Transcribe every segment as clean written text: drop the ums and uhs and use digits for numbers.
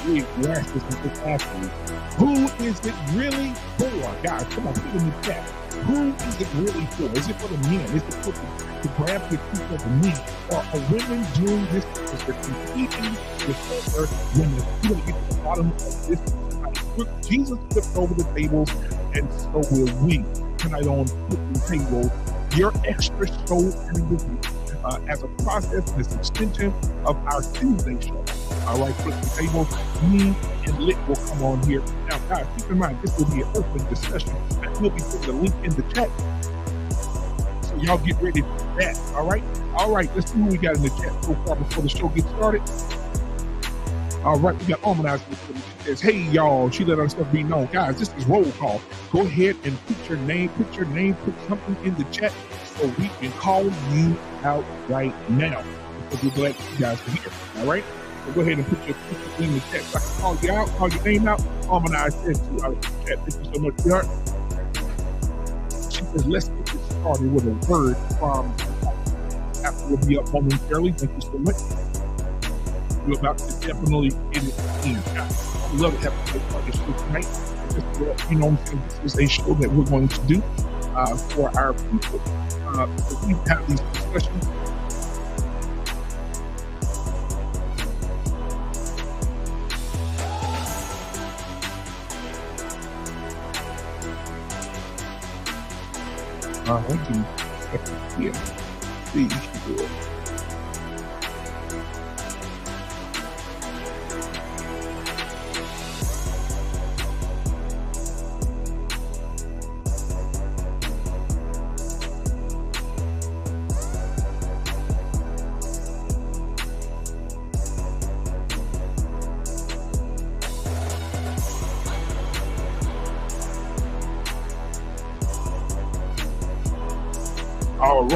We ask this and just asking, who is it really for? Guys, come on, put it in the chat. Who is it really for? Is it for the men? Is it for to grab the people of the men? Or are women doing this because they're competing with other women? We're going to get to the bottom of this. Jesus flipped over the tables, and so will we. Tonight on Flipping Tables, your extra show as a process and this extension of our Tuesday show. All right, Flipping Tables, me and Lit will come on here. Now, guys, keep in mind, this will be an open discussion, and we'll be putting the link in the chat. So y'all get ready for that, all right? All right, let's see who we got in the chat so far before the show gets started. All right, we got Harmonizing. She says, hey, y'all, she let our stuff be known. Guys, this is roll call. Go ahead and put your name, put something in the chat so we can call you out right now. Because we're glad you guys are here, all right? So go ahead and put your name in the chat so I can call you out, call your name out. Harmonize said to our chat. Thank you so much, sweetheart. She says, let's get this started with a word from after we'll be up momentarily. Thank you so much. You're about to definitely get it in. I love to have a good part of the show tonight. Just, you know, this is a show that we're going to do for our people. So we have these discussions. Yeah. See, good. All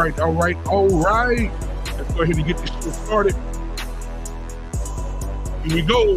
right. Let's go ahead and get this show started. Here we go.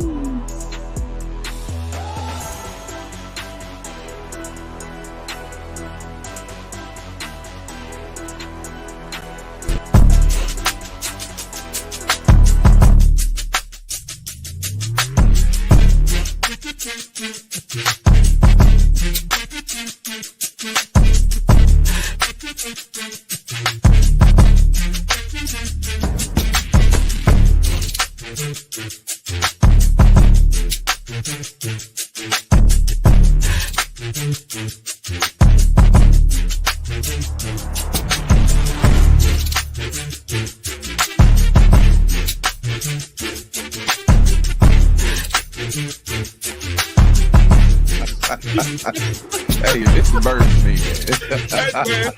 Hey, this burns me, man.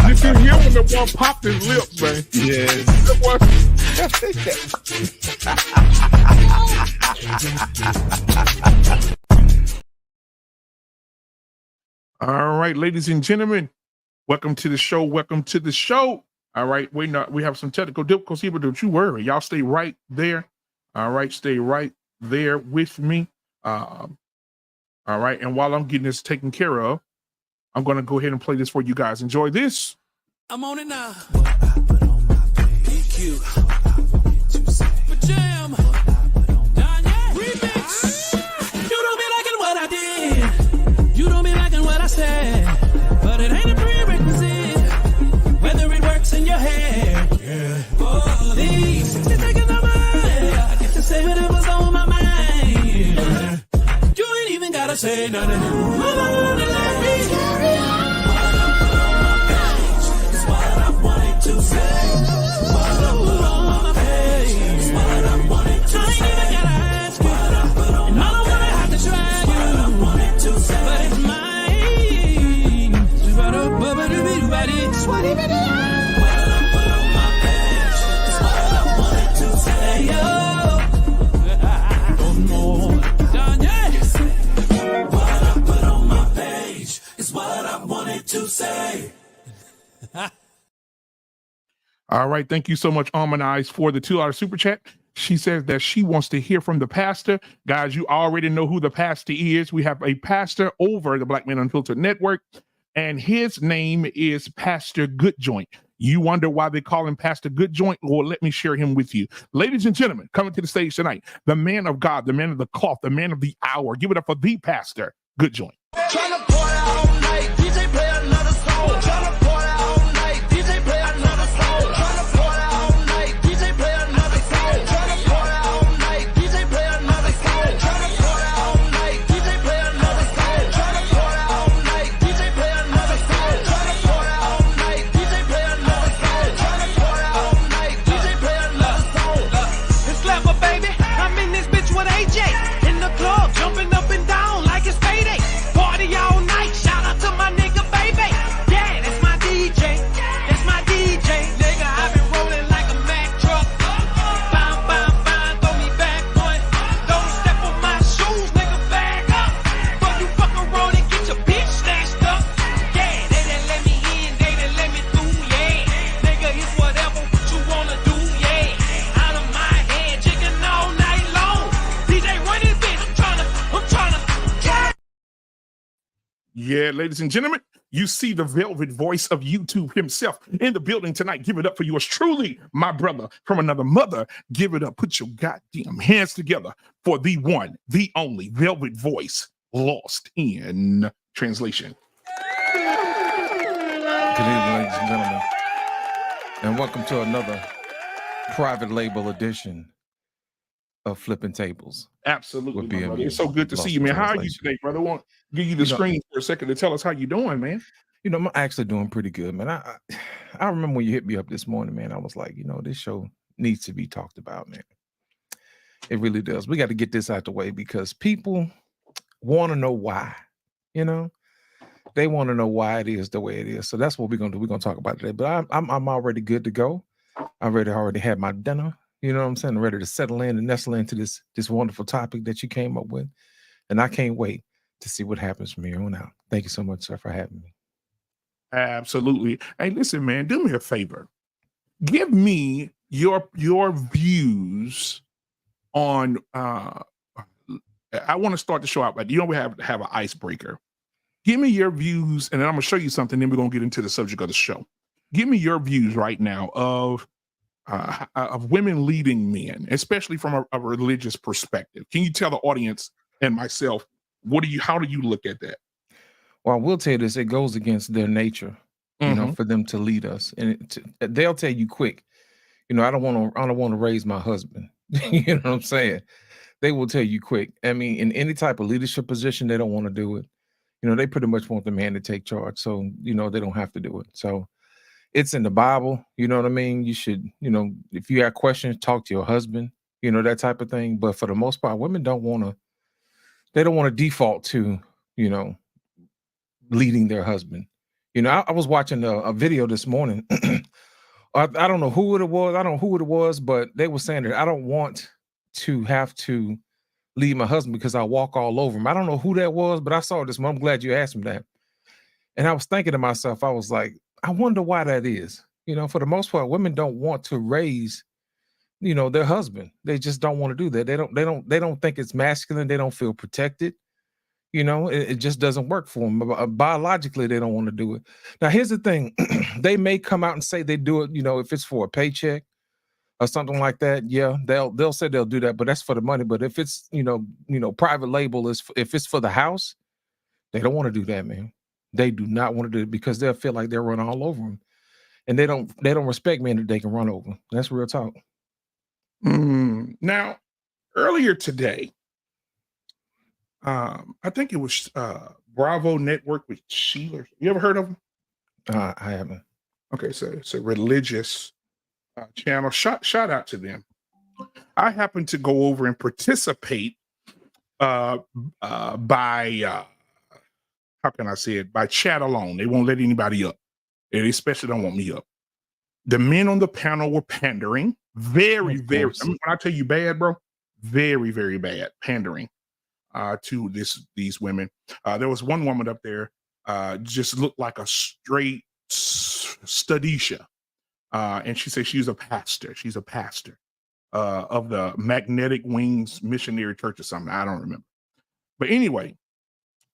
You can hear when the one popped his lips, man. Yes. All right, ladies and gentlemen, welcome to the show. Welcome to the show. All right, we have some technical difficulties, but don't you worry. Y'all stay right there. All right, stay right there with me. All right, and while I'm getting this taken care of, I'm going to go ahead and play this for you guys. Enjoy this. I'm on it now. What I put on my page. For jam. Remix. You don't be liking what I did. You don't be liking what I said. But it ain't a prerequisite. Whether it works in your head. Yeah. Oh, these you're taking the mind. I get to say whatever's on my mind. Yeah. You ain't even gotta say nothing. Move on and let me carry on. What I put on my page is what I wanted to say. What I put on my page is what I wanted to say. I ain't even gotta ask you. What I put on my page. I don't wanna have to try you. What I wanted to say. But it's mine. What even do? What I put on my page is what I wanted to say. Yo. What I wanted to say. All right. Thank you so much, Harmonize, for the $2 super chat. She says that she wants to hear from the pastor. Guys, you already know who the pastor is. We have a pastor over the Black Men Unfiltered Network, and his name is Pastor Goodjoint. You wonder why they call him Pastor Good Joint? Well, let me share him with you. Ladies and gentlemen, coming to the stage tonight, the man of God, the man of the cloth, the man of the hour. Give it up for the Pastor Good Joint. Tryna pour out all night, DJ play another song. Tryna pour out all night, DJ play another song. Tryna pour out all night, DJ play another song. Tryna pour out all night, DJ play another song. Tryna pour out all night, DJ play another song. Tryna pour out all night, DJ play another song. Tryna pour out all night, DJ play another song. Tryna pour out all night, DJ play another song. It's clever, baby. I'm in this bitch with AJ. In the club, jumping up and down like it's payday. Party all night, shout out to my nigga, baby. Yeah, that's my DJ. That's my DJ. Nigga, I've been rolling like a Mack truck. Bam, bam, bam, throw me back one. Don't step on my shoes, nigga, back up. But you fuck around and get your bitch snatched up. Yeah, they done let me in, they done let me through, yeah. Nigga, it's whatever what you wanna do, yeah. Out of my head, chicken all night long. DJ, run this bitch, I'm tryna. Yeah, ladies and gentlemen, you see the velvet voice of YouTube himself in the building tonight. Give it up for yours truly, my brother from another mother. Give it up. Put your goddamn hands together for the one, the only velvet voice, lost in translation. Good evening, ladies and gentlemen, and welcome to another private label edition of Flipping Tables. Absolutely, With my brother. BMU. It's so good to Lost see you, man. How are you translation. today, brother? I want to give you the screen for a second to tell us how you doing, man. You know, I'm actually doing pretty good, man. I remember when you hit me up this morning, man. I was like, you know, this show needs to be talked about, man. It really does. We got to get this out the way because people want to know why. You know, they want to know why it is the way it is. So that's what we're gonna do. We're gonna talk about today. But I'm already good to go. I already had my dinner. You know what I'm saying? I'm ready to settle in and nestle into this wonderful topic that you came up with. And I can't wait to see what happens from here on out. Thank you so much, sir, for having me. Absolutely. Hey, listen, man, do me a favor. Give me your views on I want to start the show out, but you know we have an icebreaker. Give me your views, and then I'm gonna show you something, then we're gonna get into the subject of the show. Give me your views right now of women leading men, especially from a religious perspective. Can you tell the audience and myself how do you look at that? Well, I will tell you this: it goes against their nature, you know, for them to lead us, and they'll tell you quick. You know, I don't want to raise my husband. You know what I'm saying? They will tell you quick. I mean, in any type of leadership position, they don't want to do it. You know, they pretty much want the man to take charge, so you know they don't have to do it. So it's in the Bible. You know what I mean? You should, you know, if you have questions, talk to your husband. You know, that type of thing. But for the most part, women don't want to. They don't want to default to, you know, leading their husband. You know, I was watching a video this morning. I don't know who it was. But they were saying that I don't want to have to lead my husband because I walk all over him. I don't know who that was, but I saw this one. I'm glad you asked me that. And I was thinking to myself, I was like, I wonder why that is. You know, for the most part, women don't want to raise, you know, their husband. They just don't want to do that. They don't think it's masculine. They don't feel protected. You know, it just doesn't work for them. Biologically, they don't want to do it. Now, here's the thing. They may come out and say they do it, you know, if it's for a paycheck or something like that. Yeah, they'll say they'll do that, but that's for the money. But if it's, you know, private label if it's for the house, they don't want to do that, man. They do not want to do it because they'll feel like they're running all over them. And they don't respect men that they can run over. That's real talk. Now, earlier today, I think it was Bravo Network with Sheila. You ever heard of them? I haven't. Okay, so it's a religious channel. Shout out to them. I happened to go over and participate by how can I say it? By chat alone. They won't let anybody up. And they especially don't want me up. The men on the panel were pandering. Very, very, I mean, when I tell you bad, bro, very, very bad pandering to these women. There was one woman up there just looked like a straight studisha. And she said she's a pastor. She's a pastor of the Magnetic Wings Missionary Church or something. I don't remember. But anyway,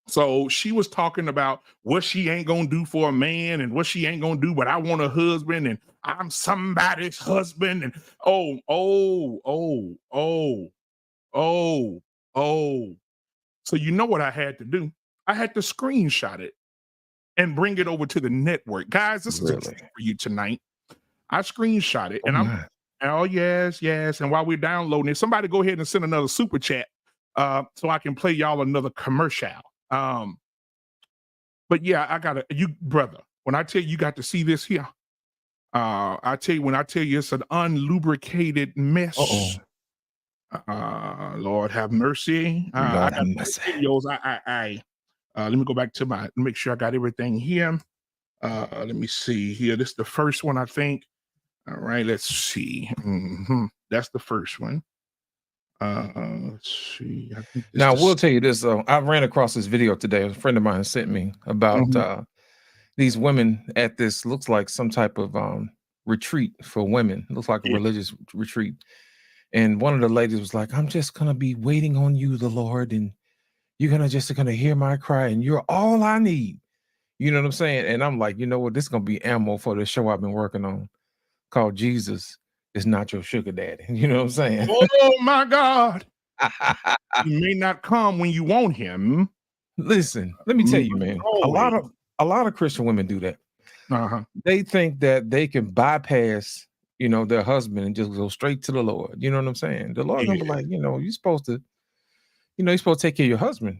So she was talking about what she ain't gonna do for a man and what she ain't gonna do, but I want a husband and I'm somebody's husband. And oh. So you know what I had to do? I had to screenshot it and bring it over to the network. Guys, this is a treat for you tonight. I screenshot it yes. And while we're downloading it, somebody go ahead and send another super chat so I can play y'all another commercial. But yeah, brother, when I tell you got to see this here, when I tell you it's an unlubricated mess. Lord have mercy. I got videos. Let me go back to make sure I got everything here. Let me see here. This is the first one, I think. All right, let's see. That's the first one. Let's see. I think now, we'll tell you this. I ran across this video today. A friend of mine sent me about these women at this, looks like some type of retreat for women. Looks like a religious retreat. And one of the ladies was like, I'm just going to be waiting on you, the Lord. And you're going to hear my cry. And you're all I need. You know what I'm saying? And I'm like, you know what? This is going to be ammo for the show I've been working on called Jesus Is Not Your Sugar Daddy. You know what I'm saying? Oh, my God. He may not come when you want him. Listen, let me tell you, man, a lot of Christian women do that. They think that they can bypass, their husband and just go straight to the Lord. You know what I'm saying? The Lord gonna be like, you're supposed to take care of your husband.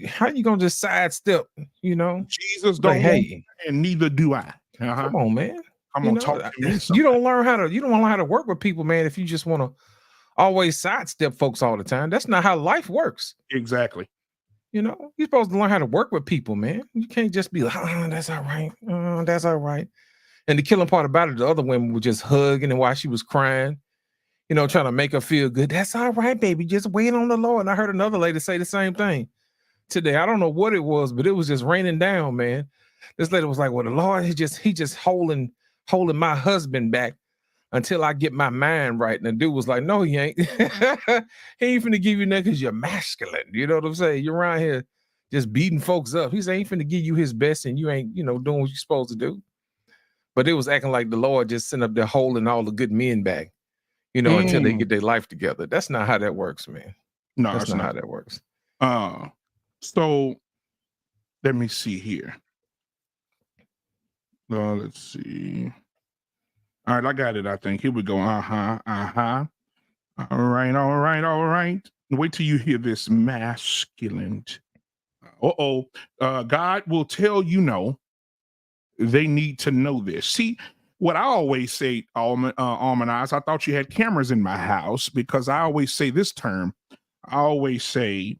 How you gonna just sidestep? Jesus don't want, and neither do I. Come on, man. I'm gonna talk to me. You don't learn how to work with people, man. If you just want to always sidestep folks all the time, that's not how life works. Exactly. You're supposed to learn how to work with people, man. You can't just be like, that's all right. That's all right. And the killing part about it, the other women were just hugging and while she was crying, trying to make her feel good. That's all right, baby. Just wait on the Lord. And I heard another lady say the same thing today. I don't know what it was, but it was just raining down, man. This lady was like, well, the Lord, he just holding my husband back until I get my mind right. And the dude was like, no, he ain't. He ain't finna give you nothing because you're masculine. You know what I'm saying? You're around here just beating folks up. He said, he ain't finna give you his best and you ain't, doing what you're supposed to do. But it was acting like the Lord just sent up there holding all the good men back, until they get their life together. That's not how that works, man. No, that's not how that works. So let me see here. Let's see. All right, I got it, I think. Here we go. All right. Wait till you hear this masculine. God will tell they need to know this. See, what I always say, Almanize, I thought you had cameras in my house because I always say this term. I always say,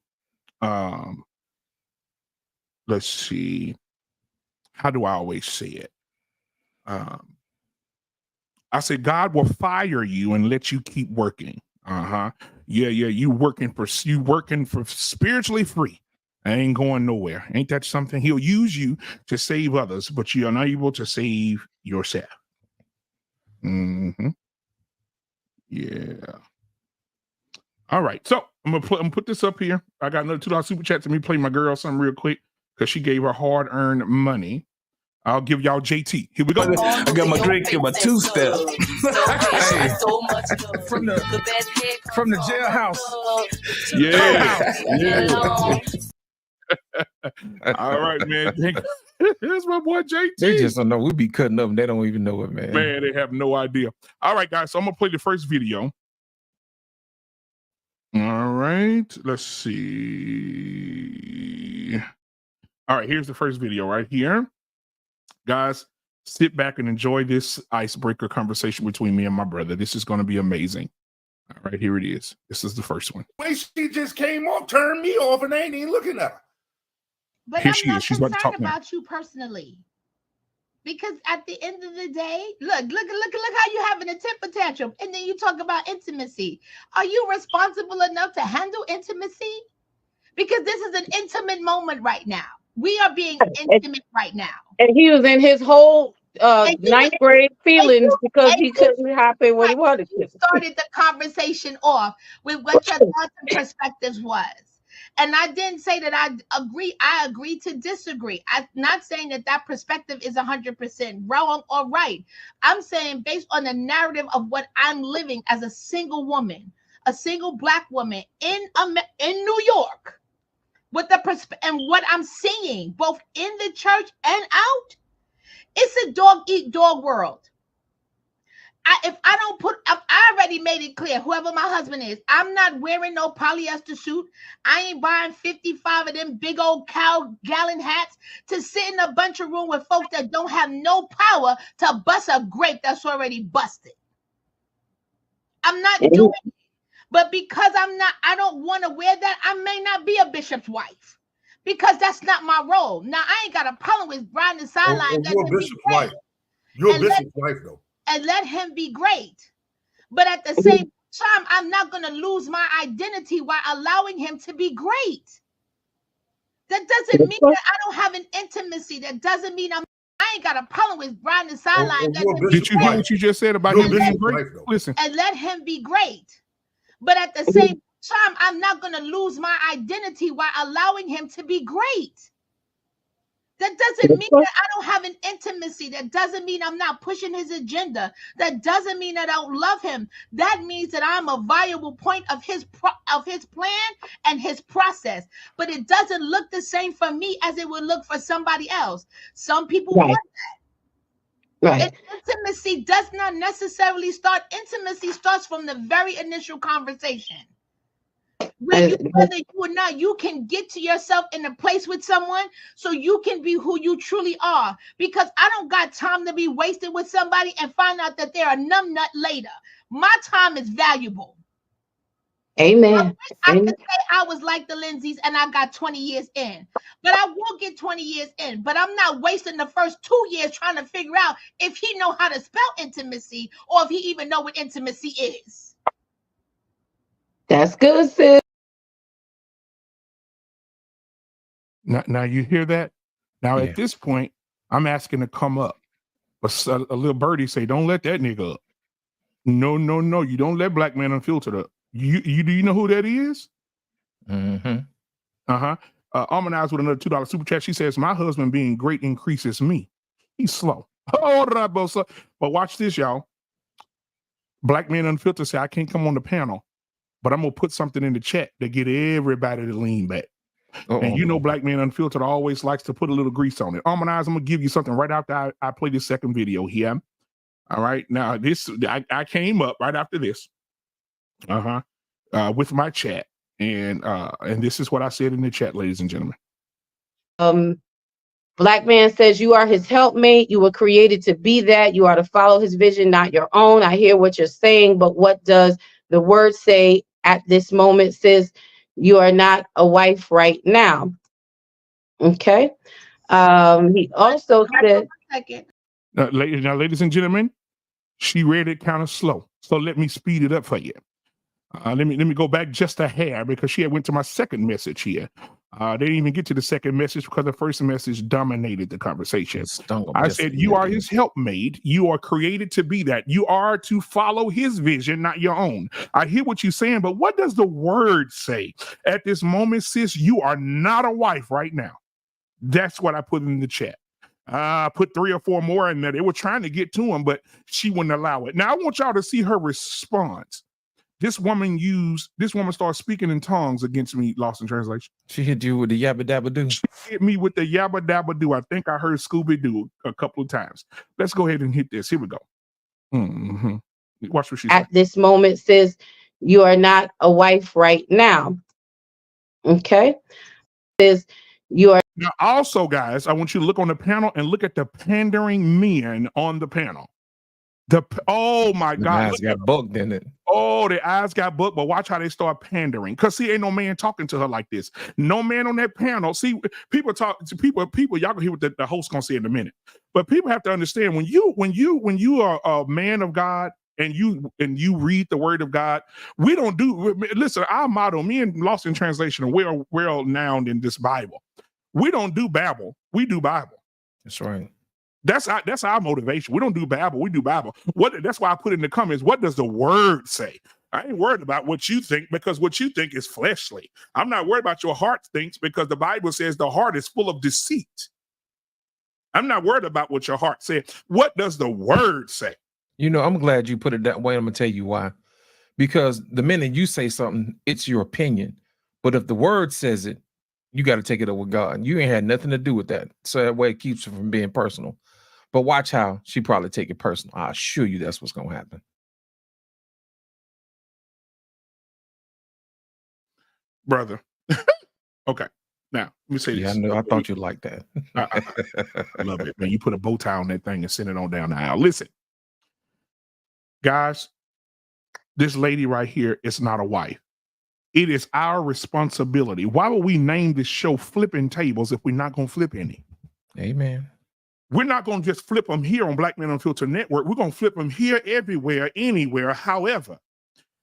let's see. How do I always say it? I say God will fire you and let you keep working. Yeah. You working for spiritually free. I ain't going nowhere. Ain't that something? He'll use you to save others, but you're unable to save yourself. Yeah. All right. So I'm gonna put this up here. I got another $2 super chat. Let me play my girl something real quick because she gave her hard-earned money. I'll give y'all JT. Here we go. I got my drink in my two-step. Hey, from the jailhouse. Yeah. All right, man. Here's my boy JT. They just don't know. We be cutting up and they don't even know it, man. Man, they have no idea. All right, guys. So I'm gonna play the first video. All right. Let's see. All right, here's the first video right here. Guys, sit back and enjoy this icebreaker conversation between me and my brother. This is going to be amazing. All right, here it is. This is the first one. When she just came off, turned me off, and I ain't even looking at her. But Here I'm she not is. She's about to talk concerned now. about you personally. Because at the end of the day, look how you having a temper tantrum. And then you talk about intimacy. Are you responsible enough to handle intimacy? Because this is an intimate moment right now. We are being intimate right now. And he was in his whole ninth grade feelings because he couldn't happen when he wanted to. You started the conversation off with what your thoughts and perspectives was. And I didn't say that I agree. I agree to disagree. I'm not saying that that perspective is 100% wrong or right. I'm saying based on the narrative of what I'm living as a single woman, a single Black woman in New York, with the and what I'm seeing both in the church and out, it's a dog eat dog world. If I already made it clear, whoever my husband is, I'm not wearing no polyester suit. I ain't buying 55 of them big old cow gallon hats to sit in a bunch of room with folks that don't have no power to bust a grape that's already busted. I'm not doing it. But because I don't want to wear that, I may not be a bishop's wife. Because that's not my role. Now, I ain't got a problem with riding the sideline. You're a bishop's wife. You're a bishop's wife, though. And let him be great. But at the same time, I'm not going to lose my identity while allowing him to be great. That doesn't mean that I don't have an intimacy. That doesn't mean I ain't got a problem with riding the sideline. Did you hear what you just said about him being great? Listen. And let him be great. But at the same time, I'm not going to lose my identity while allowing him to be great. That doesn't mean that I don't have an intimacy. That doesn't mean I'm not pushing his agenda. That doesn't mean that I don't love him. That means that I'm a viable point of his plan and his process. But it doesn't look the same for me as it would look for somebody else. Some people want that. Right. And intimacy does not necessarily start. Intimacy starts from the very initial conversation. Whether you or not, you can get to yourself in a place with someone so you can be who you truly are. Because I don't got time to be wasted with somebody and find out that they're a numbnut later. My time is valuable. Amen. I could say I was like the Lindsays and I got 20 years in. But I will get 20 years in. But I'm not wasting the first 2 years trying to figure out if he know how to spell intimacy or if he even know what intimacy is. That's good, sis. Now you hear that? Now at this point, I'm asking to come up. But a little birdie say, don't let that nigga up. No. You don't let Black Man Unfiltered up. Do you know who that is? Mm-hmm. Harmonized with another $2 super chat. She says, my husband being great increases me. He's slow. But watch this, y'all. Black Man Unfiltered say, I can't come on the panel, but I'm going to put something in the chat to get everybody to lean back. And you know, Black Man Unfiltered always likes to put a little grease on it. Harmonized, I'm going to give you something right after I play this second video here. All right. Now, I came up right after this. With my chat. And this is what I said in the chat, ladies and gentlemen. Black Man says, you are his helpmate. You were created to be that. You are to follow his vision, not your own. I hear what you're saying, but what does the word say at this moment? Says you are not a wife right now. Okay. He also said, now, ladies and gentlemen, she read it kind of slow. So let me speed it up for you. Let me go back just a hair because she had went to my second message here. They didn't even get to the second message because the first message dominated the conversation. I said, you are his helpmate. You are created to be that. You are to follow his vision, not your own. I hear what you're saying, but what does the word say? At this moment, sis, you are not a wife right now. That's what I put in the chat. I put 3 or 4 more in there. They were trying to get to him, but she wouldn't allow it. Now, I want y'all to see her response. This woman started speaking in tongues against me, lost in translation. She hit you with the yabba dabba doo. She hit me with the yabba dabba doo. I think I heard Scooby Doo a couple of times. Let's go ahead and hit this. Here we go. Watch what she said. At this moment, says you are not a wife right now. Okay. Says you are. Now, also, guys, I want you to look on the panel and look at the pandering men on the panel. Oh my God. The eyes got bugged in it. Oh, the eyes got booked, but watch how they start pandering. Because see, ain't no man talking to her like this. No man on that panel. See, people talk to people, y'all can hear what the host gonna say in a minute. But people have to understand when you are a man of God and you read the word of God, we don't do listen, our motto, me and Lost in Translation are well renowned in this Bible. We don't do babble, we do Bible. That's right. That's our motivation. We don't do babble, we do Bible. That's why I put in the comments, what does the word say? I ain't worried about what you think because what you think is fleshly. I'm not worried about your heart thinks because the Bible says the heart is full of deceit. I'm not worried about what your heart said. What does the word say? You know, I'm glad you put it that way. I'm gonna tell you why. Because the minute you say something, it's your opinion. But if the word says it, you got to take it up with God. You ain't had nothing to do with that. So that way it keeps it from being personal. But watch how she probably take it personal. I assure you that's what's gonna happen. Brother. Okay. Now, let me say Yeah, I this. know. I thought you'd like that. I love it, man. You put a bow tie on that thing and send it on down the aisle. Listen, guys, this lady right here is not a wife. It is our responsibility. Why would we name this show Flipping Tables if we're not going to flip any? Amen. We're not going to just flip them here on Black Men Unfiltered Network. We're going to flip them here, everywhere, anywhere, however.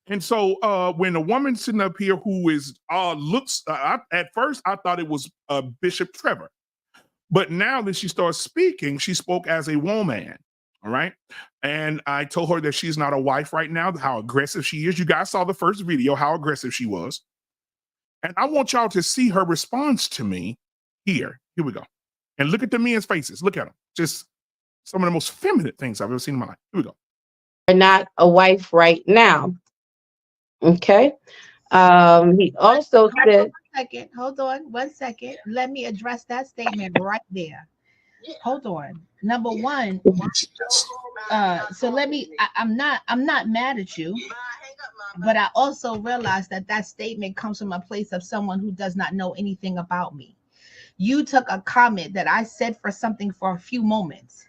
And so when a woman sitting up here who is looks at first I thought it was Bishop Trevor, but now that she starts speaking, she spoke as a woman. All right. And I told her that she's not a wife right now, how aggressive she is. You guys saw the first video, how aggressive she was. And I want y'all to see her response to me here. Here we go. And look at the men's faces. Look at them. Just some of the most feminine things I've ever seen in my life. Here we go. You're not a wife right now. Okay. He also said, Hold on 1 second. Let me address that statement right there. Hold on. Number one, so let me. I'm not mad at you, but I also realize that that statement comes from a place of someone who does not know anything about me. You took a comment that I said for something for a few moments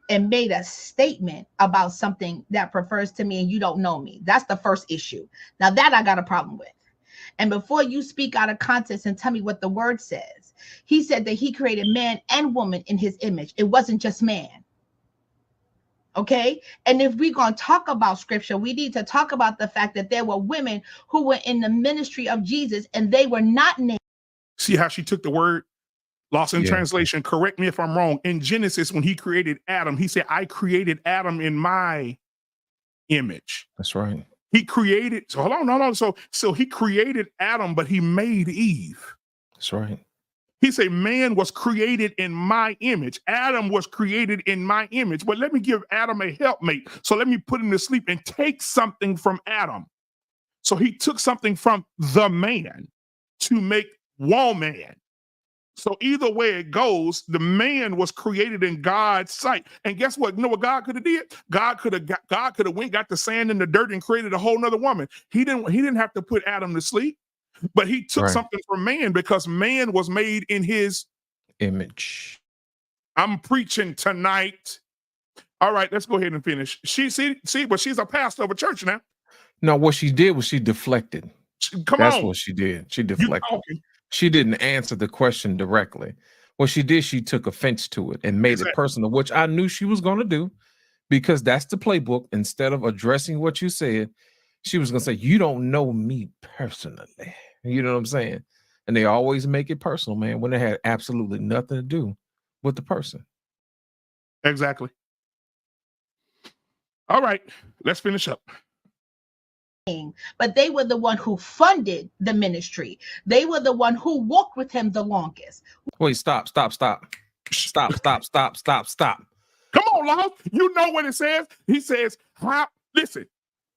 and made a statement about something that refers to me and you don't know me. That's the first issue. Now that I got a problem with. And before you speak out of context and tell me what the word says, he said that he created man and woman in his image. It wasn't just man. Okay. And if we're going to talk about scripture, we need to talk about the fact that there were women who were in the ministry of Jesus and they were not named. See how she took the word? Lost in translation, correct me if I'm wrong. In Genesis, when he created Adam, he said, I created Adam in my image. That's right. He created, so hold on, no. So he created Adam, but he made Eve. That's right. He said, man was created in my image. Adam was created in my image. But let me give Adam a helpmate. So let me put him to sleep and take something from Adam. So he took something from the man to make woman. So either way it goes, the man was created in God's sight. And guess what? You know what God could have did? God could have went, got the sand and the dirt and created a whole nother woman. He didn't have to put Adam to sleep, but he took something from man because man was made in his image. I'm preaching tonight. All right, let's go ahead and finish. But she's a pastor of a church now. No, what she did was she deflected. That's what she did. She deflected. She didn't answer the question directly. What she did, she took offense to it and made it personal, which I knew she was going to do because that's the playbook. Instead of addressing what you said, she was going to say, you don't know me personally. You know what I'm saying? And they always make it personal, man, when it had absolutely nothing to do with the person. Exactly. All right, let's finish up. But they were the one who funded the ministry. They were the one who walked with him the longest. Wait, stop. Come on, Law. You know what it says? He says, listen,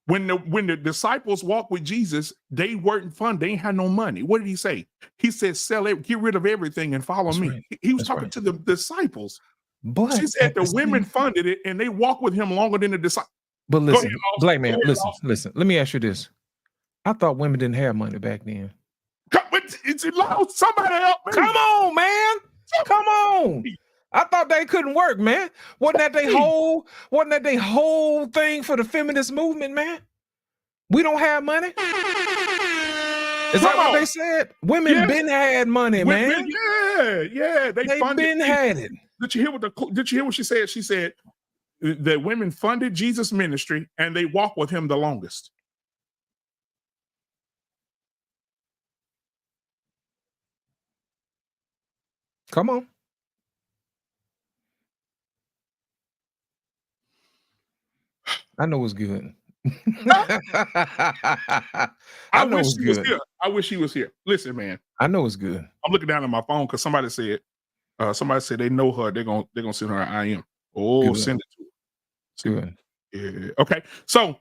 when the disciples walked with Jesus, they weren't funded. They ain't had no money. What did he say? He said, sell it, get rid of everything and follow me. Right. He was talking to the disciples. But she said the women funded it and they walked with him longer than the disciples. But listen, Black man, listen. Let me ask you this. I thought women didn't have money back then. Somebody help me. Come on, man. Come on. I thought they couldn't work, man. Wasn't that their whole thing for the feminist movement, man? We don't have money. Is that what they said? Women been had money, man. Yeah. They been had it. Did you hear what she said? She said that women funded Jesus' ministry and they walked with him the longest. Come on. I know it's good. I know wish it's he was good. here. I wish he was here. Listen, man. I know it's good. I'm looking down at my phone because somebody said they know her. They're gonna send her an IM. Oh, Good. send it to her. Good. Yeah. Okay. So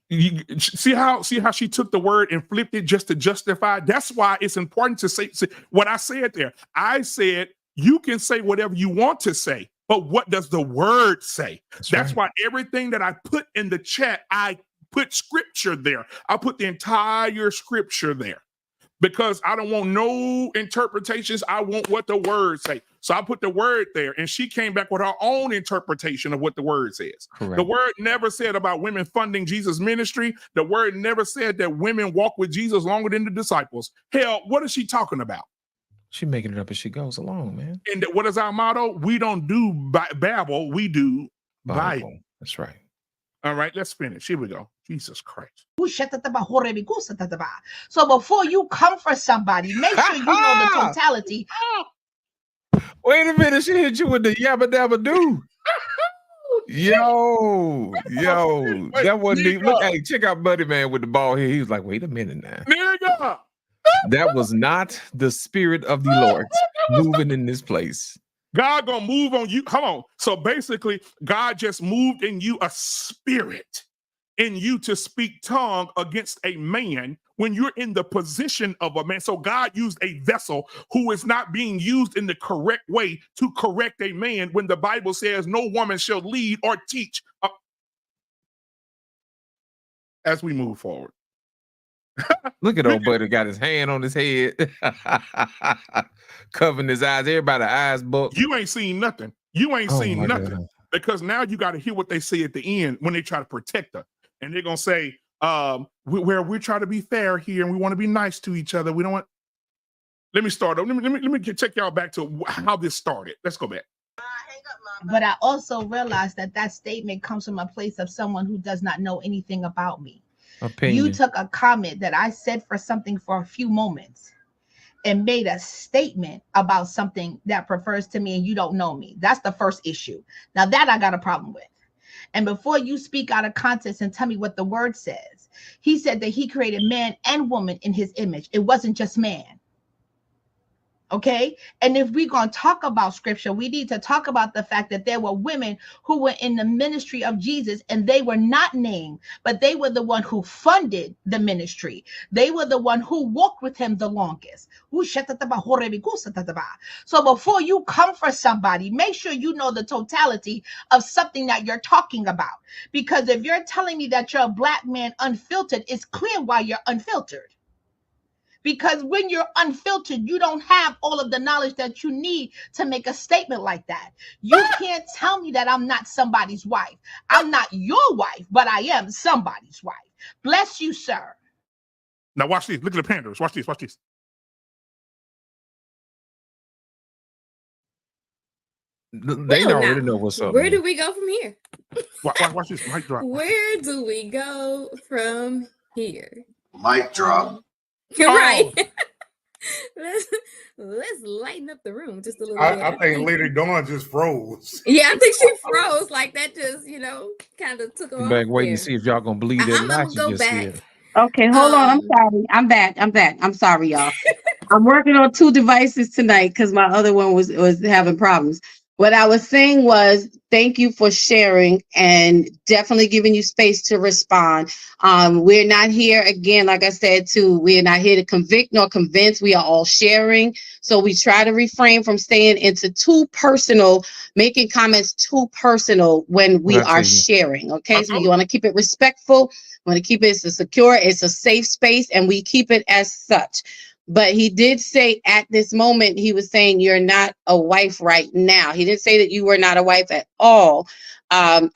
you see how she took the word and flipped it just to justify. That's why it's important to say what I said there. I said you can say whatever you want to say, but what does the word say? That's why everything that I put in the chat, I put scripture there. I put the entire scripture there. Because I don't want no interpretations. I want what the word say. So I put the word there, and she came back with her own interpretation of what the word says. Correct. The word never said about women funding Jesus' ministry. The word never said that women walk with Jesus longer than the disciples. Hell, what is she talking about? She's making it up as she goes along, man. And what is our motto? We don't do Babel, we do Bible. That's right. All right, let's finish. Here we go. Jesus Christ. So before you come for somebody, make sure you know the totality. Wait a minute, she hit you with the yabba dabba doo. Yo, that wasn't even, look, hey, check out Buddy Man with the ball here. He was like, wait a minute now. Nigga. That was not the spirit of the Lord moving in this place. God gonna move on you. Hold on. So basically, God just moved in you a spirit in you to speak tongue against a man when you're in the position of a man. So God used a vessel who is not being used in the correct way to correct a man when the Bible says no woman shall lead or teach. As we move forward. Look at old buddy got his hand on his head, covering his eyes. Everybody's eyes booked. You ain't seen nothing. You ain't seen nothing. God. Because now you got to hear what they say at the end when they try to protect her. And they're going to say, we're trying to be fair here and we want to be nice to each other. We don't want. Let me start. Let me take y'all back to how this started. Let's go back. But I also realized that statement comes from a place of someone who does not know anything about me. Opinion. You took a comment that I said for something for a few moments and made a statement about something that refers to me and you don't know me. That's the first issue. Now that I got a problem with. And before you speak out of context and tell me what the word says, he said that he created man and woman in his image. It wasn't just man. Okay. And if we're going to talk about scripture, we need to talk about the fact that there were women who were in the ministry of Jesus and they were not named, but they were the one who funded the ministry. They were the one who walked with him the longest. So before you come for somebody, make sure you know the totality of something that you're talking about. Because if you're telling me that you're a black man unfiltered, it's clear why you're unfiltered. Because when you're unfiltered, you don't have all of the knowledge that you need to make a statement like that. You can't tell me that I'm not somebody's wife. I'm not your wife, but I am somebody's wife. Bless you, sir. Now watch this. Look at the panders. Watch this. Watch this. They already know what's up. Where do we go from here? Watch this. Mic drop. Where do we go from here? Mic drop. Right. Let's lighten up the room just a little bit. I think Lady Dawn just froze. Yeah, I think she froze like that. Just kind of took her back. Off Wait there. and see if y'all gonna believe that. I'm gonna go back. Okay, hold on. I'm sorry. I'm back. I'm sorry, y'all. I'm working on 2 devices tonight because my other one was having problems. What I was saying was, thank you for sharing and definitely giving you space to respond. We're not here, again, like I said, we're not here to convict nor convince. We are all sharing. So we try to refrain from staying into too personal, making comments too personal when we are sharing. Okay, so you want to keep it respectful. We want to keep it secure. It's a safe space, and we keep it as such. But he did say at this moment, he was saying you're not a wife right now. He didn't say that you were not a wife at all. I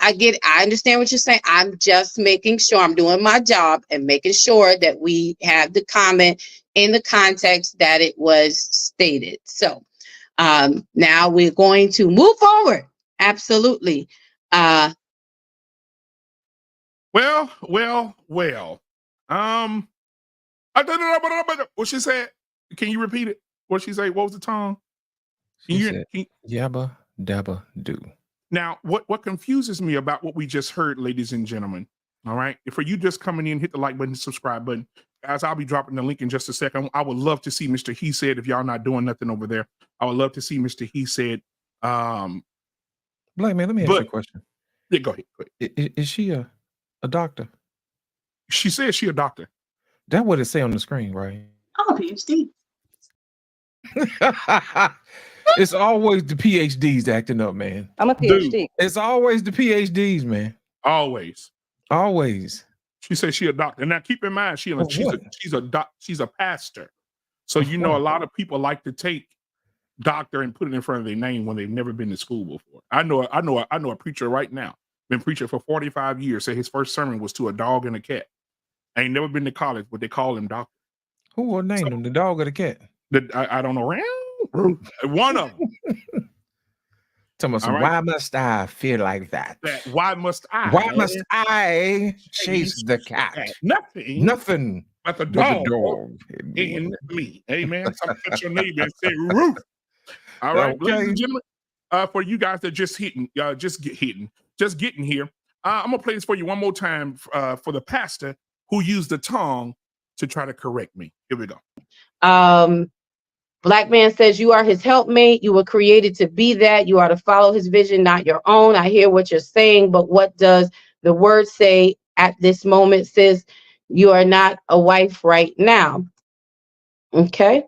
understand what you're saying. I'm just making sure I'm doing my job and making sure that we have the comment in the context that it was stated. So now we're going to move forward. Absolutely. Well. What she said? Can you repeat it? What she say? What was the tongue? She said, yabba dabba do. Now, what confuses me about what we just heard, ladies and gentlemen, All right. For you just coming in, hit the like button, subscribe button. Guys, I'll be dropping the link in just a second. I would love to see Mr. He Said if y'all not doing nothing over there. I would love to see Mr. He Said. Black man, let me ask you a question. Yeah, go ahead. Is she a doctor? She says she a doctor. That's what it say on the screen, right? I'm a PhD. It's always the PhDs acting up, man. I'm a PhD. Dude, it's always the PhDs, man. Always. She says she a doctor. Now keep in mind, she's a pastor. So you know a lot of people like to take doctor and put it in front of their name when they've never been to school before. I know a preacher right now, been preaching for 45 years, said his first sermon was to a dog and a cat. Ain't never been to college, but they call him doctor. Who will name him, the dog or the cat? I don't know. One of them. Tell me, why must I feel like that? Why must I? Why must I chase the cat? Nothing but the dog in me. Amen. Touch your neighbor and say, Ruth. All right, ladies and gentlemen. For you guys that just getting here. I'm gonna play this for you one more time for the pastor who used the tongue to try to correct me. Here we go. Black man says you are his helpmate. You were created to be that. You are to follow his vision, not your own. I hear what you're saying, but what does the word say at this moment? Says you are not a wife right now. Okay.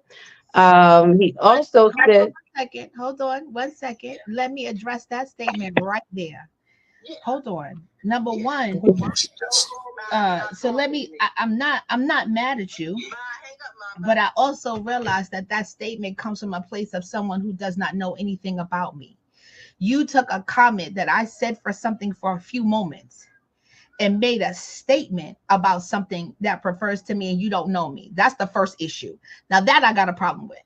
He also said. Hold on one second. Let me address that statement right there. Hold on. Number one. So let me. I'm not mad at you. But I also realized that statement comes from a place of someone who does not know anything about me. You took a comment that I said for something for a few moments and made a statement about something that refers to me and you don't know me. That's the first issue. Now that I got a problem with.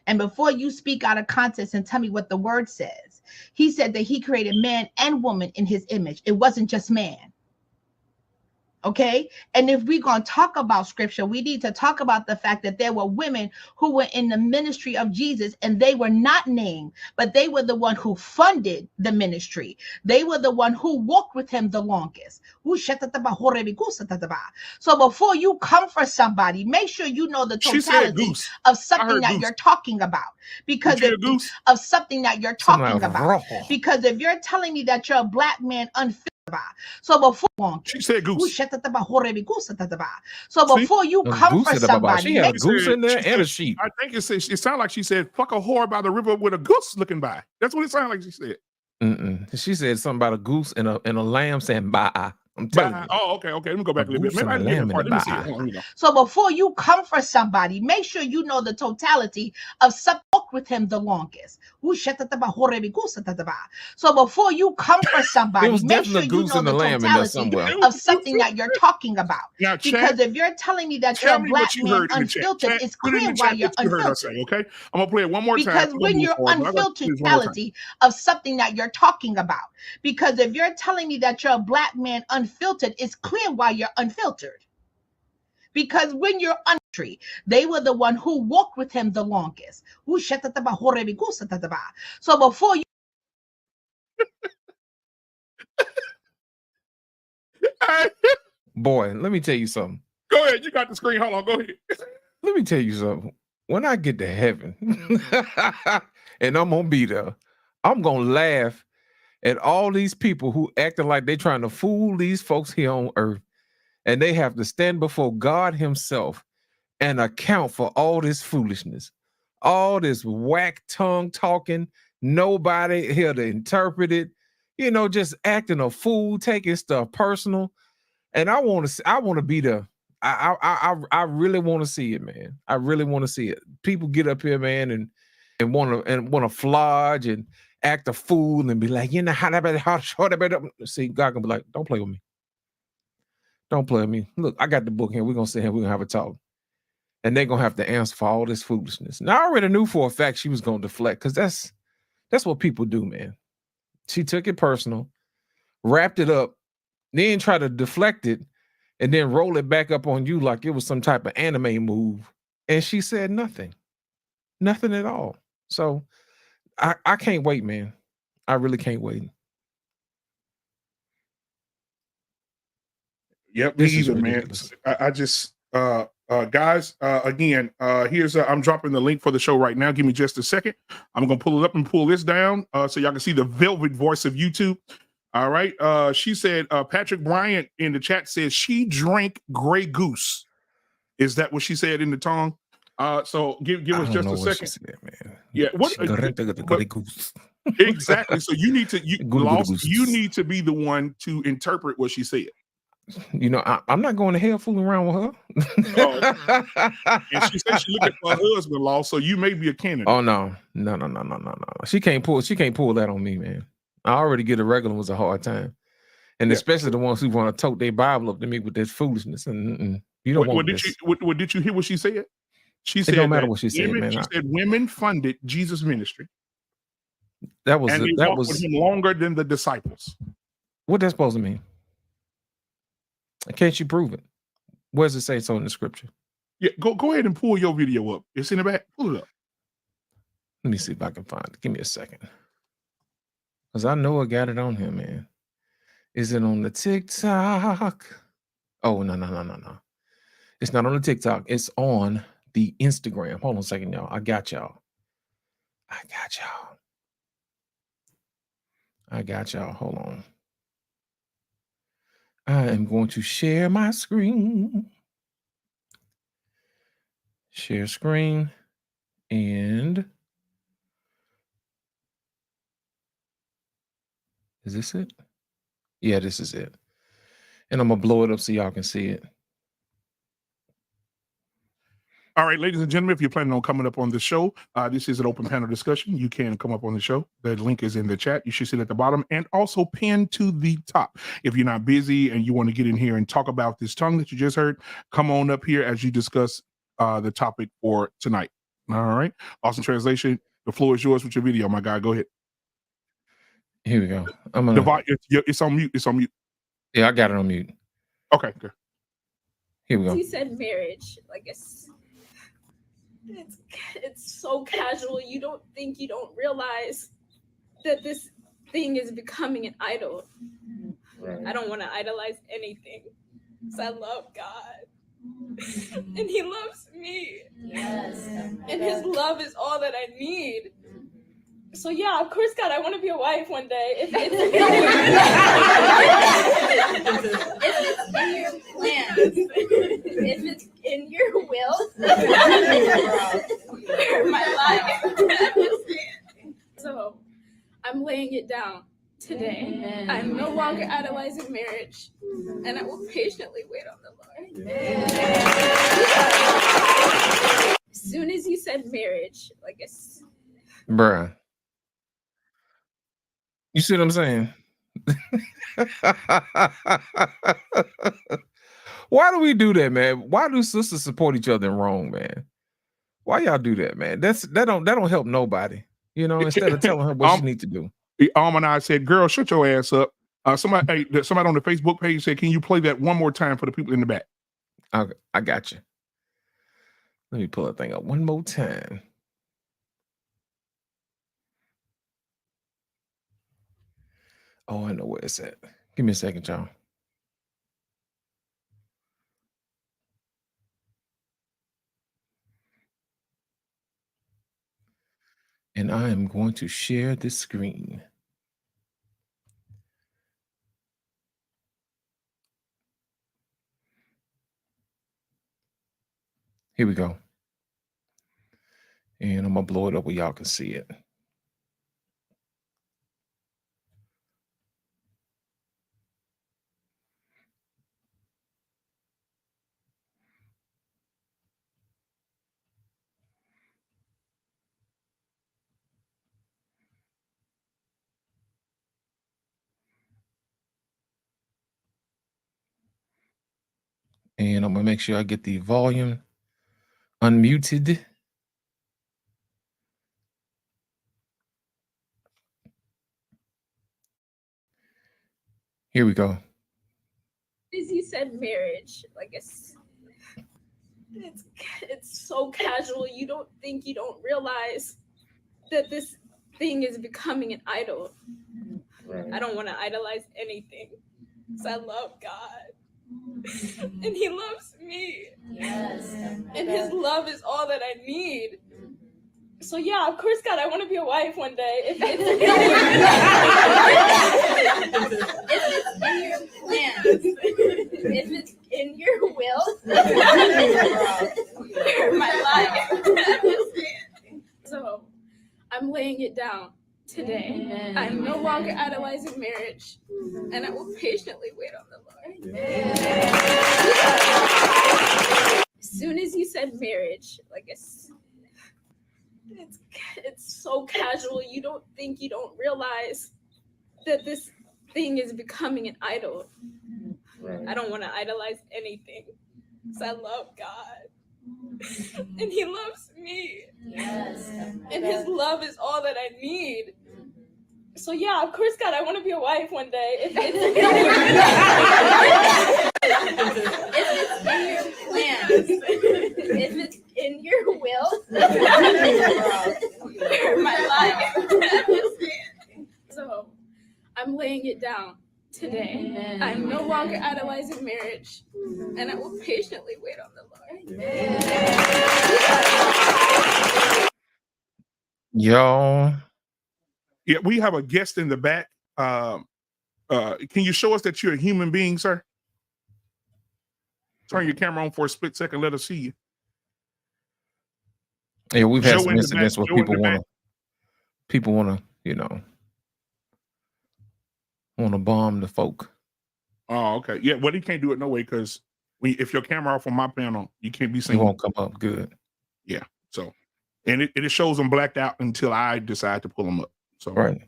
And before you speak out of context and tell me what the word says, he said that he created man and woman in his image. It wasn't just man. Okay. And if we're going to talk about scripture, we need to talk about the fact that there were women who were in the ministry of Jesus and they were not named, but they were the one who funded the ministry. They were the one who walked with him the longest. So before you come for somebody, make sure you know the totality of something that you're talking about. Because of something that you're talking about. Because if you're telling me that you're a black man unfit, so before she said goose. So before you come for somebody, she had a goose in there and a sheep. I think it sounded like she said, "Fuck a whore by the river with a goose looking by." That's what it sounded like she said. She said something about a goose and a lamb saying bye. I'm telling you. Oh, okay. Let me go back a little bit. Maybe I didn't part. Let me see it. So before you come for somebody, make sure you know the totality of some walk with him the longest. So before you come for somebody, make sure you know the totality of something that you're talking about. Now, because if you're telling me that you're a black man unfiltered, it's clear why you're unfiltered. Okay, I'm gonna play it one more time. Because when you're unfiltered, totality of something that you're talking about. Because if you're telling me that you're a black man unfiltered, it's clear why you're unfiltered. Because when you're untree, they were the one who walked with him the longest. So before you boy, let me tell you something. Go ahead, you got the screen. Hold on, go ahead. Let me tell you something. When I get to heaven and I'm gonna be there, I'm gonna laugh at all these people who acting like they're trying to fool these folks here on earth. And they have to stand before God himself and account for all this foolishness, all this whack tongue talking, nobody here to interpret it, just acting a fool, taking stuff personal. And I want to be there. I really want to see it, man. I really want to see it. People get up here, man, and want to flodge and act a fool and be like, how short about see, God can be like, don't play with me. Don't play with me. Look, I got the book here. We're going to sit here. We're going to have a talk. And they're going to have to answer for all this foolishness. Now, I already knew for a fact she was going to deflect because that's what people do, man. She took it personal, wrapped it up, then tried to deflect it, and then roll it back up on you like it was some type of anime move. And she said nothing. Nothing at all. So I can't wait, man. I really can't wait. Yep, This me is either, man. ridiculous. I just guys, again, here's I'm dropping the link for the show right now. Give me just a second. I'm gonna pull it up and pull this down so y'all can see the velvet voice of YouTube. All right. She said Patrick Bryant in the chat says she drank Grey Goose. Is that what she said in the tongue? So give I us don't just know a what second. she said, man. Yeah, what She but exactly. So you need to you need to be the one to interpret what she said. You know, I'm not going to hell fooling around with her. Oh, and she said she looking for her husband, law. So you may be a candidate. Oh no. She can't pull that on me, man. I already get a regular was a hard time. And especially the ones who want to tote their Bible up to me with this foolishness. And you don't want this. What did you hear what she said? She said it don't matter what she said, women, man. She said women funded Jesus' ministry. That was and they walked with him longer than the disciples. What that's supposed to mean? Can't you prove it? Where does it say so in the scripture? Yeah, go ahead and pull your video up. It's in the back. Pull it up. Let me see if I can find it. Give me a second. Because I know I got it on here, man. Is it on the TikTok? Oh, no. It's not on the TikTok. It's on the Instagram. Hold on a second, y'all. I got y'all. Hold on. I am going to share my screen. Share screen. And is this it? Yeah, this is it. And I'm going to blow it up so y'all can see it. All right, ladies and gentlemen, if you're planning on coming up on the show, this is an open panel discussion. You can come up on the show. The link is in the chat. You should see it at the bottom and also pinned to the top. If you're not busy and you want to get in here and talk about this tongue that you just heard, come on up here as you discuss the topic for tonight. All right. Awesome translation. The floor is yours with your video, my guy. Go ahead. Here we go. I'm gonna. It's on mute. It's on mute. Yeah, I got it on mute. Okay, good. Here we go. You said marriage, like it's so casual. You don't realize that this thing is becoming an idol. Right. I don't want to idolize anything, because I love God, and He loves me. Yes, and His love is all that I need. So yeah, of course, God, I want to be a wife one day. If it's in your plans, if it's in your will, for my life. So I'm laying it down today. Amen. I'm no longer idolizing marriage, and I will patiently wait on the Lord. As soon as you said marriage, like bruh. You see what I'm saying? Why do we do that, man? Why do sisters support each other in wrong, man? Why y'all do that, man? That don't help nobody. You know, instead of telling her what she needs to do. And I said, "Girl, shut your ass up." Somebody on the Facebook page said, "Can you play that one more time for the people in the back?" Okay, I got you. Let me pull that thing up one more time. Oh, I know where it's at. Give me a second, y'all. And I am going to share this screen. Here we go. And I'm going to blow it up where y'all can see it. And I'm going to make sure I get the volume unmuted. Here we go. As you said marriage, like it's so casual. You don't realize that this thing is becoming an idol. Right. I don't want to idolize anything, because I love God, And he loves me. Yes. And his love is all that I need. So yeah, of course, God, I want to be a wife one day. If it's in your plans, if it's in your will for my life. So I'm laying it down today. I'm no longer idolizing marriage, and I will patiently wait on the Lord. As soon as you said marriage, like it's so casual. You don't think, you don't realize that this thing is becoming an idol. I don't want to idolize anything, because I love God. And he loves me. Yes. And his love is all that I need. So yeah, of course, God, I want to be a wife one day. If it's in your plans, if it's in your will for my life. So I'm laying it down today. I'm no longer idolizing marriage, and I will patiently wait on the Lord. Y'all. Yeah, we have a guest in the back. Can you show us that you're a human being, sir? Turn your camera on for a split second. Let us see you. Yeah, we've had Joe some in the incidents back, where Joe in the people want to, want to bomb the folk. Oh, okay. Yeah, well, he can't do it no way because if your camera off on my panel, you can't be seen. It won't come up good. Yeah. So, and it shows them blacked out until I decide to pull them up. So Right.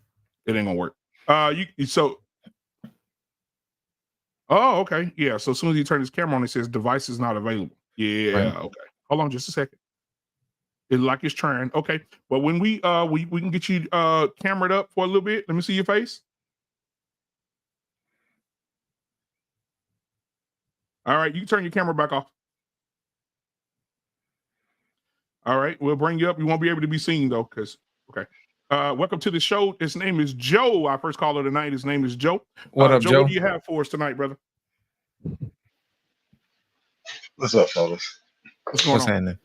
It ain't gonna work. Oh, okay. Yeah. So as soon as you turn his camera on, it says device is not available. Yeah. Right. Okay. Hold on just a second. It's like it's trying. Okay. But when we can get you cameraed up for a little bit. Let me see your face. All right, you can turn your camera back off. All right, we'll bring you up. You won't be able to be seen though, okay. Welcome to the show. His name is Joe. Our first caller tonight. His name is Joe. What up, Joe? What do you have for us tonight, brother? What's up, fellas? What's going on? Happening?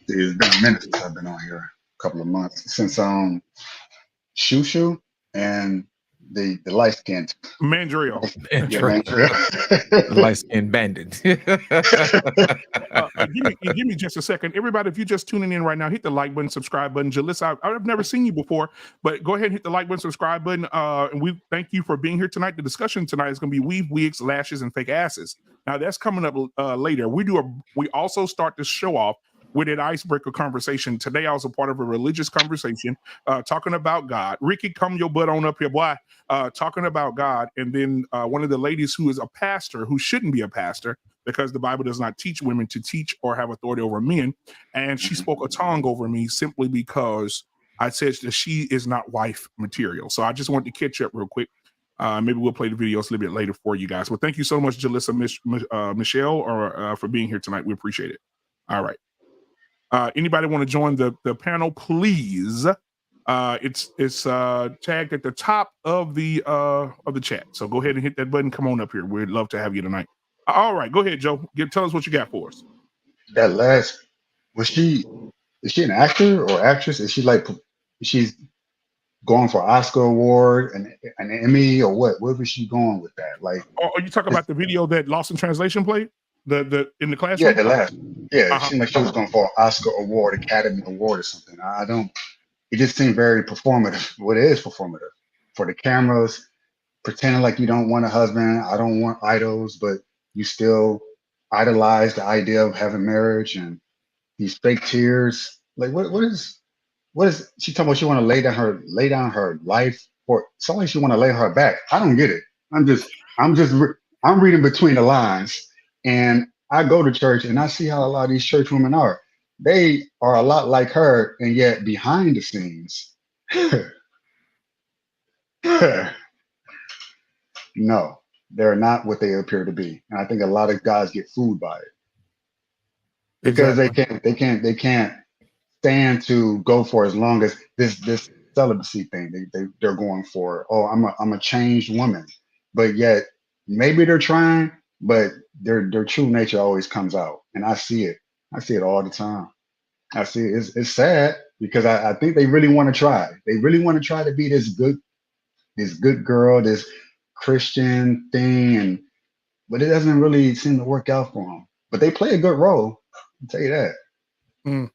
It's been a minute since I've been on here. A couple of months since Shushu and the light skinned Mandrill. The light skinned bandit. Give me just a second. Everybody, if you're just tuning in right now, hit the like button, subscribe button. Jalissa, I've never seen you before, but go ahead and hit the like button, subscribe button. And we thank you for being here tonight. The discussion tonight is going to be weave, wigs, lashes, and fake asses. Now that's coming up later. We also start this show off with an icebreaker conversation. Today, I was a part of a religious conversation talking about God. Ricky, come your butt on up here, boy. Talking about God. And then one of the ladies who is a pastor, who shouldn't be a pastor, because the Bible does not teach women to teach or have authority over men. And she spoke a tongue over me simply because I said that she is not wife material. So I just wanted to catch up real quick. Maybe we'll play the videos a little bit later for you guys. Well, thank you so much, Jalissa, Michelle, for being here tonight. We appreciate it. All right. Anybody want to join the panel, please? It's tagged at the top of the chat. So go ahead and hit that button. Come on up here. We'd love to have you tonight. All right, go ahead, Joe. Tell us what you got for us. That last, is she an actor or actress? Is she's going for Oscar award and an Emmy or what? Where was she going with that? Like, are you talking about the video that Lost in Translation played? The in the classroom? Yeah, the last. Yeah, it seemed like she was Uh-huh. going for an Oscar award, Academy Award or something. It just seemed very performative. What it is performative for the cameras, pretending like you don't want a husband. I don't want idols, but you still idolize the idea of having marriage and these fake tears. Like what is she talking about? She want to lay down her life for something. She want to lay her back. I don't get it. I'm reading between the lines, and I go to church and I see how a lot of these church women are. They are a lot like her, and yet behind the scenes, no, they're not what they appear to be. And I think a lot of guys get fooled by it because they can't stand to go for as long as this celibacy thing they're going for. Oh, I'm a changed woman, but yet maybe they're trying, but their true nature always comes out, and I see it. I see it all the time. I see it. It's sad because I think they really want to try. They really want to try to be this good girl, this Christian thing, but it doesn't really seem to work out for them. But they play a good role. I'll tell you that. Mm.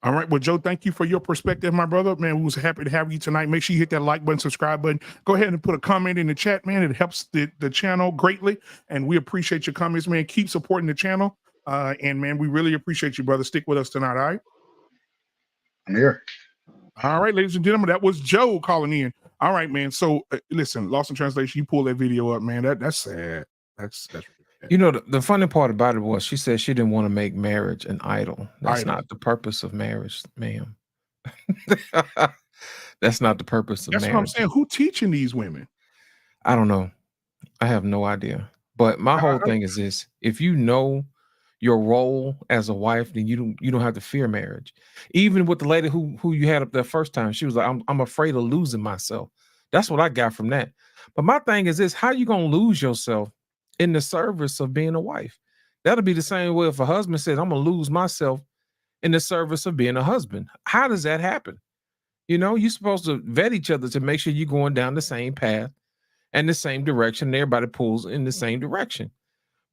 All right. Well, Joe, thank you for your perspective, my brother. Man, we was happy to have you tonight. Make sure you hit that like button, subscribe button. Go ahead and put a comment in the chat, man. It helps the channel greatly. And we appreciate your comments, man. Keep supporting the channel. And man, we really appreciate you, brother. Stick with us tonight, all right? I'm here. All right, ladies and gentlemen, that was Joe calling in. All right, man. So listen, Lost in Translation, you pull that video up, man. That's sad. That's really sad. You know, the funny part about it was she said she didn't want to make marriage an idol. That's not the purpose of marriage, ma'am. That's not the purpose of That's marriage. what I'm saying. Who teaching these women? I don't know. I have no idea. But my whole thing is this: if you know your role as a wife, then you don't have to fear marriage. Even with the lady who you had up there first time, she was like, I'm afraid of losing myself. That's what I got from that. But my thing is this: how you gonna lose yourself in the service of being a wife? That'll be the same way if a husband says, I'm gonna lose myself in the service of being a husband. How does that happen? You know, you're supposed to vet each other to make sure you're going down the same path and the same direction, and everybody pulls in the same direction.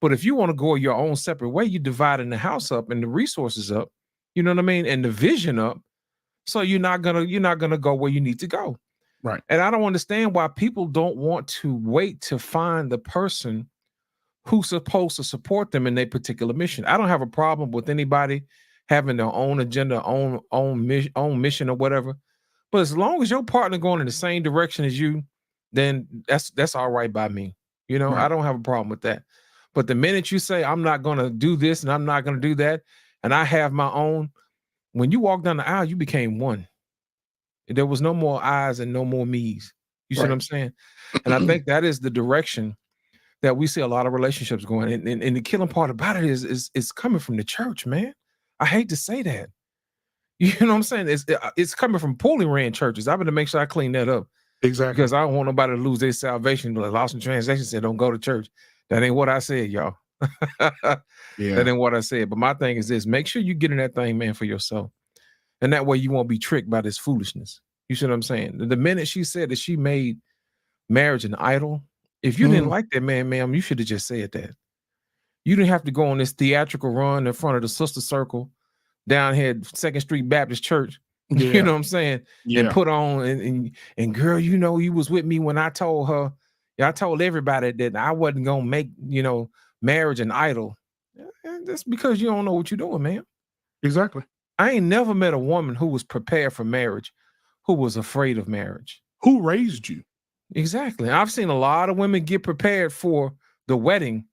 But if you want to go your own separate way, you're dividing the house up and the resources up, you know what I mean, and the vision up. So you're not gonna go where you need to go. Right. And I don't understand why people don't want to wait to find the person who's supposed to support them in their particular mission. I don't have a problem with anybody having their own agenda, own mission or whatever. But as long as your partner going in the same direction as you, then that's all right by me. You know, Right. I don't have a problem with that. But the minute you say I'm not going to do this and I'm not going to do that, and I have my own, when you walk down the aisle, you became one. There was no more I's and no more me's. You see what I'm saying? And I think that is the direction that we see a lot of relationships going. And the killing part about it is it's coming from the church, man. I hate to say that. You know what I'm saying? It's coming from poorly ran churches. I'm going to make sure I clean that up. Exactly. Because I don't want nobody to lose their salvation. Like Lost in Translation said, don't go to church. That ain't what I said, y'all. That ain't what I said. But my thing is this: make sure you get in that thing, man, for yourself. And that way you won't be tricked by this foolishness. You see what I'm saying? The minute she said that she made marriage an idol, if you didn't like that man, ma'am, you should have just said that. You didn't have to go on this theatrical run in front of the sister circle down here at 2nd Street Baptist Church. Yeah. You know what I'm saying? Yeah. And put on and girl, you know, you was with me when I told her, I told everybody that I wasn't gonna make, you know, marriage an idol. And that's because you don't know what you're doing, man. Exactly. I ain't never met a woman who was prepared for marriage, who was afraid of marriage. Who raised you? Exactly. I've seen a lot of women get prepared for the wedding.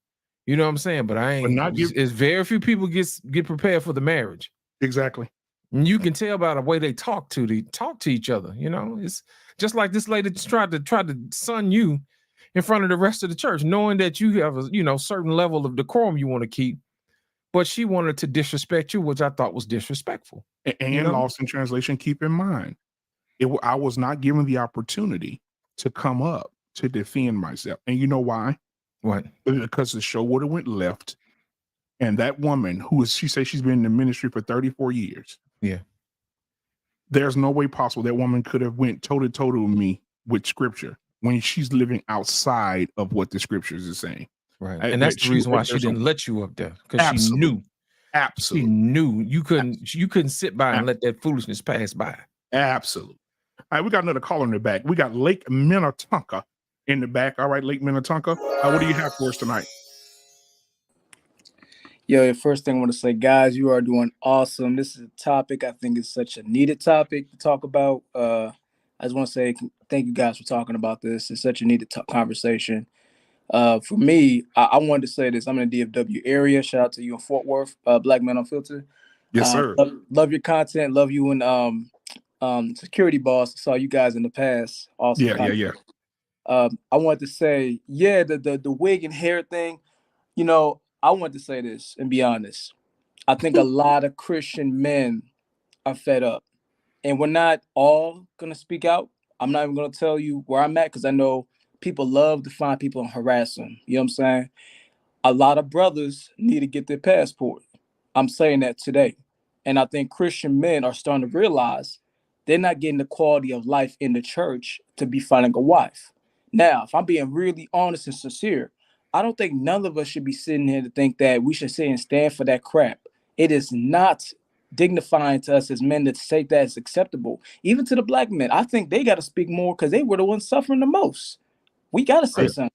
You know what I'm saying? But it's very few people get prepared for the marriage. Exactly. And you can tell by the way they talk to each other. You know, it's just like this lady just tried to son you in front of the rest of the church, knowing that you have a certain level of decorum you want to keep, but she wanted to disrespect you, which I thought was disrespectful. And Lost in Translation, keep in mind, I was not given the opportunity to come up to defend myself, and you know why? What? Because the show would have went left, and that woman she says she's been in the ministry for 34 years. Yeah. There's no way possible that woman could have went toe to toe with me with scripture when she's living outside of what the scriptures is saying. Right. And that's the reason why she didn't let you up there, because she knew. Absolutely. She knew you couldn't sit by and let that foolishness pass by. Absolutely. All right, we got another caller in the back. We got Lake Minnetonka in the back. All right, Lake Minnetonka. What do you have for us tonight? Yo, first thing I want to say, guys, you are doing awesome. This is a topic I think is such a needed topic to talk about. I just want to say thank you guys for talking about this. It's such a needed conversation. For me, I wanted to say this. I'm in the DFW area. Shout out to you in Fort Worth, Black Men Unfiltered. Yes, sir. Love your content. Love you and Security Boss. I saw you guys in the past. Awesome. Yeah. I wanted to say, the wig and hair thing, I want to say this and be honest. I think a lot of Christian men are fed up, and we're not all going to speak out. I'm not even going to tell you where I'm at, because I know people love to find people and harass them. You know what I'm saying? A lot of brothers need to get their passport. I'm saying that today. And I think Christian men are starting to realize they're not getting the quality of life in the church to be finding a wife. Now, if I'm being really honest and sincere, I don't think none of us should be sitting here to think that we should sit and stand for that crap. It is not dignifying to us as men to say that is acceptable. Even to the black men, I think they got to speak more because they were the ones suffering the most. We got to say something.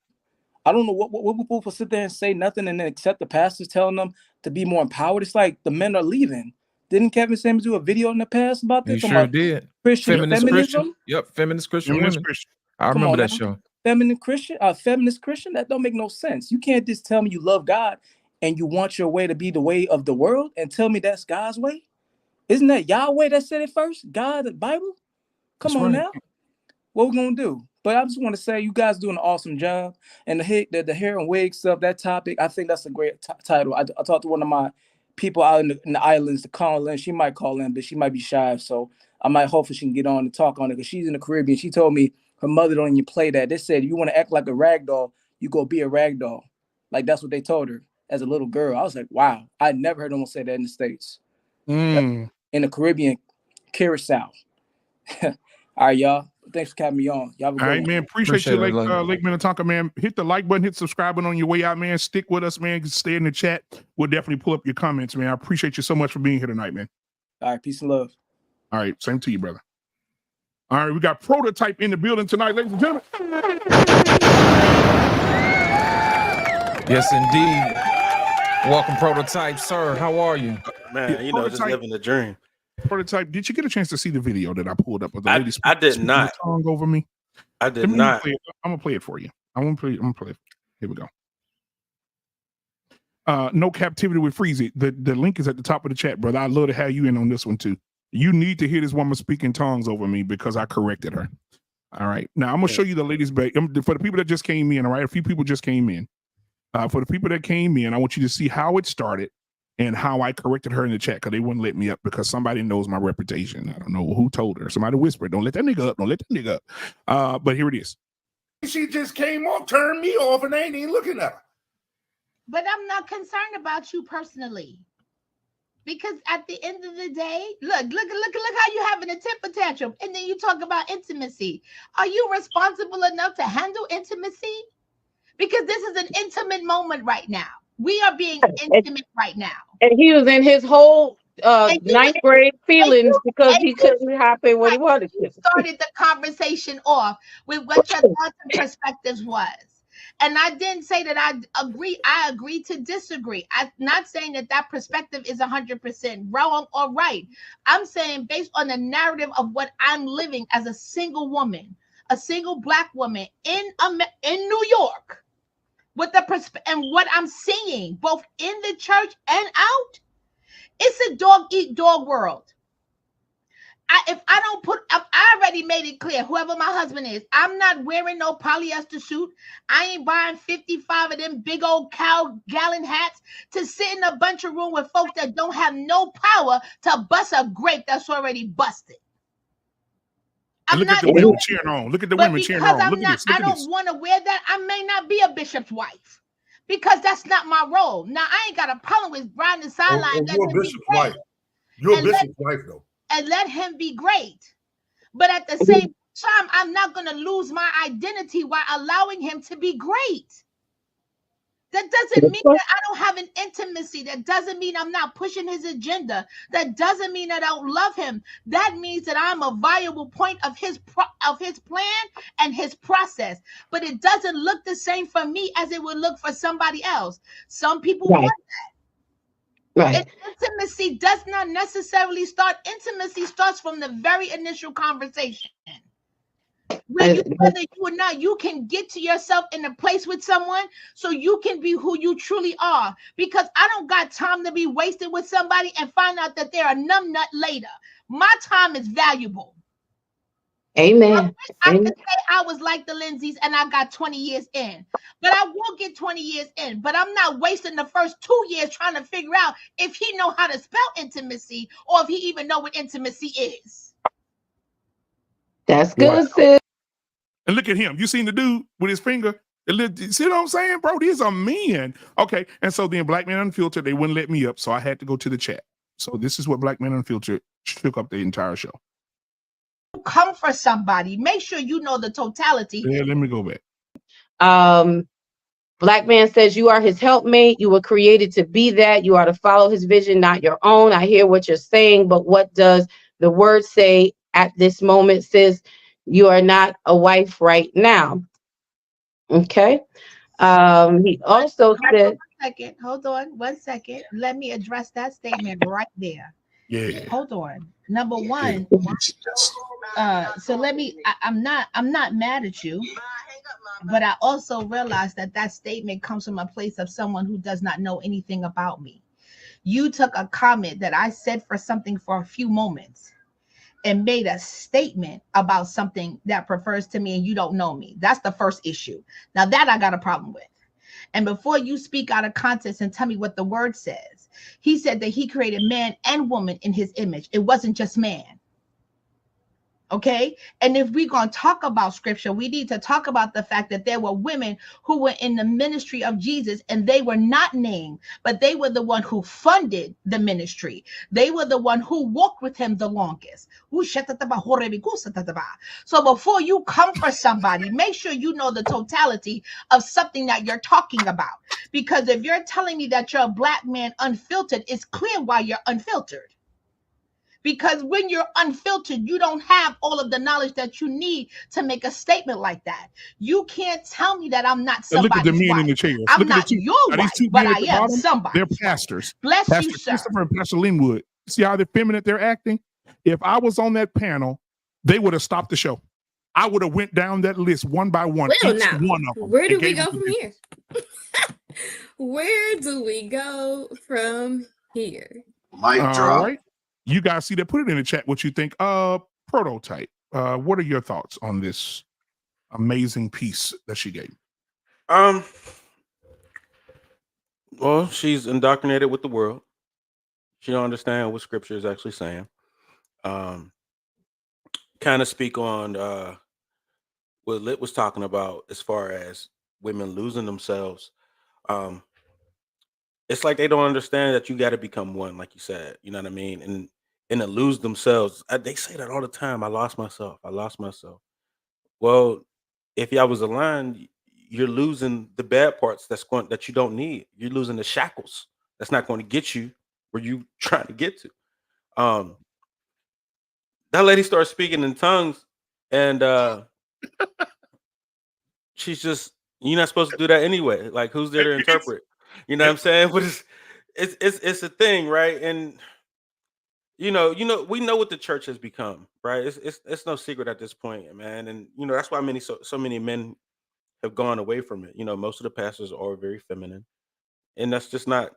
I don't know what people sit there and say nothing and then accept the pastors telling them to be more empowered. It's like the men are leaving. Didn't Kevin Samuels do a video in the past about this? He sure did. Christian Feminist feminism? Christian. Yep, feminist Christian Feminist women. Christian. I remember that show. Feminist Christian? That don't make no sense. You can't just tell me you love God and you want your way to be the way of the world and tell me that's God's way. Isn't that Yahweh that said it first? God, the Bible? Come on now. What we gonna do? But I just want to say you guys doing an awesome job. And the hair and wig stuff, that topic, I think that's a great title. I talked to one of my people out in the islands to call in. She might call in, but she might be shy. So I might hopefully she can get on and talk on it because she's in the Caribbean. She told me her mother don't even play that. They said you want to act like a rag doll, you go be a rag doll. Like that's what they told her as a little girl. I was like, wow, I never heard anyone say that in the States. In the Caribbean, Curacao. All right, y'all. Thanks for having me on. Y'all have a good one. Man. Appreciate you, Lake Minnetonka, man. Hit the like button, hit subscribing on your way out, man. Stick with us, man. Stay in the chat. We'll definitely pull up your comments, man. I appreciate you so much for being here tonight, man. All right, peace and love. All right, same to you, brother. All right, we got Prototype in the building tonight, ladies and gentlemen. Yes, indeed. Welcome, Prototype, sir. How are you? Man, you know, just living the dream. Prototype, did you get a chance to see the video that I pulled up of the lady I did not. tongue over me? I did not. I'm gonna play it for you. I'm gonna play it. Here we go. No Captivity with Freezy. The link is at the top of the chat, brother. I'd love to have you in on this one too. You need to hear this woman speaking tongues over me because I corrected her. All right. Now I'm gonna show you the ladies' back. For the people that just came in, all right. A few people just came in. For the people that came in, I want you to see how it started and how I corrected her in the chat because they wouldn't let me up because somebody knows my reputation. I don't know who told her. Somebody whispered, "Don't let that nigga up. Don't let that nigga up." But here it is. She just came off, turned me off, and I ain't even looking at her. But I'm not concerned about you personally. Because at the end of the day, look how you having a temper tantrum. And then you talk about intimacy. Are you responsible enough to handle intimacy? Because this is an intimate moment right now. We are being intimate right now. And he was in his whole ninth grade feelings because he couldn't happen when he wanted to. You started the conversation off with what your thoughts and perspectives was. And I didn't say that I agree. I agree to disagree. I'm not saying that perspective is 100% wrong or right. I'm saying based on the narrative of what I'm living as a single woman, a single Black woman in New York, with the and what I'm seeing both in the church and out, it's a dog eat dog world. I already made it clear, whoever my husband is, I'm not wearing no polyester suit. I ain't buying 55 of them big old cow gallon hats to sit in a bunch of room with folks that don't have no power to bust a grape that's already busted. Look at the women cheering on. Look at the women cheering on. Look at this. I don't want to wear that. I may not be a bishop's wife because that's not my role. Now, I ain't got a problem with riding the sideline. You're a bishop's wife. You're a bishop's wife, though. And let him be great. But at the same time, I'm not going to lose my identity while allowing him to be great. That doesn't mean that I don't have an intimacy. That doesn't mean I'm not pushing his agenda. That doesn't mean that I don't love him. That means that I'm a viable point of his plan and his process. But it doesn't look the same for me as it would look for somebody else. Some people want that. Right. And intimacy does not necessarily start. Intimacy starts from the very initial conversation. Whether you or not, you can get to yourself in a place with someone so you can be who you truly are. Because I don't got time to be wasted with somebody and find out that they're a numbnut later. My time is valuable. Amen. I could say I was like the Lindsays and I got 20 years in, but I will get 20 years in. But I'm not wasting the first 2 years trying to figure out if he know how to spell intimacy or if he even know what intimacy is. That's good, sis. And look at him. You seen the dude with his finger? See what I'm saying, bro? These are men. Okay. And so then Black Men Unfiltered, they wouldn't let me up. So I had to go to the chat. So this is what Black Men Unfiltered took up the entire show. Come for somebody. Make sure you know the totality. Yeah, let me go back. Black man says you are his helpmate. You were created to be that. You are to follow his vision, not your own. I hear what you're saying, but what does the word say at this moment? Says you are not a wife right now. Okay. He also said, hold on one second. Let me address that statement right there. Yeah. Hold on. Number one, so let me, I'm not mad at you, but I also realize that that statement comes from a place of someone who does not know anything about me. You took a comment that I said for something for a few moments and made a statement about something that refers to me and you don't know me. That's the first issue. Now that I got a problem with. And before you speak out of context and tell me what the word says, he said that he created man and woman in his image. It wasn't just man. Okay. And if we're going to talk about scripture, we need to talk about the fact that there were women who were in the ministry of Jesus and they were not named, but they were the one who funded the ministry. They were the one who walked with him the longest. So before you come for somebody, make sure you know the totality of something that you're talking about. Because if you're telling me that you're a Black man unfiltered, it's clear why you're unfiltered. Because when you're unfiltered, you don't have all of the knowledge that you need to make a statement like that. You can't tell me that I'm not somebody's wife. Look at the men wife. in the chairs. I'm not your wife, but I am somebody. They're pastors. Bless Pastor you, sir. Christopher and Pastor Linwood. See how effeminate they're acting? If I was on that panel, they would have stopped the show. I would have went down that list one by one. Well, each now, one of them. where do we go from here? Where do we go from here? Mic drop. Right. You guys see that? Put it in the chat what you think. Prototype. What are your thoughts on this amazing piece that she gave? Well, she's indoctrinated with the world. She don't understand what scripture is actually saying. Kind of speak on what Lit was talking about as far as women losing themselves. It's like they don't understand that you got to become one, like you said. You know what I mean? And to lose themselves, they say that all the time. I lost myself. I lost myself. Well, if y'all was aligned, you're losing the bad parts that you don't need. You're losing the shackles that's not going to get you where you trying to get to. That lady starts speaking in tongues, and she's just, you're not supposed to do that anyway. Like, who's there to interpret? You know what I'm saying? But it's a thing, right? And you know, we know what the church has become, right? It's no secret at this point, man. And that's why so many men have gone away from it. Most of the pastors are very feminine, and that's just not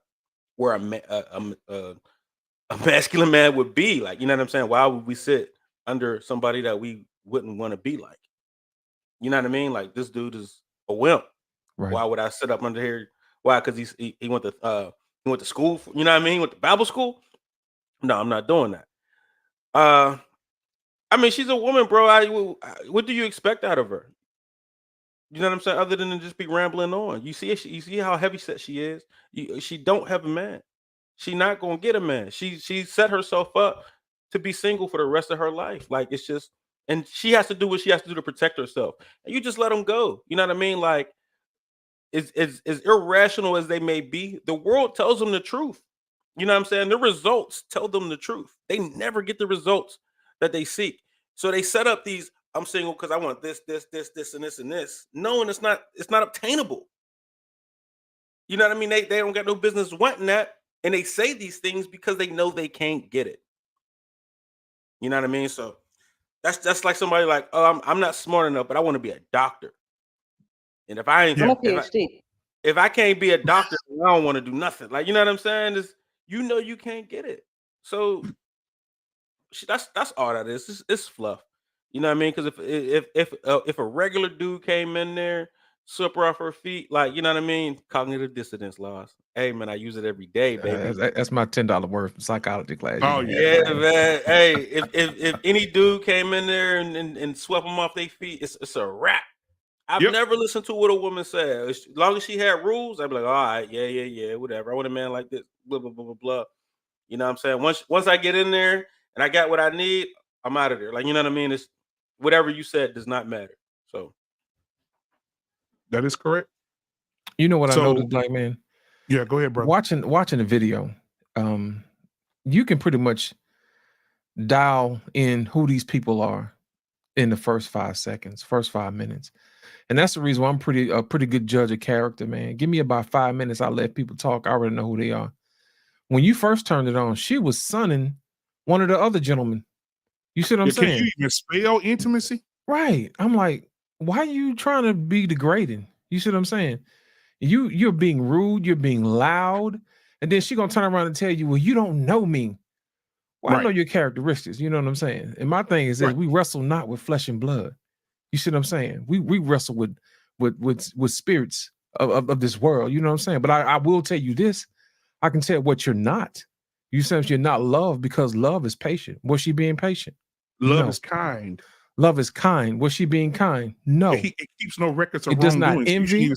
where a masculine man would be. Like, you know what I'm saying? Why would we sit under somebody that we wouldn't want to be like? You know what I mean? Like, this dude is a wimp. Right. Why would I sit up under here? Why? Because he went to school. You know what I mean? Went to Bible school. No, I'm not doing that. I mean, she's a woman, bro. What do you expect out of her? You know what I'm saying? Other than to just be rambling on. You see how heavy set she is. She don't have a man. She not gonna get a man. She set herself up to be single for the rest of her life. Like, it's just, and she has to do what she has to do to protect herself. And you just let them go. You know what I mean? Like, as irrational as they may be, the world tells them the truth. You know what I'm saying? The results tell them the truth. They never get the results that they seek. So they set up these, I'm single because I want this, and this. Knowing it's not obtainable. You know what I mean? They don't got no business wanting that. And they say these things because they know they can't get it. You know what I mean? So that's like somebody like, oh, I'm not smart enough, but I want to be a doctor. And if I ain't, if I can't be a doctor, I don't want to do nothing. Like, you know what I'm saying? You can't get it. So that's all that is. It's fluff. You know what I mean? Because if a regular dude came in there swept her off her feet. Like, you know what I mean? Cognitive dissonance loss. Hey, man, I use it every day, baby. That's my $10 word from psychology class. Oh, Yeah, man. Hey, if any dude came in there and swept them off their feet, it's a wrap. I've never listened to what a woman said. As long as she had rules, I'd be like, all right, yeah, whatever. I want a man like this, blah, blah, blah, blah, blah. You know what I'm saying? Once I get in there and I got what I need, I'm out of there. Like, you know what I mean? It's whatever you said does not matter. So that is correct. You know what I noticed, Black Man? Yeah, go ahead, bro. Watching the video, you can pretty much dial in who these people are in the first 5 seconds, first 5 minutes. And that's the reason why I'm a pretty good judge of character, man. Give me about 5 minutes, I'll let people talk. I already know who they are. When you first turned it on, she was sunning one of the other gentlemen. You see what I'm saying? Can you even spell intimacy? Right. I'm like, why are you trying to be degrading? You see what I'm saying? You're being rude, you're being loud, and then she gonna turn around and tell you, well, you don't know me. Well, I know your characteristics, you know what I'm saying? And my thing is that we wrestle not with flesh and blood. You see what I'm saying? We wrestle with spirits of this world, you know what I'm saying? But I will tell you this, I can tell what you're not. You said you're not love because love is patient. Was she being patient? Love is kind. Love is kind. Was she being kind? No. It keeps no records of It does wrongdoing. not envy.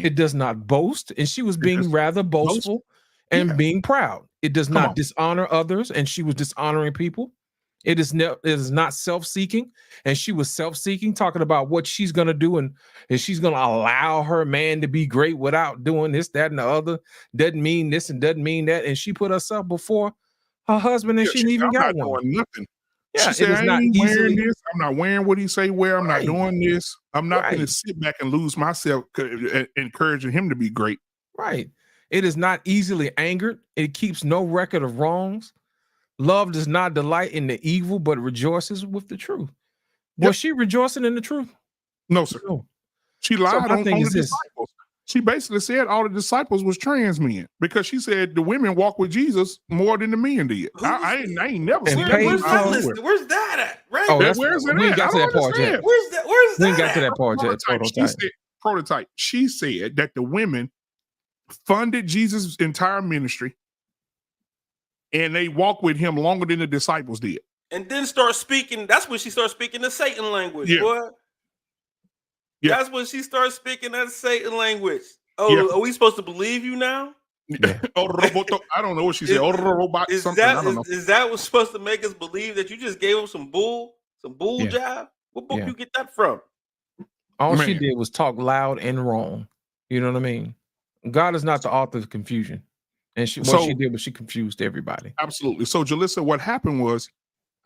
It does not boast. And she was being rather boastful and being proud. It does not dishonor others, and she was dishonoring people. It is not self-seeking, and she was self-seeking, talking about what she's gonna do, and she's gonna allow her man to be great without doing this, that, and the other. Doesn't mean this and doesn't mean that, and she put herself before her husband, and she didn't even got one. Doing nothing. Yeah, she said, it is not wearing easily. this. I'm not wearing what he say wear. I'm not doing this. I'm not going to sit back and lose myself encouraging him to be great. Right. It is not easily angered. It keeps no record of wrongs. Love does not delight in the evil, but rejoices with the truth. Was she rejoicing in the truth? No, sir. No. She lied on the this. disciples. She basically said all the disciples was trans men because she said the women walk with Jesus more than the men did. I ain't never seen that. Where's that at? Right? Oh, where's it we ain't at? got to that part yet. Where's that? We ain't got to that part yet. Prototype. She said that the women funded Jesus' entire ministry and they walked with him longer than the disciples did. And then start speaking. That's when she started speaking the Satan language, Yeah. boy. Yeah. That's when she started speaking that Satan language. Oh, are we supposed to believe you now? Yeah. I don't know what she said. Robot something. I don't know. Is that what's supposed to make us believe that you just gave him some bull job? What book you get that from? All she did was talk loud and wrong. You know what I mean? God is not the author of confusion. And what she did was she confused everybody. Absolutely. So, Jalissa, what happened was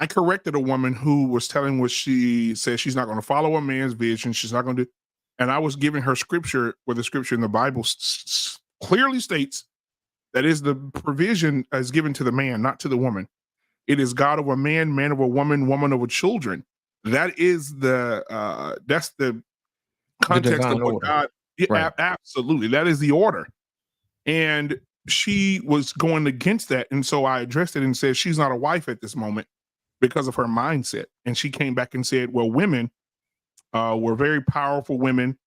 I corrected a woman who was telling what she said she's not going to follow a man's vision. She's not going to do. And I was giving her scripture where the scripture in the Bible clearly states that is the provision is given to the man, not to the woman. It is God of a man, man of a woman, woman of a children. That is that's the context of what God. Yeah, absolutely. That is the order. And she was going against that. And so I addressed it and said, she's not a wife at this moment because of her mindset. And she came back and said, well, women were very powerful women.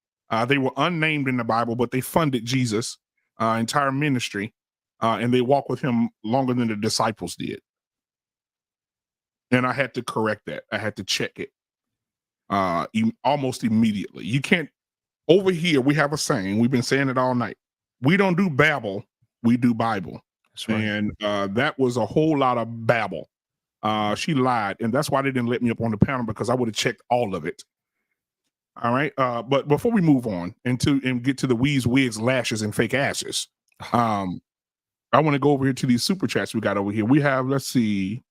They were unnamed in the Bible, but they funded Jesus' entire ministry. And they walked with him longer than the disciples did. And I had to correct that. I had to check it almost immediately. You can't, over here, we have a saying, we've been saying it all night. We don't do babble, we do Bible. That's right. And that was a whole lot of babble. She lied, and that's why they didn't let me up on the panel, because I would have checked all of it. All right. But before we move on and get to the wigs, lashes, and fake asses, I want to go over here to these super chats we got over here. We have, let's see.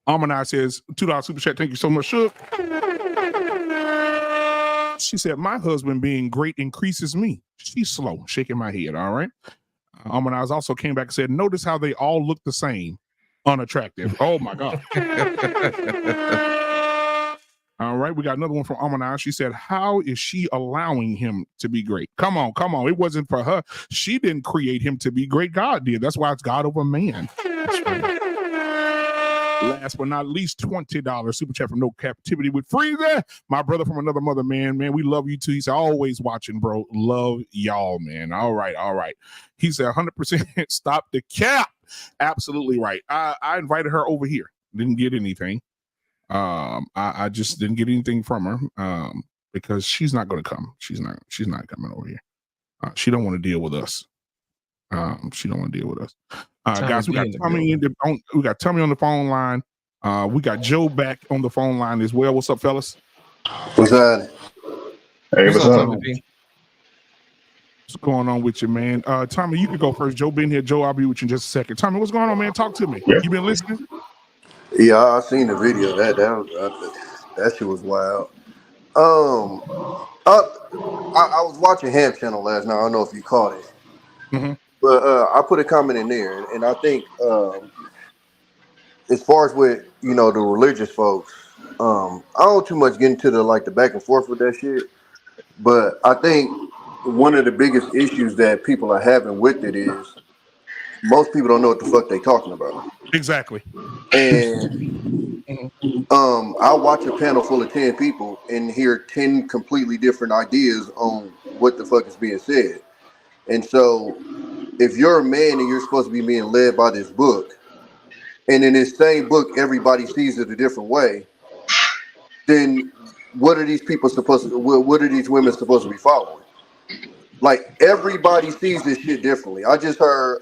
Almanai says, $2 super chat. Thank you so much, Shook. She said, my husband being great increases me. She's slow, shaking my head. All right. Almanai also came back and said, notice how they all look the same. Unattractive. Oh my God. All right. We got another one from Almanai. She said, how is she allowing him to be great? Come on. It wasn't for her. She didn't create him to be great. God did. That's why it's God over man. That's right. Last but not least, $20 super chat from No Captivity with Freezer. My brother from another mother, man. Man, we love you too. He's always watching, bro. Love y'all, man. All right. He said 100% stop the cap. Absolutely right. I invited her over here. Didn't get anything. I just didn't get anything from her. Because she's not going to come. She's not coming over here. She don't want to deal with us. She don't want to deal with us. Guys, we got Tommy on the phone line. We got Joe back on the phone line as well. What's up, fellas? What's that? Hey, what's up? Tommy? What's going on with you, man? Tommy, you can go first. Joe been here. Joe, I'll be with you in just a second. Tommy, what's going on, man? Talk to me. Yeah. You been listening? Yeah, I seen the video. That shit was wild. I was watching Ham Channel last night. I don't know if you caught it, but I put a comment in there, and I think as far as with the religious folks, I don't too much get into the back and forth with that shit. But I think one of the biggest issues that people are having with it is most people don't know what the fuck they talking about. Exactly. And I watch a panel full of 10 people and hear 10 completely different ideas on what the fuck is being said. And so if you're a man and you're supposed to be being led by this book, and in this same book everybody sees it a different way, then what are these people supposed to, what are these women supposed to be following? Like, everybody sees this shit differently. I just heard,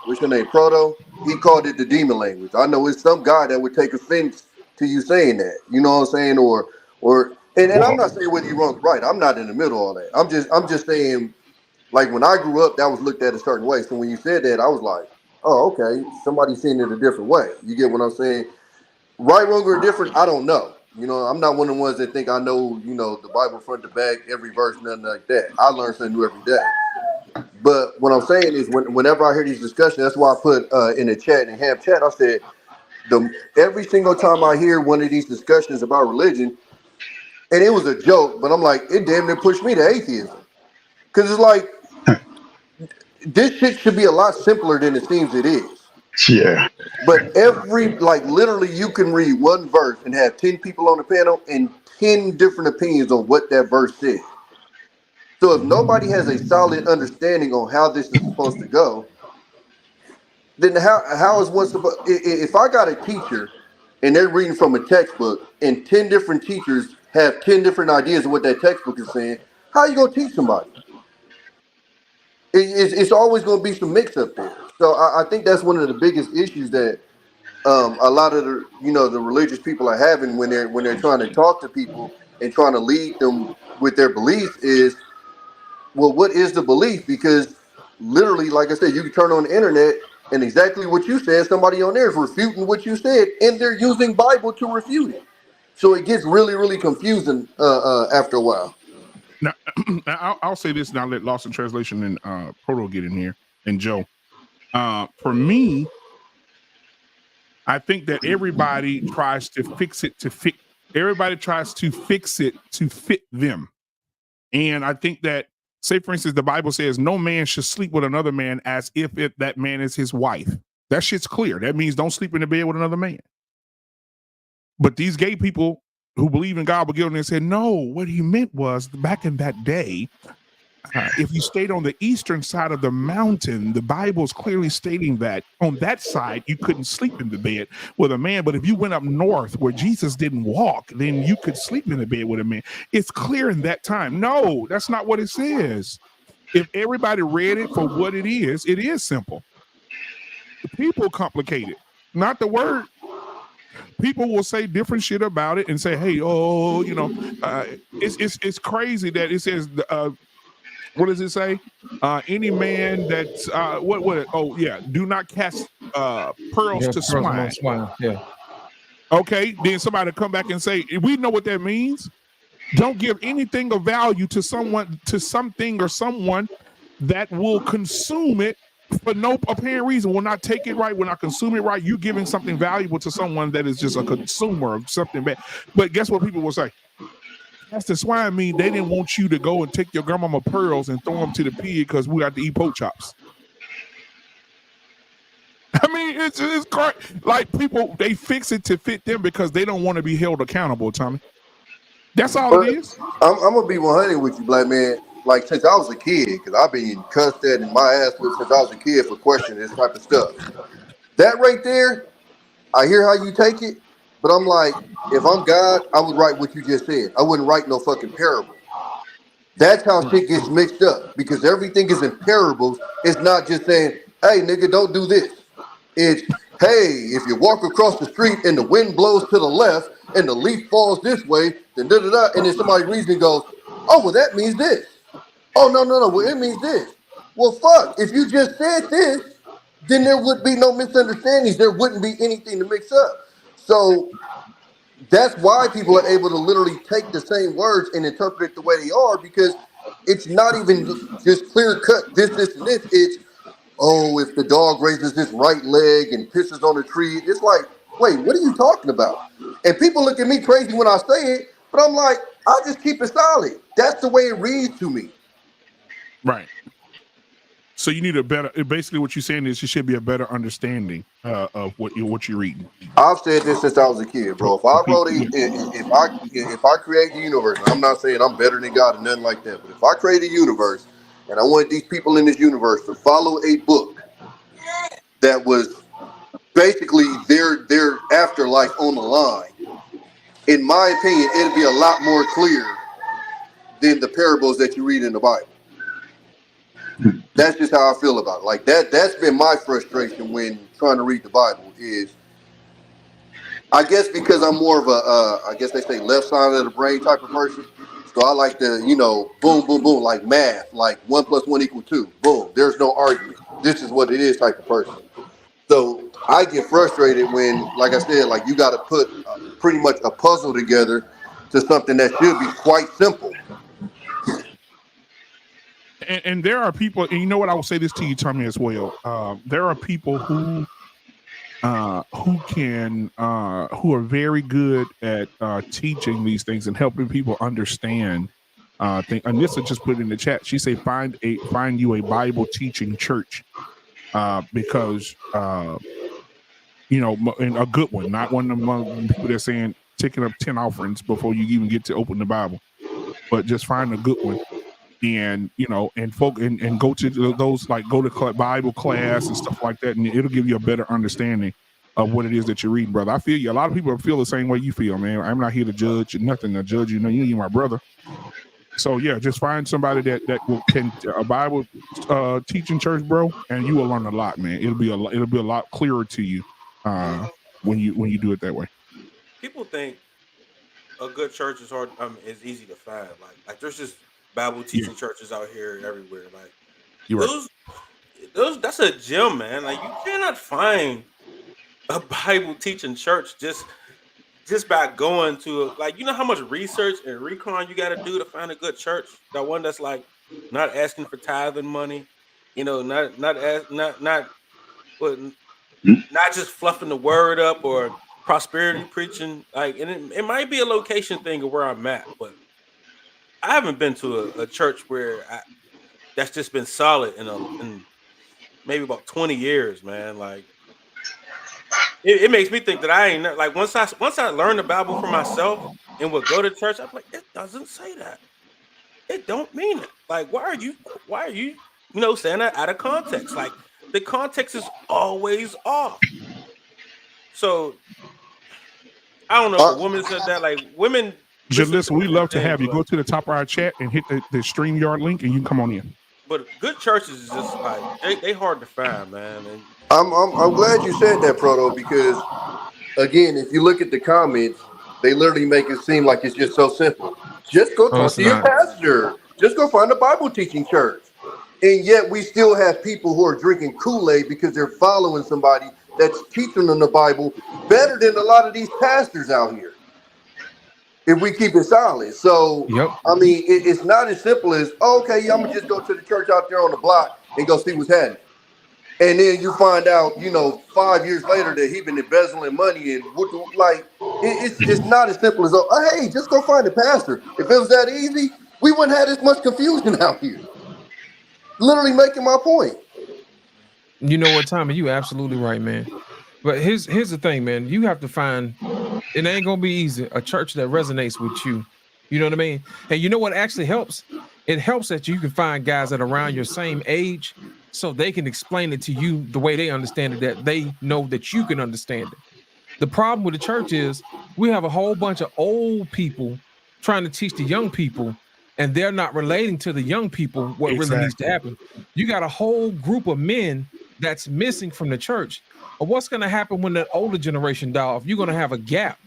what's your name, Proto? He called it the demon language. I know it's some guy that would take offense to you saying that. You know what I'm saying? And I'm not saying whether you're wrong or right. I'm not in the middle of all that. I'm just saying, like, when I grew up, that was looked at a certain way. So when you said that, I was like, oh, okay, somebody's seeing it a different way. You get what I'm saying? Right, wrong, or different, I don't know. I'm not one of the ones that think I know, the Bible front to back, every verse, nothing like that. I learn something new every day. But what I'm saying is whenever I hear these discussions, that's why I put in the chat, in Ham Chat, I said, every single time I hear one of these discussions about religion, and it was a joke, but I'm like, it damn near pushed me to atheism. Because it's like, this shit should be a lot simpler than it seems it is. Yeah. But literally you can read one verse and have 10 people on the panel and 10 different opinions on what that verse said. So if nobody has a solid understanding on how this is supposed to go, then how is one supposed, if I got a teacher and they're reading from a textbook and 10 different teachers have 10 different ideas of what that textbook is saying, how are you going to teach somebody? It's always going to be some mix up there. So I think that's one of the biggest issues that a lot of the religious people are having when they're trying to talk to people and trying to lead them with their beliefs is, well, what is the belief? Because literally, like I said, you can turn on the internet and exactly what you said, somebody on there is refuting what you said, and they're using Bible to refute it. So it gets really, really confusing after a while. Now, I'll say this, and I'll let Lost in Translation and Proto get in here, and Joe. For me, I think that everybody tries to fix it to fit. Everybody tries to fix it to fit them, and I think that, say for instance, the Bible says no man should sleep with another man as if that man is his wife. That shit's clear. That means don't sleep in the bed with another man. But these gay people who believe in God will get on there and say, no, what he meant was back in that day, if you stayed on the eastern side of the mountain, the Bible's clearly stating that on that side, you couldn't sleep in the bed with a man. But if you went up north where Jesus didn't walk, then you could sleep in the bed with a man. It's clear in that time. No, that's not what it says. If everybody read it for what it is simple. The people complicate it, not the word. People will say different shit about it and say, hey, it's crazy that it says, what does it say? Any man that's do not cast pearls to swine. Yeah. Okay, then somebody come back and say, we know what that means. Don't give anything of value to something or someone that will consume it for no apparent reason, will not take it right, will not consume it right. You giving something valuable to someone that is just a consumer of something bad. But guess what people will say? That's the swine mean they didn't want you to go and take your grandmama pearls and throw them to the pig because we got to eat pork chops. I mean, it's like people, they fix it to fit them because they don't want to be held accountable, Tommy. That's all But it is. I'm gonna be 100 with you, black man. Like since I was a kid, because I've been cussed at and my ass whipped since I was a kid for questioning this type of stuff. That right there, I hear how you take it, but I'm like, if I'm God, I would write what you just said. I wouldn't write no fucking parable. That's how shit gets mixed up because everything is in parables. It's not just saying, hey, nigga, don't do this. It's, hey, if you walk across the street and the wind blows to the left and the leaf falls this way, then da-da-da, and then somebody reads and goes, oh, well, that means this. Oh, no, well, it means this. Well, fuck, if you just said this, then there would be no misunderstandings. There wouldn't be anything to mix up. So that's why people are able to literally take the same words and interpret it the way they are, because it's not even just clear cut this, and this. It's, oh, if the dog raises his right leg and pisses on a tree, it's like, wait, what are you talking about? And people look at me crazy when I say it, but I'm like, I just keep it solid. That's the way it reads to me. Right. So you need a better. Basically, what you're saying is you should be a better understanding of what you're reading. I've said this since I was a kid, bro. If I wrote if I create the universe, and I'm not saying I'm better than God or nothing like that, but if I create a universe and I want these people in this universe to follow a book that was basically their afterlife on the line, in my opinion, it'd be a lot more clear than the parables that you read in the Bible. That's just how I feel about it. Like that's been my frustration when trying to read the Bible is, I guess because I'm more of a, I guess they say left side of the brain type of person. So I like to, boom, boom, boom, like math, like 1 + 1 = 2. Boom, there's no argument. This is what it is type of person. So I get frustrated when, like I said, like you got to put pretty much a puzzle together to something that should be quite simple. And there are people, and you know what, I will say this to you, Tommy, as well. There are people who are very good at teaching these things and helping people understand things. And this just put in the chat. She said, find you a Bible teaching church because and a good one, not one of them people that's saying taking up 10 offerings before you even get to open the Bible, but just find a good one. And and go to those, like go to Bible class and stuff like that, and it'll give you a better understanding of what it is that you're reading, brother. I feel you. A lot of people feel the same way you feel, man. I'm not here to judge, nothing to judge you. You're my brother. So yeah, just find somebody that can a Bible teaching church, bro, and you will learn a lot, man. It'll be a lot clearer to you when you do it that way. People think a good church is hard. Is easy to find. Like there's just Bible teaching churches out here everywhere. Like those that's a gem, man. Like you cannot find a Bible teaching church just by going to how much research and recon you got to do to find a good church. That one that's like not asking for tithing money, not just fluffing the word up or prosperity preaching. Like, and it might be a location thing of where I'm at, but I haven't been to a church where that's just been solid in maybe about 20 years, man. Like, it makes me think that I ain't like once I learned the Bible for myself and would go to church, I'm like, it doesn't say that. It don't mean it. Like, why are you saying that out of context? Like, the context is always off. So I don't know if a woman said that. Like, women. Listen, we love to have you. Go to the top of our chat and hit the StreamYard link, and you can come on in. But good churches is just like they hard to find, man. And I'm glad you said that, Proto, because again, if you look at the comments, they literally make it seem like it's just so simple. Just go talk to your pastor. Just go find a Bible teaching church. And yet we still have people who are drinking Kool-Aid because they're following somebody that's teaching them the Bible better than a lot of these pastors out here, if we keep it solid. So, I mean, it's not as simple as, okay, I'm going to just go to the church out there on the block and go see what's happening. And then you find out, 5 years later that he been embezzling money and it's not as simple as, oh, hey, just go find a pastor. If it was that easy, we wouldn't have this much confusion out here. Literally making my point. You know what, Tommy? You absolutely right, man. But here's the thing, man. You have to find. It ain't gonna be easy. A church that resonates with you. You know what I mean? And you know what actually helps? It helps that you can find guys that are around your same age, so they can explain it to you the way they understand it. That they know that you can understand it. The problem with the church is we have a whole bunch of old people trying to teach the young people, and they're not relating to the young people what really needs to happen. You got a whole group of men that's missing from the church. But what's going to happen when that older generation die off? You're going to have a gap,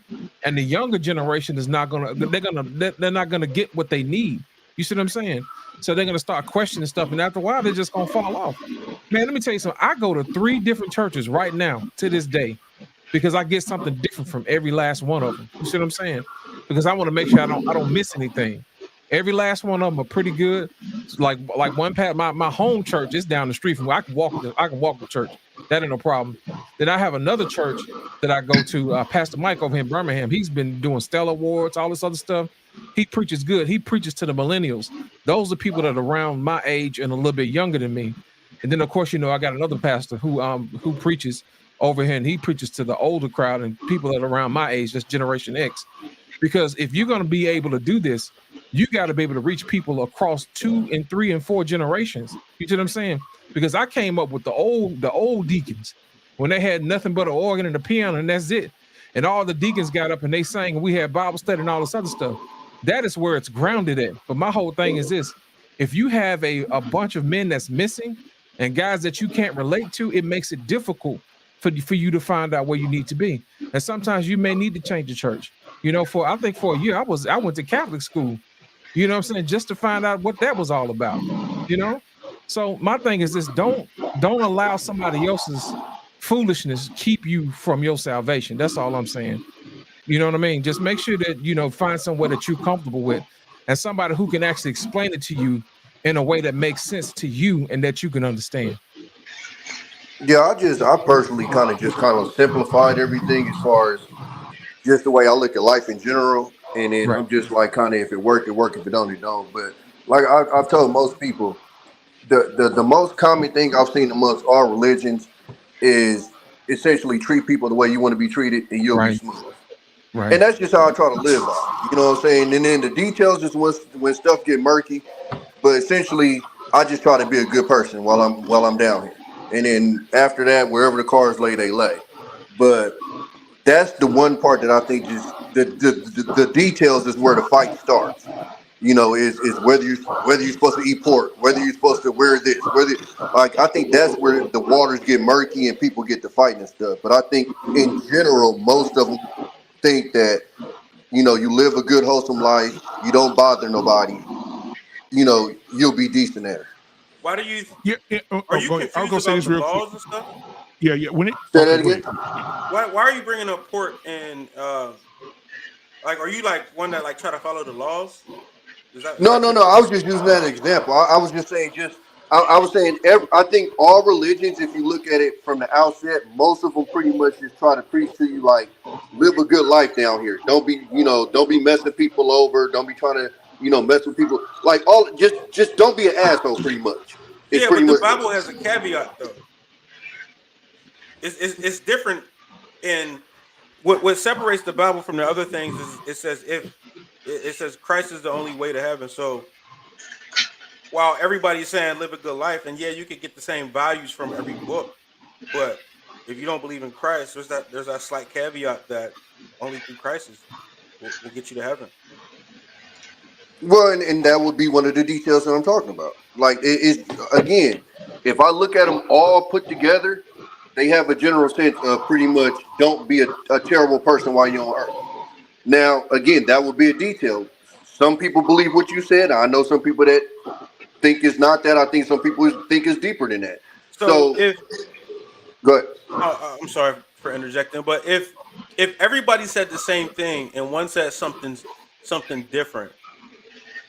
and the younger generation is not going to. They're not going to get what they need. You see what I'm saying? So they're going to start questioning stuff, and after a while, they're just going to fall off. Man, let me tell you something. I go to 3 different churches right now to this day, because I get something different from every last one of them. You see what I'm saying? Because I want to make sure I don't miss anything. Every last one of them are pretty good. Like one pat, my home church is down the street from where I can walk to church. That ain't no problem. Then I have another church that I go to, Pastor Mike over here in Birmingham. He's been doing Stellar Awards, all this other stuff. He preaches good. He preaches to the millennials. Those are people that are around my age and a little bit younger than me. And then of course, you know, I got another pastor who preaches over here, and he preaches to the older crowd and people that are around my age, that's Generation X. Because if you're going to be able to do this, you got to be able to reach people across 2 and 3 and 4 generations. You see what I'm saying? Because I came up with the old deacons when they had nothing but an organ and a piano, and that's it. And all the deacons got up and they sang, and we had Bible study and all this other stuff. That is where it's grounded at. But my whole thing is this: if you have a bunch of men that's missing and guys that you can't relate to, it makes it difficult for you to find out where you need to be. And sometimes you may need to change the church. You know, I think for a year I went to Catholic school, you know what I'm saying, just to find out what that was all about, you know? So my thing is this: don't allow somebody else's foolishness keep you from your salvation. That's all I'm saying. You know what I mean? Just make sure that, you know, find somewhere that you're comfortable with and somebody who can actually explain it to you in a way that makes sense to you and that you can understand. Yeah, I personally kind of simplified everything as far as just the way I look at life in general. And then I'm just like, kind of, if it work, it work. If it don't, it don't. But like I've told most people, the most common thing I've seen amongst all religions is essentially treat people the way you want to be treated, and you'll be smooth. Right. And that's just how I try to live life. You know what I'm saying? And then the details is when stuff get murky. But essentially, I just try to be a good person while I'm down here. And then after that, wherever the cards lay, they lay. But that's the one part that I think is the details is where the fight starts. You know, is whether you're supposed to eat pork, whether you're supposed to wear this, I think that's where the waters get murky and people get to fighting and stuff. But I think in general, most of them think that, you know, you live a good, wholesome life, you don't bother nobody, you know, you'll be decent at it. Why do you? Are you confused about say this the real laws quick. and stuff? Yeah. When it say that again. Why are you bringing up pork and like, are you like one that like try to follow the laws? No. I was just using that as an example. I was just saying, I was saying, I think all religions, if you look at it from the outset, most of them pretty much just try to preach to you like, live a good life down here. Don't be messing people over. Don't be trying to, mess with people. Like just don't be an asshole. Pretty much. It's yeah, pretty but much the Bible has a caveat though. It's different in what separates the Bible from the other things is it says Christ is the only way to heaven. So while everybody's saying live a good life, and yeah, you could get the same values from every book, but if you don't believe in Christ, there's that slight caveat that only through Christ will get you to heaven. Well, and that would be one of the details that I'm talking about. Like again, if I look at them all put together, they have a general sense of pretty much don't be a terrible person while you're on earth. Now, again, that would be a detail. Some people believe what you said. I know some people that think it's not that. I think some people think it's deeper than that. So go ahead. I'm sorry for interjecting, but if everybody said the same thing and one said something different,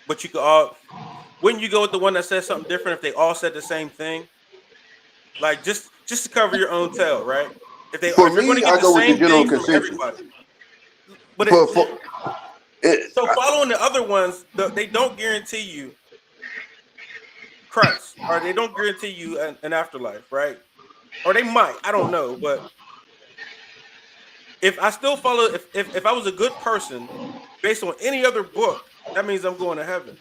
but you could all, wouldn't you go with the one that said something different if they all said the same thing? Like just to cover your own tail, right? If you're going to get the same thing from everybody. But so following the other ones, they don't guarantee you Christ, or they don't guarantee you an afterlife, right? or they might. I don't know, but if I still follow, if I was a good person based on any other book, that means I'm going to heaven.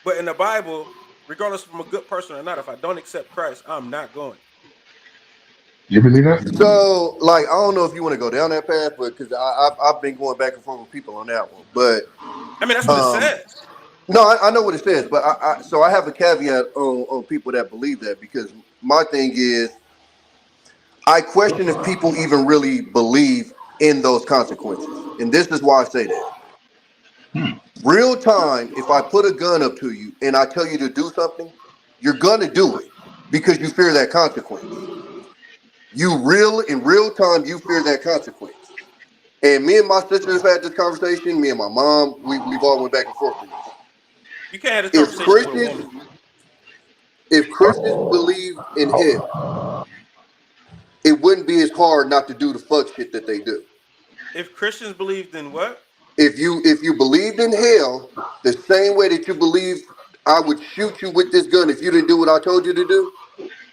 But in the Bible, regardless if I'm a good person or not, if I don't accept Christ, I'm not going. You believe that? So, like, I don't know if you want to go down that path, but because I've been going back and forth with people on that one. But I mean, that's what it says. no, I know what it says, but so I have a caveat on people that believe that, because my thing is, I question if people even really believe in those consequences, and this is why I say that. Real time, if I put a gun up to you and I tell you to do something, you're gonna do it because you fear that consequence. In real time, you fear that consequence. And me and my sister have had this conversation. Me and my mom, we've all went back and forth with this. You can't have this conversation with a woman. If Christians believe in hell, it wouldn't be as hard not to do the fuck shit that they do. If Christians believed in what? If you believed in hell, the same way that you believe I would shoot you with this gun if you didn't do what I told you to do,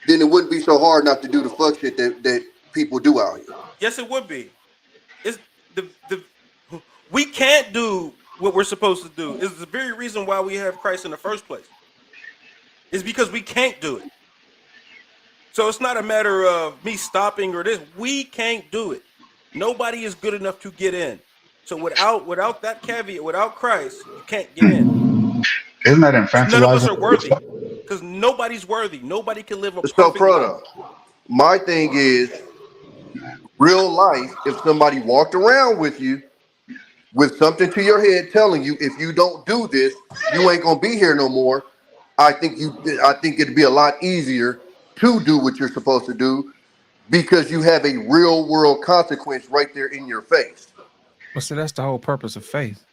then it wouldn't be so hard not to do the fuck shit that people do out here. Yes, it would be. It's we can't do what we're supposed to do. It's the very reason why we have Christ in the first place. It's because we can't do it. So it's not a matter of me stopping or this. We can't do it. Nobody is good enough to get in. So without that caveat, without Christ, you can't get in. Isn't that infantilizing? None of us are worthy, because nobody's worthy. Nobody can live a perfect So, life. Proto, my thing is, real life, if somebody walked around with you with something to your head telling you, if you don't do this, you ain't gonna be here no more, I think it'd be a lot easier to do what you're supposed to do, because you have a real world consequence right there in your face. Well, see, that's the whole purpose of faith.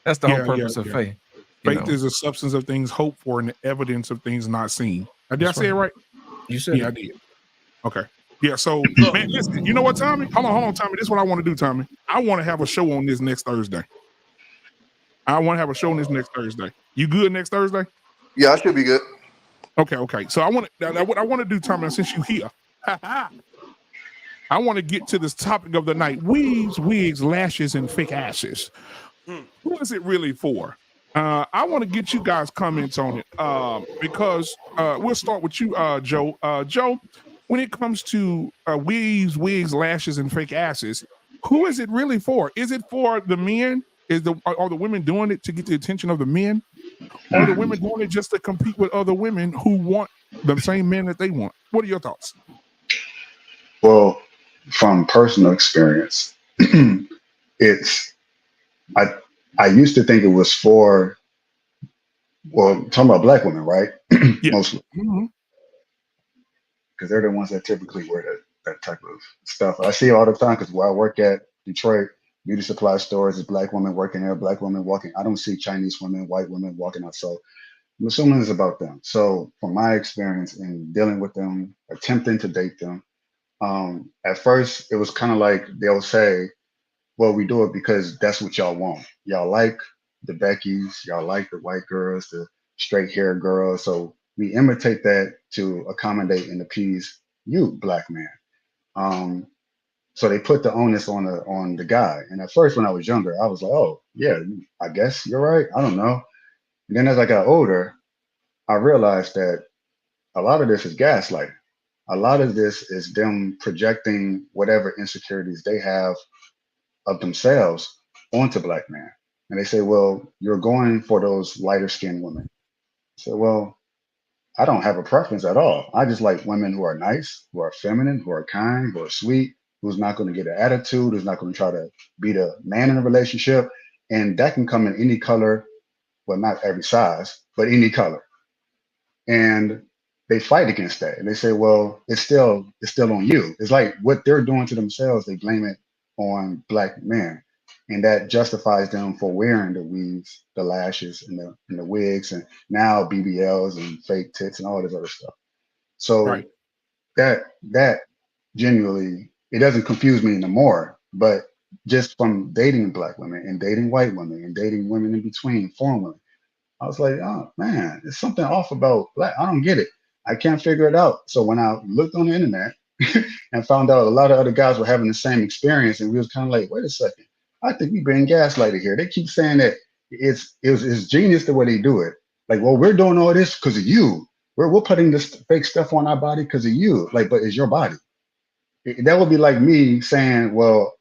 That's the whole purpose of faith. Faith is the substance of things hoped for and the evidence of things not seen. Did I say it right? You said it. I did. Okay. Yeah, so, man, listen, you know what, Tommy? Hold on, Tommy. This is what I want to do, Tommy. I want to have a show on this next Thursday. You good next Thursday? Yeah, I should be good. Okay. So what I want to do, Tommy, since you here, I want to get to this topic of the night: weaves, wigs, lashes, and fake asses. Who is it really for? I want to get you guys' comments on it, because we'll start with you, Joe. Joe, when it comes to weaves, wigs, lashes, and fake asses, who is it really for? Is it for the men? Are the women doing it to get the attention of the men? Or are the women doing it just to compete with other women who want the same men that they want? What are your thoughts? Well, from personal experience, I used to think it was for, talking about black women, right? Mostly. Because they're the ones that typically wear that type of stuff. I see it all the time, because where I work at, Detroit, beauty supply stores, is black women working there, black women walking. I don't see Chinese women, white women walking out. So I'm assuming it's about them. So from my experience in dealing with them, attempting to date them, at first it was kind of like they'll say, well, we do it because that's what y'all want. Y'all like the Beckys, y'all like the white girls, the straight hair girls. So we imitate that to accommodate and appease you, black man. So they put the onus on the guy. And at first, when I was younger, I was like, oh yeah, I guess you're right. I don't know. And then as I got older, I realized that a lot of this is gaslighting. A lot of this is them projecting whatever insecurities they have of themselves onto black men. And they say, well, you're going for those lighter skinned women. So, well, I don't have a preference at all. I just like women who are nice, who are feminine, who are kind, who are sweet, who's not going to get an attitude, who's not going to try to be the man in a relationship. And that can come in any color, well, not every size, but any color. And they fight against that. And they say, well, it's still on you. It's like what they're doing to themselves, they blame it on black men. And that justifies them for wearing the weaves, the lashes, and the wigs, and now BBLs and fake tits and all this other stuff. So that genuinely, it doesn't confuse me anymore. But just from dating black women and dating white women and dating women in between, foreign women, I was like, oh man, there's something off about black. I don't get it. I can't figure it out. So when I looked on the internet and found out a lot of other guys were having the same experience, and we was kind of like, wait a second, I think we've been gaslighted here. They keep saying that it's genius the way they do it. Like, well, we're doing all this because of you. We're putting this fake stuff on our body because of you. Like, but it's your body. That would be like me saying, well,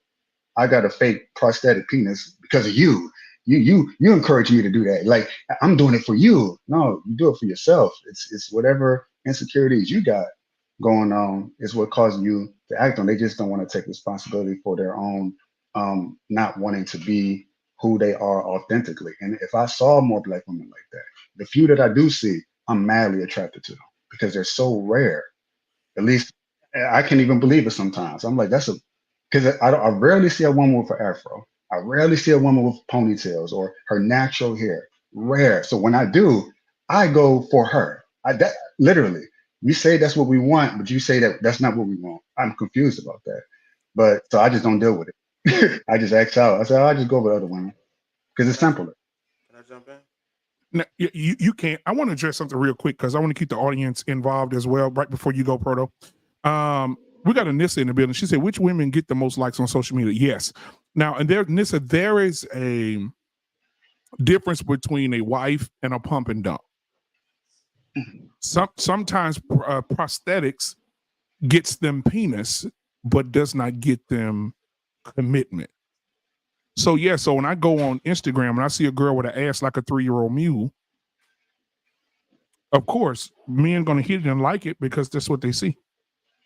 I got a fake prosthetic penis because of you. You encourage me to do that. Like, I'm doing it for you. No, you do it for yourself. It's whatever insecurities you got going on is what causing you to act on. They just don't want to take responsibility for their own not wanting to be who they are authentically. And if I saw more Black women like that, the few that I do see, I'm madly attracted to them because they're so rare. At least I can't even believe it sometimes. I'm like, because I rarely see a woman with an afro. I rarely see a woman with ponytails or her natural hair. Rare. So when I do, I go for her. That literally, you say that's what we want, but you say that that's not what we want. I'm confused about that. But so I just don't deal with it. I just act out. I say, I just go with other women because it's simpler. Can I jump in? Now, you can't. I want to address something real quick because I want to keep the audience involved as well. Right before you go, Proto, we got a Nissa in the building. She said, "Which women get the most likes on social media?" Yes. Now, and Nissa, there is a difference between a wife and a pump and dump. Sometimes prosthetics gets them penis, but does not get them commitment. So yeah, so when I go on Instagram and I see a girl with an ass like a 3-year-old mule, of course, men gonna hit it and like it because that's what they see,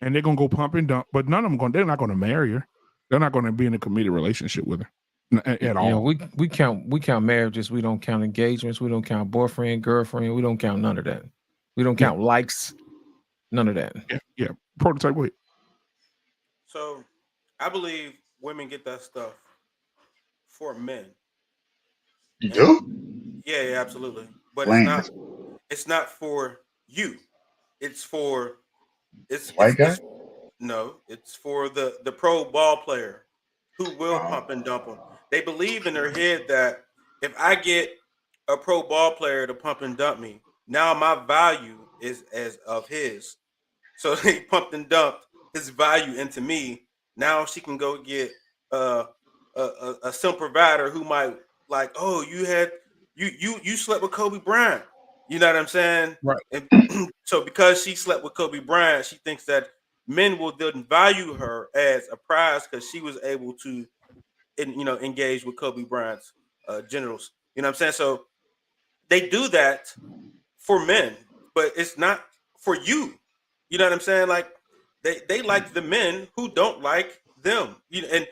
and they're gonna go pump and dump. But none of them they're not gonna marry her. They're not gonna be in a committed relationship with her at all. We count marriages. We don't count engagements. We don't count boyfriend, girlfriend. We don't count none of that. We don't count likes. None of that. Yeah. Prototype. Wait. So, I believe women get that stuff for men. You do? Yeah, absolutely. But Lame. it's not for you. It's for White guy? No, it's for the pro ball player who will pump and dump them. They believe in their head that if I get a pro ball player to pump and dump me, now my value is as of his. So they pumped and dumped his value into me. Now she can go get a sim provider who might like, oh, you slept with Kobe Bryant. You know what I'm saying? Right. And so because she slept with Kobe Bryant, she thinks that men will then value her as a prize because she was able to, engage with Kobe Bryant's genitals. You know what I'm saying? So they do that for men, but it's not for you. You know what I'm saying? Like they like the men who don't like them. And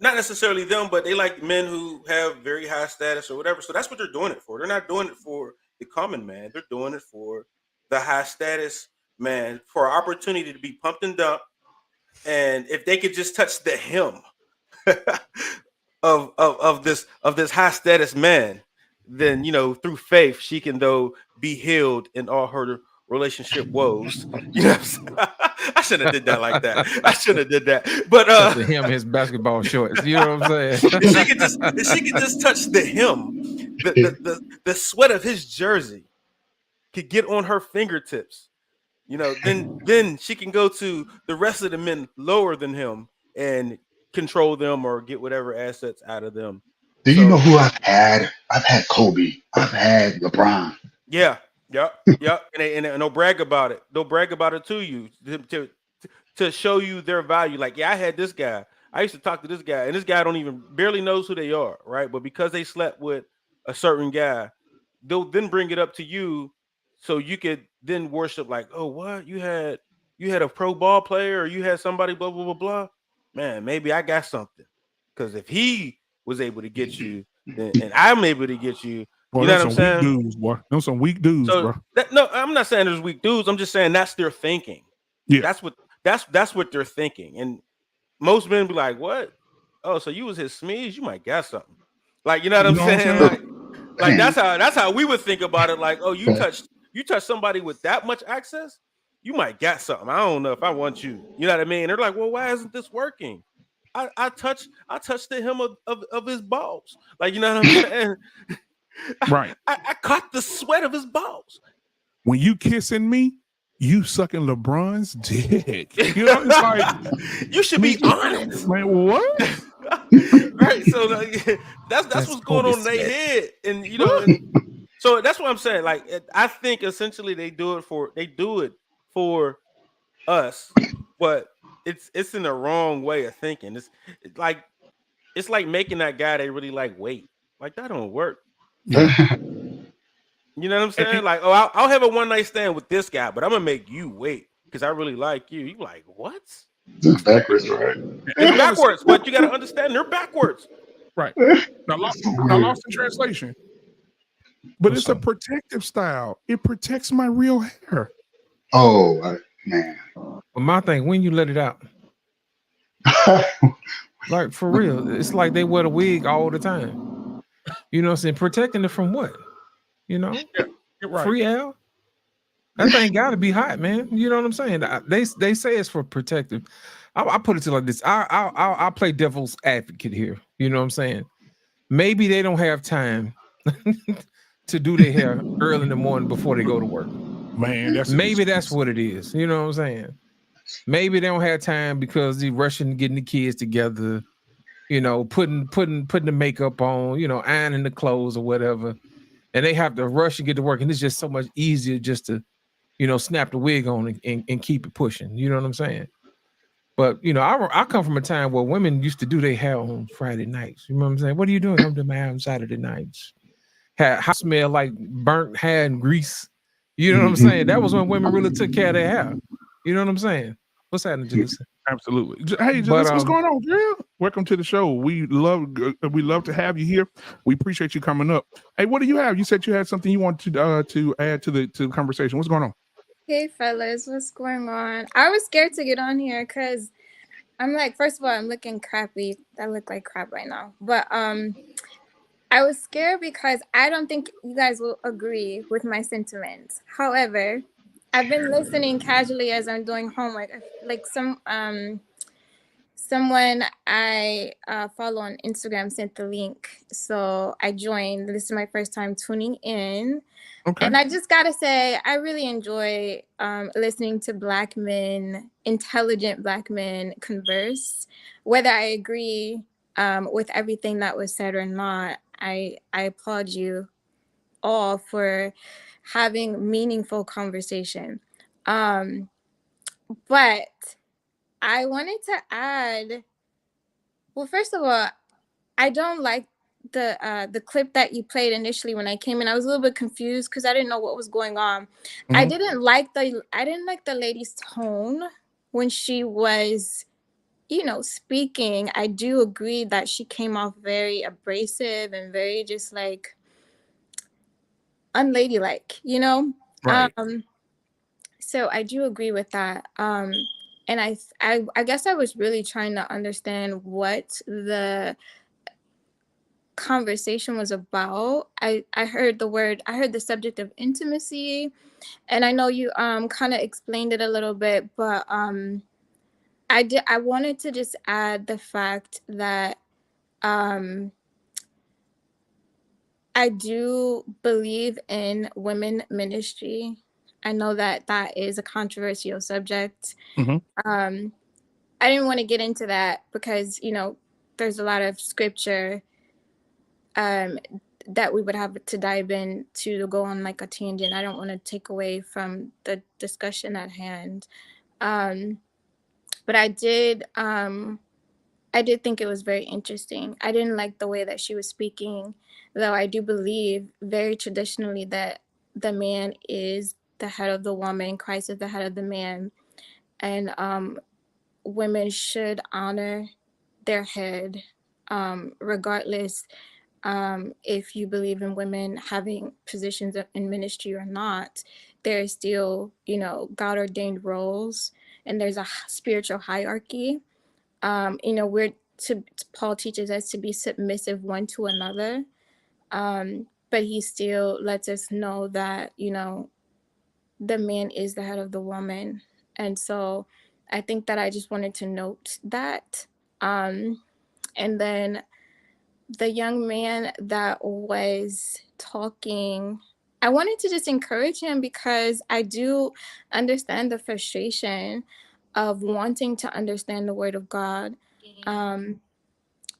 not necessarily them, but they like men who have very high status or whatever. So that's what they're doing it for. They're not doing it for the common man. They're doing it for the high status man, for an opportunity to be pumped and dumped. And if they could just touch the hem of this high status man, then through faith she can be healed in all her relationship woes. You know what I'm saying? I shouldn't have did that like that. I shouldn't have did that. But to him his basketball shorts. You know what I'm saying? if she could just touch the hem, the sweat of his jersey could get on her fingertips. Then she can go to the rest of the men lower than him and control them or get whatever assets out of them. Do you know who I've had? I've had Kobe. I've had LeBron. Yeah. Yep. And they'll brag about it. They'll brag about it to you to show you their value. Like, yeah, I had this guy. I used to talk to this guy, and this guy barely knows who they are, right? But because they slept with a certain guy, they'll then bring it up to you so you could then worship like, oh, what? You had a pro ball player, or you had somebody, blah, blah, blah, blah. Man, maybe I got something. Because if he was able to get you, then, and I'm able to get you, boy, you know what I'm saying? Weak dudes, boy. Those some weak dudes, bro. No, I'm not saying there's weak dudes. I'm just saying that's their thinking. Yeah, that's what they're thinking. And most men be like, "What? Oh, so you was his smeeze? You might got something." Like, you know what I'm saying? Like that's how we would think about it. Like, oh, you touched somebody with that much access, you might got something. I don't know if I want you. You know what I mean? And they're like, well, why isn't this working? I touched the hem of his balls. Like, you know what I'm saying? Right. I caught the sweat of his balls. When you kissing me, you sucking LeBron's dick. You know, it's like you should be honest. Man, what? Right. So like, that's what's going on in their head. And you know, and so that's what I'm saying. Like I think essentially they do it for us, but it's in the wrong way of thinking. It's like making that guy they really like wait. Like that don't work. Yeah. You know what I'm saying? Like, oh, I'll have a one night stand with this guy, but I'm gonna make you wait because I really like you. You like what? It's backwards, right? It's backwards, but you got to understand they're backwards. Right. Now lost in translation. But it's a protective style. It protects my real hair. Oh, man. But my thing, when you let it out, like for real, it's like they wear the wig all the time. You know what I'm saying? Protecting it from what? You know? Yeah, you're right. Free air? That thing got to be hot, man. You know what I'm saying? They say it's for protective. I put it to like this. I'll play devil's advocate here. You know what I'm saying? Maybe they don't have time to do their hair early in the morning before they go to work. Man, that's what it is. You know what I'm saying? Maybe they don't have time because they're rushing getting the kids together, you know, putting the makeup on, you know, ironing the clothes or whatever. And they have to rush and get to work. And it's just so much easier just to, you know, snap the wig on and keep it pushing. You know what I'm saying? But, you know, I come from a time where women used to do their hair on Friday nights. You know what I'm saying? What are you doing? I'm doing my hair on Saturday nights. How smell like burnt hair and grease. You know what I'm saying? That was when women really took care of their hair. You know what I'm saying? What's happening, Jalissa? Absolutely. Hey, Jalissa, what's going on, girl? Welcome to the show. We love to have you here. We appreciate you coming up. Hey, what do you have? You said you had something you wanted to add to the conversation. What's going on? Hey fellas, what's going on? I was scared to get on here because I'm like, first of all, I'm looking crappy. I look like crap right now. But I was scared because I don't think you guys will agree with my sentiments. However, I've been listening casually as I'm doing homework. Like someone I follow on Instagram sent the link, so I joined. This is my first time tuning in. Okay. And I just gotta say, I really enjoy listening to Black men, intelligent Black men converse. Whether I agree with everything that was said or not, I applaud you all for having meaningful conversation. But I wanted to add, well, first of all, I don't like the clip that you played initially when I came in. I was a little bit confused because I didn't know what was going on. Mm-hmm. I didn't like the lady's tone when she was, you know, speaking. I do agree that she came off very abrasive and very just like unladylike, you know? Right. So I do agree with that. And I guess I was really trying to understand what the conversation was about. I heard the subject of intimacy, and I know you kind of explained it a little bit, but I wanted to just add the fact that I do believe in women ministry. I know that is a controversial subject. Mm-hmm. I didn't want to get into that because, you know, there's a lot of scripture that we would have to dive in to go on like a tangent. I don't want to take away from the discussion at hand. But I did think it was very interesting. I didn't like the way that she was speaking, though I do believe very traditionally that the man is the head of the woman, Christ is the head of the man. And women should honor their head, regardless if you believe in women having positions in ministry or not. There's still, you know, God ordained roles, and there's a spiritual hierarchy. You know, Paul teaches us to be submissive one to another, but he still lets us know that, you know, the man is the head of the woman. And so I think that I just wanted to note that. And then the young man that was talking, I wanted to just encourage him because I do understand the frustration of wanting to understand the word of God,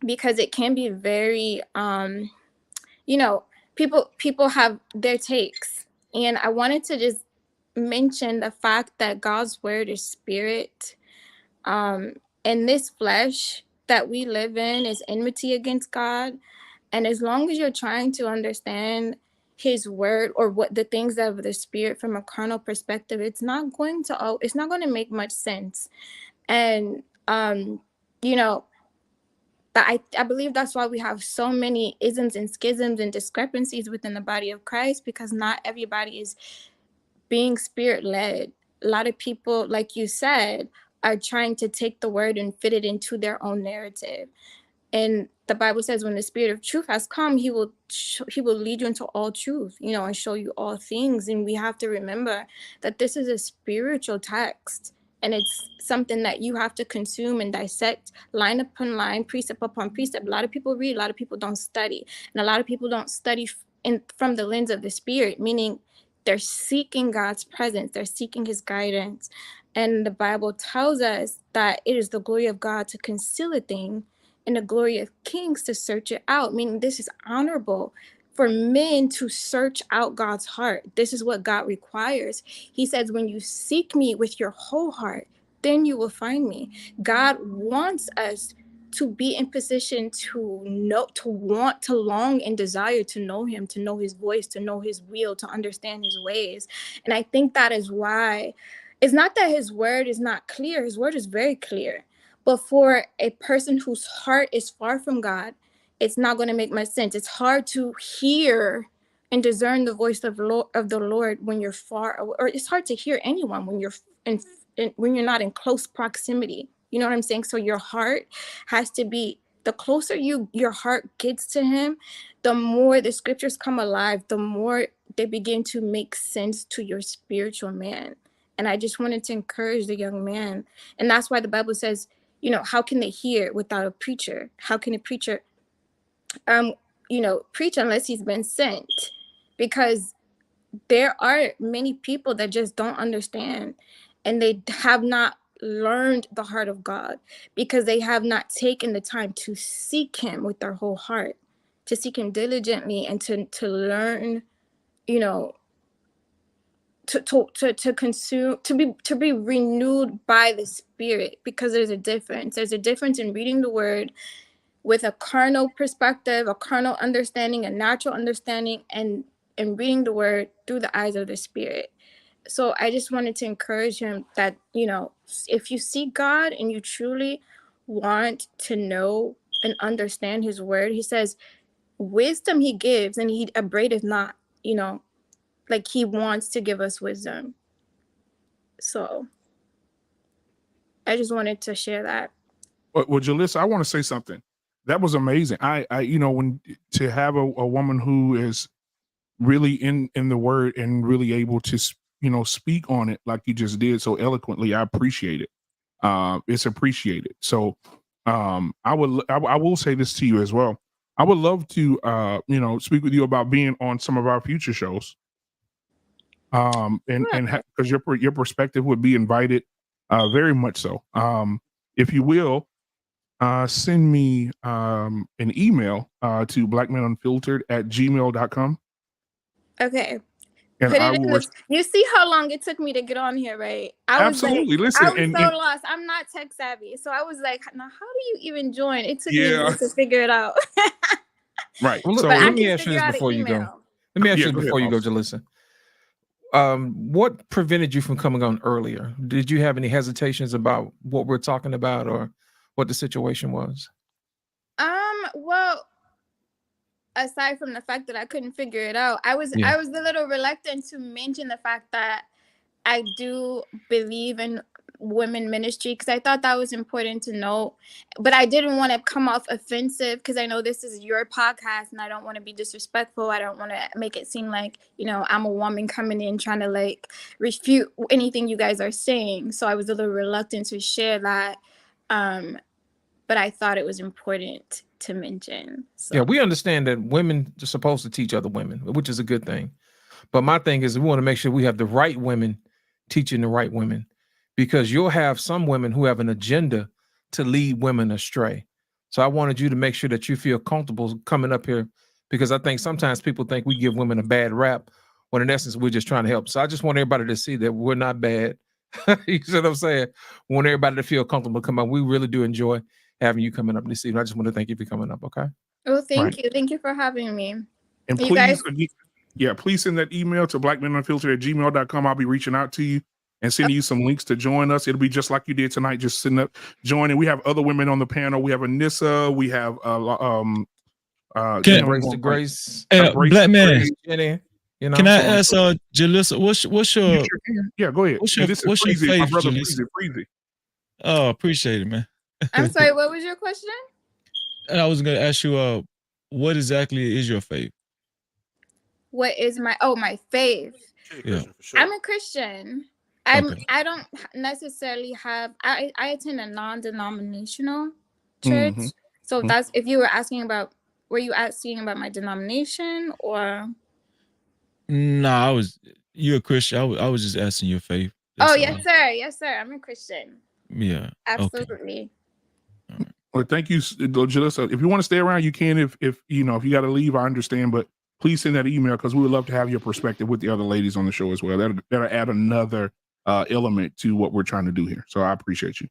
because it can be very, you know, people have their takes, and I wanted to just mention the fact that God's word is spirit, and this flesh that we live in is enmity against God. And as long as you're trying to understand his word or what the things of the spirit from a carnal perspective, it's not going to make much sense. And you know, that I believe that's why we have so many isms and schisms and discrepancies within the body of Christ, because not everybody is being spirit led. A lot of people, like you said, are trying to take the word and fit it into their own narrative. And the Bible says when the spirit of truth has come, he will lead you into all truth, you know, and show you all things. And we have to remember that this is a spiritual text, and it's something that you have to consume and dissect line upon line, precept upon precept. A lot of people read, a lot of people don't study, and a lot of people don't study from the lens of the spirit, meaning they're seeking God's presence, they're seeking his guidance. And the Bible tells us that it is the glory of God to conceal a thing and the glory of kings to search it out, meaning this is honorable for men to search out God's heart. This is what God requires. He says, when you seek me with your whole heart, then you will find me. God wants us to be in position to know, to want, to long and desire to know him, to know his voice, to know his will, to understand his ways. And I think that is why it's not that his word is not clear. His word is very clear. But for a person whose heart is far from God, it's not going to make much sense. It's hard to hear and discern the voice of the Lord when you're far, or it's hard to hear anyone when you're when you're not in close proximity. You know what I'm saying? So your heart has to be, the closer your heart gets to him, the more the scriptures come alive, the more they begin to make sense to your spiritual man. And I just wanted to encourage the young man. And that's why the Bible says, you know, how can they hear without a preacher? How can a preacher, preach unless he's been sent? Because there are many people that just don't understand, and they have not learned the heart of God because they have not taken the time to seek him with their whole heart, to seek him diligently, and to learn, you know, to consume, to be renewed by the spirit. Because there's a difference in reading the word with a carnal perspective, a carnal understanding, a natural understanding, and reading the word through the eyes of the spirit. So I just wanted to encourage him that, you know, if you seek God and you truly want to know and understand his word, he says wisdom he gives and he upbraideth not, you know, like he wants to give us wisdom. So I just wanted to share that. Well, Jalissa, I want to say something. That was amazing. I when to have a woman who is really in the word and really able to, speak on it like you just did so eloquently, I appreciate it. It's appreciated. So I will say this to you as well. I would love to speak with you about being on some of our future shows. And because your perspective would be invited, very much so. If you will, send me an email to blackmenunfiltered@gmail.com. Okay. And Put I it in will. you see how long it took me to get on here, right? Absolutely. Listen, I was so lost. I'm not tech savvy. So I was like, now how do you even join? It took me years to figure it out. Right. Well, So let me ask you this before you go. Let me ask you go before ahead, you go to listen. What prevented you from coming on earlier? Did you have any hesitations about what we're talking about or what the situation was? Well, aside from the fact that I couldn't figure it out, I was a little reluctant to mention the fact that I do believe in women ministry, because I thought that was important to know, but I didn't want to come off offensive because I know this is your podcast and I don't want to be disrespectful. I don't want to make it seem like, I'm a woman coming in trying to like refute anything you guys are saying. So I was a little reluctant to share that. But I thought it was important to mention. So. Yeah, we understand that women are supposed to teach other women, which is a good thing. But my thing is, we want to make sure we have the right women teaching the right women, because you'll have some women who have an agenda to lead women astray. So I wanted you to make sure that you feel comfortable coming up here, because I think sometimes people think we give women a bad rap when in essence we're just trying to help. So I just want everybody to see that we're not bad. You see what I'm saying? We want everybody to feel comfortable to come up. We really do enjoy having you coming up this evening. I just want to thank you for coming up. Okay. Oh, thank you. Thank you for having me. And You please, guys- please send that email to blackmenunfiltered@gmail.com. I'll be reaching out to you and sending you some links to join us. It'll be just like you did tonight, just sitting up, joining. We have other women on the panel. We have Anissa. We have Grace. Black man. Jenny, you know, Can I ask Jalissa, what's your yeah, go ahead. What's your Freezy, faith, my brother Jalissa? Freezy. Oh, appreciate it, man. I'm sorry, what was your question? And I was gonna ask you, what exactly is your faith? What is my faith? Yeah. I'm a Christian. I don't necessarily have I attend a non-denominational church. Mhm. So that's if you were asking about, were you asking about my denomination or? No, you're a Christian. I was just asking your faith. Oh, That's yes, all. sir. Yes, sir. I'm a Christian. Yeah. Absolutely. Well, thank you, Jalissa. If you want to stay around, you can. If you got to leave, I understand. But please send that email, because we would love to have your perspective with the other ladies on the show as well. That'll add another element to what we're trying to do here. So I appreciate you.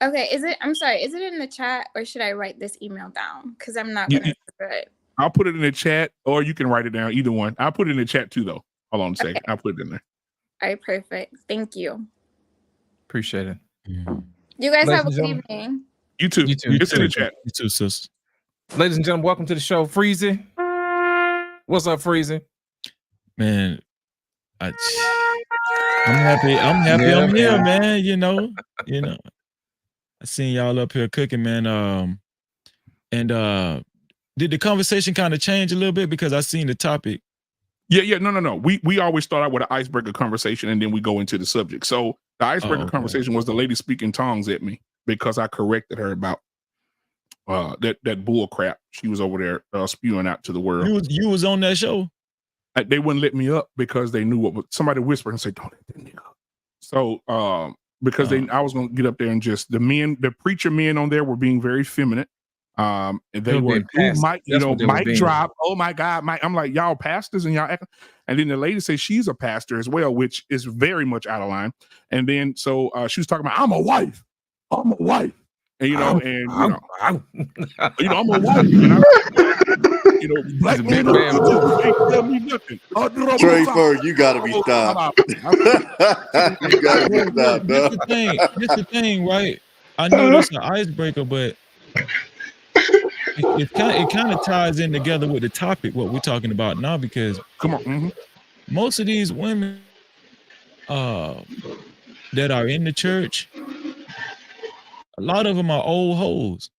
Okay. I'm sorry. Is it in the chat or should I write this email down? Because I'm not going to remember it. I'll put it in the chat, or you can write it down. Either one. I'll put it in the chat too, though. Hold on a second. I'll put it in there. All right. Perfect. Thank you. Appreciate it. You guys have a good evening. You too. You too. It's in the chat. You too, sis. Ladies and gentlemen, welcome to the show, Freezy. What's up, Freezy? Man, I'm happy. I'm here, man. You know. I seen y'all up here cooking, man. Did the conversation kind of change a little bit because I seen the topic? Yeah. No. We always start out with an icebreaker conversation and then we go into the subject. So the icebreaker conversation was the lady speaking tongues at me because I corrected her about that bull crap she was over there spewing out to the world. You was on that show? They wouldn't let me up because they knew what somebody whispered and said, "Don't let that nigga up." So because I was gonna get up there and just the preacher men on there were being very feminine. And they were mic drop. Oh my God, I'm like, y'all pastors and y'all acting. And then the lady says she's a pastor as well, which is very much out of line. And then so she was talking about, I'm a wife. And I'm a wife. And black men can't tell me nothing. Trey Ferg, you gotta be stopped. You gotta be stopped. This the thing, right? I know this is an icebreaker, but it kind of ties in together with the topic what we're talking about now, because most of these women that are in the church, a lot of them are old hoes,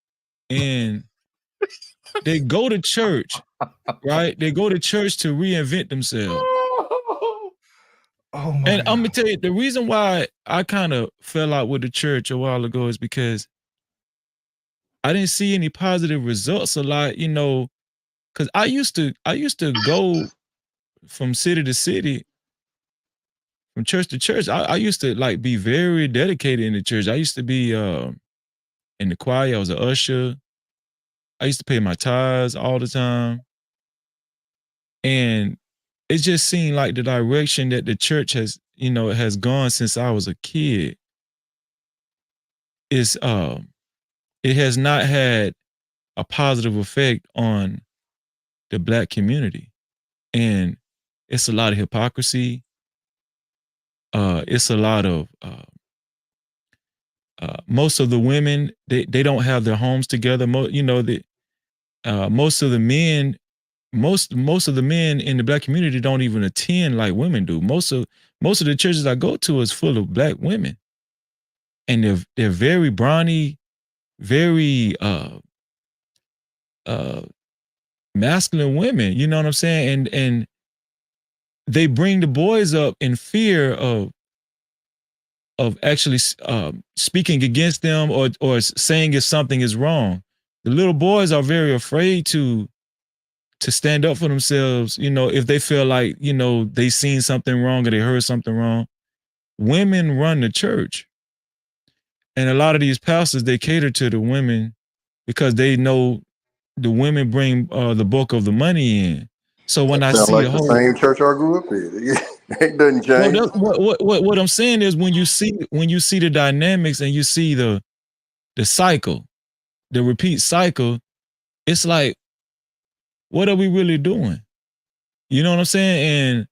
and they go to church, right? They go to church to reinvent themselves. And I'm gonna tell you, the reason why I kind of fell out with the church a while ago is because I didn't see any positive results a lot, because I used to go from city to city, from church to church. I used to be very dedicated in the church. I used to be in the choir. I was an usher. I used to pay my tithes all the time. And it just seemed like the direction that the church has gone since I was a kid is it has not had a positive effect on the Black community. And it's a lot of hypocrisy. It's a lot of most of the women, they don't have their homes together. Most of the men in the Black community don't even attend like women do. Most of the churches I go to is full of Black women, and they're very brawny, very masculine women. You know what I'm saying? And they bring the boys up in fear of actually speaking against them or saying if something is wrong. The little boys are very afraid to to stand up for themselves, you know, if they feel like, you know, they seen something wrong or they heard something wrong. Women run the church. And a lot of these pastors, they cater to the women because they know the women bring the bulk of the money in. So when I Sound see like a the whole same church I grew up in. It doesn't well, change. what I'm saying is when you see the dynamics and you see the cycle, the repeat cycle, it's like, what are we really doing? You know what I'm saying?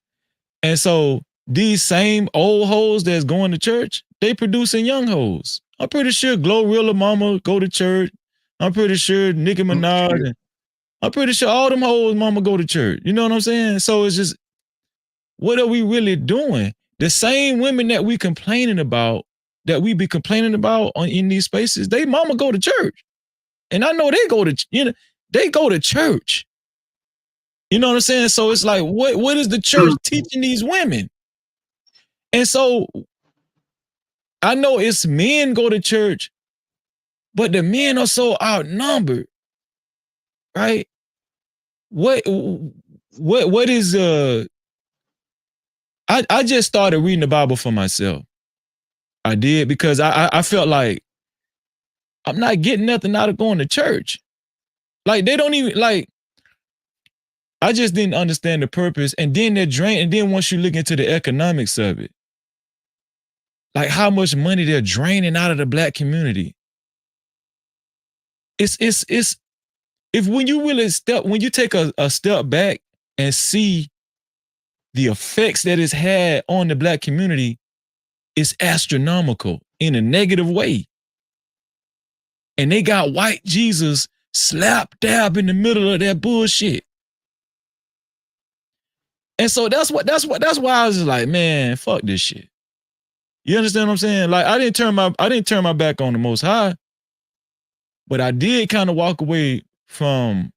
And so these same old hoes that's going to church, they producing young hoes. I'm pretty sure Glorilla Mama go to church. I'm pretty sure Nicki Minaj. And I'm pretty sure all them hoes mama go to church. You know what I'm saying? So it's just, what are we really doing? The same women that we complaining about, that we be complaining about in these spaces, they mama go to church. And I know they go to, you know, they go to church. You know what I'm saying? So it's like, what is the church teaching these women? And so I know it's men go to church, but the men are so outnumbered, right? What is I just started reading the Bible for myself. I did because I felt like I'm not getting nothing out of going to church. Like they don't even like. I just didn't understand the purpose, and then they're drained. And then once you look into the economics of it, like how much money they're draining out of the Black community. It's if when you take a step back and see the effects that it's had on the Black community, it's astronomical in a negative way. And they got white Jesus slap dab in the middle of that bullshit. And so that's why I was just like, man, fuck this shit. You understand what I'm saying? Like I didn't turn my back on the Most High, but I did kind of walk away from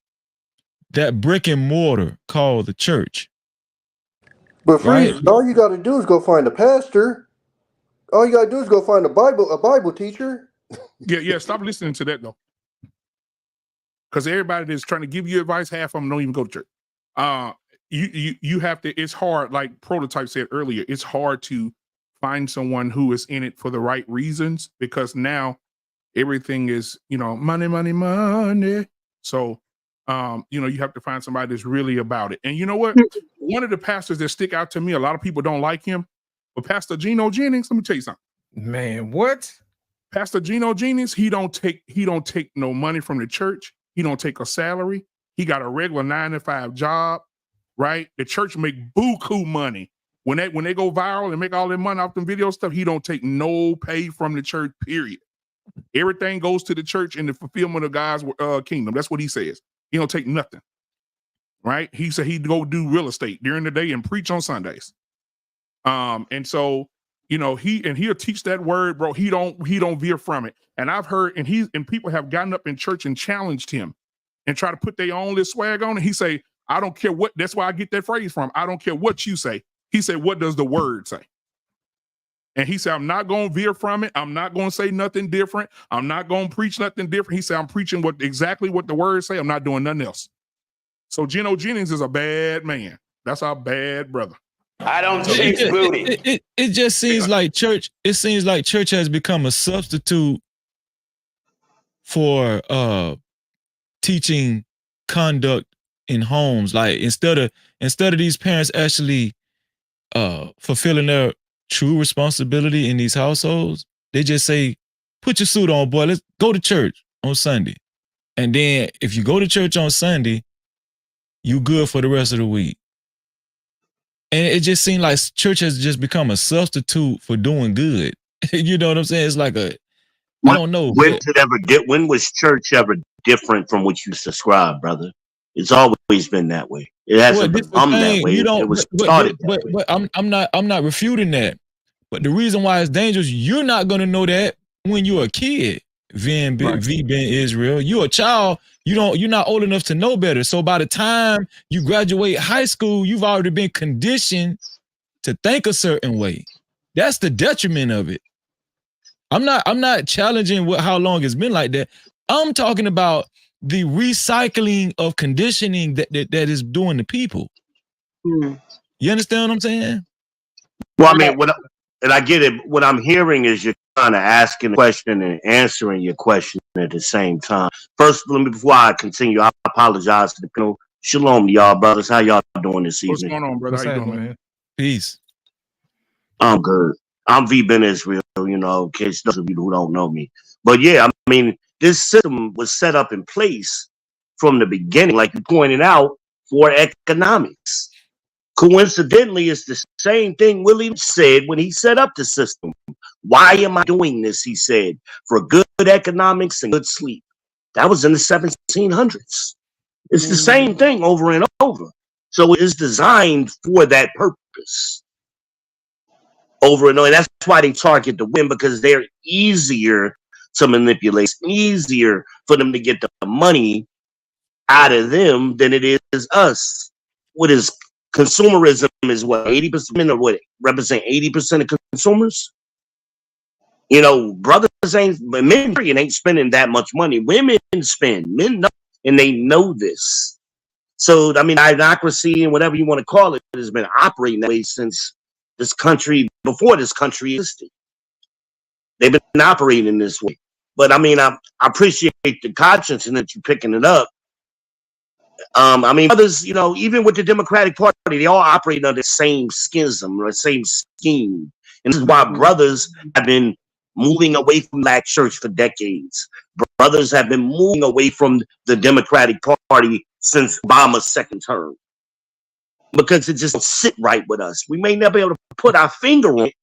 that brick and mortar called the church. But right? Freeze, all you got to do is go find a pastor. All you got to do is go find a Bible teacher. Yeah. Stop listening to that though, because everybody that's trying to give you advice, half of them don't even go to church. You have to. It's hard. Like Prototype said earlier, it's hard to find someone who is in it for the right reasons, because now everything is, money, money, money. So, you have to find somebody that's really about it. And you know what? One of the pastors that stick out to me, a lot of people don't like him, but Pastor Geno Jennings, let me tell you something. Man, what? Pastor Geno Jennings, he don't take no money from the church. He don't take a salary. He got a regular 9-to-5 job, right? The church make buku money. When they go viral and make all their money off them video stuff, he don't take no pay from the church, period. Everything goes to the church in the fulfillment of God's kingdom. That's what he says. He don't take nothing, right? He said he'd go do real estate during the day and preach on Sundays. And so, he'll teach that word, bro. He don't veer from it. And I've heard, and people have gotten up in church and challenged him and try to put their own little swag on it. He say, I don't care what, that's where I get that phrase from. I don't care what you say. He said, what does the word say? And he said, I'm not going to veer from it. I'm not going to say nothing different. I'm not going to preach nothing different. He said, I'm preaching exactly what the words say. I'm not doing nothing else. So Geno Jennings is a bad man. That's our bad brother. I don't chase booty. It just seems like church. It seems like church has become a substitute for teaching conduct in homes. Like instead of these parents actually fulfilling their true responsibility in these households, they just say, put your suit on, boy, let's go to church on Sunday. And then if you go to church on Sunday, you good for the rest of the week. And it just seemed like church has just become a substitute for doing good. You know what I'm saying? It's like I don't know. When was church ever different from what you subscribe, brother? It's always been that way. It hasn't become that way. It was started that way. But I'm not refuting that. But the reason why it's dangerous, you're not gonna know that when you're a kid. Ben Israel, you're a child. You're not old enough to know better. So by the time you graduate high school, you've already been conditioned to think a certain way. That's the detriment of it. I'm not challenging how long it's been like that. I'm talking about the recycling of conditioning that is doing to people. You understand what I'm saying? Well, I mean, and I get it. What I'm hearing is you're kind of asking a question and answering your question at the same time. First, before I continue, I apologize to the panel. Shalom to y'all, brothers. How y'all doing this evening? What's going on, brother? How you doing, man? Peace. I'm good. I'm V Ben Israel, in case those of you who don't know me. But yeah, I mean, this system was set up in place from the beginning, like you pointed out, for economics. Coincidentally, it's the same thing William said when he set up the system. Why am I doing this? He said, for good economics and good sleep. That was in the 1700s. It's the same thing over and over. So it is designed for that purpose. Over and over. And that's why they target the women, because they're easier to manipulate. It's easier for them to get the money out of them than it is us. What is consumerism is what, 80% of what represent 80% of consumers? Brothers men ain't spending that much money. Women spend, men know, and they know this. So, I mean, iconocracy and whatever you want to call it has been operating that way since this country, before this country existed. They've been operating this way. But I mean, I appreciate the conscience and that you're picking it up. I mean, others, even with the Democratic Party, they all operate under the same schism or the same scheme. And this is why brothers have been moving away from Black church for decades. Brothers have been moving away from the Democratic Party since Obama's second term. Because it just don't sit right with us. We may never be able to put our finger on it,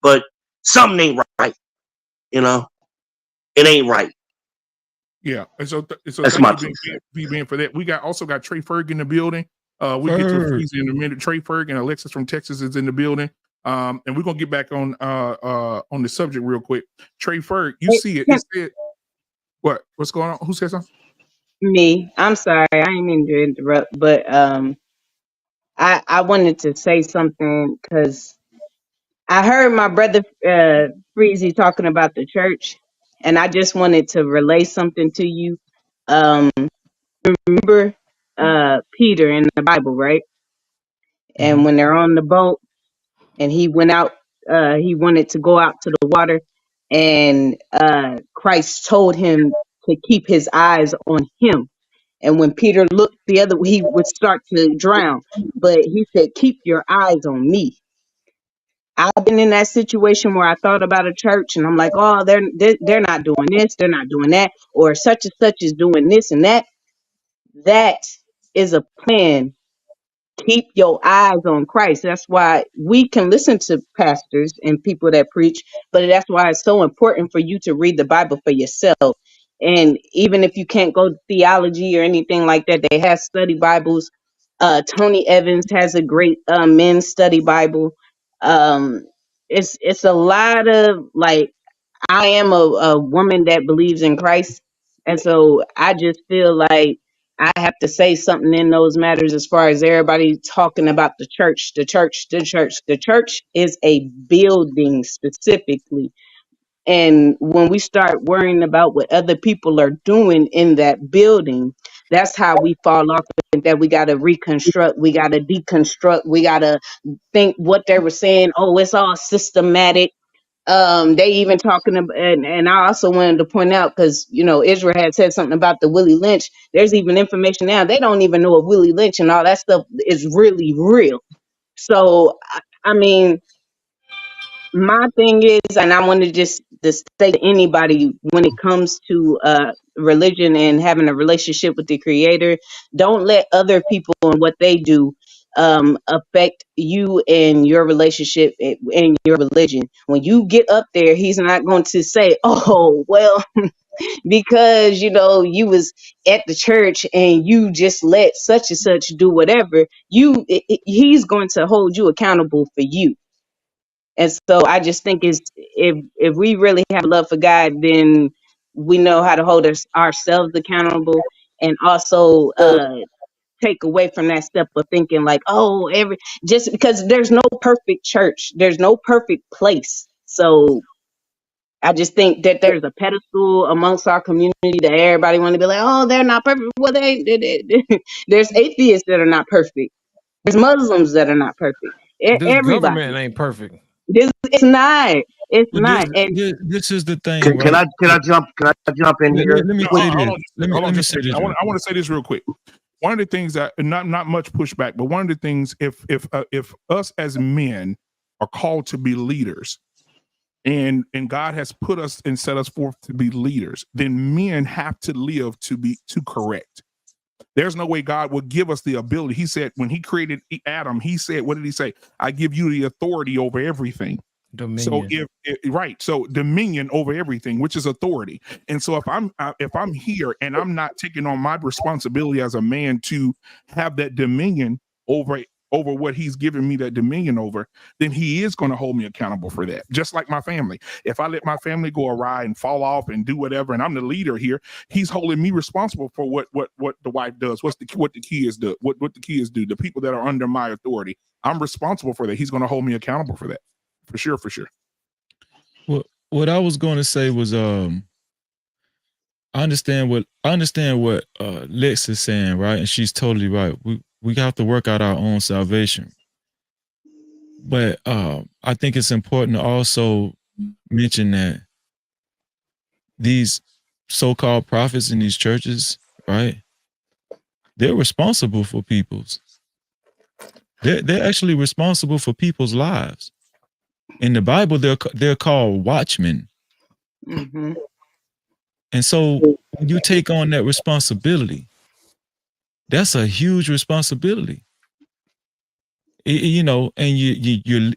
but something ain't right. It ain't right. Yeah, and so that's my being for that. We also got Trey Ferg in the building. We get to he's in a minute. Trey Ferg and Alexis from Texas is in the building. And we're gonna get back on the subject real quick. Trey Ferg, you see it? It said, what's going on? Who said something? Me. I'm sorry, I didn't mean to interrupt, but I wanted to say something because I heard my brother Freezy talking about the church, and I just wanted to relay something to you. Remember Peter in the Bible, right? And when they're on the boat and he went out, he wanted to go out to the water, and Christ told him to keep his eyes on him. And when Peter looked the other way, he would start to drown. But he said, keep your eyes on me. I've been in that situation where I thought about a church and I'm like, oh, they're not doing this, they're not doing that, or such and such is doing this and that. That is a plan. Keep your eyes on Christ. That's why we can listen to pastors and people that preach, but that's why it's so important for you to read the Bible for yourself. And even if you can't go to theology or anything like that, they have study Bibles. Tony Evans has a great men's study Bible. It's a lot of like, I am a woman that believes in Christ. And so I just feel like I have to say something in those matters as far as everybody talking about the church, the church, the church. The church is a building specifically. And when we start worrying about what other people are doing in that building, that's how we fall off and that we got to reconstruct, we got to deconstruct, we got to think what they were saying. Oh, it's all systematic. They even talking about, and I also wanted to point out, because Israel had said something about the Willie Lynch. There's even information now they don't even know if Willie Lynch and all that stuff is really real. So I mean, my thing is, and I want to just say to anybody, when it comes to religion and having a relationship with the Creator, don't let other people and what they do affect you and your relationship and your religion. When you get up there, he's not going to say, oh, well, because you was at the church and you just let such and such do whatever. He's going to hold you accountable for you. And so I just think if we really have love for God, then we know how to hold ourselves accountable, and also take away from that step of thinking like, oh, just because there's no perfect church, there's no perfect place. So I just think that there's a pedestal amongst our community that everybody want to be like, oh, they're not perfect. Well, there's atheists that are not perfect. There's Muslims that are not perfect. This Everybody. government ain't perfect. It's not. It's But not. And this is the thing, Can right? I jump in here? Let me No, say hold this. on, Let me say this. I want to say this real quick. One of the things that not much pushback, but one of the things, if us as men are called to be leaders, and God has put us and set us forth to be leaders, then men have to live to correct. There's no way God will give us the ability. He said when he created Adam, he said, what did he say? I give you the authority over everything. Dominion. So so dominion over everything, which is authority. And so if I'm here and I'm not taking on my responsibility as a man to have that dominion over what he's given me that dominion over, then he is going to hold me accountable for that. Just like my family. If I let my family go awry and fall off and do whatever, and I'm the leader here, he's holding me responsible for what the wife does, what the kids do, what the kids do, the people that are under my authority. I'm responsible for that. He's going to hold me accountable for that. For sure. What I was going to say was, I understand what Lex is saying, right? And she's totally right. We have to work out our own salvation. But I think it's important to also mention that these so-called prophets in these churches, right? They're responsible for people's. They're actually responsible for people's lives. In the Bible, they're called watchmen. mm-hmm. And so when you take on that responsibility, that's a huge responsibility. You know, and you're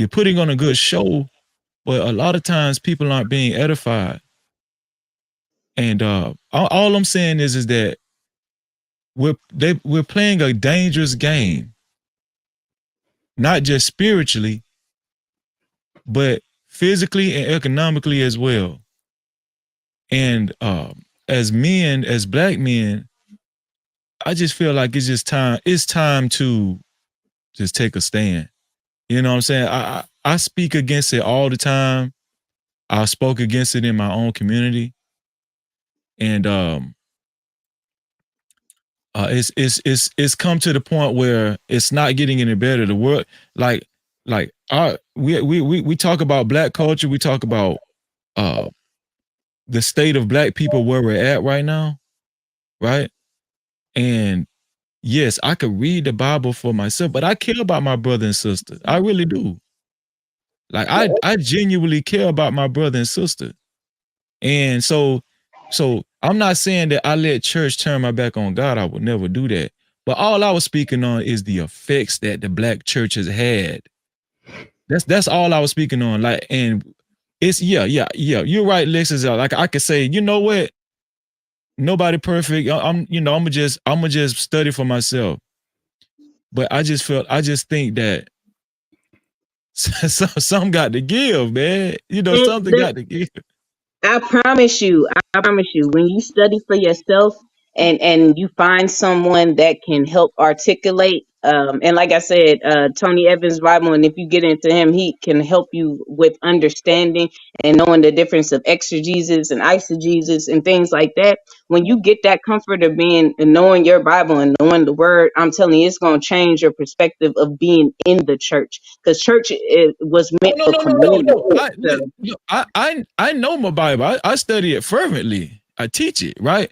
putting on a good show, but a lot of times people aren't being edified. And all I'm saying is that we're playing a dangerous game, not just spiritually, but physically and economically as well. And as men, as black men, I just feel like it's time to just take a stand. You know what I'm saying? I speak against it all the time. I spoke against it in my own community. And it's come to the point where it's not getting any better. The world, we talk about black culture, we talk about the state of black people where we're at right now, right? And yes, I could read the Bible for myself, but I care about my brother and sister. I really do. Like I genuinely care about my brother and sister. And so I'm not saying that I let church turn my back on God. I would never do that. But all I was speaking on is the effects that the black church has had. That's all I was speaking on. Like, and it's yeah. You're right, Lexus. Like I could say, you know what? Nobody perfect. I'm gonna just study for myself. But I just think that some got to give, man. You know, something got to give. I promise you, when you study for yourself and you find someone that can help articulate, and like I said, Tony Evans Bible, and if you get into him, he can help you with understanding and knowing the difference of exegesis and eisegesis and things like that. When you get that comfort of being and knowing your Bible and knowing the word, I'm telling you, it's going to change your perspective of being in the church, because church was meant for community. I know my Bible. I study it fervently. I teach it, right?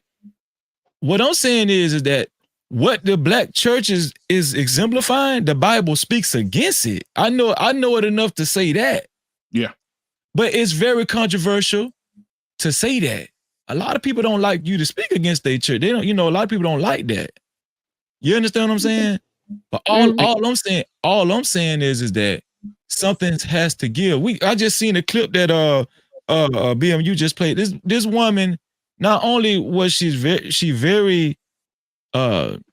What I'm saying is that what the black church is exemplifying, the Bible speaks against it. I know it enough to say that. Yeah. But it's very controversial to say that. A lot of people don't like you to speak against their church. They don't, a lot of people don't like that. You understand what I'm saying? But all I'm saying is that something has to give. I just seen a clip that BMU just played. This woman, not only was she very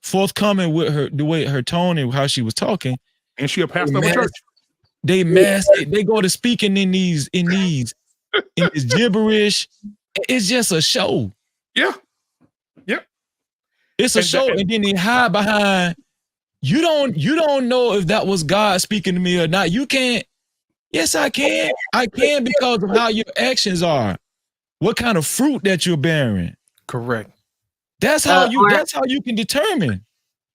forthcoming with the way her tone and how she was talking, and she a pastor of a church. They go to speaking in these gibberish. It's just a show. Yeah. It's a show, and then they hide behind. You don't know if that was God speaking to me or not. You can't Yes, I can. I can because of how your actions are. What kind of fruit that you're bearing. Correct. That's how you can determine.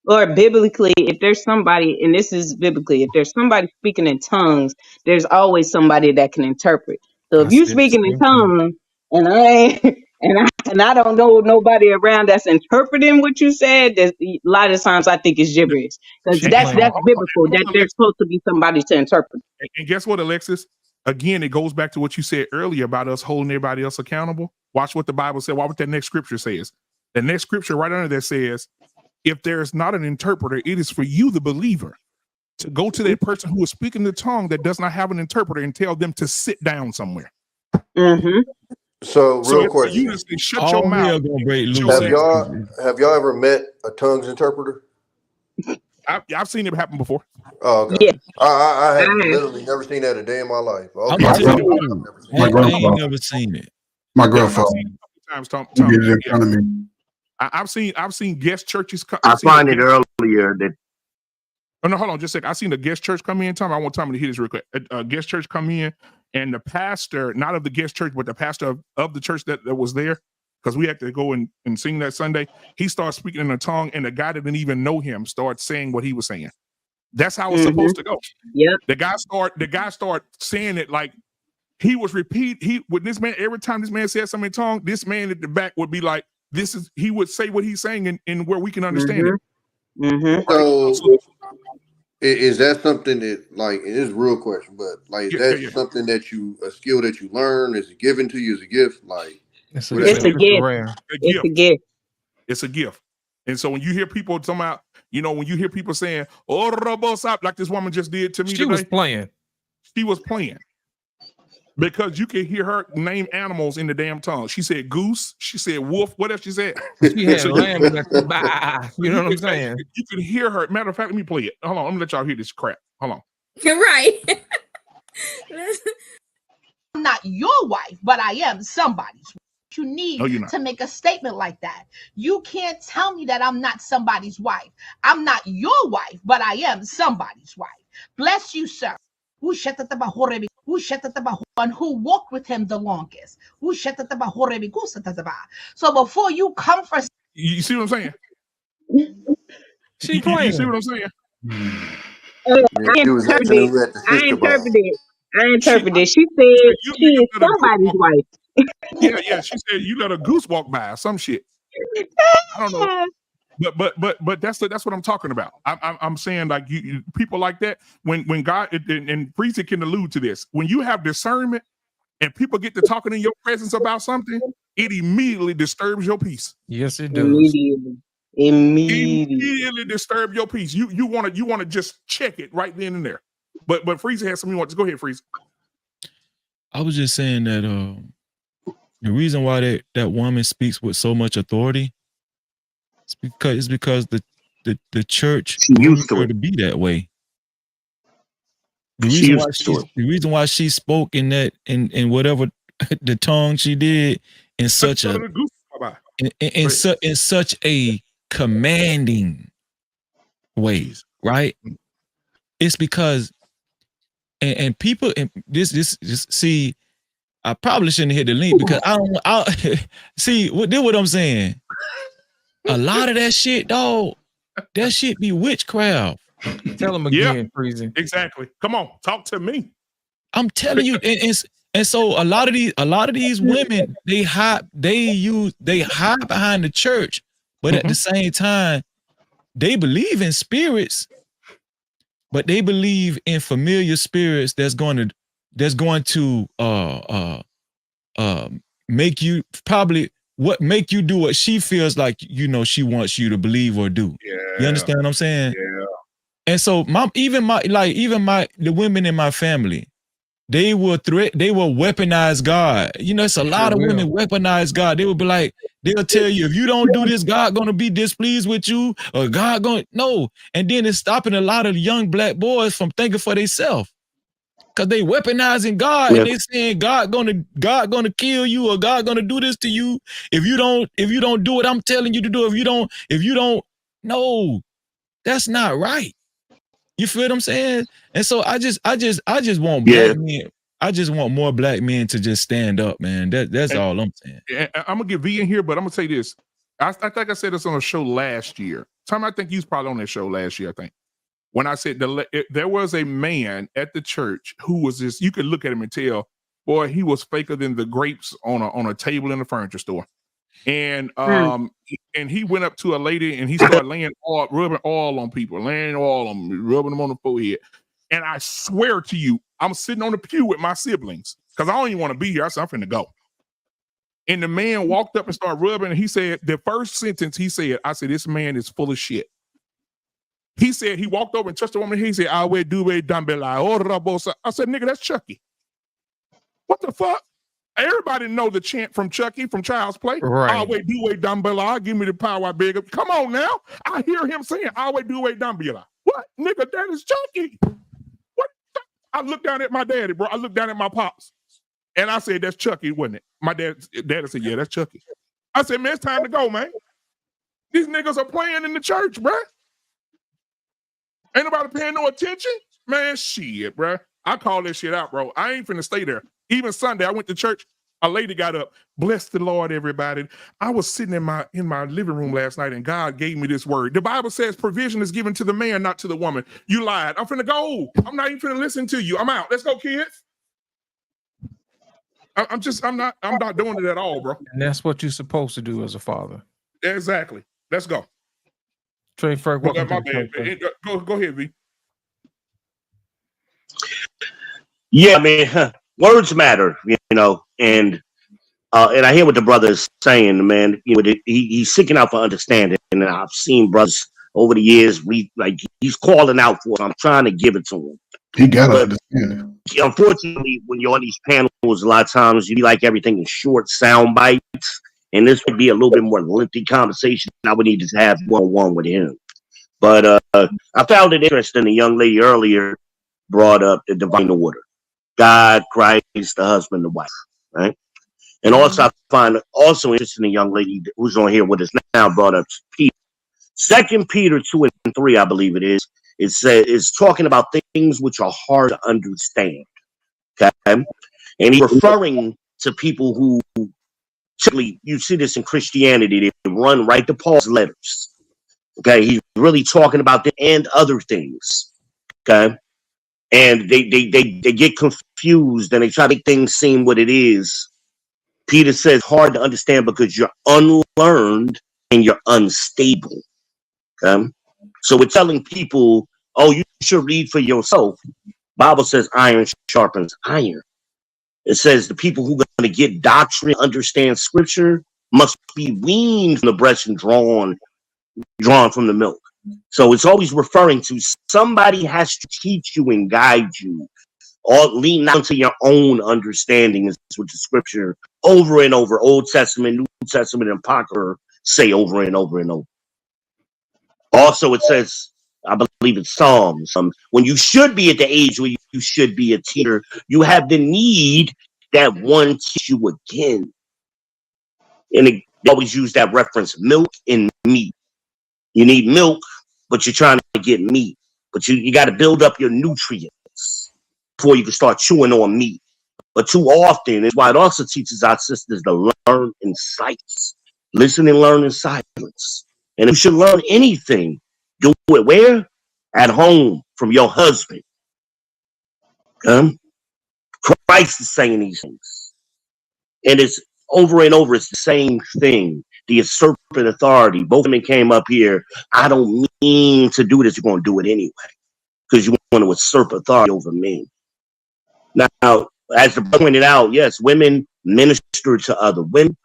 Or biblically, if there's somebody, and this is biblically, if there's somebody speaking in tongues, there's always somebody that can interpret. So if you speaking in tongues and I don't know nobody around that's interpreting what you said, there's a lot of times I think it's gibberish. Because that's biblical, that there's supposed to be somebody to interpret. And guess what, Alexis? Again, it goes back to what you said earlier about us holding everybody else accountable. Watch what the Bible said. Watch what that next scripture says. The next scripture right under there says, if there's not an interpreter, it is for you, the believer, to go to that person who is speaking the tongue that does not have an interpreter and tell them to sit down somewhere. Mm-hmm. So real question. You just say, shut your mouth. Have y'all ever met a tongues interpreter? I've seen it happen before. Oh, okay. Yeah. I have literally never seen that a day in my life. Okay. I ain't never seen it. My grandfather. I've seen guest churches come. I find it earlier that. Oh no, hold on, just a second. I seen the guest church come in. I want Tommy to hear this real quick. A guest church come in, and the pastor, not of the guest church, but the pastor of the church that was there, because we had to go and sing that Sunday. He started speaking in a tongue, and the guy that didn't even know him started saying what he was saying. That's how it's supposed to go. Yeah. The guy start saying it like he was with this man. Every time this man said something in tongue, this man at the back would be like, he would say what he's saying in where we can understand it. Mm-hmm. So is that something that, like, it is a real question, but like, that's something that a skill that you learn? Is it given to you as a gift? Like, it's a gift. It's a gift. It's a gift. And so when you hear people talking about, when you hear people saying, "Oh, robosop," like this woman just did to me today. Was playing. She was playing. Because you can hear her name animals in the damn tongue. She said goose. She said wolf. What else she said? She had lamb. You know what I'm saying? You can hear her. Matter of fact, let me play it. Hold on. Let me let y'all hear this crap. Hold on. You're right. I'm not your wife, but I am somebody's wife. You need to make a statement like that. You can't tell me that I'm not somebody's wife. I'm not your wife, but I am somebody's wife. Bless you, sir. And who walked with him the longest. So before you come for, you see what I'm saying? She playing. You see what I'm saying? I interpreted. She said she is somebody's wife. Yeah. She said you let a goose walk by, some shit. I don't know. But that's what I'm talking about. I'm saying, like, you people like that, when God and Priest can allude to this, when you have discernment and people get to talking in your presence about something, it immediately disturbs your peace. Yes, it does. Immediately disturb your peace. You want to just check it right then and there. But Frieza has something you want to go ahead, Frieza. I was just saying that the reason why that woman speaks with so much authority is because the church used her to be that way. The reason why she spoke in that in whatever the tongue she did in such a commanding way, right? It's because and people and this see, I probably shouldn't hit the link because I see what I'm saying. A lot of that shit, dog, that shit be witchcraft. Tell them again, Freezy. Exactly. Come on, talk to me. I'm telling you, and so a lot of these women, they hide behind the church, but at the same time, they believe in spirits, but they believe in familiar spirits that's going to make you make you do what she feels like she wants you to believe or do. Yeah. You understand what I'm saying? Yeah. And so the women in my family, they will weaponize God. It's a lot of women weaponize God. They will be like, they'll tell you, if you don't do this, God gonna be displeased with you, or God gonna no. And then it's stopping a lot of young black boys from thinking for themselves. Because they weaponizing God and they saying God gonna kill you, or God gonna do this to you if you don't do what I'm telling you to do. If you don't, no, that's not right. You feel what I'm saying? And so I just want Yeah. black men. I just want more black men to just stand up, man. That's all I'm saying. I'm gonna get V in here, but I'm gonna say this. I think I said this on a show last year. Tom, I think you was probably on that show last year. I think when I said there was a man at the church who was just, you could look at him and tell, boy, he was faker than the grapes on a table in a furniture store. And and he went up to a lady and he started rubbing oil on people, laying oil on them, rubbing them on the forehead. And I swear to you, I'm sitting on the pew with my siblings because I don't even want to be here. I said, I'm finna go. And the man walked up and started rubbing, and he said, the first sentence he said, I said, this man is full of shit. He said, he walked over and touched the woman. He said, I said, nigga, that's Chucky. What the fuck? Everybody know the chant from Chucky from Child's Play. Right. Always do a dumbella. Give me the power I beg. Come on now. I hear him saying, always do a dumbella. What? Nigga, that is Chucky. What? I looked down at my daddy, bro. I looked down at my pops. And I said, that's Chucky, wasn't it? My daddy said, yeah, that's Chucky. I said, man, it's time to go, man. These niggas are playing in the church, bro. Ain't nobody paying no attention? Man, shit, bro. I call this shit out, bro. I ain't finna stay there. Even Sunday, I went to church. A lady got up. Bless the Lord, everybody. I was sitting in my living room last night, and God gave me this word. The Bible says provision is given to the man, not to the woman. You lied. I'm finna go. I'm not even finna listen to you. I'm out. Let's go, kids. I'm not doing it at all, bro. And that's what you're supposed to do as a father. Exactly. Let's go. Trey Ferg, welcome My to bad. Go ahead, V. Yeah, I mean, words matter, you know, and I hear what the brother is saying, man. You know, he's seeking out for understanding, and I've seen brothers over the years. He's calling out for it. I'm trying to give it to him. He gotta understand it. Unfortunately, when you're on these panels, a lot of times you like everything in short sound bites, and this would be a little bit more lengthy conversation. I would need to have one-on-one with him. But I found it interesting. The young lady earlier brought up the divine order: God, Christ, the husband, the wife, right? And also, I find also interesting, the young lady who's on here with us now brought up Peter. 2 Peter 2:3, I believe it is. It says it's talking about things which are hard to understand. Okay, and he's referring to people who, typically, you see this in Christianity, they run right to Paul's letters. Okay, he's really talking about them and other things. Okay, and they get confused and they try to make things seem what it is. Peter says hard to understand because you're unlearned and you're unstable. Okay, so we're telling people, oh, you should read for yourself. Bible says iron sharpens iron. It says the people who are going to get doctrine, understand scripture, must be weaned from the breast and drawn from the milk. So it's always referring to somebody has to teach you and guide you, or lean not to your own understanding, is what the scripture over and over, Old Testament, New Testament, and Apocrypha say over and over and over. Also, it says, I believe it's Psalms, when you should be at the age where you should be a teacher, you have the need that one teach you again. And they always use that reference, milk and meat. You need milk, but you're trying to get meat. But you got to build up your nutrients before you can start chewing on meat. But too often, it's why it also teaches our sisters to learn in silence. Listen and learn in silence. And if you should learn anything, do it where? At home, from your husband. Christ is saying these things. And it's over and over, it's the same thing. The usurping authority. Both of them came up here. I don't mean to do this. You're going to do it anyway. Because you want to usurp authority over men. Now, as the brother pointed out, yes, women minister to other women.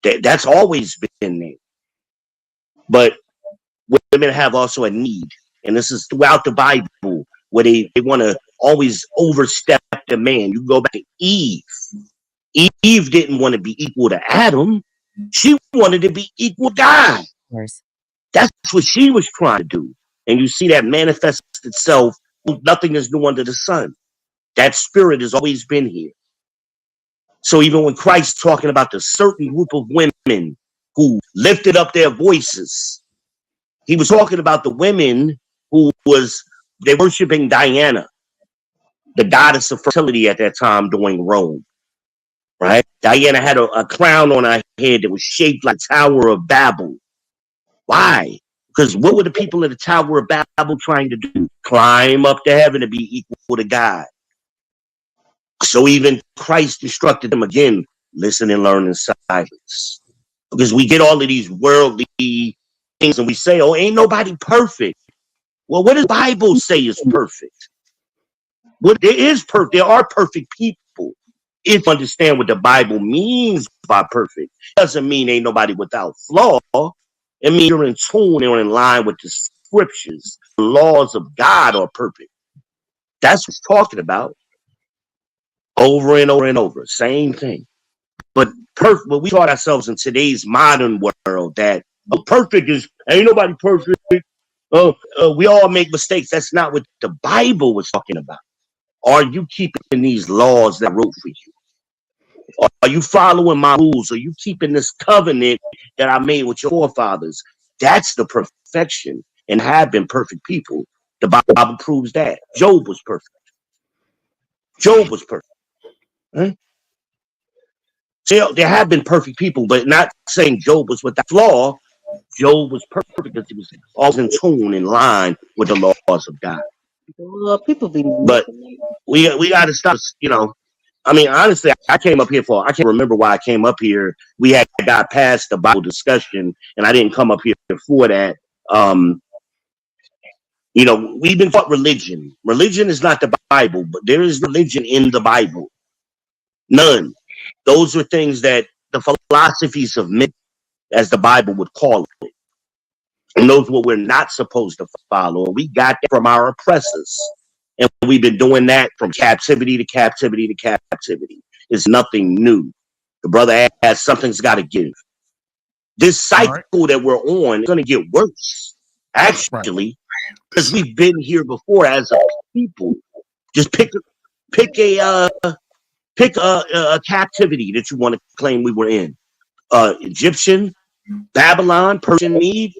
That's always been there. But women have also a need. And this is throughout the Bible, where they want to always overstep the man. You go back to Eve. Eve didn't want to be equal to Adam. She wanted to be equal to God. That's what she was trying to do. And you see that manifest itself. Nothing is new under the sun. That spirit has always been here. So even when Christ talking about the certain group of women who lifted up their voices, he was talking about the women who was They're worshiping Diana, the goddess of fertility at that time during Rome. Right? Diana had a crown on her head that was shaped like Tower of Babel. Why? Because what were the people of the Tower of Babel trying to do? Climb up to heaven to be equal to God. So even Christ instructed them again, listen and learn in silence. Because we get all of these worldly things and we say, oh, ain't nobody perfect. Well, what does the Bible say is perfect? Well, there are perfect people. If you understand what the Bible means by perfect, it doesn't mean ain't nobody without flaw. It means you're in tune or in line with the scriptures. The laws of God are perfect. That's what he's talking about. Over and over and over. Same thing. But we taught ourselves in today's modern world that perfect is ain't nobody perfect. We all make mistakes. That's not what the Bible was talking about. Are you keeping these laws that I wrote for you? Are you following my rules? Are you keeping this covenant that I made with your forefathers? That's the perfection, and have been perfect people. The Bible proves that. Job was perfect. Job was perfect. Right? So there have been perfect people, but not saying Job was without flaw. Job was perfect because he was always in tune, in line with the laws of God. Well, people be But we got to stop. You know, I mean, honestly, I can't remember why I came up here. We had got past the Bible discussion, and I didn't come up here for that. You know, we've been taught religion. Religion is not the Bible, but there is religion in the Bible. None. Those are things that the philosophies of men, as the Bible would call it. And those are what we're not supposed to follow. And we got that from our oppressors. And we've been doing that from captivity to captivity to captivity. It's nothing new. The brother has something's got to give. This cycle that we're on is going to get worse, actually, because we've been here before as a people. Just pick a captivity that you want to claim we were in. Egyptian, Babylon, Persian Mede,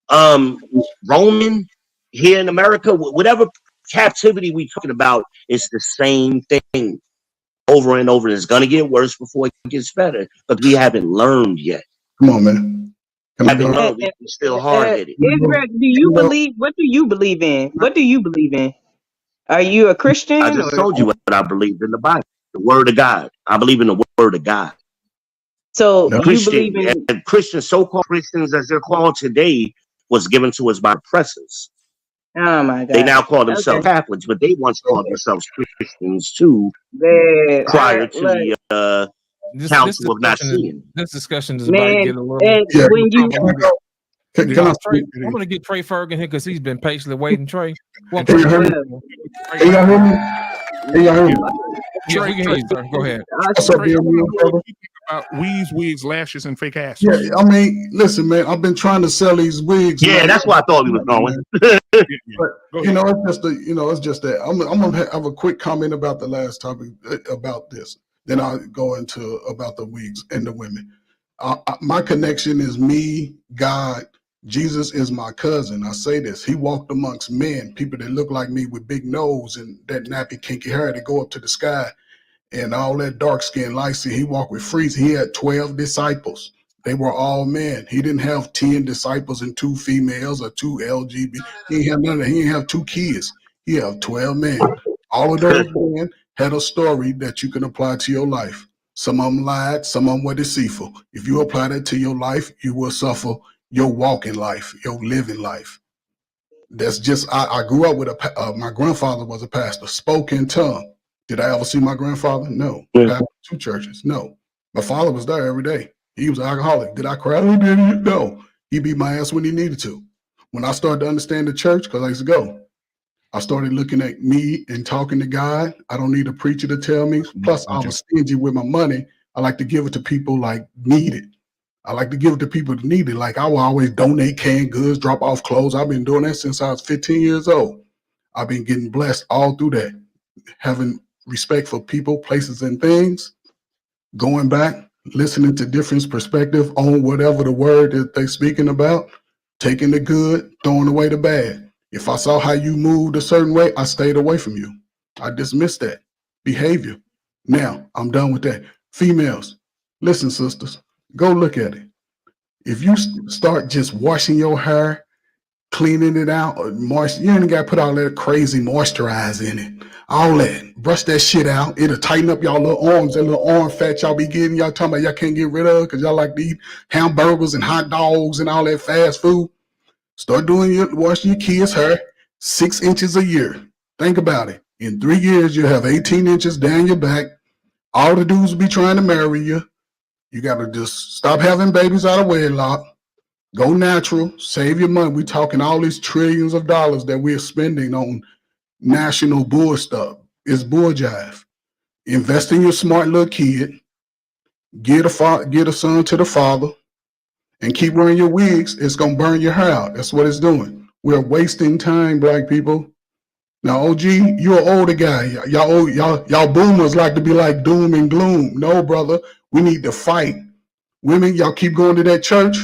Roman, here in America, whatever captivity we're talking about, it's the same thing over and over. It's going to get worse before it gets better, but we haven't learned yet. Come on, man. We're still hard-headed. Israel, do you believe? What do you believe in? What do you believe in? Are you a Christian? I just told you what I believe in the Bible, the Word of God. I believe in the Word of God. So you believe in Christians, so-called Christians, as they're called today, was given to us by oppressors. Oh my God! They now call themselves Catholics, but they once called themselves Christians too. Prior to the Council of Nicaea. This discussion is about to get a little. When you I'm going to get Trey Ferguson here because he's been patiently waiting. Trey, welcome. Can y'all hear me? Can y'all hear me? Yeah, we can hear you, sir. Go ahead. What's up, about wigs, lashes, and fake asses. Yeah, I mean, listen, man. I've been trying to sell these wigs. Yeah, man. that's where I thought we was going. But you know, it's just that I'm gonna have a quick comment about the last topic about this. Then I'll go into about the wigs and the women. My connection is me, God. Jesus is my cousin. I say this. He walked amongst men, people that look like me with big nose and that nappy, kinky hair that go up to the sky and all that dark skin, light skin. He walked with freezing. He had 12 disciples. They were all men. He didn't have 10 disciples and 2 females or 2 LGBT. He didn't have none of that. He didn't have 2 kids. He had 12 men. All of those men had a story that you can apply to your life. Some of them lied, some of them were deceitful. If you apply that to your life, you will suffer your walking life, your living life. That's just, I grew up with my grandfather was a pastor, spoke in tongue. Did I ever see my grandfather? No. Pastor 2 churches? No. My father was there every day. He was an alcoholic. Did I cry? No. He beat my ass when he needed to. When I started to understand the church, because I used to go, I started looking at me and talking to God. I don't need a preacher to tell me. Plus, I was stingy with my money. I like to give it to people like need it. I like to give it to people that need it. Like I will always donate canned goods, drop off clothes. I've been doing that since I was 15 years old. I've been getting blessed all through that. Having respect for people, places, and things. Going back, listening to different perspective on whatever the word that they're speaking about. Taking the good, throwing away the bad. If I saw how you moved a certain way, I stayed away from you. I dismissed that behavior. Now, I'm done with that. Females, listen, sisters, go look at it. If you start just washing your hair, cleaning it out, or you ain't got to put all that crazy moisturizer in it. All that. Brush that shit out. It'll tighten up y'all little arms, that little arm fat y'all be getting. Y'all talking about y'all can't get rid of because y'all like to eat hamburgers and hot dogs and all that fast food. Start washing your kids' hair 6 inches a year. Think about it. In 3 years, you'll have 18 inches down your back. All the dudes will be trying to marry you. You got to just stop having babies out of wedlock. Go natural. Save your money. We're talking all these trillions of dollars that we're spending on national bull stuff. It's bull jive. Invest in your smart little kid. Get a son to the father. And keep wearing your wigs. It's going to burn your hair out. That's what it's doing. We're wasting time, black people. Now, OG, you're an older guy. Y'all boomers like to be like doom and gloom. No, brother. We need to fight. Women, y'all keep going to that church.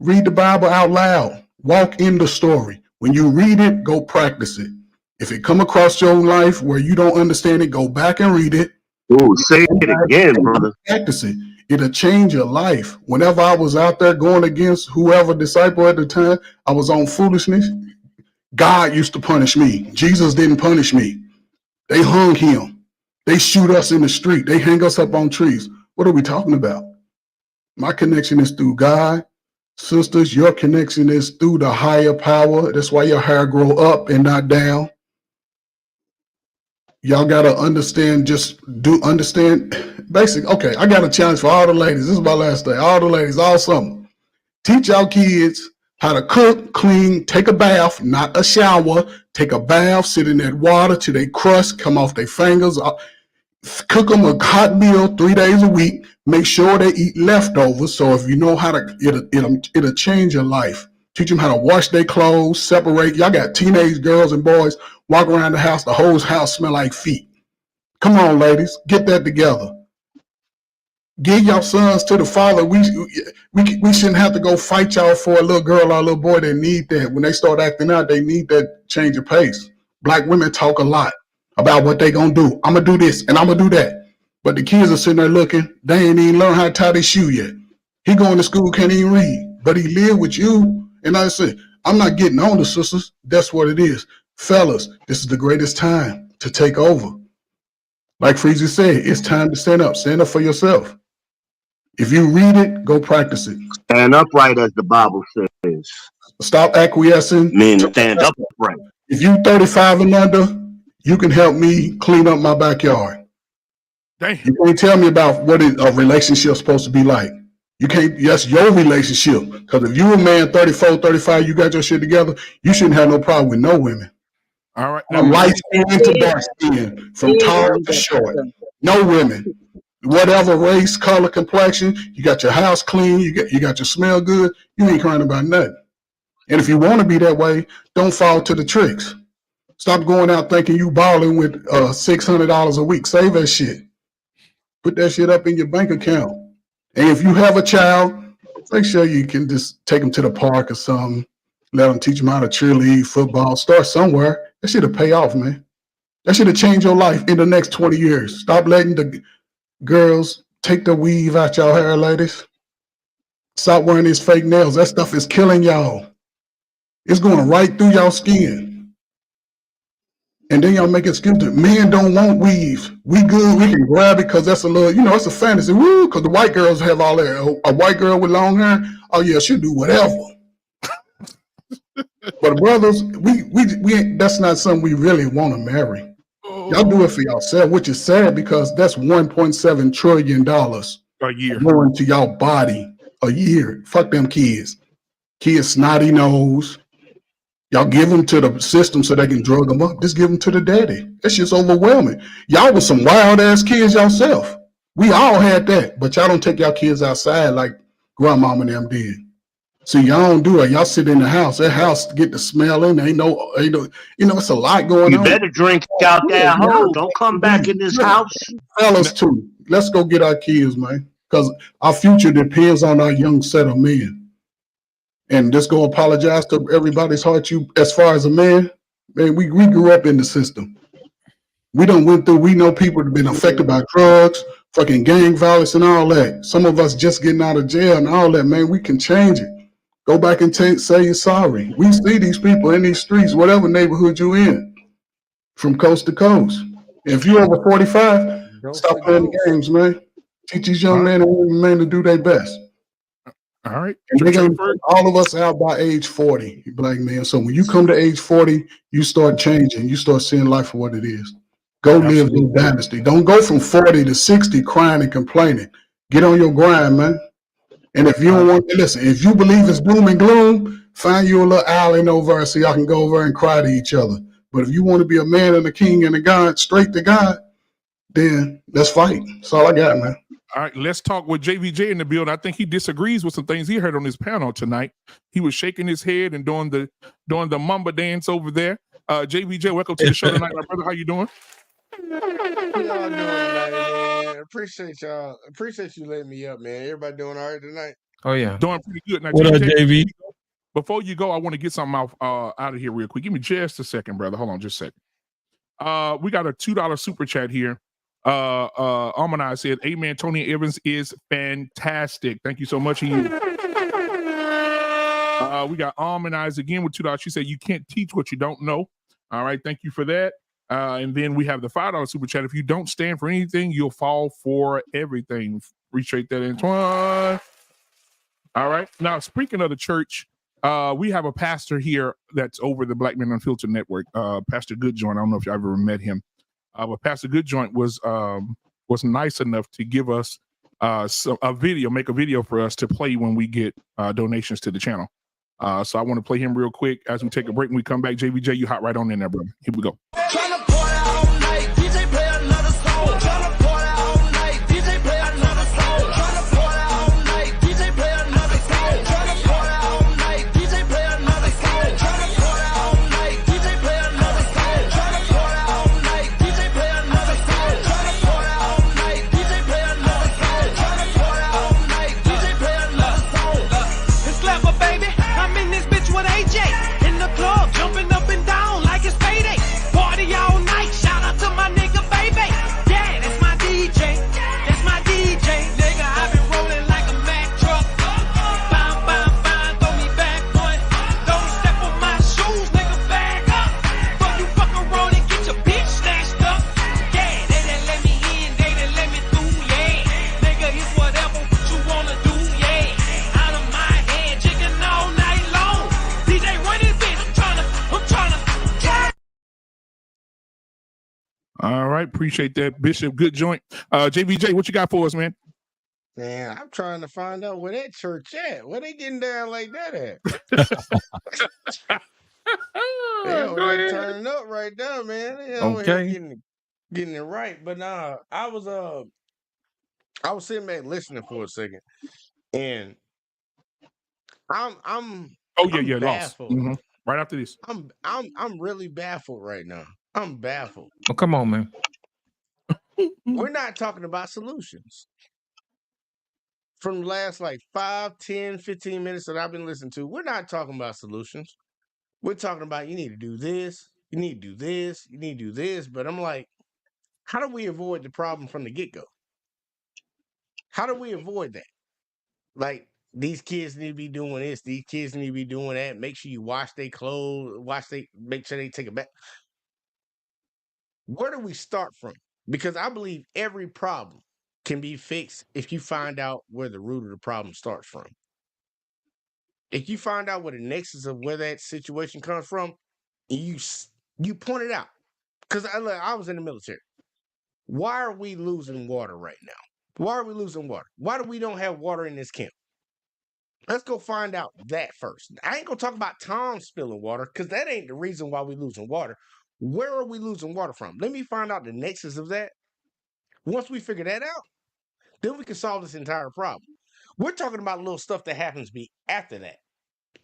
Read the Bible out loud. Walk in the story. When you read it, go practice it. If it come across your life where you don't understand it, go back and read it. Oh, say it again, brother. Practice it. It'll change your life. Whenever I was out there going against whoever disciple at the time, I was on foolishness. God used to punish me. Jesus didn't punish me. They hung him. They shoot us in the street. They hang us up on trees. What are we talking about? My connection is through God. Sisters, your connection is through the higher power. That's why your hair grow up and not down. Y'all got to understand, basic. Okay, I got a challenge for all the ladies. This is my last day. All the ladies, all summer. Teach y'all kids how to cook, clean, take a bath, not a shower. Take a bath, sit in that water till they crust, come off their fingers. Cook them a hot meal 3 days a week. Make sure they eat leftovers. So if you know how to, it'll change your life. Teach them how to wash their clothes, separate. Y'all got teenage girls and boys walk around the house. The whole house smell like feet. Come on, ladies, get that together. Give your sons to the father. We shouldn't have to go fight y'all for a little girl or a little boy that need that. When they start acting out, they need that change of pace. Black women talk a lot about what they gonna do. I'm gonna do this and I'm gonna do that. But the kids are sitting there looking. They ain't even learn how to tie their shoe yet. He going to school, can't even read. But he live with you. And I said, I'm not getting on the sisters. That's what it is. Fellas, this is the greatest time to take over. Like Freezy said, it's time to stand up. Stand up for yourself. If you read it, go practice it. Stand upright, as the Bible says. Stop acquiescing. Men stand upright. If you 35 and under, you can help me clean up my backyard. Damn. You can't tell me about what a relationship's supposed to be like. You can't, that's your relationship. Because if you a man 34, 35, you got your shit together, you shouldn't have no problem with no women. All right. From light skin to dark skin, from tall to short. No women. Whatever race, color, complexion, you got your house clean, you got your smell good, you ain't crying about nothing. And if you want to be that way, don't fall to the tricks. Stop going out thinking you balling with $600 a week. Save that shit. Put that shit up in your bank account. And if you have a child, make sure you can just take them to the park or something. Let them teach them how to cheerlead, football. Start somewhere. That shit'll pay off, man. That shit'll change your life in the next 20 years. Stop letting the girls take the weave out y'all hair, ladies. Stop wearing these fake nails. That stuff is killing y'all. It's going right through y'all skin. And then y'all make excuses. Men don't want weave. We good. We can grab it because that's a little, it's a fantasy. Woo, because the white girls have all that. A white girl with long hair, oh yeah, she'll do whatever. But brothers, we that's not something we really want to marry. Y'all do it for yourself, which is sad because that's $1.7 trillion a year going to y'all body a year. Fuck them kids. Kids snotty nose. Y'all give them to the system so they can drug them up. Just give them to the daddy. That's just overwhelming. Y'all was some wild ass kids yourself. We all had that, but y'all don't take y'all kids outside like grandmama and them did. See, y'all don't do it. Y'all sit in the house. That house get the smelling. Ain't no, it's a lot going on. You better drink out that hole. Don't come back in this house. Fellas too. Let's go get our kids, man. Because our future depends on our young set of men. And just go apologize to everybody's heart. You, as far as a man, we grew up in the system. We don't went through. We know people have been affected by drugs, fucking gang violence, and all that. Some of us just getting out of jail and all that. Man, we can change it. Go back and say you're sorry. We see these people in these streets, whatever neighborhood you in, from coast to coast. If you're over 45, stop playing the games, man. Teach these young men and women, man, to do their best. All right. And they're gonna put all of us out by age 40, black man. So when you come to age 40, you start changing. You start seeing life for what it is. Go live in dynasty. Don't go from 40 to 60 crying and complaining. Get on your grind, man. And if you don't want to listen, if you believe it's doom and gloom, find you a little island over so y'all can go over and cry to each other. But if you want to be a man and a king and a God, straight to God, then let's fight. That's all I got, man. All right, let's talk with JVJ in the building. I think he disagrees with some things he heard on this panel tonight. He was shaking his head and doing the mamba dance over there. JVJ, welcome to the show tonight, my brother. How you doing? Y'all doing tonight, man? Appreciate y'all. Appreciate you letting me up, man. Everybody doing all right tonight? Oh yeah, doing pretty good. Now, What up, JV? Before you go, I want to get something out of here real quick. Give me just a second, brother. Hold on, just a second. We got a $2 super chat here. Almanai said, "Amen. Tony Evans is fantastic. Thank you so much." We got Almanai again with $2. She said, "You can't teach what you don't know." All right, thank you for that. And then we have the $5 super chat. If you don't stand for anything, you'll fall for everything. Appreciate that, Antoine. All right. Now, speaking of the church, we have a pastor here that's over the Black Men Unfiltered Network, Pastor Goodjoint. I don't know if you ever met him. But Pastor Goodjoint was nice enough to give us make a video for us to play when we get donations to the channel. So I want to play him real quick as we take a break. When we come back, JVJ, you hot right on in there, brother. Here we go. Tryna party all night, DJ play another song. Tryna party all night, DJ play another song. Tryna party all night, DJ play another song. Tryna party all night, DJ play another song. Tryna party all night, DJ play another song. Tryna party all night, DJ play another song. Tryna party all night, DJ play another song. Tryna party all night, DJ play another song. It's clever, baby. I'm in this bitch with AJ. In the club, jumping up and down like it's payday. Party all night. Shout out to my nigga, baby. Yeah, that's my DJ. That's my DJ. Nigga, I've been rolling like a Mack truck. Bam, bam, bam, throw me back one. Don't step on my shoes, nigga, back up. Fuck you, fuck around and get your bitch snatched up. Yeah, they done let me in, they done let me through, yeah. Nigga, it's whatever you wanna do, yeah. Out of my head, chicken all night long. DJ, run this bitch, I'm tryna, yeah. All right, appreciate that, Bishop Goodjoint. JVJ, what you got for us, man? Man, I'm trying to find out where that church at. Where they getting down like that at? They over there turning up right now, man. They over here Okay. getting it right. But I was sitting back listening for a second, and I'm Oh yeah, lost. baffled. Right after this. I'm really baffled right now. I'm baffled. Oh, come on, man. We're not talking about solutions. From the last like 5, 10, 15 minutes that I've been listening to, we're not talking about solutions. We're talking about you need to do this, you need to do this, you need to do this. But I'm like, how do we avoid the problem from the get-go? How do we avoid that? Like, these kids need to be doing this, these kids need to be doing that. Make sure you wash their clothes, make sure they take a bath. Where do we start from? Because I believe every problem can be fixed if you find out where the root of the problem starts from. If you find out where the nexus of where that situation comes from, you point it out. Because I was in the military. Why are we losing water right now? Why are we losing water? Why do we don't have water in this camp? Let's go find out that first. I ain't gonna talk about Tom spilling water because that ain't the reason why we losing water. Where are we losing water from? Let me find out the nexus of that. Once we figure that out, then we can solve this entire problem. We're talking about little stuff that happens after that.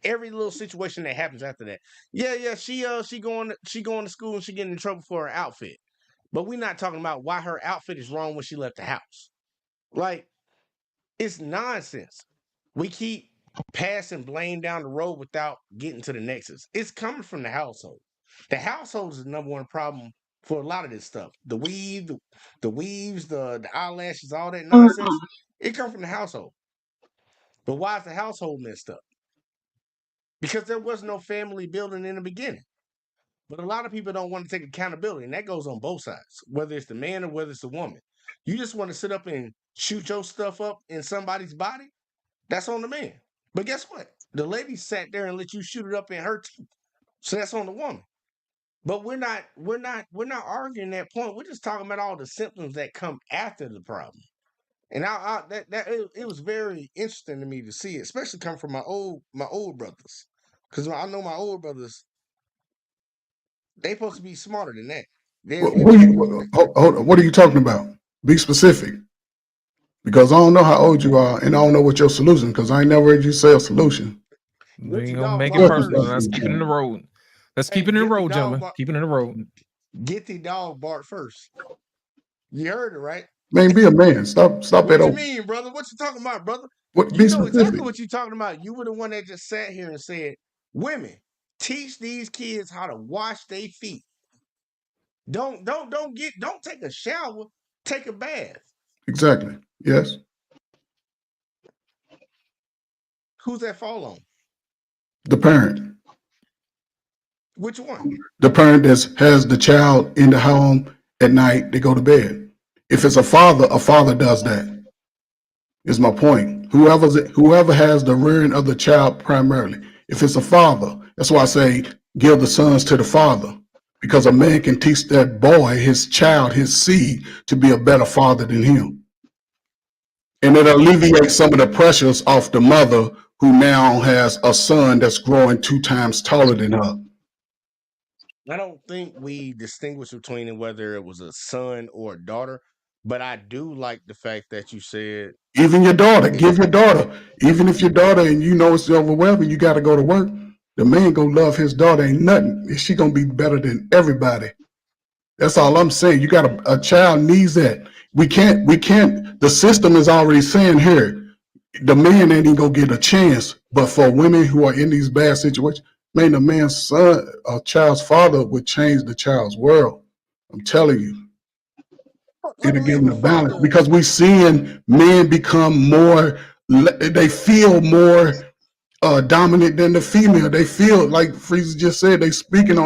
Every little situation that happens after that. Yeah, she going to school and she getting in trouble for her outfit. But we're not talking about why her outfit is wrong when she left the house. Like, it's nonsense. We keep passing blame down the road without getting to the nexus. It's coming from the household. The household is the number one problem for a lot of this stuff. The weave, the weaves, the eyelashes, all that nonsense. It comes from the household. But why is the household messed up? Because there was no family building in the beginning. But a lot of people don't want to take accountability, and that goes on both sides, whether it's the man or whether it's the woman. You just want to sit up and shoot your stuff up in somebody's body. That's on the man. But guess what? The lady sat there and let you shoot it up in her teeth. So that's on the woman. But we're not arguing that point. We're just talking about all the symptoms that come after the problem. And it was very interesting to me to see it, especially come from my old brothers. Because I know my old brothers, they supposed to be smarter than that. What are you talking about? Be specific. Because I don't know how old you are, and I don't know what your solution. Because I ain't never heard you say a solution. We ain't gonna make it personal. Let's keep it in the road. Let's keep it in the road, gentlemen. Keep it in the road. Get the dog bark first. You heard it, right? Man, be a man. Stop What that. you mean, brother? What you talking about, brother? What? You Be know exactly specific. what you talking about. You were the one that just sat here and said, "Women, teach these kids how to wash their feet. Don't take a shower. Take a bath." Exactly. Yes. Who's that fall on? The parent. Which one? The parent that has the child in the home at night, they go to bed. If it's a father does that. Is my point. Whoever has the rearing of the child primarily. If it's a father, that's why I say give the sons to the father. Because a man can teach that boy, his child, his seed, to be a better father than him. And it alleviates some of the pressures off the mother who now has a son that's growing 2 times taller than her. I don't think we distinguish between whether it was a son or a daughter, but I do like the fact that you said Even your daughter, give your daughter, even if your daughter and you know it's overwhelming, you got to go to work. The man gonna love his daughter, ain't nothing. She gonna be better than everybody. That's all I'm saying. You got a child needs that. We can't. The system is already saying here, the man ain't even gonna get a chance. But for women who are in these bad situations, man, the man's son, a child's father would change the child's world. I'm telling you. It'll give them a balance because we're seeing men become more, they feel more dominant than the female. They feel like Frieza just said, they speaking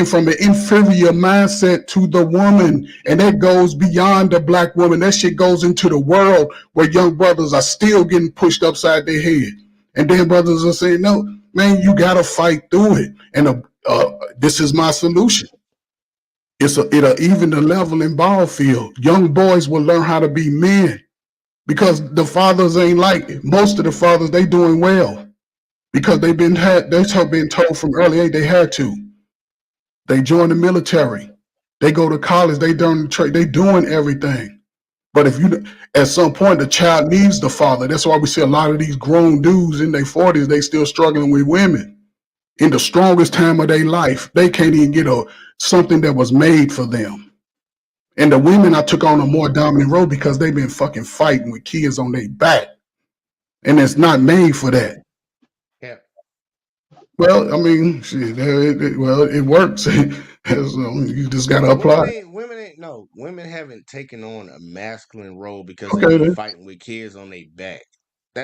from an inferior mindset to the woman. And that goes beyond the black woman. That shit goes into the world where young brothers are still getting pushed upside their head. And then brothers are saying, no, man, you got to fight through it. And this is my solution. It'll even the leveling ball field. Young boys will learn how to be men because the fathers ain't like it. Most of the fathers, they doing well because they've been told from early age they had to. They join the military. They go to college. They doing everything. But if you, at some point, the child needs the father. That's why we see a lot of these grown dudes in their 40s, they still struggling with women. In the strongest time of their life, they can't even get something that was made for them. And the women I took on a more dominant role because they've been fucking fighting with kids on their back. And it's not made for that. Yeah. Well, I mean, shit, it works. You just got to apply. Women haven't taken on a masculine role because they've been fighting with kids on their back.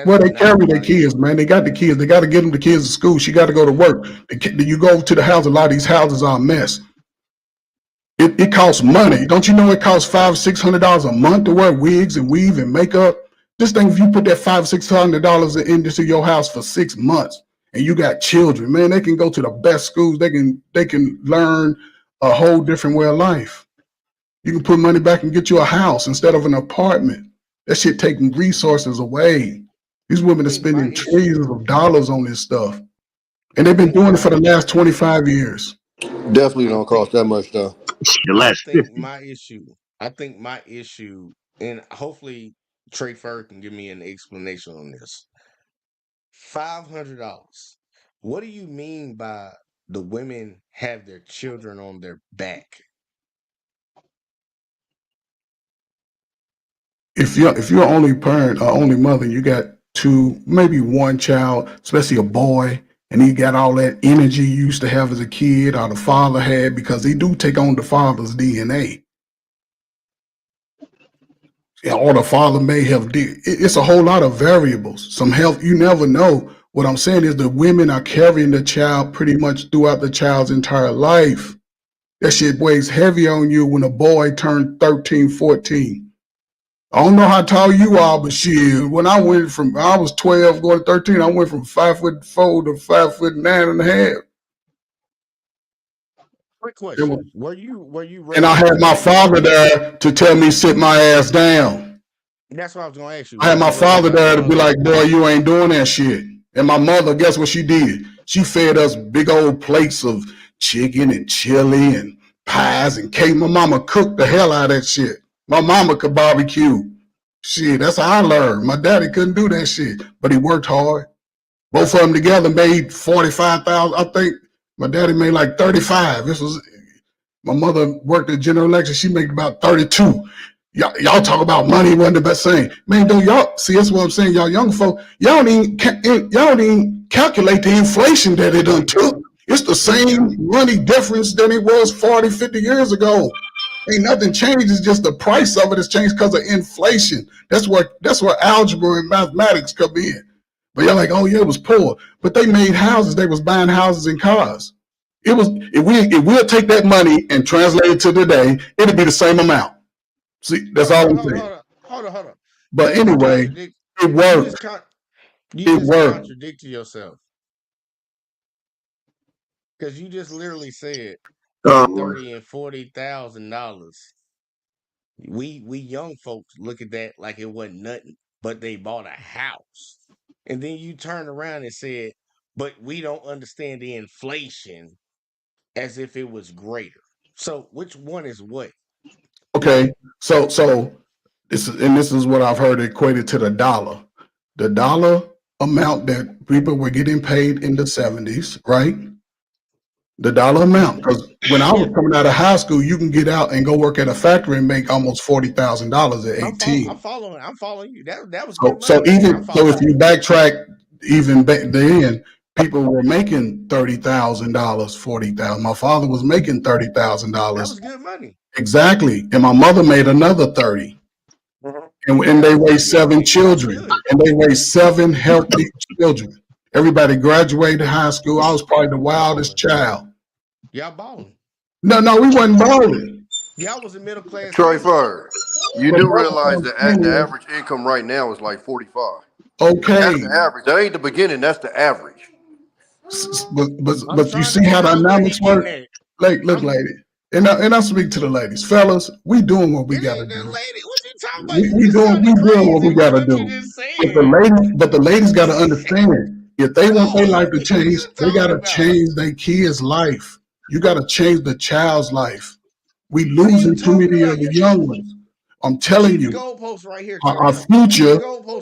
Well, they carry their kids, man. They got the kids. They got to get them the kids to school. She got to go to work. You go to the house, a lot of these houses are a mess. It costs money. Don't you know it costs $500-600 a month to wear wigs and weave and makeup? Just think if you put that $500-600 into your house for 6 months and you got children, man, they can go to the best schools. They can learn a whole different way of life. You can put money back and get you a house instead of an apartment. That shit taking resources away. These women are spending trillions of dollars on this stuff. And they've been doing it for the last 25 years. Definitely don't cost that much though. I think my issue, and hopefully Trey Fur can give me an explanation on this. $500. What do you mean by the women have their children on their back? If you're only parent or only mother, you got to maybe one child, especially a boy, and he got all that energy you used to have as a kid or the father had, because they do take on the father's DNA. Or the father may have did. It's a whole lot of variables. Some health, you never know. What I'm saying is the women are carrying the child pretty much throughout the child's entire life. That shit weighs heavy on you when a boy turned 13, 14. I don't know how tall you are, but shit, when I was 12 going to 13, I went from 5'4" to 5'9.5". Quick question: Were you And I raised had my father there to tell me sit my ass down. That's what I was gonna ask you. I had Were my you raised father by there your to be mother? like, boy, you ain't doing that shit. And my mother, guess what she did? She fed us big old plates of chicken and chili and pies and cake. My mama cooked the hell out of that shit. My mama could barbecue. Shit, that's how I learned. My daddy couldn't do that shit, but he worked hard. Both of them together made 45,000. I think my daddy made like 35. My mother worked at General Electric. She made about 32. Y'all talk about money wasn't the best thing. Man, don't y'all see? That's what I'm saying. Y'all young folk, y'all don't even calculate the inflation that it done took. It's the same money difference than it was 40, 50 years ago. Ain't nothing changed. It's just the price of it has changed because of inflation. That's where algebra and mathematics come in. But y'all like, oh yeah, it was poor. But they made houses. They was buying houses and cars. It was if we'll take that money and translate it to today, it'll be the same amount. See, that's all I'm saying. Hold on. But anyway, it worked. You just contradicted yourself. Because you just literally said $30,000 and $40,000. We young folks look at that like it wasn't nothing, but they bought a house. And then you turn around and said, but we don't understand the inflation as if it was greater. So which one is what? Okay, so this is what I've heard equated to the dollar. The dollar amount that people were getting paid in the 70s, right? The dollar amount, because when I was coming out of high school, you can get out and go work at a factory and make almost $40,000 at 18. I'm following you. That was So if you backtrack even back then, people were making $30,000, $40,000. My father was making $30,000. That was good money. Exactly, and my mother made another 30. And they raised 7 children, and they raised 7 healthy children. Everybody graduated high school. I was probably the wildest child. Y'all balling. No, we wasn't balling. Y'all was a middle class. Troy Fur, you do realize that the average income right now is like 45. Okay. That's the average. That ain't the beginning, that's the average. But you see how dynamics work? Look, lady. And I speak to the ladies. Fellas, we doing what we gotta do. We doing what we gotta do. But the ladies gotta understand, if they want their life to change, they gotta change their kid's life. You gotta change the child's life. We losing too many of the young ones. I'm telling you, our future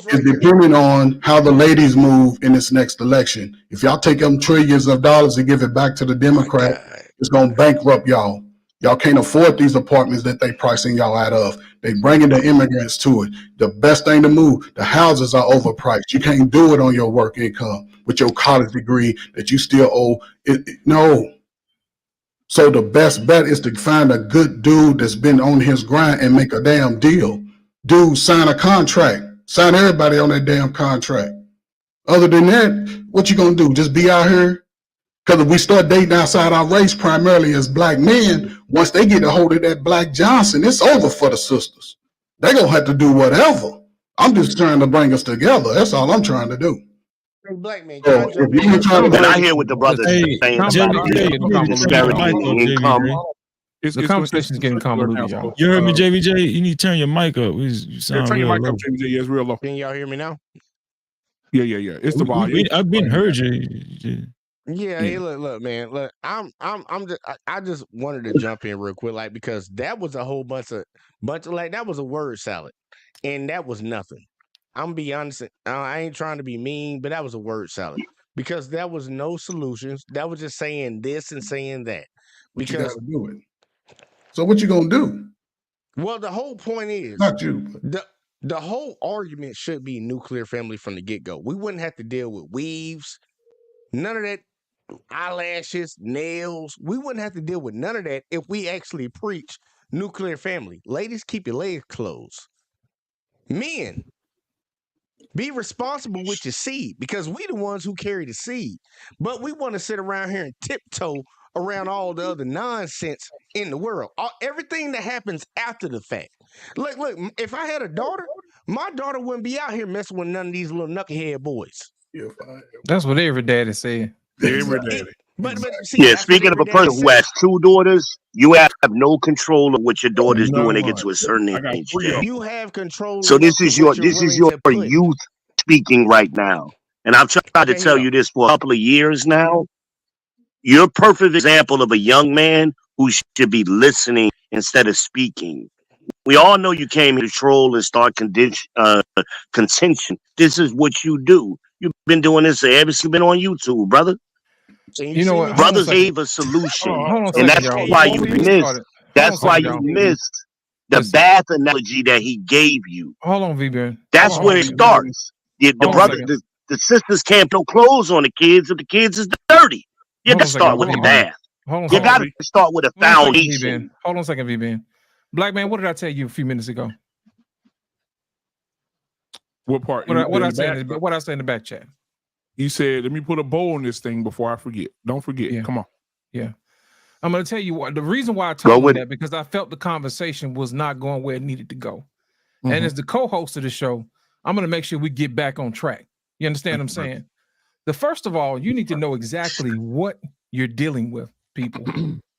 is depending on how the ladies move in this next election. If y'all take them trillions of dollars and give it back to the Democrat, it's gonna bankrupt y'all. Y'all can't afford these apartments that they pricing y'all out of. They bringing the immigrants to it. The best thing to move, the houses are overpriced. You can't do it on your work income with your college degree that you still owe. No. So the best bet is to find a good dude that's been on his grind and make a damn deal. Dude, sign a contract. Sign everybody on that damn contract. Other than that, what you gonna do? Just be out here? Because if we start dating outside our race, primarily as black men, once they get a hold of that Black Johnson, it's over for the sisters. They're gonna have to do whatever. I'm just trying to bring us together. That's all I'm trying to do. Black man, so if you trying to and I hear what the brother's saying about the disparity in income. The conversation's getting convoluted, y'all. You heard me, JVJ? You need to turn your mic up. You sound turn your real mic low. up, JVJ. Yeah, it's real low. Can y'all hear me now? Yeah. It's the volume. I've been heard you. Yeah, hey, look, man. Look, I just wanted to jump in real quick, like, because that was a whole bunch of like, that was a word salad, and that was nothing. I'm gonna be honest. I ain't trying to be mean, but that was a word salad because there was no solutions. That was just saying this and saying that. But you gotta do it. So what you gonna do? Well, the whole point is not you. The whole argument should be nuclear family from the get-go. We wouldn't have to deal with weaves, none of that, eyelashes, nails. We wouldn't have to deal with none of that if we actually preach nuclear family. Ladies, keep your legs closed. Men, be responsible with your seed, because we the ones who carry the seed. But we want to sit around here and tiptoe around all the other nonsense in the world. Everything that happens after the fact. Look, if I had a daughter, my daughter wouldn't be out here messing with none of these little knucklehead boys. That's what every daddy said. Every daddy. But see, Yeah, that's what speaking of every a person daddy who said. has two daughters, you have no control of what your daughters do when they get None. to a certain I got age. 3 of Jay. them. You have control So enough to what you're this is willing your to put. youth speaking right now. And I've tried to Okay, tell you this for a couple of years now. You're a perfect example of a young man who should be listening instead of speaking. We all know you came here to troll and start contention. This is what you do. You've been doing this ever since you've been on YouTube, brother. And You know what? Hold on a Brothers second. gave a solution, Hold on a and second, that's y'all. why Before you we even missed. started, hold on a That's why second, you y'all. missed the Listen, bath analogy that he gave you. hold on, V-Ben. That's Hold where on, it V-Ben. starts. The Hold on a brother, second. the sisters can't put no clothes on the kids if the kids is dirty. You Hold got on to a start second, with the V-Ben. bath. Hold on a You got second. to start with a Hold on a second, foundation. V-Ben. Hold on a second, V-Ben. Black man, what did I tell you a few minutes ago? What part? What I the say back? in the, what I say in the back chat? You said, let me put a bow on this thing before I forget. Don't forget. Yeah. Come on. Yeah. I'm going to tell you what the reason why I Go told him with that, because I felt the conversation was not going where it needed to go. Mhm. And as the co-host of the show, I'm going to make sure we get back on track. You understand what I'm saying? The first of all, you need to know exactly what you're dealing with, people.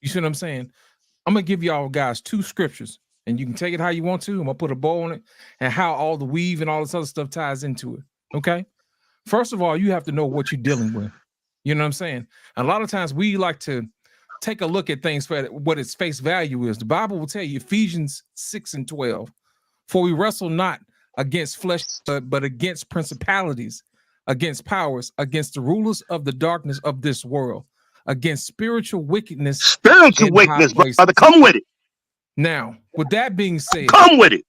You see what I'm saying? I'm going to give y'all guys 2 scriptures, and you can take it how you want to. I'm going to put a bow on it and how all the weave and all this other stuff ties into it. Okay? First of all, you have to know what you're dealing with. You know what I'm saying? And a lot of times we like to take a look at things for what its face value is. The Bible will tell you, Ephesians 6:12, for we wrestle not against flesh, but against principalities, against powers, against the rulers of the darkness of this world, against spiritual wickedness. Spiritual wickedness, brother. Come with it. Now, with that being said, Come with it.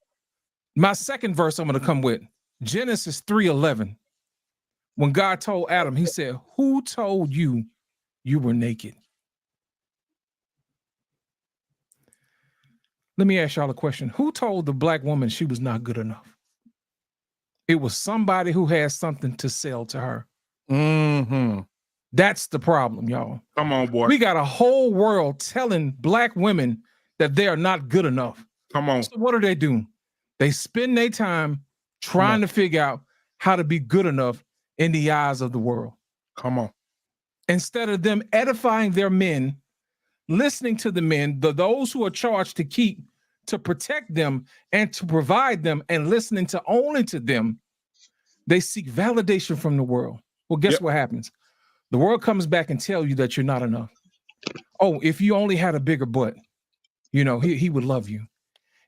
my second verse I'm going to come with, Genesis 3:11. When God told Adam, he said, who told you you were naked? Let me ask y'all a question. Who told the black woman she was not good enough? It was somebody who had something to sell to her. Mm-hmm. That's the problem, y'all. Come on, boy. We got a whole world telling black women that they are not good enough. Come on. So what do? They spend their time trying to figure out how to be good enough in the eyes of the world. Come on. Instead of them edifying their men, listening to the men, those who are charged to keep, to protect them and to provide them, and listening to only to them, they seek validation from the world. Well, guess what happens? The world comes back and tell you that you're not enough. Oh, if you only had a bigger butt, you know, he would love you.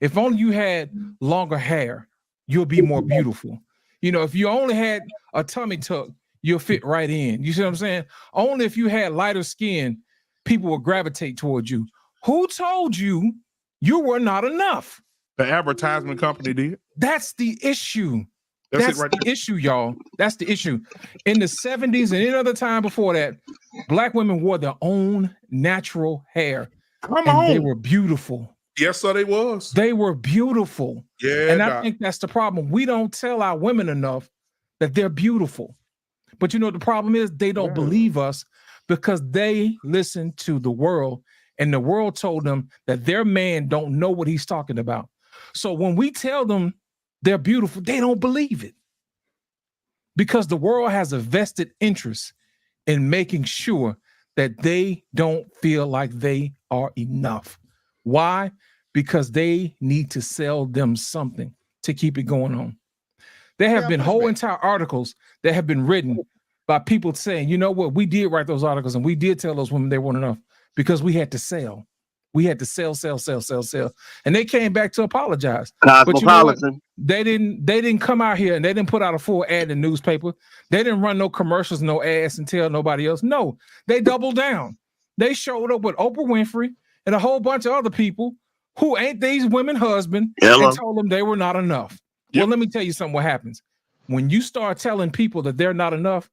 If only you had longer hair, you'll be more beautiful. You know, if you only had a tummy tuck, you'll fit right in. You see what I'm saying? Only if you had lighter skin, people will gravitate towards you. Who told you you were not enough? The advertisement company did. That's the issue. That's That's it right the there. issue, y'all. That's the issue. In the 70s and any other time before that, black women wore their own natural hair. Come and on. They were beautiful. Yes, sir, they was. They were beautiful. Yeah, and I Doc. think that's the problem. We don't tell our women enough that they're beautiful. But you know what the problem is? They don't believe us because they listen to the world, and the world told them that their man don't know what he's talking about. So when we tell them they're beautiful, they don't believe it. Because the world has a vested interest in making sure that they don't feel like they are enough. Why? Because they need to sell them something to keep it going on. There have been whole entire articles that have been written by people saying, you know what, we did write those articles and we did tell those women they weren't enough because we had to sell. We had to sell. And they came back to apologize. But you know what? They didn't come out here and they didn't put out a full ad in the newspaper. They didn't run no commercials, no ads and tell nobody else. No, they doubled down. They showed up with Oprah Winfrey and a whole bunch of other people who ain't these women husband and told them they were not enough. Well, let me tell you something. What happens when you start telling people that they're not enough?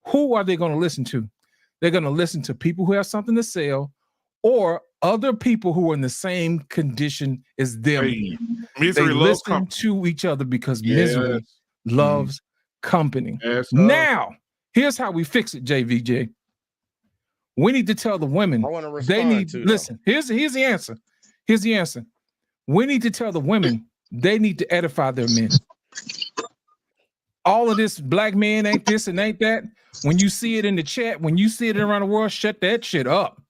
Who are they going to listen to? They're going to listen to people who have something to sell, or other people who are in the same condition as them. Hey, They misery loves listen company. to each other because Yes. misery loves company. Yes, now, here's how we fix it, JVJ. We need to tell the women I want to they respond need. to Listen, here's the answer. Here's the answer. We need to tell the women they need to edify their men. All of this black men ain't this and ain't that. When you see it in the chat, when you see it around the world, shut that shit up.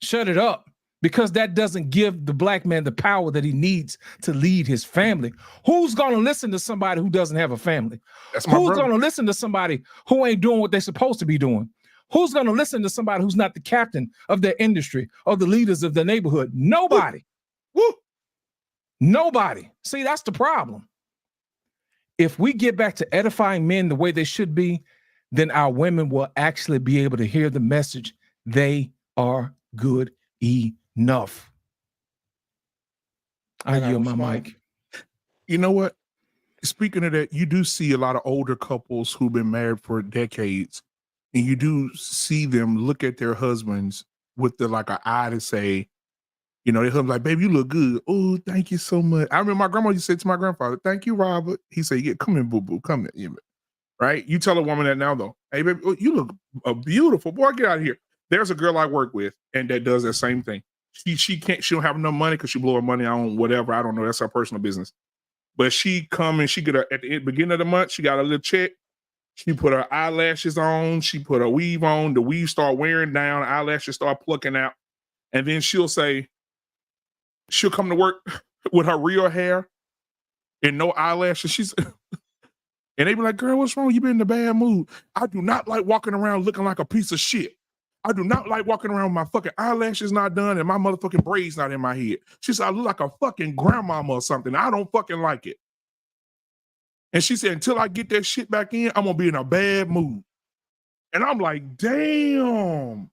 Shut it up. Because that doesn't give the black man the power that he needs to lead his family. Who's going to listen to somebody who doesn't have a family? Who's going to listen to somebody who ain't doing what they're supposed to be doing? Who's going to listen to somebody who's not the captain of their industry or the leaders of their neighborhood? Nobody. Woo. Nobody. See, that's the problem. If we get back to edifying men the way they should be, then our women will actually be able to hear the message. They are good enough. I yield my mic. You know what? Speaking of that, you do see a lot of older couples who've been married for decades, and you do see them look at their husbands with the like an eye to say, you know, their husband's like, baby, you look good. Oh, thank you so much. I remember my grandma used to say to my grandfather, thank you, Robert. He said, yeah, come in, boo-boo, come in. Right? You tell a woman that now, though. Hey, baby, you look beautiful. Boy, get out of here. There's a girl I work with, and that does that same thing. She don't have enough money because she blow her money on whatever. I don't know. That's her personal business. But she come and she get at the beginning of the month, she got a little check. She put her eyelashes on. She put her weave on. The weave start wearing down. Eyelashes start plucking out. And then she'll come to work with her real hair and no eyelashes. And they be like, girl, what's wrong? You been in a bad mood. I do not like walking around looking like a piece of shit. I do not like walking around with my fucking eyelashes not done and my motherfucking braids not in my head. She said, I look like a fucking grandmama or something. I don't fucking like it. And she said, until I get that shit back in, I'm gonna be in a bad mood. And I'm like, damn,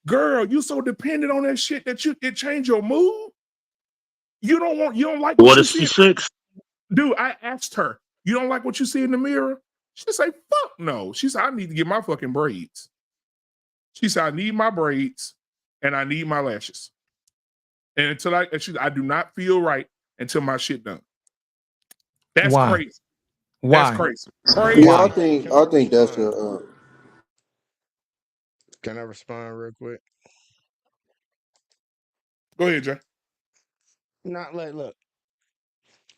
girl, you so dependent on that shit that it changed your mood? You don't like what is she 6? Dude, I asked her, you don't like what you see in the mirror? She said, fuck no. She said, I need to get my fucking braids. She said, I need my braids and I need my lashes. And until I do not feel right until my shit done. That's crazy. Why? That's crazy. Yeah, I think that's a. Can I respond real quick? Go ahead, Jay. Look.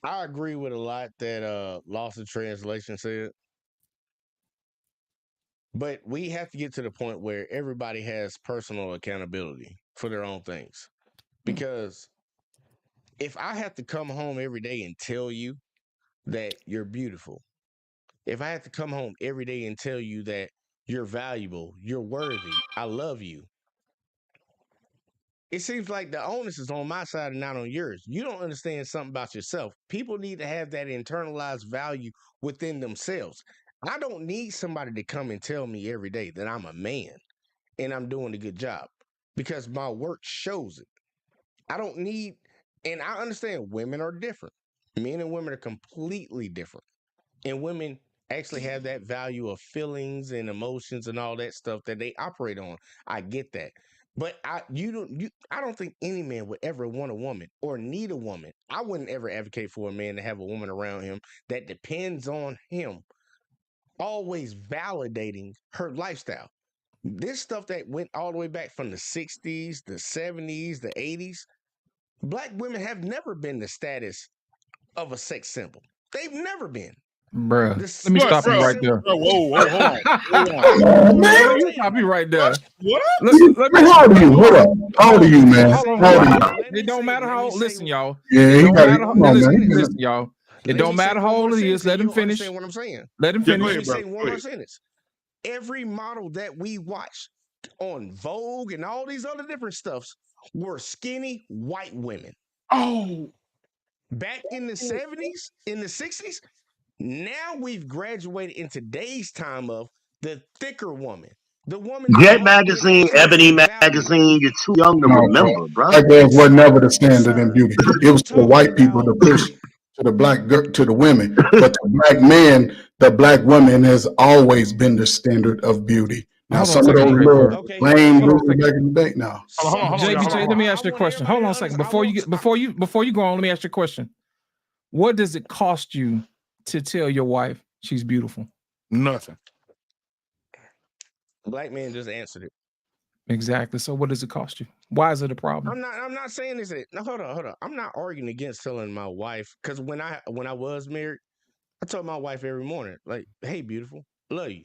I agree with a lot that Lost in Translation said. But we have to get to the point where everybody has personal accountability for their own things. Because if I have to come home every day and tell you that you're beautiful, if I have to come home every day and tell you that you're valuable, you're worthy, I love you, it seems like the onus is on my side and not on yours. You don't understand something about yourself. People need to have that internalized value within themselves. I don't need somebody to come and tell me every day that I'm a man and I'm doing a good job because my work shows it. I don't need, and I understand women are different. Men and women are completely different. And women actually have that value of feelings and emotions and all that stuff that they operate on. I get that. But I don't think any man would ever want a woman or need a woman. I wouldn't ever advocate for a man to have a woman around him that depends on him, always validating her lifestyle. This stuff that went all the way back from the 60s, the 70s, the 80s, black women have never been the status of a sex symbol. They've never been. Bruh, let me stop you right there. Whoa, hold on. Let me stop you right there. What? Let me, How old are you? Hold up. How old are you, man? Hold on, How old are you? it don't matter how old. Listen, y'all. Yeah, It he don't got matter it. how, Come on, listen, man. listen, y'all. It don't matter how old he is. Let him finish. Understand what I'm saying? Let him finish. Let me say one more sentence. Every model that we watch on Vogue and all these other different stuffs were skinny white women. Oh. Back in the 70s, in the 60s, now we've graduated in today's time of the thicker woman. The woman Jet magazine, Ebony magazine, you're too young to No, remember, bro. Black girls was never the standard in beauty. It was for white people to push to the to the women, but to black men, the black woman has always been the standard of beauty. Now, Hold on a some of second, those Dre. little lame Hold on a dudes second. back in the day now. Hold on, JBJ, let me ask you a question. Hold on a second. Before you go on, let me ask you a question. What does it cost you to tell your wife she's beautiful? Nothing. Black man just answered it. Exactly. So what does it cost you? Why is it a problem? I'm not saying this. No, hold on. I'm not arguing against telling my wife, because when I was married, I told my wife every morning, like, "Hey, beautiful, love you."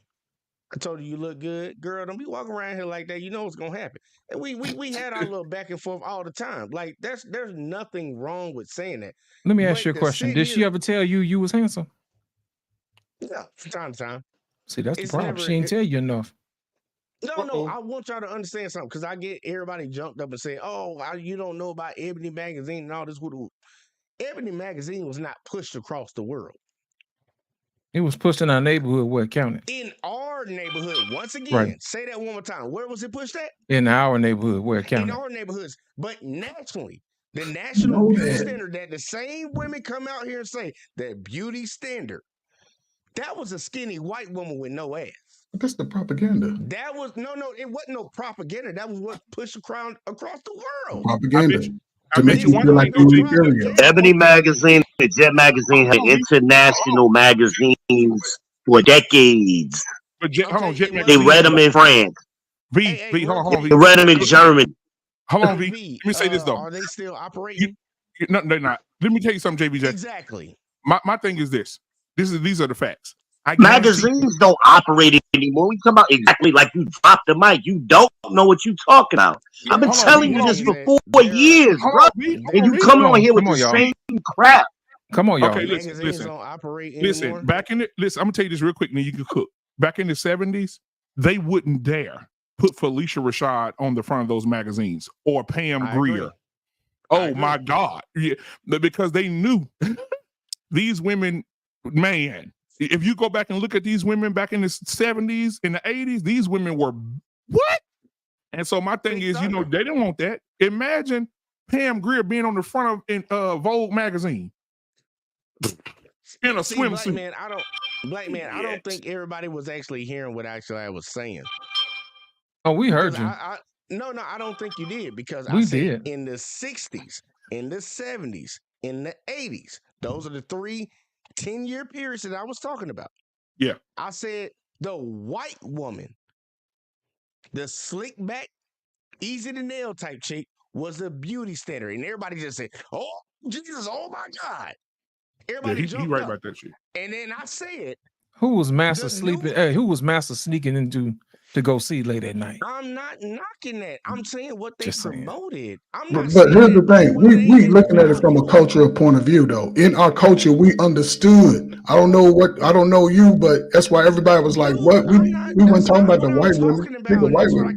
I told her, "You look good, girl. Don't be walking around here like that. You know what's gonna happen." And we had our little back and forth all the time. Like there's nothing wrong with saying that. Let me ask But you a to question. sit Did she here, ever tell you was handsome? yeah, from time to time. See, that's the It's problem. never. She ain't tell you enough. No. I want y'all to understand something, because I get everybody jumped up and say, "Oh, you don't know about Ebony Magazine and all this." Ebony Magazine was not pushed across the world. It was pushed in our neighborhood where it counted. In our neighborhood, once again, Right. say that one more time. Where was it pushed at? In our neighborhood where it In counted. our neighborhoods. But nationally, the national beauty standard that the same women come out here and say, that beauty standard, that was a skinny white woman with no ass. That's the propaganda. That was it wasn't no propaganda. That was what pushed across the world. Propaganda. I To bet make you you one feel like thing though, you're JB. inferior. Ebony Magazine and Jet Magazine had international magazines for decades. But hold on, Jet They Magazine. read them in France. V, hold on, V. They read them in German. Hold on, V. Let me say this though. Are they still operating? No, they're not. Let me tell you something, JBJ. Exactly. My thing is this. These are the facts. Magazines don't operate anymore. We talk about exactly like you dropped the mic. You don't know what you're talking about. I've been telling you this for 4 years, bro. And you coming on here with the same crap. Come on, y'all. Okay, listen. Listen, I'm gonna tell you this real quick, and then you can cook. Back in the 70s, they wouldn't dare put Felicia Rashad on the front of those magazines or Pam Grier. Oh my God. Yeah, because they knew these women, man. If you go back and look at these women back in the 70s and the 80s, these women were what? And so my thing is, they didn't want that. Imagine Pam Grier being on the front of Vogue magazine in a swimsuit. Black man, I don't think everybody was actually hearing what I was saying. Oh, we heard you. No, I don't think you did, because We I said did. in the 60s, in the 70s, in the 80s, those are the 3 10-year periods that I was talking about. Yeah. I said the white woman, the slick back, easy to nail type chick, was a beauty standard. And everybody just said, "Oh, Jesus, oh my God." Everybody he right up. about that shit. And then I said, Who was master sleeping? Hey, who was master sneaking into to go see late at night? I'm not knocking that. I'm saying what they promoted. I'm But not saying here's the that thing: we looking at it from a cultural point of view, though. In our culture, we understood. I don't know you, but that's why everybody was like, "What?" We weren't talking about the white women. The white women,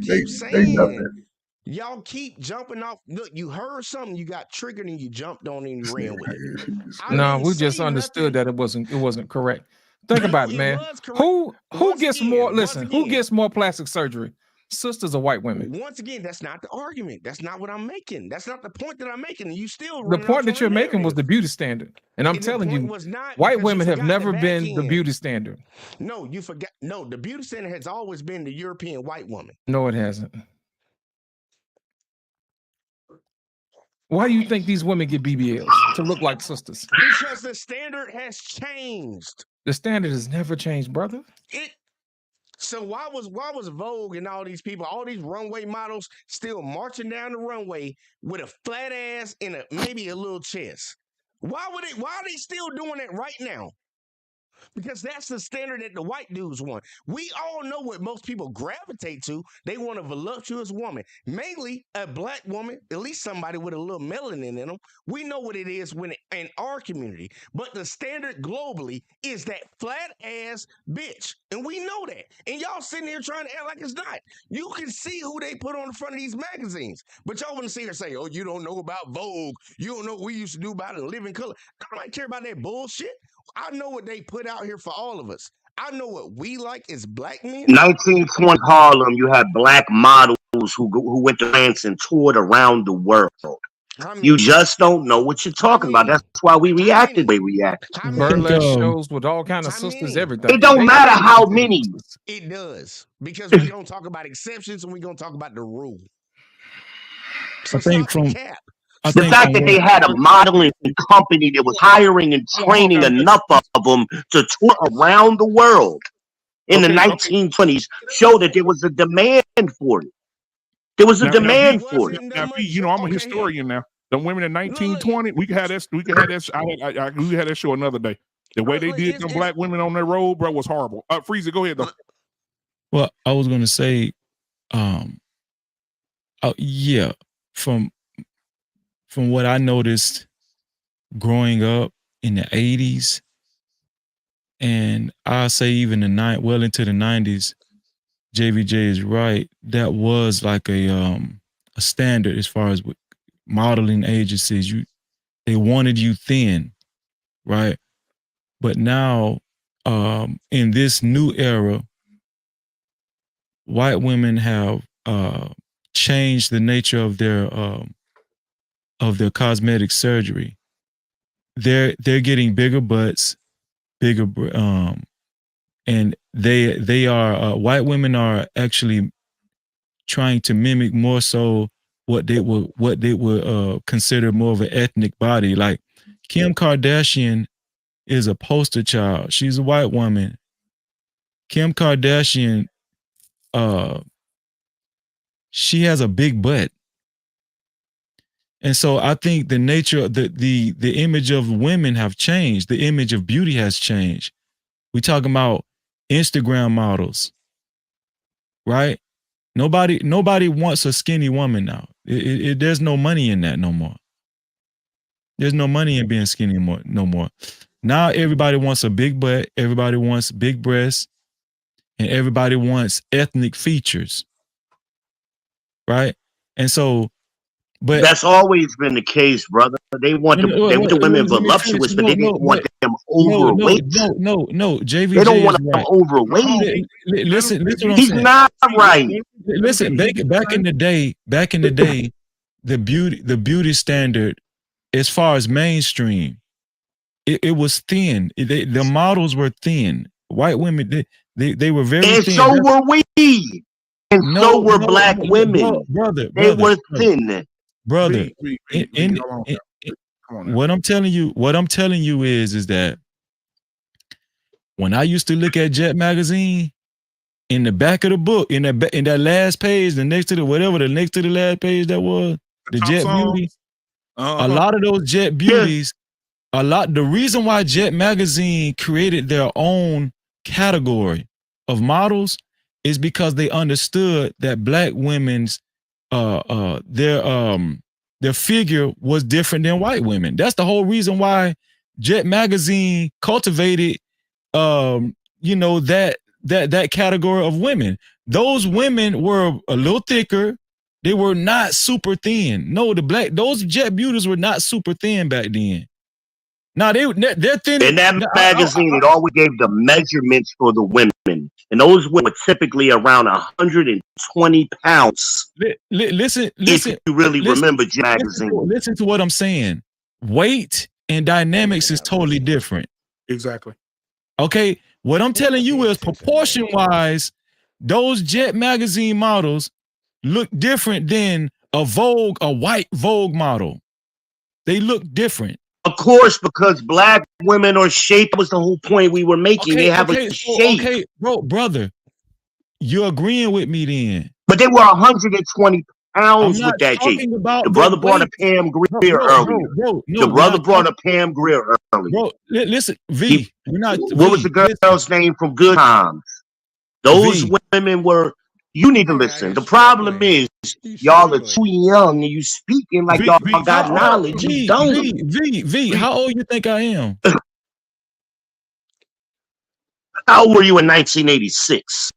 they nothing. Y'all keep jumping off. Look, you heard something, you got triggered, and you jumped on and you ran with it. No, we just understood that it wasn't correct. Think about it, man. Who gets more? Listen, who gets more plastic surgery? Sisters or white women? Once again, that's not the argument. That's not what I'm making. That's not the point that I'm making. You still The point that you're making was the beauty standard, and I'm telling you, white women have never been the beauty standard. No, you forgot. No, the beauty standard has always been the European white woman. No, it hasn't. Why do you think these women get BBLs to look like sisters? Because the standard has changed. The standard has never changed, brother. So why was Vogue and all these people, all these runway models, still marching down the runway with a flat ass and maybe a little chest? Why are they still doing that right now? Because that's the standard that the white dudes want. We all know what most people gravitate to. They want a voluptuous woman, mainly a black woman, at least somebody with a little melanin in them. We know what it is in our community. But the standard globally is that flat ass bitch. And we know that. And y'all sitting here trying to act like it's not. You can see who they put on the front of these magazines. But y'all want to sit here and say, "Oh, you don't know about Vogue. You don't know what we used to do about it in living color." I don't care about that bullshit. I know what they put out here for all of us. I know what we like as black men. 1920 Harlem, you had black models who went to France and toured around the world. You just don't know what you're talking about. That's why we reacted the way we reacted. Burlesque shows with all kind of sisters, everything. It don't matter how many. It does, because we don't talk about exceptions and we gonna talk about the rule. So I think stop the from cap. The fact that they had a modeling company that was hiring and training enough of them to tour around the world in the 1920s showed that there was a demand for it. There was a demand for it. Now, B, you know, I'm a historian now. The women in 1920, we could have that. We could have that. We could have that show another day. The way they did them black women on their road, bro, was horrible. Freezer, go ahead though. Well, I was gonna say, yeah, from what I noticed growing up in the 80s, and I say even well into the 90s, JVJ is right. That was like a standard as far as with modeling agencies. They wanted you thin, right? But now, in this new era, white women have changed the nature of their cosmetic surgery. They're getting bigger butts, bigger, and they are white women are actually trying to mimic more so what they would consider more of an ethnic body. Like Kim Kardashian is a poster child. She's a white woman. Kim Kardashian, she has a big butt. And so I think the nature, the image of women have changed. The image of beauty has changed. We talking about Instagram models, right? Nobody wants a skinny woman now. There's no money in that no more. There's no money in being skinny no more. Now everybody wants a big butt. Everybody wants big breasts, and everybody wants ethnic features, right? And so, but that's always been the case, brother. They want the women voluptuous, but they didn't want them overweight. No, JVJ they don't want them right. overweight. Listen what I'm He's saying. not right. Listen, back in the day, the beauty standard, as far as mainstream, it was thin. The models were thin. White women, they were very and thin. So were we. And so were black women. Brother, they were thin. Brother, what I'm telling you is that when I used to look at Jet magazine, in the back of the book, in that last page, the next to the last page that was the Jet Beauty, a lot of those Jet Beauties, the reason why Jet magazine created their own category of models is because they understood that black women's their figure was different than white women. That's the whole reason why Jet magazine cultivated that category of women. Those women were a little thicker. They were not super thin. No, those Jet Beauties were not super thin back then. Now they're thin. In that magazine, it always gave the measurements for the women, and those were typically around 120 pounds. Listen. If you really remember Jet magazine, listen to what I'm saying. Weight and dynamics is totally different. Exactly. Okay. What I'm telling you is proportion-wise, those Jet magazine models look different than a white Vogue model. They look different. Of course, because black women are shaped. That was the whole point we were making. They have a shape. Okay, brother, you're agreeing with me then. But they were 120 pounds with that shape. The brother brought a Pam Grier earlier. The brother brought a Pam Grier earlier. Bro, listen, V. What was the girl's name from Good Times? Those women were. You need to listen. The problem is y'all are too young and you speaking like y'all got knowledge. You don't. V, how old you think I am? How old were you in 1986?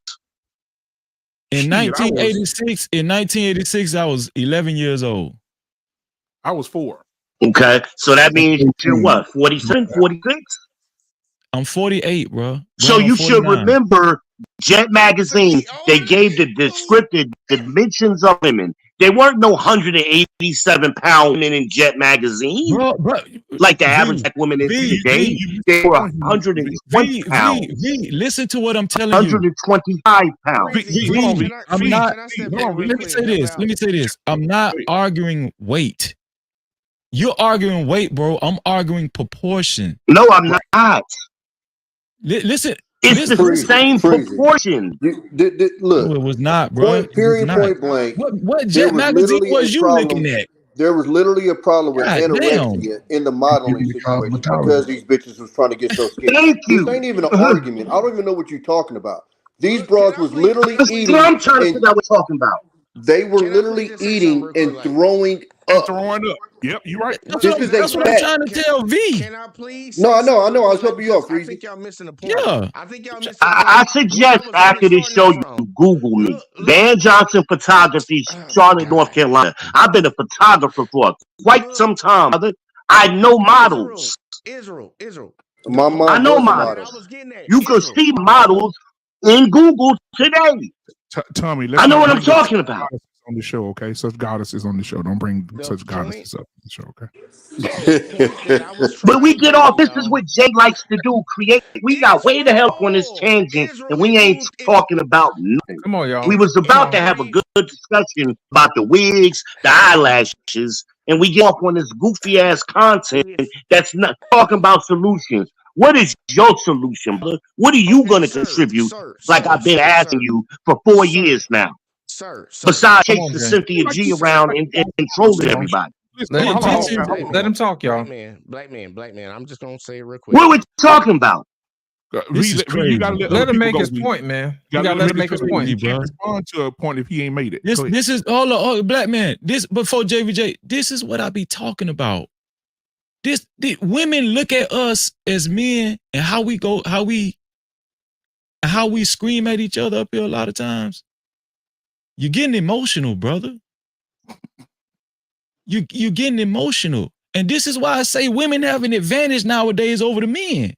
In 1986, I was 11 years old. I was 4. Okay, so that means you're what, 47, 46? I'm 48, bro. So you should remember Jet magazine. They gave the descriptive dimensions of women. There weren't no 187-pound women in Jet magazine. Bro, like the average black woman is today. They were 120 pounds. Listen to what I'm telling you. 125 pounds. I'm not. Let me say this. I'm not arguing weight. You're arguing weight, bro. I'm arguing proportion. No, I'm not. Listen. It's the same proportion. Look, no, it was not, bro. Point blank. What Jet magazine was you looking at? There was literally a problem with God anorexia in the modeling situation because these bitches was trying to get so skinny. Thank you. This ain't even an argument. I don't even know what you're talking about. These broads was literally eating. I'm trying to figure out what we're talking about. They were literally eating and throwing up. Yep, you're right. That's what I'm trying to tell V. Can I please? No, I know. I was helping you out, Freezy. I think y'all missing the point. Yeah. I think y'all missing I suggest after this show you Google me. Van Johnson Photography, Charlotte, North Carolina. I've been a photographer for quite some time. I know models. Israel. My mom I know was a models. You can see models in Google today. Tommy, I know what I'm talking about. On the show, okay? Such goddesses on the show. Don't bring such goddesses up on the show, okay? But we get off. This is what Jay likes to do. Create. We got way the hell on this tangent, and we ain't talking about nothing. Come on, y'all. We was about to have a good discussion about the wigs, the eyelashes, and we get off on this goofy ass content that's not talking about solutions. What is your solution, brother? What are you going to contribute? Like I've been asking you for 4 years now. Besides chasing Cynthia G around and trolling everybody. Let him talk, y'all. Black man. I'm just gonna say it real quick. What are we talking about? This is crazy. Let him make his point, man. You gotta let him make his point. He can't respond to a point if he ain't made it. This is all black man. This before JVJ. This is what I be talking about. The women look at us as men and how we scream at each other up here a lot of times. You're getting emotional, brother. You're getting emotional. And this is why I say women have an advantage nowadays over the men.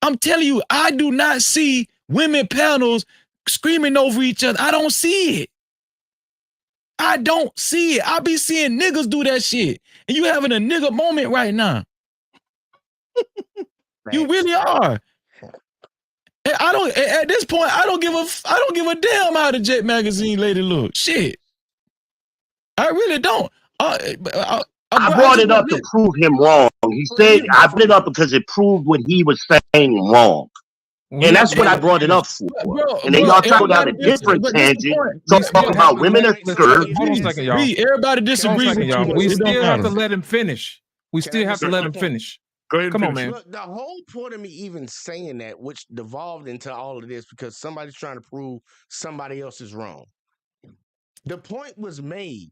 I'm telling you, I do not see women panels screaming over each other. I don't see it. I don't see it. I be seeing niggas do that shit. And you having a nigga moment right now. You really are. And I don't, at this point, I don't give a damn how the Jet magazine lady look. Shit. I really don't. I brought it up to prove him wrong. He said I brought it up because it proved what he was saying wrong. And that's what I brought it up for. And then y'all talk about a different tangent. Talk about women that serve. Hold on a second, y'all. Everybody disagrees with you. We still have to let him finish. We still have to let him finish. Go ahead. Come on, man. Look, the whole point of me even saying that, which devolved into all of this, because somebody's trying to prove somebody else is wrong. The point was made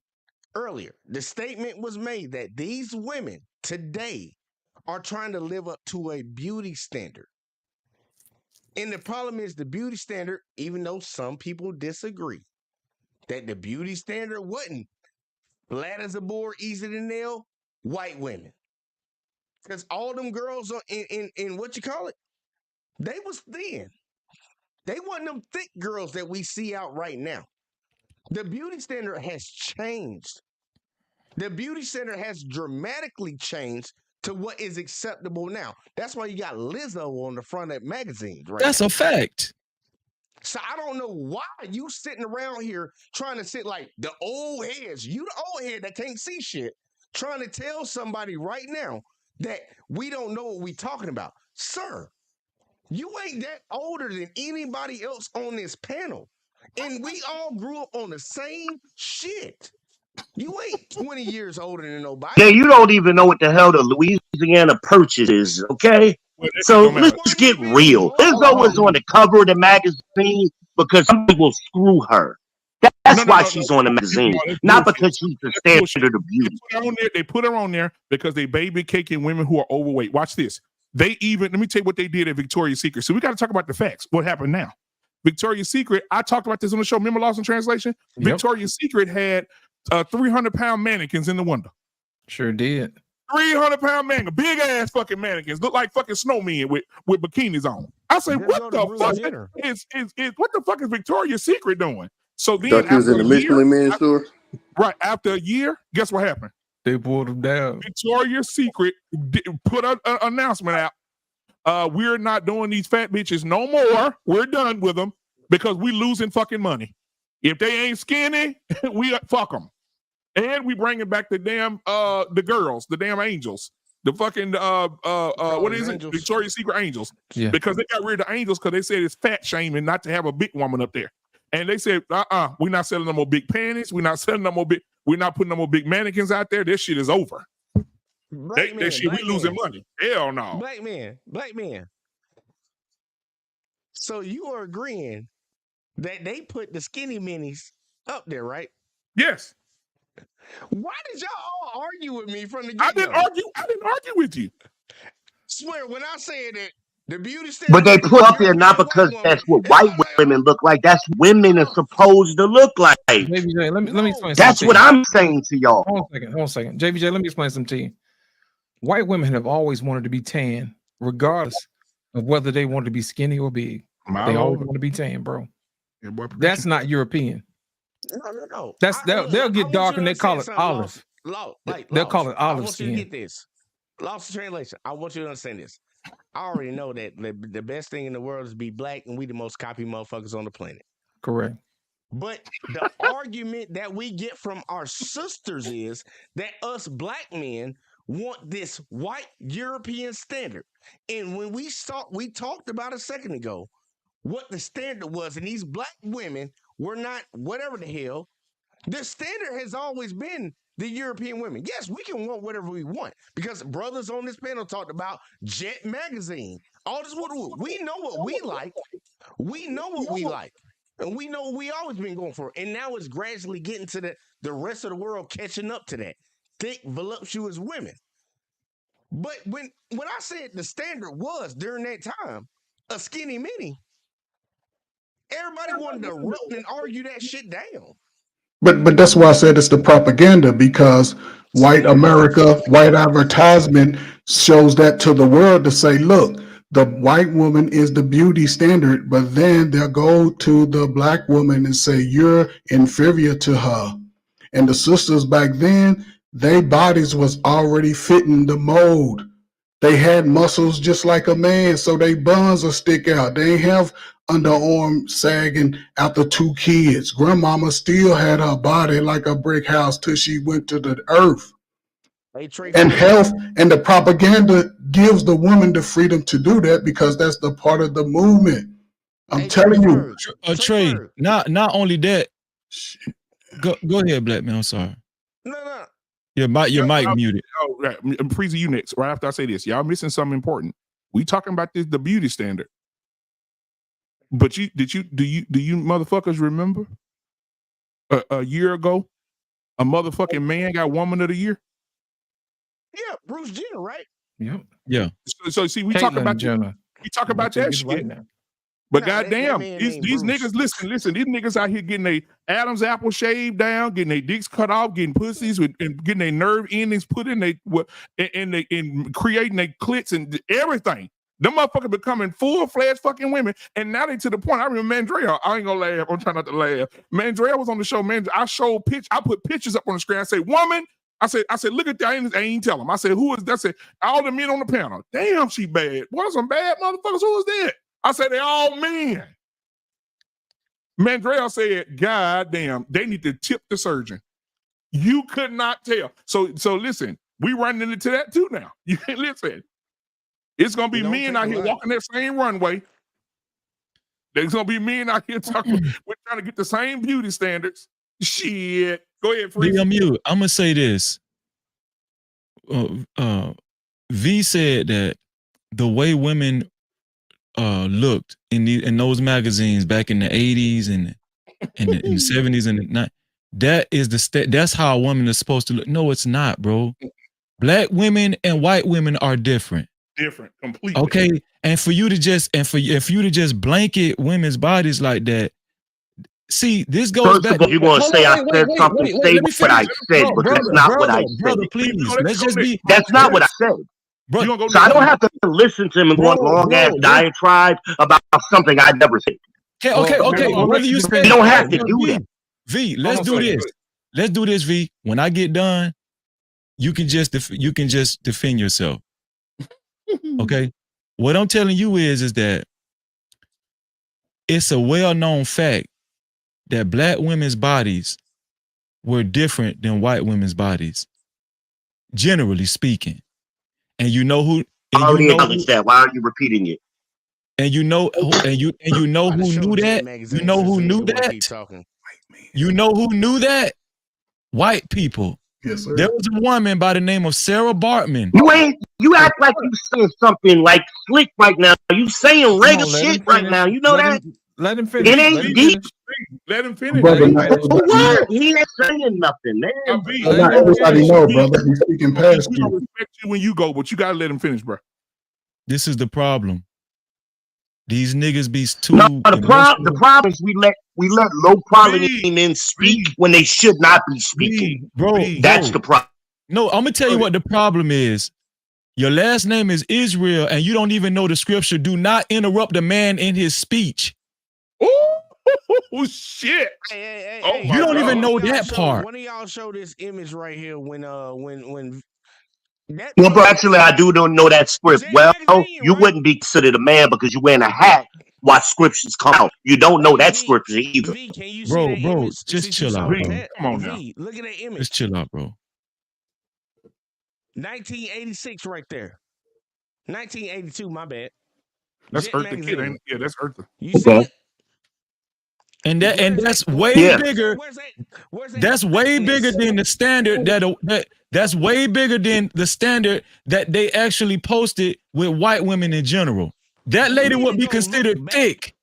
earlier. The statement was made that these women today are trying to live up to a beauty standard. And the problem is the beauty standard, even though some people disagree, that the beauty standard wasn't flat as a board, easy to nail, white women. Because all them girls are in what you call it, they was thin. They wasn't them thick girls that we see out right now. The beauty standard has changed. The beauty standard has dramatically changed to what is acceptable now. That's why you got Lizzo on the front of magazines, right? That's a fact. So I don't know why you sitting around here trying to sit like the old heads. You the old head that can't see shit, trying to tell somebody right now that we don't know what we talking about. Sir, you ain't that older than anybody else on this panel. And we all grew up on the same shit. You ain't 20 years older than nobody. Yeah, you don't even know what the hell the Louisiana Purchase is, okay? So let's get real. Lizzo was on the cover of the magazine because somebody will screw her. That's why she's on the magazine, not because she's the standard of beauty. They put her on there because they baby caking women who are overweight. Watch this. Let me tell you what they did at Victoria's Secret. So we got to talk about the facts. What happened now? Victoria's Secret, I talked about this on the show. Remember Lost in Translation? Yep. Victoria's Secret had 300-pound mannequins in the window. Sure did. 300-pound mannequins, big ass fucking mannequins, look like fucking snowmen with bikinis on. I say, what the fuck is Victoria's Secret doing? So then thought you was in the Michelin Man store. Right after a year, guess what happened? They pulled them down. Victoria's Secret put an announcement out. We're not doing these fat bitches no more. We're done with them because we losing fucking money. If they ain't skinny, we fuck them. And we bringing back the damn the girls, the damn angels, the fucking what is it? Victoria's Secret angels. Yeah. Because they got rid of the angels because they said it's fat shaming not to have a big woman up there. And they said, we're not selling no more big panties. We're not selling no more big. We're not putting no more big mannequins out there. This shit is over. That shit, we losing money. Hell no. Black man. So you are agreeing that they put the skinny minis up there, right? Yes. Why did y'all all argue with me from the I get-go? didn't argue with you. Swear, when I said that the beauty standard, But they put up there not because that's what white women look like. That's what women are supposed to look like. JVJ, let me explain. That's what I'm saying to y'all. Hold on a second. JVJ, let me explain something to you. White women have always wanted to be tan, regardless of whether they want to be skinny or big. They always want to be tan, bro. That's not European. No. They'll get dark and they call it olive. They'll call it olive I want you to skin. get this. Lost in translation. I want you to understand this. I already know that the best thing in the world is to be black, and we the most copy motherfuckers on the planet. Correct. But the argument that we get from our sisters is that us black men want this white European standard. And when we talked about a second ago what the standard was, and these black women were not whatever the hell. The standard has always been the European women. Yes, we can want whatever we want because brothers on this panel talked about Jet magazine. All this, we know what we like. We know what we like. And we know what we always been going for. And now it's gradually getting to the rest of the world catching up to that. Thick, voluptuous women. But when I said the standard was during that time, a skinny mini, everybody wanted to run and argue that shit down. But that's why I said it's the propaganda, because white America, white advertisement shows that to the world to say, look, the white woman is the beauty standard, but then they'll go to the black woman and say, you're inferior to her. And the sisters back then, their bodies was already fitting the mold. They had muscles just like a man, so they buns will stick out. They ain't have underarm sagging after 2 kids. Grandmama still had her body like a brick house till she went to the earth. And health and the propaganda gives the woman the freedom to do that because that's the part of the movement. I'm telling you. Trey, not only that. Go ahead, black man. I'm sorry. No. Your mic muted. Oh, right. Freezy, you next. Right after I say this, y'all missing something important. We talking about the beauty standard. But do you motherfuckers remember a year ago, a motherfucking man got Woman of the Year? Yeah, Bruce Jenner, right? Yep. Yeah. So see, we talk about that shit. Right now. But goddamn, these niggas, listen, these niggas out here getting their Adam's apple shaved down, getting their dicks cut off, getting pussies and getting their nerve endings put in and creating their clits and everything. Them motherfuckers becoming full-fledged fucking women, and now they to the point. I remember Mandrea. I ain't gonna laugh. I'm trying not to laugh. Mandrea was on the show. I put pictures up on the screen. I say, woman. I said, look at that. I ain't tell them. I said, who is that? I said, all the men on the panel. Damn, she bad. What, some bad motherfuckers? Who is that? I said, they all men. Mandrea said, God damn, they need to tip the surgeon. You could not tell. So listen, we running into that too now. You can listen. It's gonna be men out here walking that same runway. There's gonna be men out here talking. We're trying to get the same beauty standards. Shit. Go ahead, Freeze. I'm gonna say this. V said that the way women looked in those magazines back in the 80s and in the 70s and the 90s, that is that's how a woman is supposed to look. No, it's not, bro. Black women and white women are different. Different, completely. Okay, and for you to just blanket women's bodies like that. See, this goes First back. Of all, you want to say I said something? Say what I said, but that's not what I said. Brother, please, let's just be. That's not what I said. Bro, so I don't have to listen to him and go on long ass diatribe about something I never said. Okay. Whether you say you don't have to do that. V, let's do this. let's do this, V. When I get done, you can just defend yourself. Okay. What I'm telling you is that it's a well-known fact that black women's bodies were different than white women's bodies, generally speaking. And you know who? I already acknowledged that. Why are you repeating it? And you know, and you know who knew that? You know who knew that? You know who knew that? White people. Yes, sir. There was a woman by the name of Sarah Bartman. You act like you saying something like slick right now. You saying regular shit right now. You know that? Let him finish. It ain't deep. Let him finish. Brother, What? He ain't saying nothing, man. not everybody know, brother. He's speaking past We don't you. respect you when you go, but you gotta let him finish, bro. This is the problem. These niggas be too. No, the problem is we let low quality men speak when they should not be speaking. Bro, That's the problem. No, I'm gonna tell you what the problem is. Your last name is Israel, and you don't even know the scripture. Do not interrupt a man in his speech. Oh shit! Hey, Oh, you don't even know that part. One of y'all show this image right here when that Well, bro, actually, I don't know that script. Well, you wouldn't be considered a man because you're wearing a hat while scriptures come out. You don't know that scripture either. Bro, just chill out, bro. Come on now. Look at that image. Just chill out, bro. 1986 right there. 1982, my bad. That's Jet Eartha magazine. Kid, ain't it? Yeah, that's Eartha. You see it? And that's way bigger. That's way bigger than the standard that's way bigger than the standard that they actually posted with white women in general. That lady would be considered thick.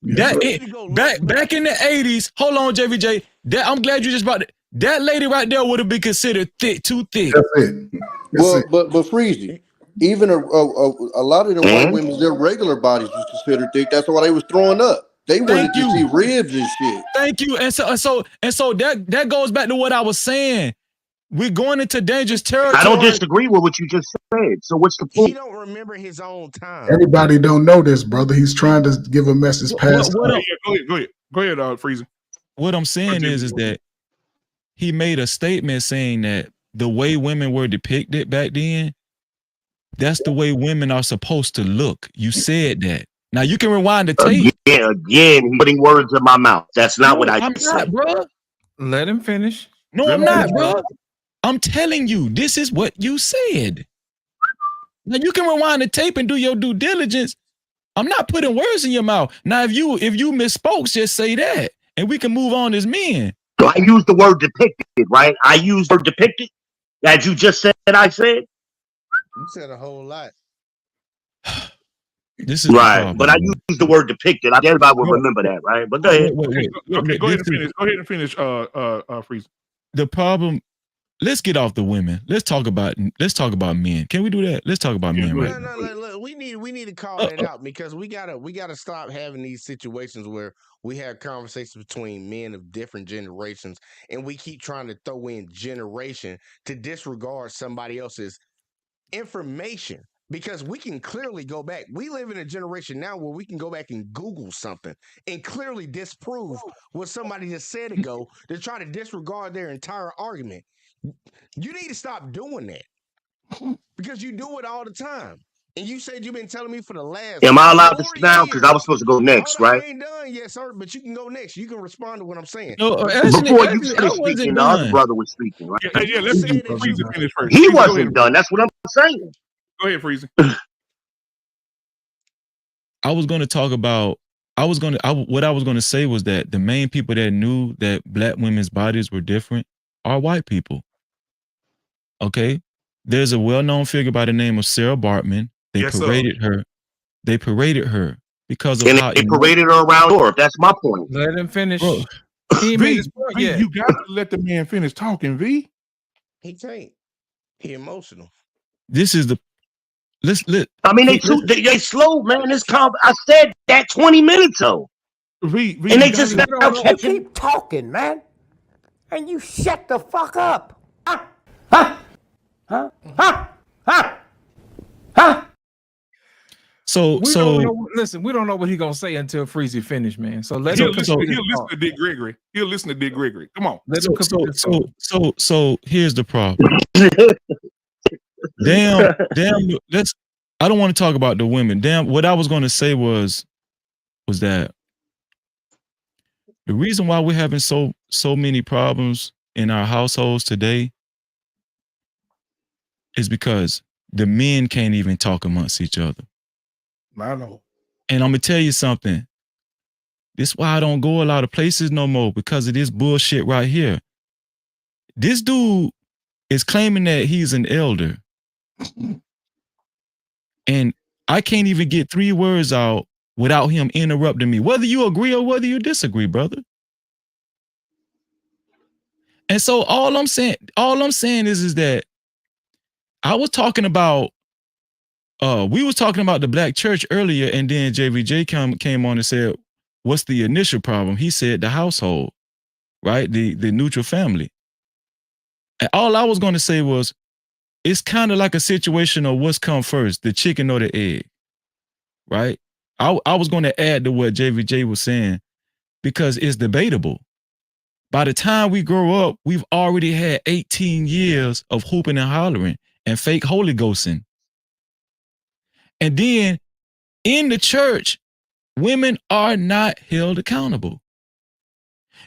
Back in the 80s. Hold on, JVJ. I'm glad you just brought it. That lady right there would have been considered thick, too thick. That's it. Well, but Freezy, even a lot of the white women, their regular bodies was considered thick. That's why they was throwing up. They wanted to see ribs and shit. Thank you. And so that goes back to what I was saying. We're going into dangerous territory. I don't disagree with what you just said. So what's the point? He don't remember his own time. Everybody don't know this, brother. He's trying to give a message past. Go ahead, Freezy. What I'm saying is that he made a statement saying that the way women were depicted back then, that's the way women are supposed to look. You said that. Now you can rewind the tape. Again, putting words in my mouth. That's not what I'm not, bro. Let him finish. No, I'm not, bro. I'm telling you, this is what you said. Now you can rewind the tape and do your due diligence. I'm not putting words in your mouth. Now, if you misspoke, just say that, and we can move on as men. So I used the word depicted, right? I used the word depicted, as you just said. I said. You said a whole lot. This is right, but I used the word depicted. Everybody will remember that, right? But go ahead. Okay, go ahead and finish. Go ahead and finish. Freeze. The problem. Let's get off the women. Let's talk about men. Can we do that? Let's talk about men, right? No. We need to call that out because we gotta stop having these situations where we have conversations between men of different generations, and we keep trying to throw in generation to disregard somebody else's information. Because we can clearly go back. We live in a generation now where we can go back and Google something and clearly disprove what somebody just said ago to try to disregard their entire argument. You need to stop doing that because you do it all the time. And you said you've been telling me for the last. Am I allowed to sit down? Because I was supposed to go next, right? I ain't done yet, sir, but you can go next. You can respond to what I'm saying. No, before you finished speaking, the other brother was speaking, right? Yeah, let's Freezy finish first. He wasn't done. That's what I'm saying. Go ahead, Freezy. I was going to talk about. What I was going to say was that the main people that knew that black women's bodies were different are white people. Okay, there's a well-known figure by the name of Sarah Bartman. They paraded her. They paraded her because of how they paraded her around Europe. That's my point. Let him finish. Bro, He made his point yet. You got to let the man finish talking, V. He can't. He emotional. This is the. I mean, they slow, man. I said that 20 minutes ago. And they just now catching. Keep talking, man, and you shut the fuck up. we don't know. Listen, we don't know what he's gonna say until Freezy finish, man. So let him complete his He'll listen thought. to Dick Gregory. He'll listen to Dick Gregory. Come on. Let him complete his thought. So here's the problem. damn. I don't want to talk about the women. Damn, what I was going to say was that the reason why we're having so many problems in our households today is because the men can't even talk amongst each other. I know. And I'm gonna tell you something. This is why I don't go a lot of places no more, because of this bullshit right here. This dude is claiming that he's an elder. And I can't even get 3 words out without him interrupting me, whether you agree or whether you disagree, brother. And so all I'm saying is that I was talking about, we was talking about the black church earlier, and then JVJ came on and said, what's the initial problem? He said the household, right? The neutral family. And all I was going to say was, it's kind of like a situation of what's come first, the chicken or the egg, right? I was going to add to what JVJ was saying, because it's debatable. By the time we grow up, we've already had 18 years of hooping and hollering and fake Holy Ghosting. And then in the church, women are not held accountable.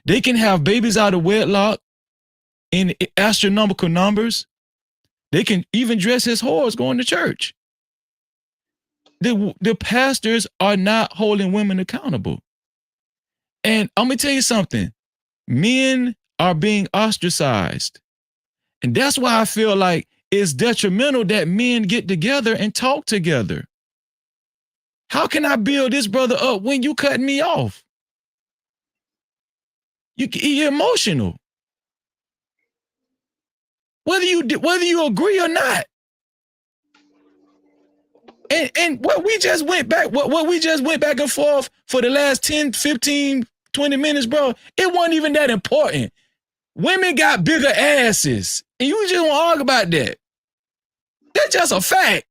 They can have babies out of wedlock in astronomical numbers. They can even dress as whores going to church. The pastors are not holding women accountable. And I'm going to tell you something. Men are being ostracized. And that's why I feel like it's detrimental that men get together and talk together. How can I build this brother up when you cutting me off? You're emotional. Whether you agree or not. And what we just went back and forth for the last 10, 15, 20 minutes, bro, it wasn't even that important. Women got bigger asses, and you just want to argue about that. That's just a fact.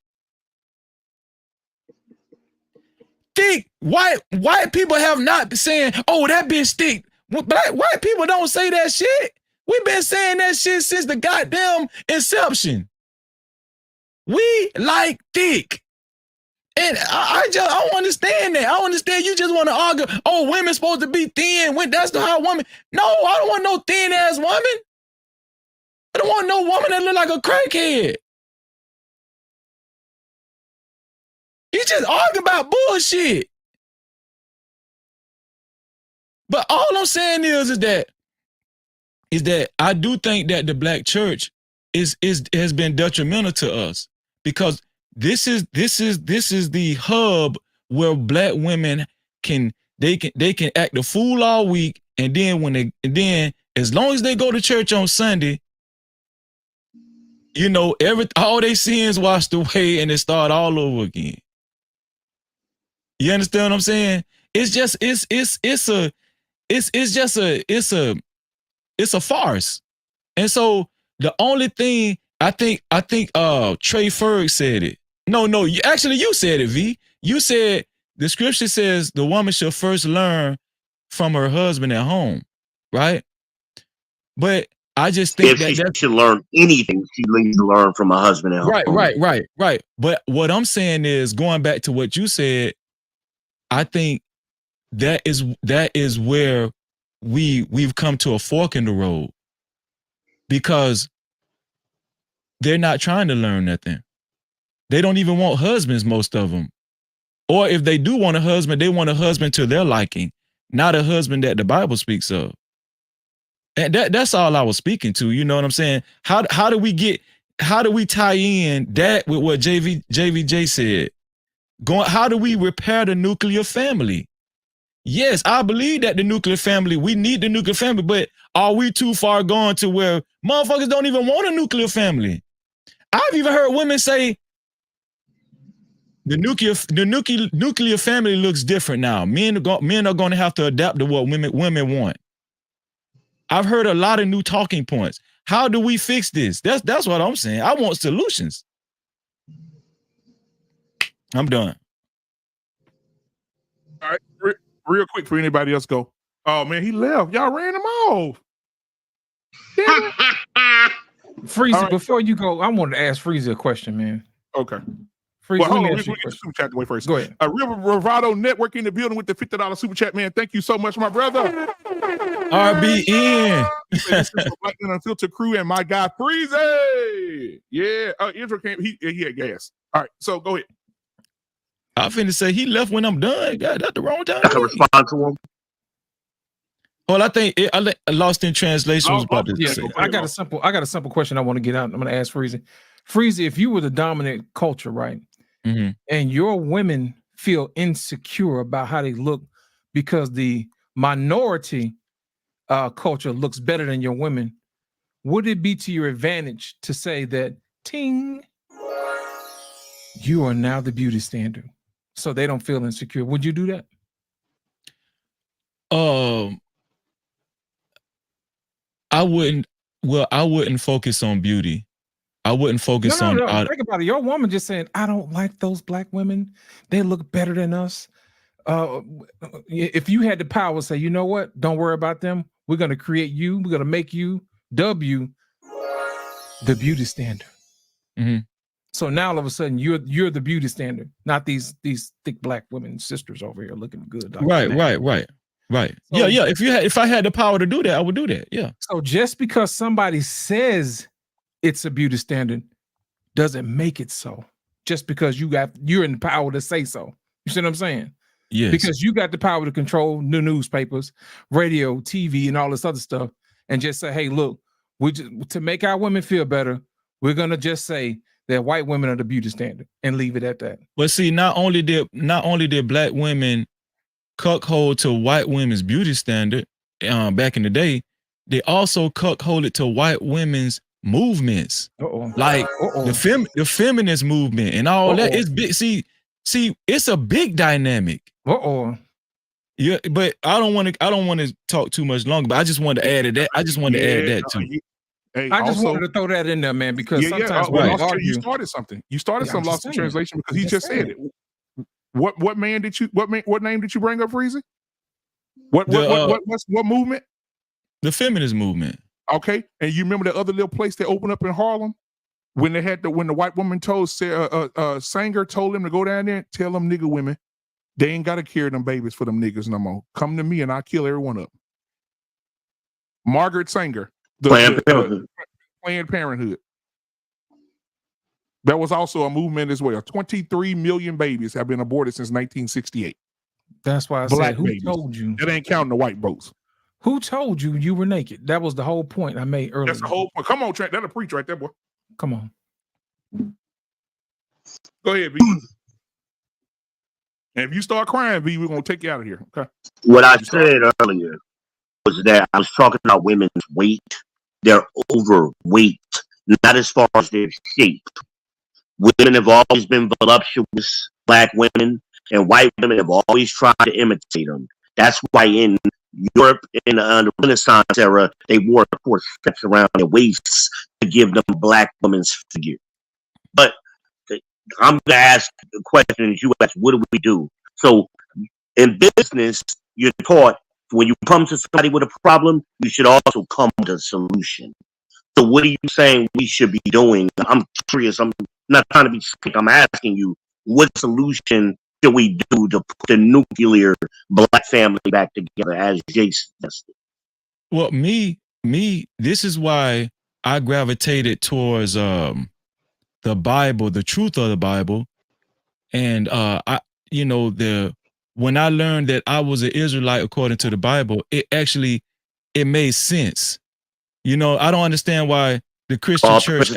Thick, white people have not been saying, oh, that bitch thick. White people don't say that shit. We've been saying that shit since the goddamn inception. We like thick. And I don't understand that. I don't understand you just want to argue, oh, women's supposed to be thin. That's not how women. No, I don't want no thin ass woman. I don't want no woman that look like a crackhead. You just argue about bullshit. But all I'm saying is that I do think that the black church has been detrimental to us, because this is the hub where black women can act a fool all week, and then as long as they go to church on Sunday, you know, all they sins washed away and they start all over again. You understand what I'm saying? It's a farce. And so the only thing I think Trey Ferg said it. No, you said it, V. You said the scripture says the woman shall first learn from her husband at home, right? But I just think if she should learn anything, she needs to learn from her husband at home. Right. But what I'm saying is, going back to what you said, I think that is where we've come to a fork in the road, because they're not trying to learn nothing. They don't even want husbands, most of them. Or if they do want a husband, they want a husband to their liking, not a husband that the Bible speaks of. And that's all I was speaking to. You know what I'm saying? How do we tie in that with what JVJ said? How do we repair the nuclear family? Yes, I believe that the nuclear family, we need the nuclear family, but are we too far gone to where motherfuckers don't even want a nuclear family? I've even heard women say the nuclear family looks different now. Men are going to have to adapt to what women want. I've heard a lot of new talking points. How do we fix this? That's what I'm saying. I want solutions. I'm done. All right, real quick for anybody else go. Oh man, he left. Y'all ran him off. Freezy, right, before you go, I wanted to ask Freezy a question, man. Okay. Freezy, Well, hold let on. me We're ask going you to a get the super chat away first. Go ahead. River Bravado Network in the building with the $50 super chat, man. Thank you so much, my brother. RBN. This is the Black Men Unfiltered crew and my guy Freezy. Yeah. Intro came. He had gas. All right. So go ahead. I finna say he left when I'm done. God, that's the wrong time. I can respond to him. Well, I think I lost in translation was about to say. I got a simple question I want to get out. I'm going to ask Freezy. Freezy, if you were the dominant culture, right, and your women feel insecure about how they look because the minority culture looks better than your women, would it be to your advantage to say that, ting, you are now the beauty standard, so they don't feel insecure? Would you do that? I wouldn't focus on beauty. I wouldn't focus on. No. Think about it. Your woman just saying, I don't like those black women. They look better than us. If you had the power, say, you know what? Don't worry about them. We're going to create you. We're going to make you, the beauty standard. So now all of a sudden you're the beauty standard, not these thick black women sisters over here looking good. Right. So, yeah. If I had the power to do that, I would do that. Yeah. So just because somebody says it's a beauty standard doesn't make it so. Just because you're in the power to say so. You see what I'm saying? Yes. Because you got the power to control the newspapers, radio, TV, and all this other stuff, and just say, hey, look, to make our women feel better, we're gonna just say that white women are the beauty standard and leave it at that. But see, not only did black women cuckold to white women's beauty standard back in the day, they also cuckolded to white women's movements. Like the feminist movement and all that. It's big. See, it's a big dynamic. Yeah, but I don't want to talk too much longer, but I just wanted to add that. I just wanted to add that too. Hey, I just wanted to throw that in there, man, because sometimes we argue. You started something. You started some lost in translation because he just said it. What name did you bring up, Freezy? What movement? The feminist movement. Okay, and you remember the other little place they opened up in Harlem when the white woman told Sanger told them to go down there and tell them nigger women they ain't got to carry them babies for them niggas no more. Come to me and I'll kill every one of them. Margaret Sanger, Planned Parenthood. That was also a movement as well. 23 million babies have been aborted since 1968. That's why I said, who told you? That ain't counting the white votes. Who told you were naked? That was the whole point I made earlier. That's the whole point. Come on, Trent. That'll preach right there, boy. Come on. Go ahead, V. And if you start crying, V, we're going to take you out of here. Okay. What I said earlier was that I was talking about women's weight. They're overweight, not as far as their shape. Women have always been voluptuous, black women, and white women have always tried to imitate them. That's why in Europe, in the Renaissance era, they wore corsets around their waists to give them black women's figure. But I'm going to ask the question that you asked, what do we do? So in business, you're taught when you come to somebody with a problem, you should also come with a solution. So what are you saying we should be doing? I'm curious. I'm not trying to be sick. I'm asking you, what solution should we do to put the nuclear black family back together, as Jay suggested? Well, me, this is why I gravitated towards the Bible, the truth of the Bible. And when I learned that I was an Israelite according to the Bible, it made sense. I don't understand why the Christian church.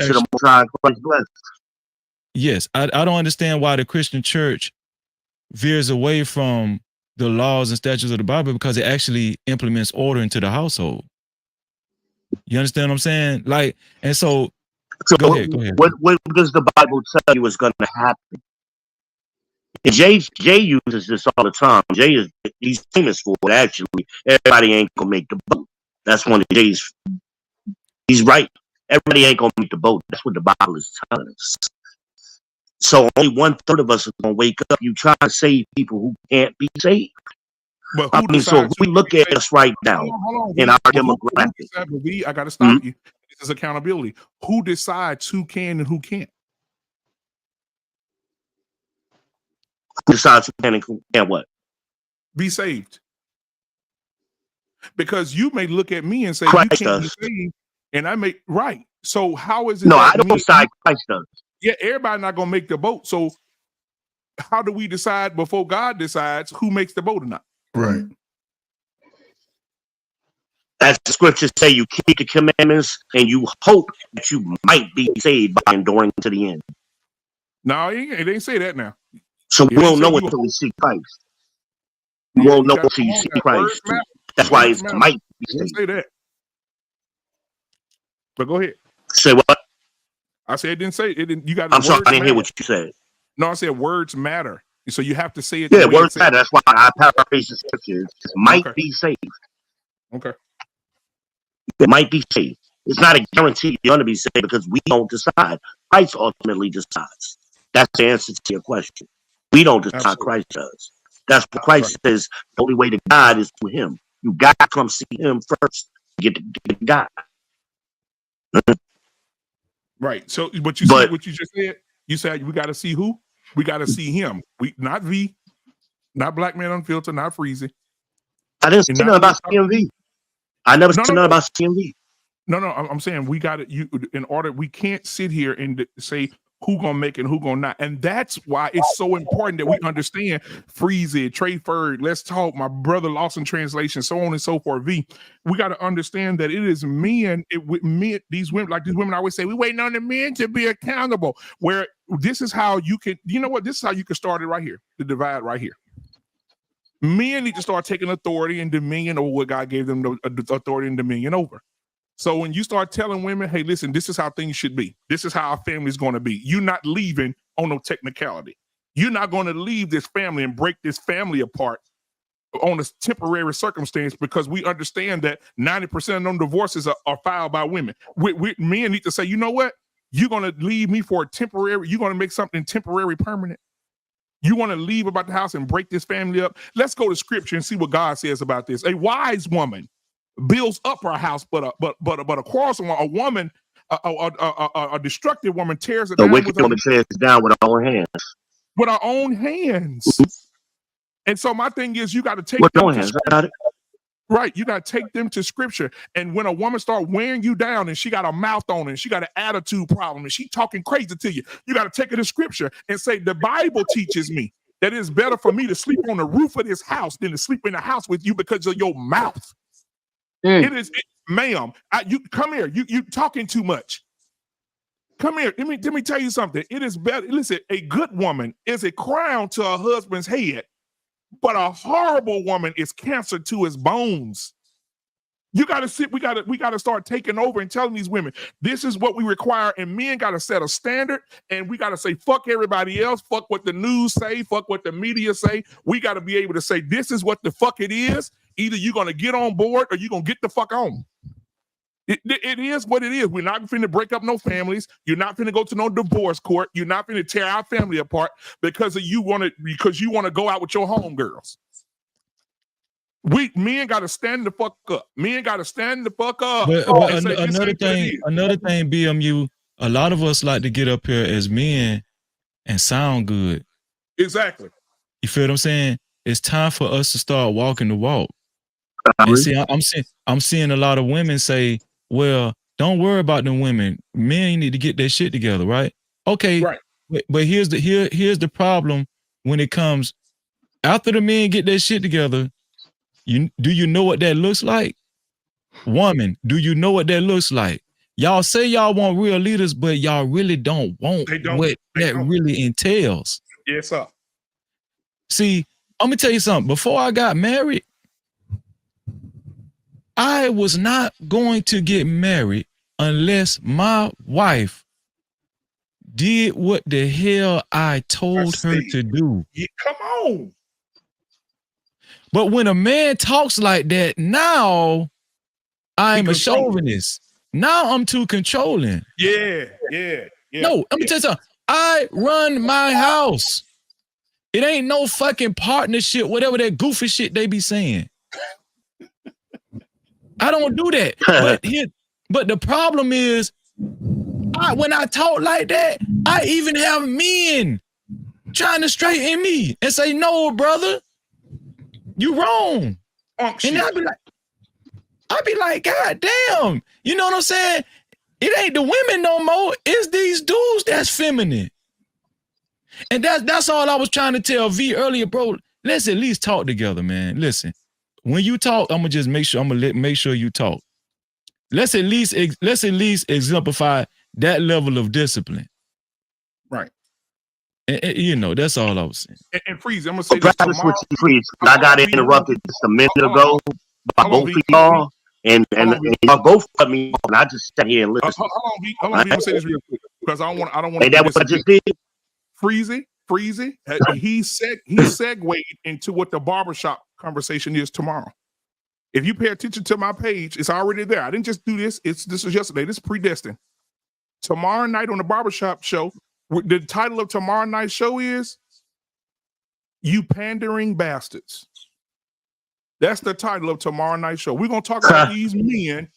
Yes, I don't understand why the Christian church veers away from the laws and statutes of the Bible, because it actually implements order into the household. You understand what I'm saying? So go ahead. What does the Bible tell you is going to happen? And Jay uses this all the time. He's famous for it, actually. Everybody ain't gonna make the boat. That's one of Jay's. He's right. Everybody ain't gonna make the boat. That's what the Bible is telling us. So only 1/3 of us are gonna wake up. You try to save people who can't be saved. But I who mean, so if decides we who look can be at saved? us right now Hold on, in V. our But who demographic, decides? But V, I got to Mhm. stop you. This is accountability. Who decides who can and who can't? who decides who can and who can't what? Be saved. Because you may look at me and say you Christ can't be does. saved, and I may right. So how is it No, I that don't me? decide. Christ does. Yeah, everybody not gonna make the boat. So how do we decide before God decides who makes the boat or not? Right. As the scriptures say, you keep the commandments and you hope that you might be saved by enduring to the end. No, it ain't say that now. So It we ain't won't say know you until hope. we see Christ. We Yeah, won't you know got until you come on see now. Words Christ. matter. That's why Words it matter. might be It didn't saved. say that. But go ahead. Say what? I said it didn't say it. Didn't. You got I'm sorry, words I didn't hear matter. what you said. No, I said words matter. So you have to say it the Yeah, way words it says. matter. That's why I paraphrase the scriptures. Might Okay. be saved. Okay. It might be saved. It's not a guarantee you're going to be saved because we don't decide. Christ ultimately decides. That's the answer to your question. We don't decide. Absolutely. Christ does. That's what Christ says. The only way to God is through Him. You got to come see Him first to get to God. Right. So, but you see what you just said? You said we got to see who? We got to see Him. We not V, not Black Man Unfiltered, not Freezy. I didn't say nothing about CMV. I never said nothing about CMV. No, I'm saying we got to. You in order. We can't sit here and say who gonna make it and who gonna not. And that's why it's so important that we understand Freezy, Trey Ferd, Let's Talk, my brother Lost in Translation, so on and so forth. V, we got to understand that it is men, these women, like these women always say, we waiting on the men to be accountable. Where this is how you can, you know what? This is how you can start it right here, the divide right here. Men need to start taking authority and dominion over what God gave them the authority and dominion over. So when you start telling women, hey, listen, this is how things should be. This is how our family is going to be. You're not leaving on no technicality. You're not going to leave this family and break this family apart on a temporary circumstance, because we understand that 90% of them divorces are filed by women. Men need to say, you know what? You're going to leave me for a temporary, you're going to make something temporary permanent. You want to leave about the house and break this family up? Let's go to scripture and see what God says about this. A wise woman builds up her house, but a quarrelsome woman, a destructive woman tears it The down wicked woman tears it down with her own hands. With our own hands. And so my thing is, you got to take with them own to hands. scripture. Right, you got to take them to scripture. And when a woman start wearing you down and she got a mouth on her and she got an attitude problem and she talking crazy to you, you got to take her to scripture and say, the Bible teaches me that it's better for me to sleep on the roof of this house than to sleep in the house with you because of your mouth. It is, ma'am, you come here. You talking too much. Come here. Let me tell you something. It is better. Listen, a good woman is a crown to her husband's head, but a horrible woman is cancer to his bones. You got to sit. We got to start taking over and telling these women this is what we require, and men got to set a standard. And we got to say fuck everybody else. Fuck what the news say. Fuck what the media say. We got to be able to say this is what the fuck it is. Either you're gonna get on board or you're gonna get the fuck on. It is what it is. We're not finna break up no families. You're not finna go to no divorce court. You're not finna tear our family apart because you want to go out with your homegirls. Men got to stand the fuck up. Men got to stand the fuck up. But another thing, BMU, a lot of us like to get up here as men and sound good. Exactly. You feel what I'm saying? It's time for us to start walking the walk. And see, I'm seeing a lot of women say, well, don't worry about them women. Men need to get their shit together, right? Okay. Right. But here's the problem when it comes after the men get their shit together. Do you know what that looks like? Woman, do you know what that looks like? Y'all say y'all want real leaders, but y'all really don't want what that really entails. Yes, sir. See, I'm gonna tell you something. Before I got married, I was not going to get married unless my wife did what the hell I told her to do. Yeah, come on. But when a man talks like that, now I'm a chauvinist. Now I'm too controlling. Yeah. No, let me tell you something. I run my house. It ain't no fucking partnership, whatever that goofy shit they be saying. I don't do that. But the problem is, when I talk like that, I even have men trying to straighten me and say, no, brother, you wrong. And I'll be like, God damn. You know what I'm saying? It ain't the women no more. It's these dudes that's feminine. And that's all I was trying to tell V earlier, bro. Let's at least talk together, man. Listen, when you talk, I'm gonna just make sure you talk. Let's at least exemplify that level of discipline. Right. And, you know, that's all I was saying. And Freeze, I'm gonna say this tomorrow. I got interrupted just a minute ago by both of y'all, and y'all both cut me off, and I just sat here and listened. Hold on, V. I'm gonna say this real quick because I don't want. Ain't that what I just did? Freezy, he segued into what the barbershop conversation is tomorrow. If you pay attention to my page, it's already there. I didn't just do this. This was yesterday. This is predestined. Tomorrow night on the barbershop show, the title of tomorrow night's show is "You Pandering Bastards." That's the title of tomorrow night's show. We're gonna talk about these men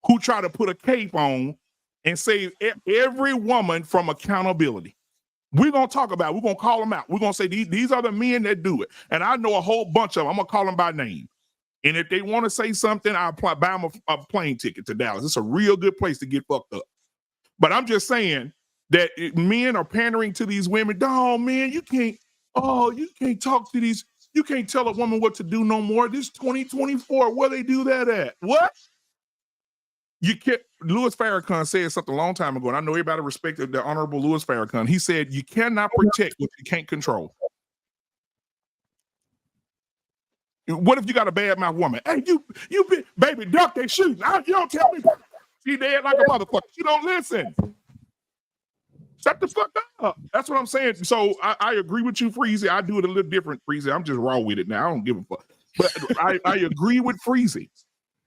who try to put a cape on and save every woman from accountability. We're going to talk about it. We're going to call them out. We're going to say these are the men that do it. And I know a whole bunch of them. I'm going to call them by name. And if they want to say something, I'll buy them a plane ticket to Dallas. It's a real good place to get fucked up. But I'm just saying that men are pandering to these women. Oh, man, you can't talk to these. You can't tell a woman what to do no more. This 2024, where they do that at? What? Louis Farrakhan said something a long time ago, and I know everybody respected the Honorable Louis Farrakhan. He said, you cannot protect what you can't control. What if you got a bad mouth woman? Hey, you baby, duck, they shooting. You don't tell me. She dead like a motherfucker. She don't listen. Shut the fuck up. That's what I'm saying. So I agree with you, Freezy. I do it a little different, Freezy. I'm just raw with it now. I don't give a fuck. But I agree with Freezy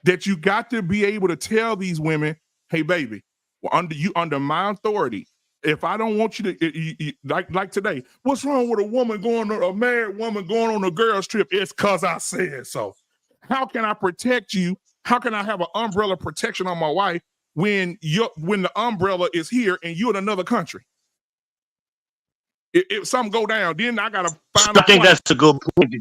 that you got to be able to tell these women, hey, baby, under my authority, if I don't want you to, like today, what's wrong with a married woman going on a girl's trip? It's because I said so. How can I protect you? How can I have an umbrella protection on my wife when the umbrella is here and you're in another country? If something go down, then I gotta find. I think that's a good point.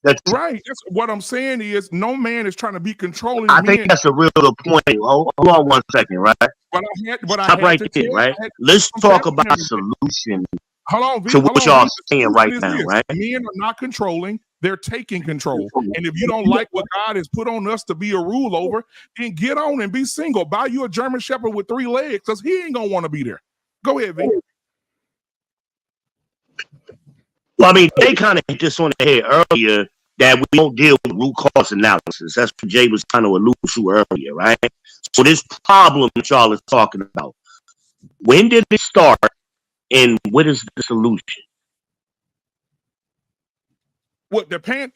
That's right. That's what I'm saying is no man is trying to be controlling. I think that's a real good point. Hold on 1 second, right? Stop right there, right? Let's talk about a solution to what y'all saying right now, right? Men are not controlling, they're taking control. And if you don't like what God has put on us to be a rule over, then get on and be single. Buy you a German Shepherd with 3 legs because he ain't gonna want to be there. Go ahead, V. Well, I mean, they kind of hit this on the head earlier that we don't deal with root cause analysis. That's what Jay was trying to allude to earlier, right? So this problem that y'all is talking about, when did it start and what is the solution? What when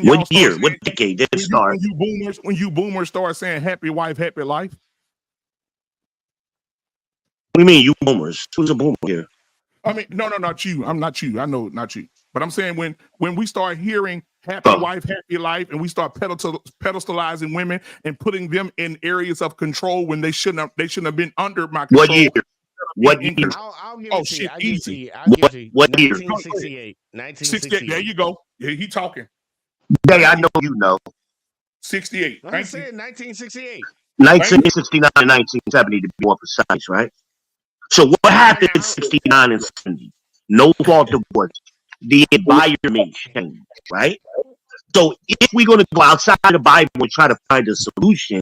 what year, saying, what decade did it start? When you boomers start saying happy wife, happy life? What do you mean, you boomers? Who's a boomer here? I mean, no, not you. I'm not you. I know not you. But I'm saying when we start hearing happy wife, happy life, and we start pedestalizing women and putting them in areas of control when they shouldn't have been under my control. What year? What year? I'll give it to you. Easy. What year? 1968. 1968. There you go. Yeah, he talking. Yeah, I know you know. 68. I said 1968. 1969 and 1970 to be more precise, right? So what happened in 69 and 70? No fault of divorce. The environment changed, right? So if we're going to go outside the Bible and try to find a solution,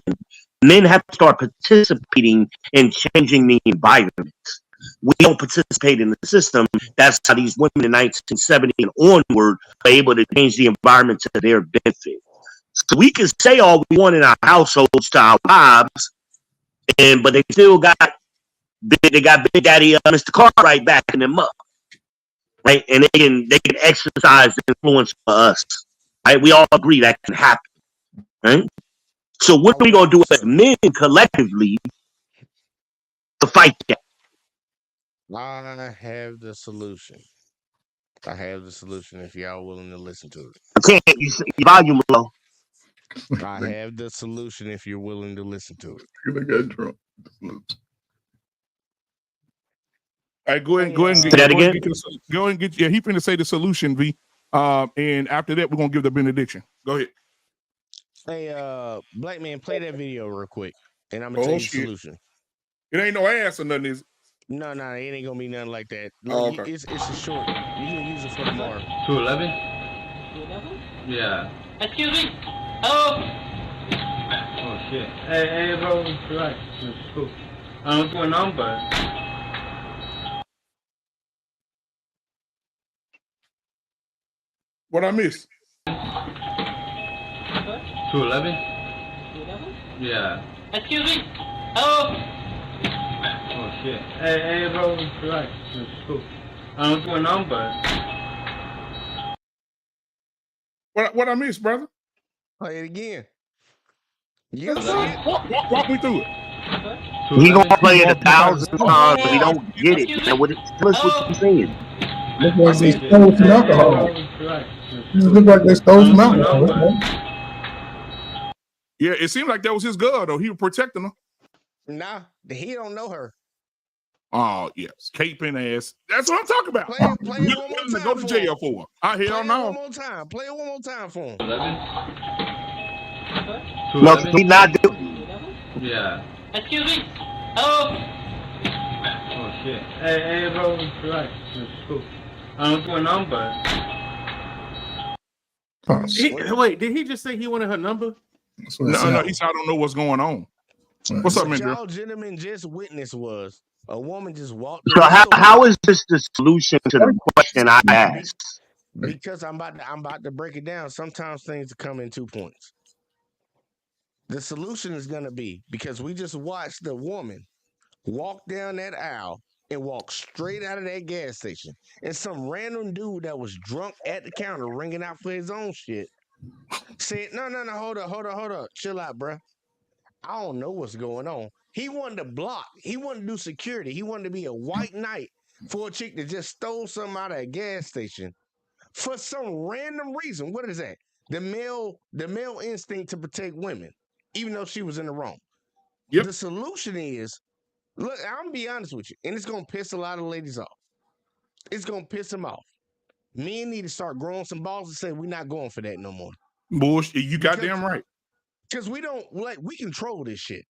men have to start participating in changing the environment. We don't participate in the system. That's how these women in 1970 and onward are able to change the environment to their benefit. So we can say all we want in our households to our wives, but they still got Big Daddy Mr. Cartwright backing them up, right? And they can exercise influence for us, right? We all agree that can happen, right? So what are we gonna do as men collectively to fight that? I have the solution. I have the solution if y'all willing to listen to it. Okay, you volume low. I have the solution if you're willing to listen to it. They got drunk. All right, go ahead and Say that again. Go and get. Yeah, he finna say the solution, V. And after that, we're gonna give the benediction. Go ahead. Hey, black man, play that video real quick, and I'm gonna tell you the solution. It ain't no ass or nothing, is it? No, it ain't gonna be nothing like that. Oh, Look, okay. it's a short. You can use it for tomorrow. 211? Yeah. Excuse me. Oh. Oh shit. Hey, bro. Right. Cool. What's going on, bud? What I missed? 211? Yeah. Excuse me. Oh. Oh shit. Hey, bro. Right. Cool. What's going on, bud? What I missed, brother? Play it again. Walk me through it. He gonna play it 1,000 times, but he don't get it. And what you saying? Look like they stole some alcohol. Look like they stole some alcohol. Yeah, it seemed like that was his girl, though. He was protecting her. Nah, he don't know her. Oh, yes. Caping ass. That's what I'm talking about. Play it one more time. To go to jail for. I hell no. One more time. Play it one more time for him. 11? No, he not doing. Yeah. Excuse me. Oh. Oh shit. Hey, bro. Right. Cool. What's going on, bud? Wait, did he just say he wanted her number? No, he said I don't know what's going on. What's up, man? Y'all gentlemen just witnessed was a woman just walked. So how is this the solution to the question I asked? Because I'm about to break it down. Sometimes things come in 2 points. The solution is gonna be because we just watched the woman walk down that aisle and walk straight out of that gas station, and some random dude that was drunk at the counter ringing out for his own shit said, "No, hold up, chill out, bruh. I don't know what's going on." He wanted to block. He wanted to do security. He wanted to be a white knight for a chick that just stole something out of a gas station for some random reason. What is that? The male instinct to protect women, even though she was in the wrong. Yep. The solution is, look, I'm gonna be honest with you, and it's gonna piss a lot of ladies off. It's gonna piss them off. Men need to start growing some balls and say we're not going for that no more. Bullshit, you goddamn right. Because we don't we control this shit.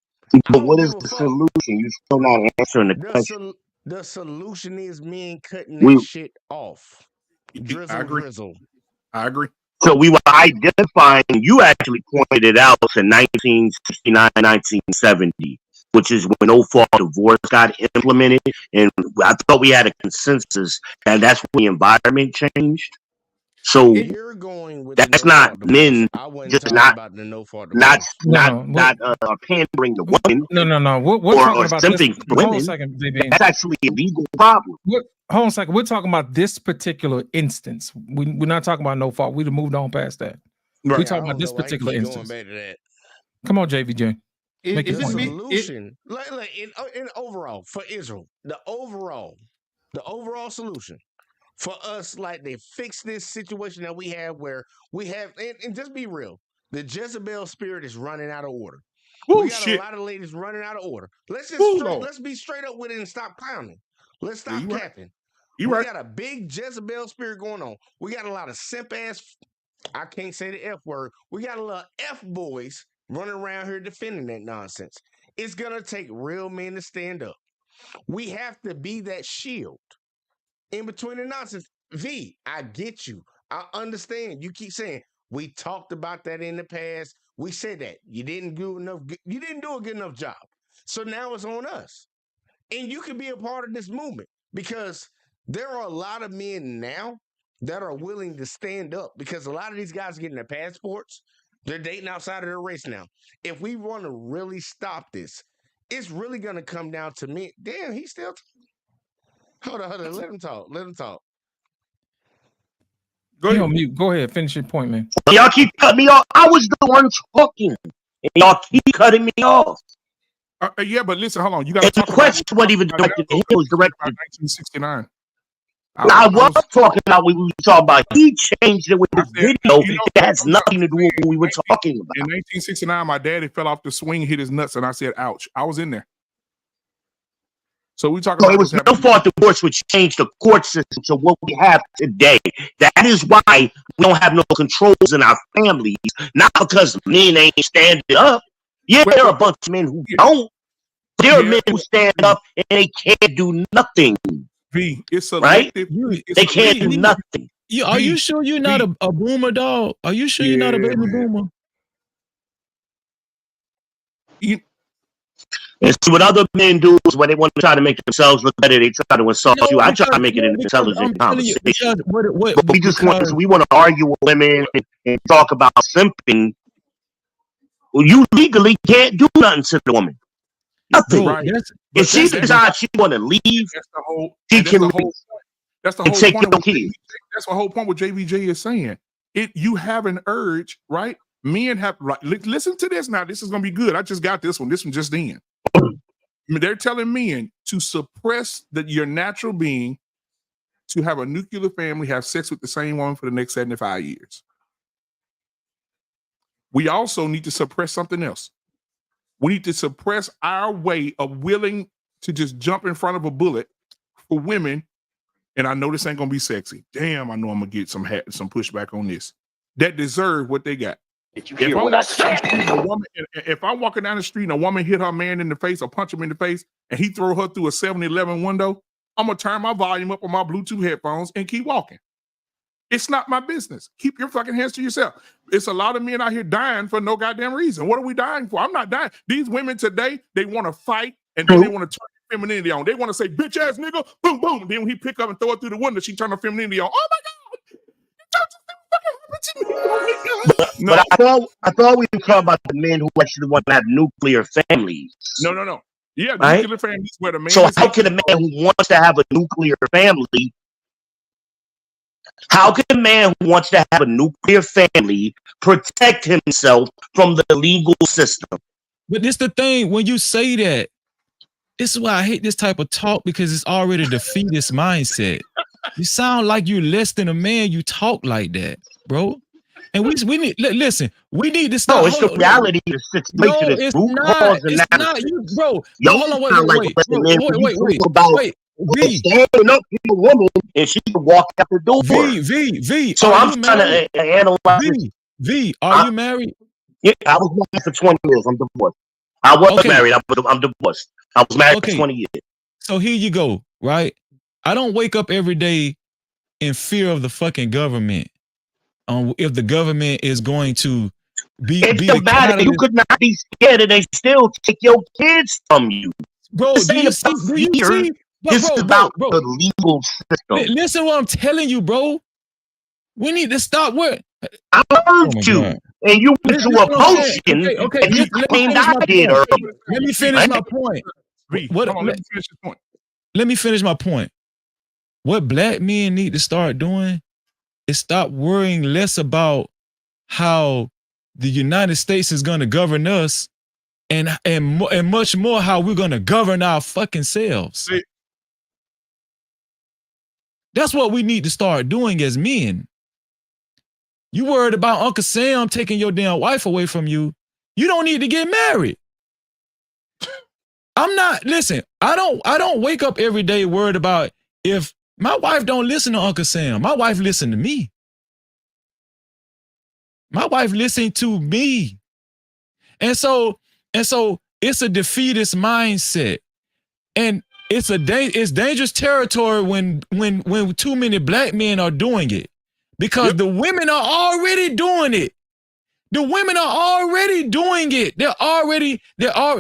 But what is the solution? You still not answering the question. The solution is men cutting that shit off. Drizzle. I agree. So we were identifying, you actually pointed it out in 1969, 1970, which is when no-fault divorce got implemented. And I thought we had a consensus that that's when the environment changed. So you're going with that's not men just not pandering the women. No. We're talking about something this. For women. Hold on a second, baby. That's actually a legal problem. Hold on a second. We're talking about this particular instance. We're not talking about no fault. We'd have moved on past that. Right. We're talking about this particular instance. Come on, JVJ. Make your point. Solution, like in overall for Israel, the overall solution for us, like they fix this situation that we have where we have, and just be real, the Jezebel spirit is running out of order. We got a lot of ladies running out of order. Let's be straight up with it and stop clowning. Let's stop capping. We got a big Jezebel spirit going on. We got a lot of simp ass, I can't say the F word. We got a lot of F boys running around here defending that nonsense. It's gonna take real men to stand up. We have to be that shield in between the nonsense. V, I get you. I understand. You keep saying we talked about that in the past. We said that you didn't do enough. You didn't do a good enough job. So now it's on us, and you can be a part of this movement because there are a lot of men now that are willing to stand up because a lot of these guys are getting their passports. They're dating outside of their race now. If we want to really stop this, it's really going to come down to me. Damn, he's still Hold on. Let him talk. Go ahead. Mute. Go ahead. Finish your point, man. Y'all keep cutting me off. I was the one talking, and y'all keep cutting me off. Yeah, but listen, hold on. You got to And the talk about. question wasn't even directed to him. It was directed about 1969. I was talking about what we were talking about. He changed it with the video. It has nothing to do with what we were talking about. In 1969, my daddy fell off the swing, hit his nuts, and I said, "Ouch!" I was in there. So we talk about. So it was no fault divorce which changed the court system to what we have today. That is why we don't have no controls in our families. Not because men ain't standing up. Yeah, there are a bunch of men who don't. There are men who stand up and they can't do nothing. It's selective. Right? They can't do nothing. Are you sure you're not a boomer, dog? Are you sure you're not a baby boomer? And see what other men do is when they want to try to make themselves look better, they try to insult you. I try to make it an intelligent conversation. But we just want to, we want to argue with women and talk about simping. Well, you legally can't do nothing to the woman. Nothing. Right. If she decides she want to leave, she can leave. That's the and whole take point. your kids. That's the whole point. What JVJ is saying. You have an urge, right? Men have. Right, listen to this now. This is gonna be good. I just got this one. This one just in. They're telling men to suppress your natural being to have a nuclear family, have sex with the same woman for the next 75 years. We also need to suppress something else. We need to suppress our way of willing to just jump in front of a bullet for women. And I know this ain't gonna be sexy. Damn, I know I'm gonna get some pushback on this. That deserve what they got. Did you hear what I said? If I'm walking down the street and a woman hit her man in the face or punch him in the face and he throw her through a 7-Eleven window, I'm gonna turn my volume up on my Bluetooth headphones and keep walking. It's not my business. Keep your fucking hands to yourself. It's a lot of men out here dying for no goddamn reason. What are we dying for? I'm not dying. These women today, they want to fight and then they want to turn their femininity on. They want to say, bitch ass nigga, boom, boom. Then when he pick up and throw it through the window, she turn her femininity on. Oh my God. But I thought we were talking about the men who actually want to have nuclear families. No. Yeah, right? Nuclear families where the man. So how can a man who wants to have a nuclear family? How can a man who wants to have a nuclear family protect himself from the legal system? But this the thing, when you say that, this is why I hate this type of talk, because it's already defeatist mindset. You sound like you're less than a man. You talk like that, bro. And we need listen. We need to stop. No, it's the reality of the situation. No, it's not. It's not you, bro. Yo, hold on, wait. V, standing up to a woman and she can walk out the door. V. So I'm trying to analyze. V, are you married? Yeah, I was married for 20 years. I'm divorced. I was married. I'm divorced. I was married for 20 years. So here you go, right? I don't wake up every day in fear of the fucking government. If the government is going to be the matter, you could not be scared and they still take your kids from you. Bro, do you see? This is about the legal system. Listen to what I'm telling you, bro. We need to stop what I heard you. God. And you went to a potion. Okay. And you claimed I did earlier. Let me finish my point. Let me finish this point. Let me finish my point. What black men need to start doing is stop worrying less about how the United States is going to govern us and much more how we're going to govern our fucking selves. That's what we need to start doing as men. You worried about Uncle Sam taking your damn wife away from you. You don't need to get married. Listen, I don't wake up every day worried about if my wife don't listen to Uncle Sam. My wife listen to me. My wife listen to me. And so it's a defeatist mindset. And it's dangerous territory when too many black men are doing it, because the women are already doing it. The women are already doing it.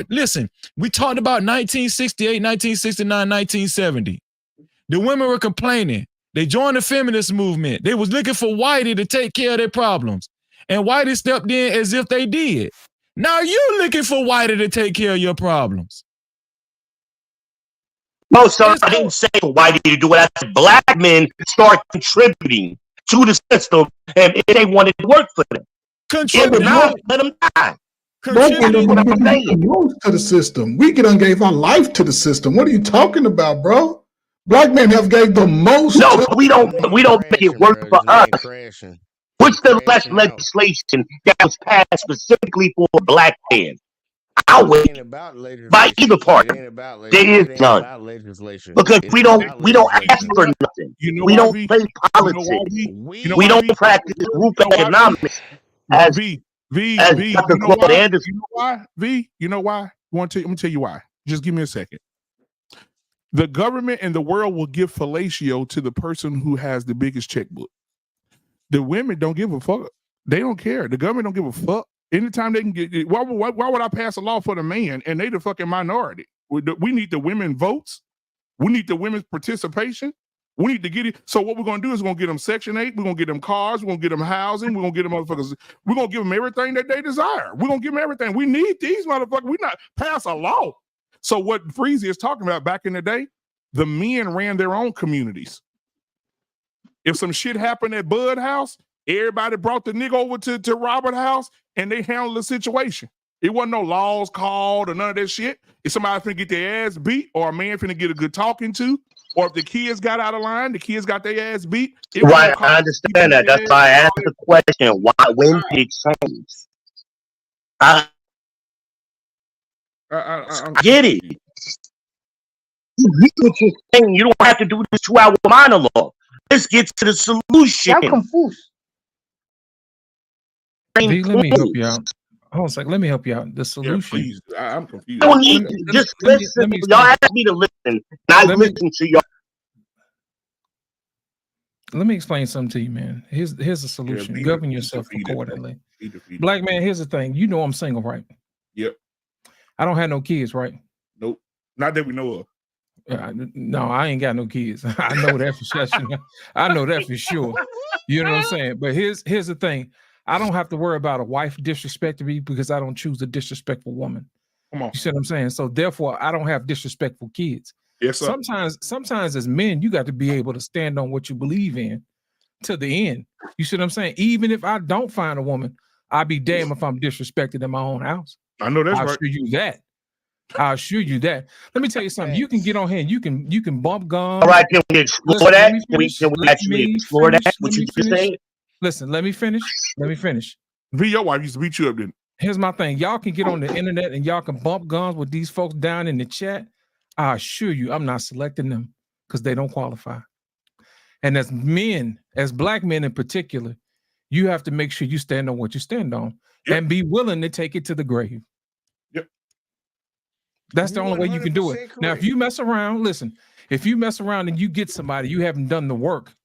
Listen, we talked about 1968, 1969, 1970. The women were complaining. They joined the feminist movement. They was looking for Whitey to take care of their problems. And Whitey stepped in as if they did. Now you're looking for Whitey to take care of your problems. No, sir, I didn't say for Whitey to do it. I said black men start contributing to the system and if they wanted to work for them. It would not let them die. Black men That's what I'm saying. to the system. We done gave our life to the system. What are you talking about, bro? Black men have gave the most. No, to we don't make it work for us. What's the legislation that was passed specifically for black men? I'll wait by either party. There is none. Because we don't ask for nothing. We don't play politics. We don't practice group economics as Dr. Claude Anderson. You know why? V, you know why? Let me tell you why. Just give me a second. The government and the world will give fellatio to the person who has the biggest checkbook. The women don't give a fuck. They don't care. The government don't give a fuck. Anytime they can get, why would I pass a law for the man and they the fucking minority? We need the women votes. We need the women's participation. We need to get it. So what we're going to do is we're going to get them Section 8. We're going to get them cars. We're going to get them housing. We're going to get them motherfuckers. We're going to give them everything that they desire. We're going to give them everything. We need these motherfuckers. We not pass a law. So what Freezy is talking about back in the day, the men ran their own communities. If some shit happened at Bud house, everybody brought the nigga over to Robert house and they handled the situation. It wasn't no laws called or none of that shit. If somebody finna get their ass beat or a man finna get a good talking to, or if the kids got out of line, the kids got their ass beat. Right, I understand that. That's why I asked the question, why, when did it change? I get it. You get what you're saying. You don't have to do this 2-hour monologue. Let's get to the solution. I'm confused. V, let me help you out. Hold on a second. Let me help you out. The solution. Yeah, please. I'm confused. You don't need to just listen. Y'all asked me to listen, and I listen to y'all. Let me explain something to you, man. Here's a solution. Govern yourself accordingly. Black man, here's the thing. You know I'm single, right? Yep. I don't have no kids, right? Nope. Not that we know of. No, I ain't got no kids. I know that for sure. I know that for sure. You know what I'm saying? But here's the thing. I don't have to worry about a wife disrespecting me because I don't choose a disrespectful woman. Come on. You see what I'm saying? So therefore, I don't have disrespectful kids. Yes, sir. Sometimes as men, you got to be able to stand on what you believe in to the end. You see what I'm saying? Even if I don't find a woman, I'll be damned if I'm disrespected in my own house. I know that's I'll right. assure you that. I'll assure you that. Let me tell you something. You can get on here and you can bump guns. All right, can we explore that? Can we actually explore that? What you just saying? Listen, let me finish. V, your wife used to beat you up, didn't it? Here's my thing. Y'all can get on the internet and y'all can bump guns with these folks down in the chat. I assure you, I'm not selecting them because they don't qualify. And as men, as black men in particular, you have to make sure you stand on what you stand on and be willing to take it to the grave. Yep. That's the only way you can do it. Now, if you mess around, listen, if you mess around and you get somebody, you haven't done the work,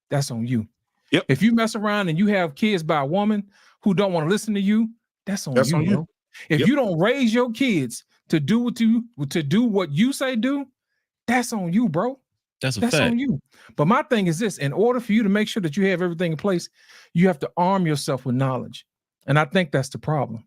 that's on you. Yep. If you mess around and you have kids by a woman who don't want to listen to you, that's on you, bro. If you don't raise your kids to do what you say do, that's on you, bro. That's fact. On you. But my thing is this: in order for you to make sure that you have everything in place, you have to arm yourself with knowledge. And I think that's the problem.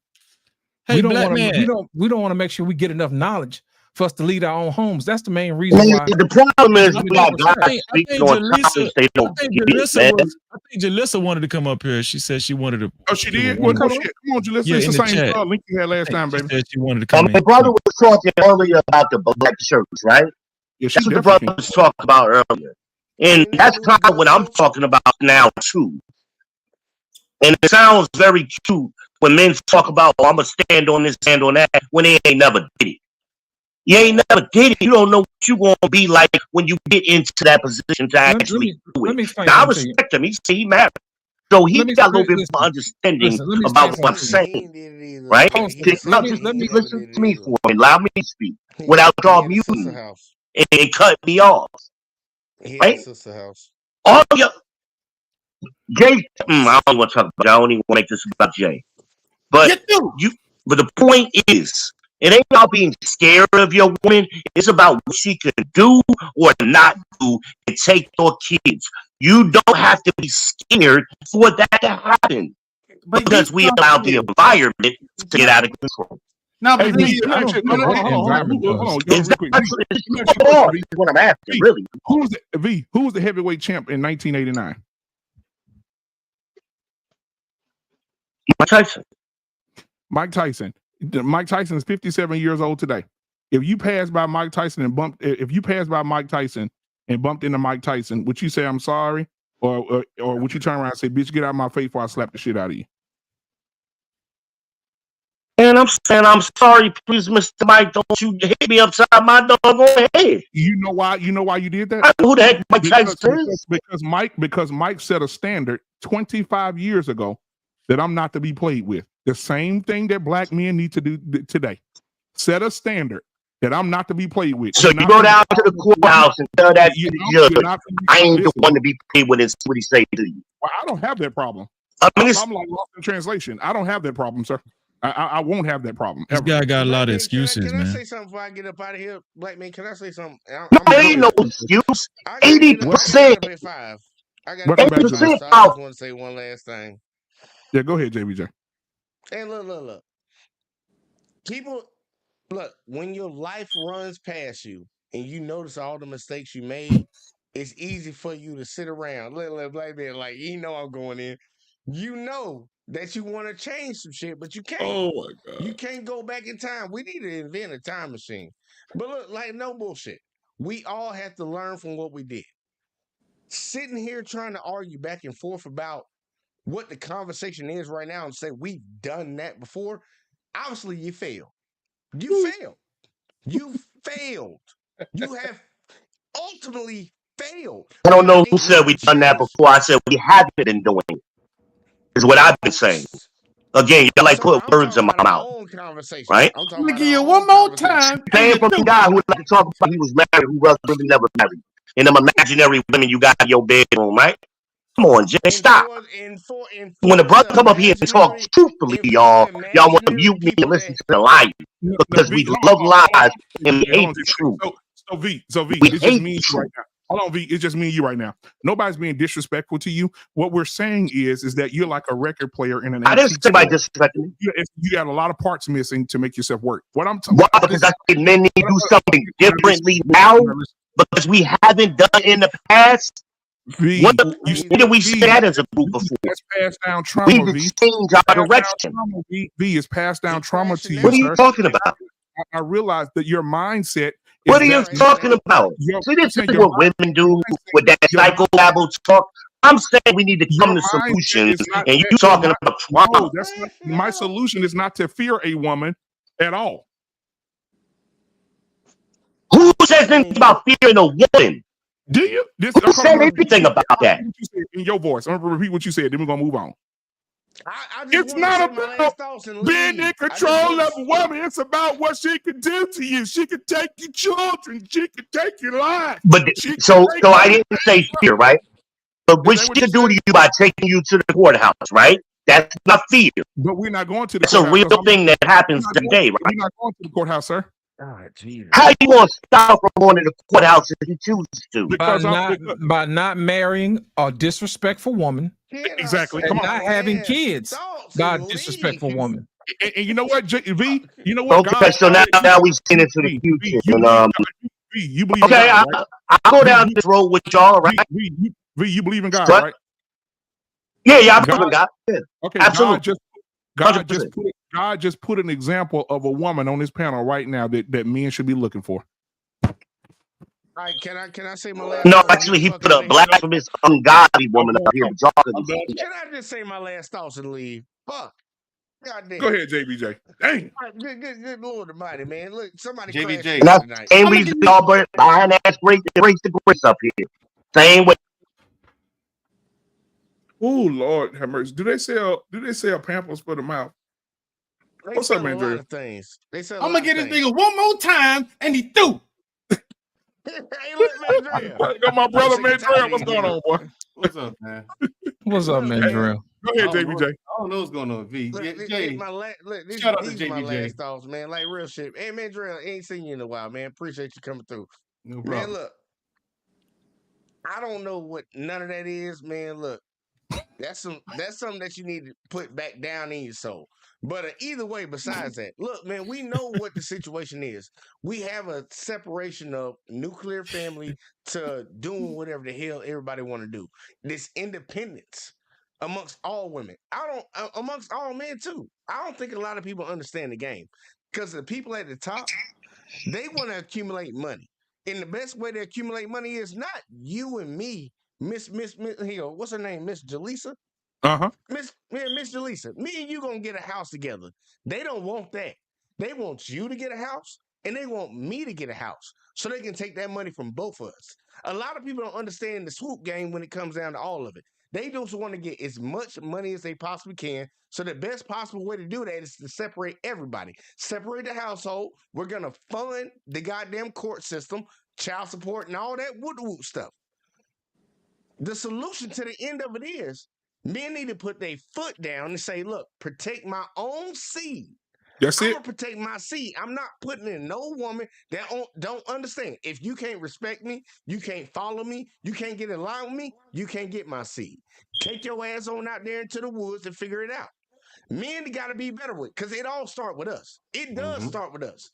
Hey, we don't want to make sure we get enough knowledge for us to lead our own homes. That's the main reason why. The problem is black guys speaking on topics they don't get, man. I think Jalissa wanted to come up here. She said she wanted to. Oh, she did? Well, come on, Jalissa. Yeah, it's the same chat. link you had last time, baby. She said she wanted to come in. My brother was talking earlier about the black church, right? Yeah, that's what the brother was talking about earlier. And that's kind of what I'm talking about now, too. And it sounds very cute when men talk about, oh, I'm going to stand on this, stand on that, when they ain't never did it. You ain't never did it. You don't know what you're going to be like when you get into that position to actually do it. Now, I respect him. He married. So he got a little bit more understanding about what I'm saying. Right? Now, just listen to me for a minute. Allow me to speak without y'all muting and cut me off. Right? All your Jay, I don't want to talk about. I don't even want to make this about Jay. But but the point is, it ain't about being scared of your woman. It's about what she can do or not do and take your kids. You don't have to be scared for that to happen because we allowed the environment to get out of control. Now, what I'm asking, really. Who was the heavyweight champ in 1989? Mike Tyson. Mike Tyson. Mike Tyson is 57 years old today. If you pass by Mike Tyson and bumped into Mike Tyson, would you say I'm sorry, or would you turn around and say, "Bitch, get out of my face before I slap the shit out of you"? And I'm saying, I'm sorry, please, Mr. Mike, don't you hit me upside my doggone head. You know why? You know why you did that? I know who the heck Mike Tyson is. Because Mike set a standard 25 years ago that I'm not to be played with. The same thing that black men need to do today. Set a standard that I'm not to be played with. So you go down to the courthouse and tell that to the judge, I ain't the one to be played with, and see what he say to you. Well, I don't have that problem. I mean, I'm like lost in translation. I don't have that problem, sir. I won't have that problem. This guy got a lot of excuses, Can I man. say something before I get up out of here, black man? Can I say something? No, ain't no excuse. 80%. I got to get up, so I just want to say one last thing. Yeah, go ahead, JBJ. And look. People, look, when your life runs past you and you notice all the mistakes you made, it's easy for you to sit around. Look, black man, like, you know I'm going in. You know that you want to change some shit, but you can't. Oh my God. You can't go back in time. We need to invent a time machine. But look, like, no bullshit. We all have to learn from what we did. Sitting here trying to argue back and forth about what the conversation is right now and say we've done that before, obviously you failed. You failed. You failed. You have ultimately failed. I don't know who said we've done that before. I said we haven't been doing it. Is what I've been saying. Again, you like put words in my mouth, right? I'm gonna give you one more time. Saying from the guy who like to talk about he was married, who was really never married, and them imaginary women you got in your bedroom, right? Come on, Jay, stop. When the brother come up here and talk truthfully, y'all want to mute me and listen to the lie because we love lies and we hate the truth. So V, it's just me and you right now. Hold on, V, it's just me and you right now. Nobody's being disrespectful to you. What we're saying is that you're like a record player in an. I didn't say by disrespecting me. You got a lot of parts missing to make yourself work. What I'm talking about because I think men need to do something differently now because we haven't done it in the past. V, when did we say that as a group before? That's passed down trauma. We need to change our direction. V is passed down trauma to you. What are you talking about? I realize that your mindset. What are you talking about? See, this is what women do with that psychobabble talk. I'm saying we need to come to solutions, and you talking about trauma. No, that's not, my solution is not to fear a woman at all. Who says anything about fearing a woman? Do you? Who said anything about that? In your voice. I'm going to repeat what you said. Then we're going to move on. It's not about being in control of a woman. It's about what she can do to you. She can take your children. She can take your life. But so I didn't say fear, right? But what she can do to you by taking you to the courthouse, right? That's not fear. But we're not going to the courthouse. It's a real thing that happens today, right? We're not going to the courthouse, sir. How you going to stop from going to the courthouse if you choose to? By not marrying a disrespectful woman. Exactly. And not having kids by a disrespectful woman. And you know what, V? You know what? Okay, so now we've seen into the future. You believe okay, in God, right? I'll go down this road with y'all, right? V, you believe in God, right? Yeah, I believe in God. Yeah. Okay, absolutely. God just put an example of a woman on this panel right now that men should be looking for. All right, can I say my last? No, actually, he put a blasphemous, ungodly woman up here. Can I just say my last thoughts and leave? Fuck. Goddamn. Go ahead, JBJ. Dang. Good Lord Almighty, man. Look, somebody JBJ. And that's the same reason y'all behind ass grace the grace up here. Same way. Oh Lord, have mercy. Do they sell Pampers for the mouth? What's up, man? I'm gonna get this nigga one more time, and he threw. Hey, look, man, got my brother, man. What's going on, boy? What's up, man? What's up, man? Drill. Go ahead, JBJ. I don't know what's going on, V. Shout out to JBJ. My last thoughts, man. Like real shit. Hey, man, Drill, ain't seen you in a while, man. Appreciate you coming through. No problem. Man, look, I don't know what none of that is, man. Look, that's something that you need to put back down in your soul. But either way, besides that, look, man, we know what the situation is. We have a separation of nuclear family to doing whatever the hell everybody want to do. This independence amongst all women. I don't amongst all men too. I don't think a lot of people understand the game because the people at the top, they want to accumulate money. And the best way to accumulate money is not you and me, Miss here, what's her name? Miss Jaleesa? Miss Jaleesa, me and you gonna get a house together. They don't want that. They want you to get a house and they want me to get a house so they can take that money from both of us. A lot of people don't understand the swoop game when it comes down to all of it. They just want to get as much money as they possibly can. So the best possible way to do that is to separate everybody. Separate the household. We're going to fund the goddamn court system, child support, and all that woot stuff. The solution to the end of it is men need to put their foot down and say, look, protect my own seed. That's I'm it. gonna protect my seed. I'm not putting in no woman that don't understand. If you can't respect me, you can't follow me, you can't get in line with me, you can't get my seed. Take your ass on out there into the woods and figure it out. Men got to be better with, because it all start with us. It does start with us.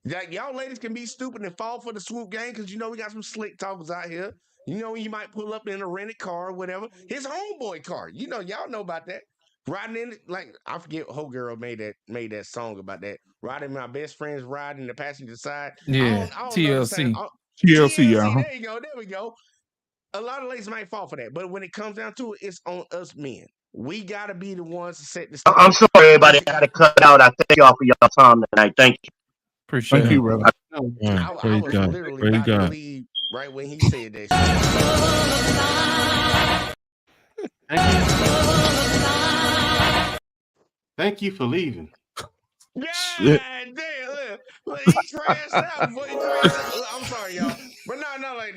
Like, y'all ladies can be stupid and fall for the swoop game because you know we got some slick talkers out here. You know, you might pull up in a rented car or whatever. His homeboy car. You know, y'all know about that. Riding in, like, I forget, whole girl made that song about that. Riding my best friend's riding in the passenger side. Yeah, I don't know the same. TLC. TLC, yeah. There you go. There we go. A lot of ladies might fall for that, but when it comes down to it, it's on us men. We gotta be the ones to set the I'm sorry, everybody. I had to cut out. I thank y'all for y'all time tonight. Thank you. Appreciate Thank you, brother. I was literally about to leave right when he said that shit. Thank you for leaving. God damn, look, he trashed out, boy. He trashed out. Look, I'm sorry, y'all. But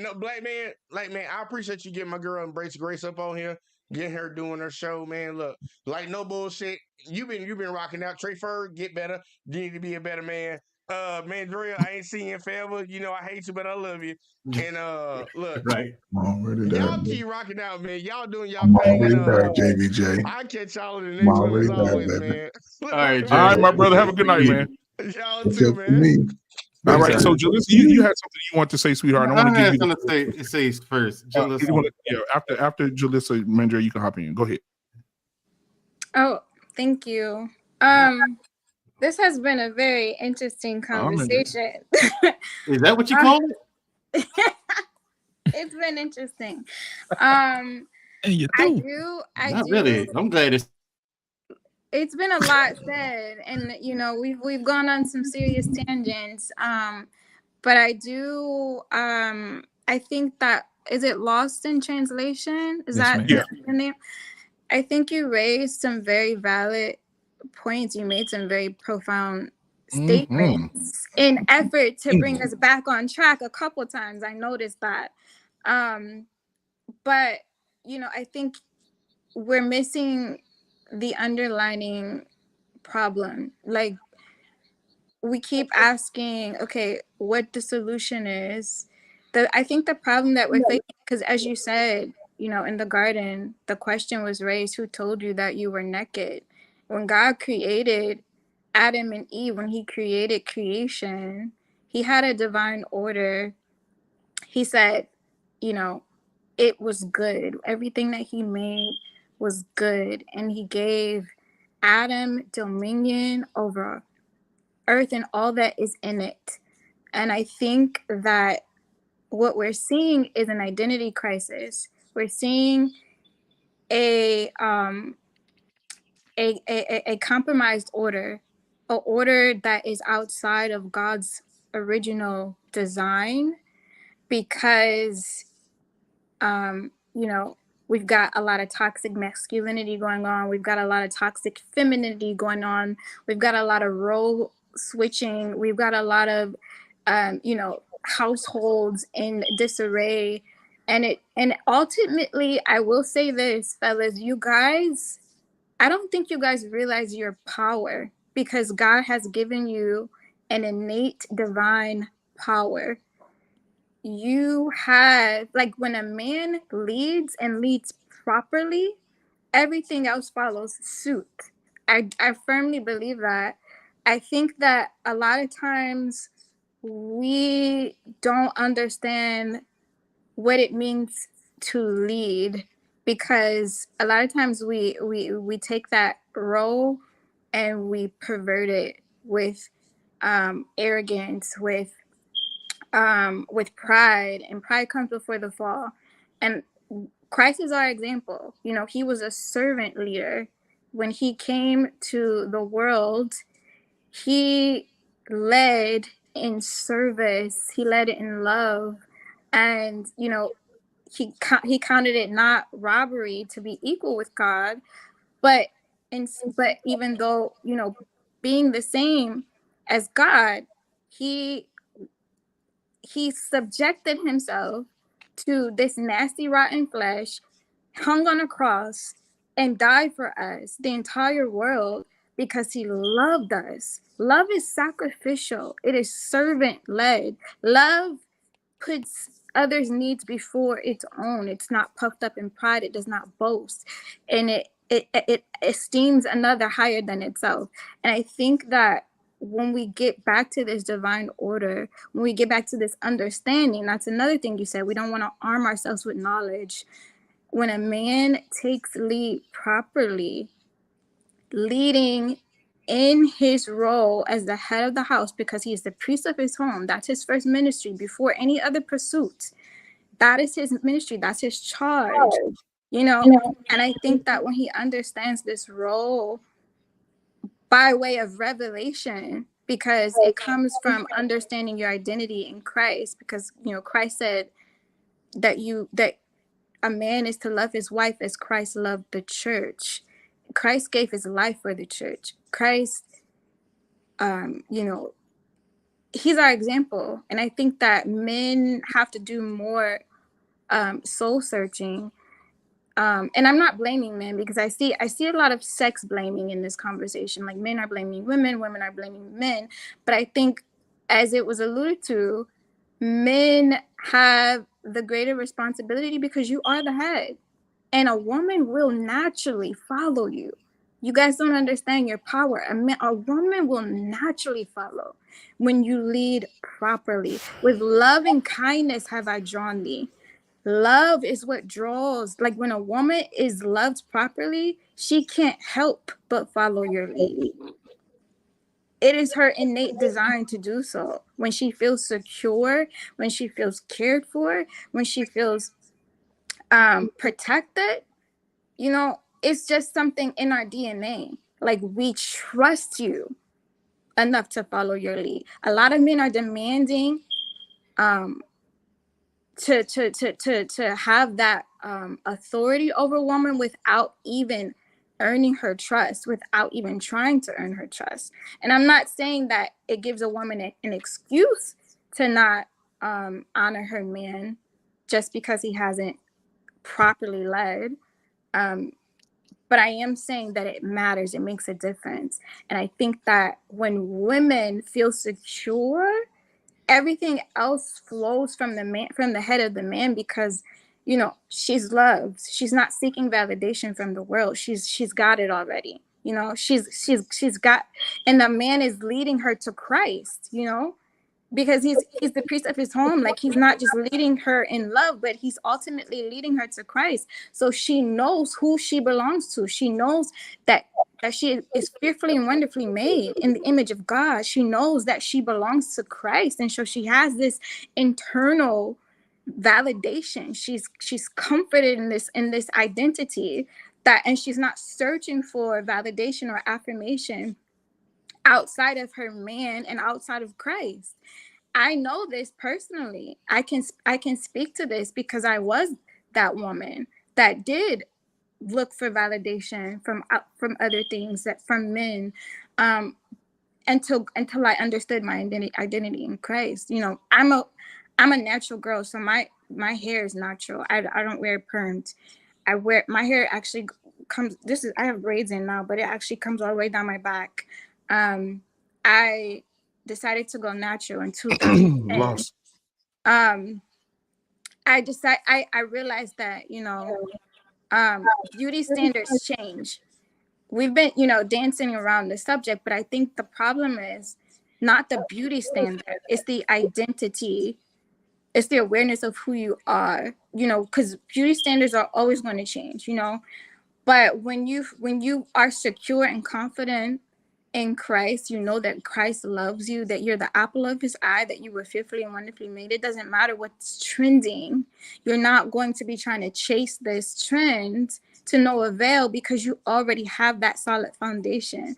no, black man, I appreciate you getting my girl Embrace Grace up on here, getting her doing her show, man. Look, like, no bullshit. You've been rocking out. Trey Ferg, get better. You need to be a better man. Man, Drea, I ain't seen you in forever. You know I hate you, but I love you. And look, right. Y'all keep rocking out, man. Y'all doing y'all I'm thing. already And back, JBJ. I catch y'all in the I'm next one already as back, always, baby. man. All right, Jay. All right, my brother. Have a good night, man. Y'all That's too, it for man. me. All right. So, Jalissa, you had something you want to say, sweetheart. I want to give you something to say first. After Jalissa Mandre, you can hop in. Go ahead. Oh, thank you. This has been a very interesting conversation. Is that what you call it? It's been interesting. I do. Really. I'm glad it's been a lot said, and you know we've gone on some serious tangents. But I do. I think that is it lost in translation? Is that the name? I think you raised some very valid points. You made some very profound statements in effort to bring us back on track a couple times. I noticed that. But you know, I think we're missing the underlining problem. Like, we keep asking, okay, what the solution is. I think the problem that we're facing, because as you said, you know, in the garden, the question was raised, who told you that you were naked? When God created Adam and Eve, when he created creation, he had a divine order. He said, you know, it was good. Everything that he made was good. And he gave Adam dominion over earth and all that is in it. And I think that what we're seeing is an identity crisis. We're seeing a compromised order, an order that is outside of God's original design, because you know, we've got a lot of toxic masculinity going on. We've got a lot of toxic femininity going on. We've got a lot of role switching. We've got a lot of, you know, households in disarray. And ultimately, I will say this, fellas, you guys, I don't think you guys realize your power, because God has given you an innate divine power. You have, like, when a man leads and leads properly, everything else follows suit. I firmly believe that. I think that a lot of times we don't understand what it means to lead. because a lot of times we take that role and we pervert it with arrogance, with pride, and pride comes before the fall. And Christ is our example. You know, he was a servant leader. When he came to the world, he led in service, he led in love, and you know, he counted it not robbery to be equal with God, but even though, you know, being the same as God, he subjected himself to this nasty rotten flesh, hung on a cross, and died for us, the entire world, because he loved us. Love is sacrificial. It is servant led. Love puts others' needs before its own. It's not puffed up in pride. It does not boast, and it esteems another higher than itself. And I think that when we get back to this divine order, when we get back to this understanding, that's another thing you said. We don't want to arm ourselves with knowledge. When a man takes lead properly, leading in his role as the head of the house, because he is the priest of his home, that's his first ministry before any other pursuit. That is his ministry, that's his charge, you know. And I think that when he understands this role by way of revelation, because it comes from understanding your identity in Christ, because you know, Christ said that a man is to love his wife as Christ loved the church. Christ gave his life for the church. Christ, you know, he's our example. And I think that men have to do more soul searching. And I'm not blaming men, because I see a lot of sex blaming in this conversation. Like, men are blaming women, women are blaming men. But I think, as it was alluded to, men have the greater responsibility because you are the head. And a woman will naturally follow you. You guys don't understand your power. A woman will naturally follow when you lead properly. With love and kindness have I drawn thee. Love is what draws. Like, when a woman is loved properly, she can't help but follow your lead. It is her innate design to do so. When she feels secure, when she feels cared for, when she feels protected, you know, it's just something in our DNA. Like, we trust you enough to follow your lead. A lot of men are demanding to have that authority over a woman without even earning her trust, without even trying to earn her trust. And I'm not saying that it gives a woman an excuse to not honor her man just because he hasn't properly led. But I am saying that it matters. It makes a difference. And I think that when women feel secure, everything else flows from the man, from the head of the man, because, you know, she's loved. She's not seeking validation from the world. She's got it already. You know, she's got, and the man is leading her to Christ, you know, because he's the priest of his home. Like, he's not just leading her in love, but he's ultimately leading her to Christ. So she knows who she belongs to. She knows that she is fearfully and wonderfully made in the image of God. She knows that she belongs to Christ. And so she has this internal validation. She's comforted in this identity, that, and she's not searching for validation or affirmation outside of her man and outside of Christ. I know this personally. I can speak to this because I was that woman that did look for validation from other things, that from men, until I understood my identity in Christ. You know, I'm a natural girl, so my hair is natural. I don't wear perms. My hair actually comes. I have braids in now, but it actually comes all the way down my back. I decided to go natural in 2010. I realized that, you know, beauty standards change. We've been, you know, dancing around the subject, but I think the problem is not the beauty standard, it's the identity It's the awareness of who you are, you know, because beauty standards are always going to change, you know. But when you are secure and confident in Christ, you know that Christ loves you, that you're the apple of his eye, that you were fearfully and wonderfully made. It doesn't matter what's trending. You're not going to be trying to chase this trend to no avail because you already have that solid foundation.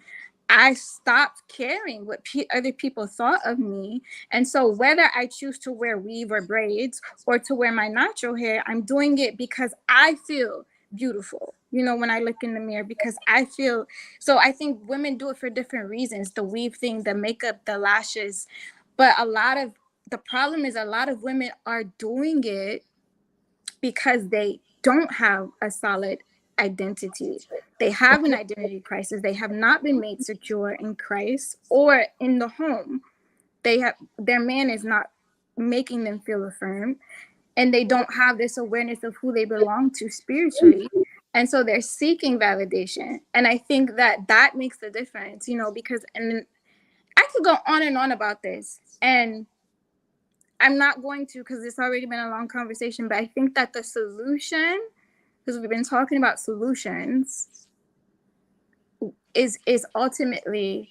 I stopped caring what other people thought of me. And so whether I choose to wear weave or braids or to wear my natural hair, I'm doing it because I feel beautiful, you know, when I look in the mirror, because I feel. So I think women do it for different reasons, the weave thing, the makeup, the lashes. But the problem is a lot of women are doing it because they don't have a solid identity. They have an identity crisis. They have not been made secure in Christ or in the home. Their man is not making them feel affirmed, and they don't have this awareness of who they belong to spiritually. And so they're seeking validation. And I think that makes the difference, you know, because, and I could go on and on about this, and I'm not going to, because it's already been a long conversation, but I think that the solution, because we've been talking about solutions, is ultimately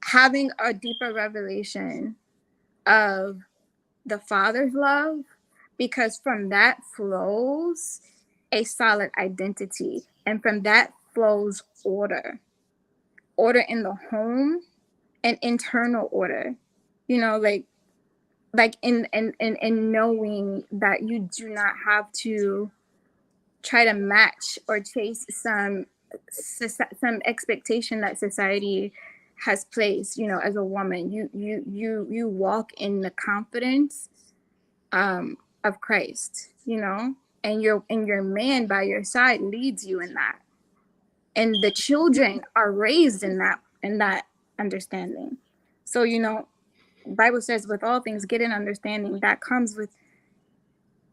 having a deeper revelation of the Father's love, because from that flows a solid identity, and from that flows order in the home and internal order, you know, like in knowing that you do not have to try to match or chase some expectation that society has placed, you know, as a woman. You walk in the confidence of Christ, you know, and your man by your side leads you in that, and the children are raised in that understanding. So, you know, Bible says, with all things get an understanding. That comes with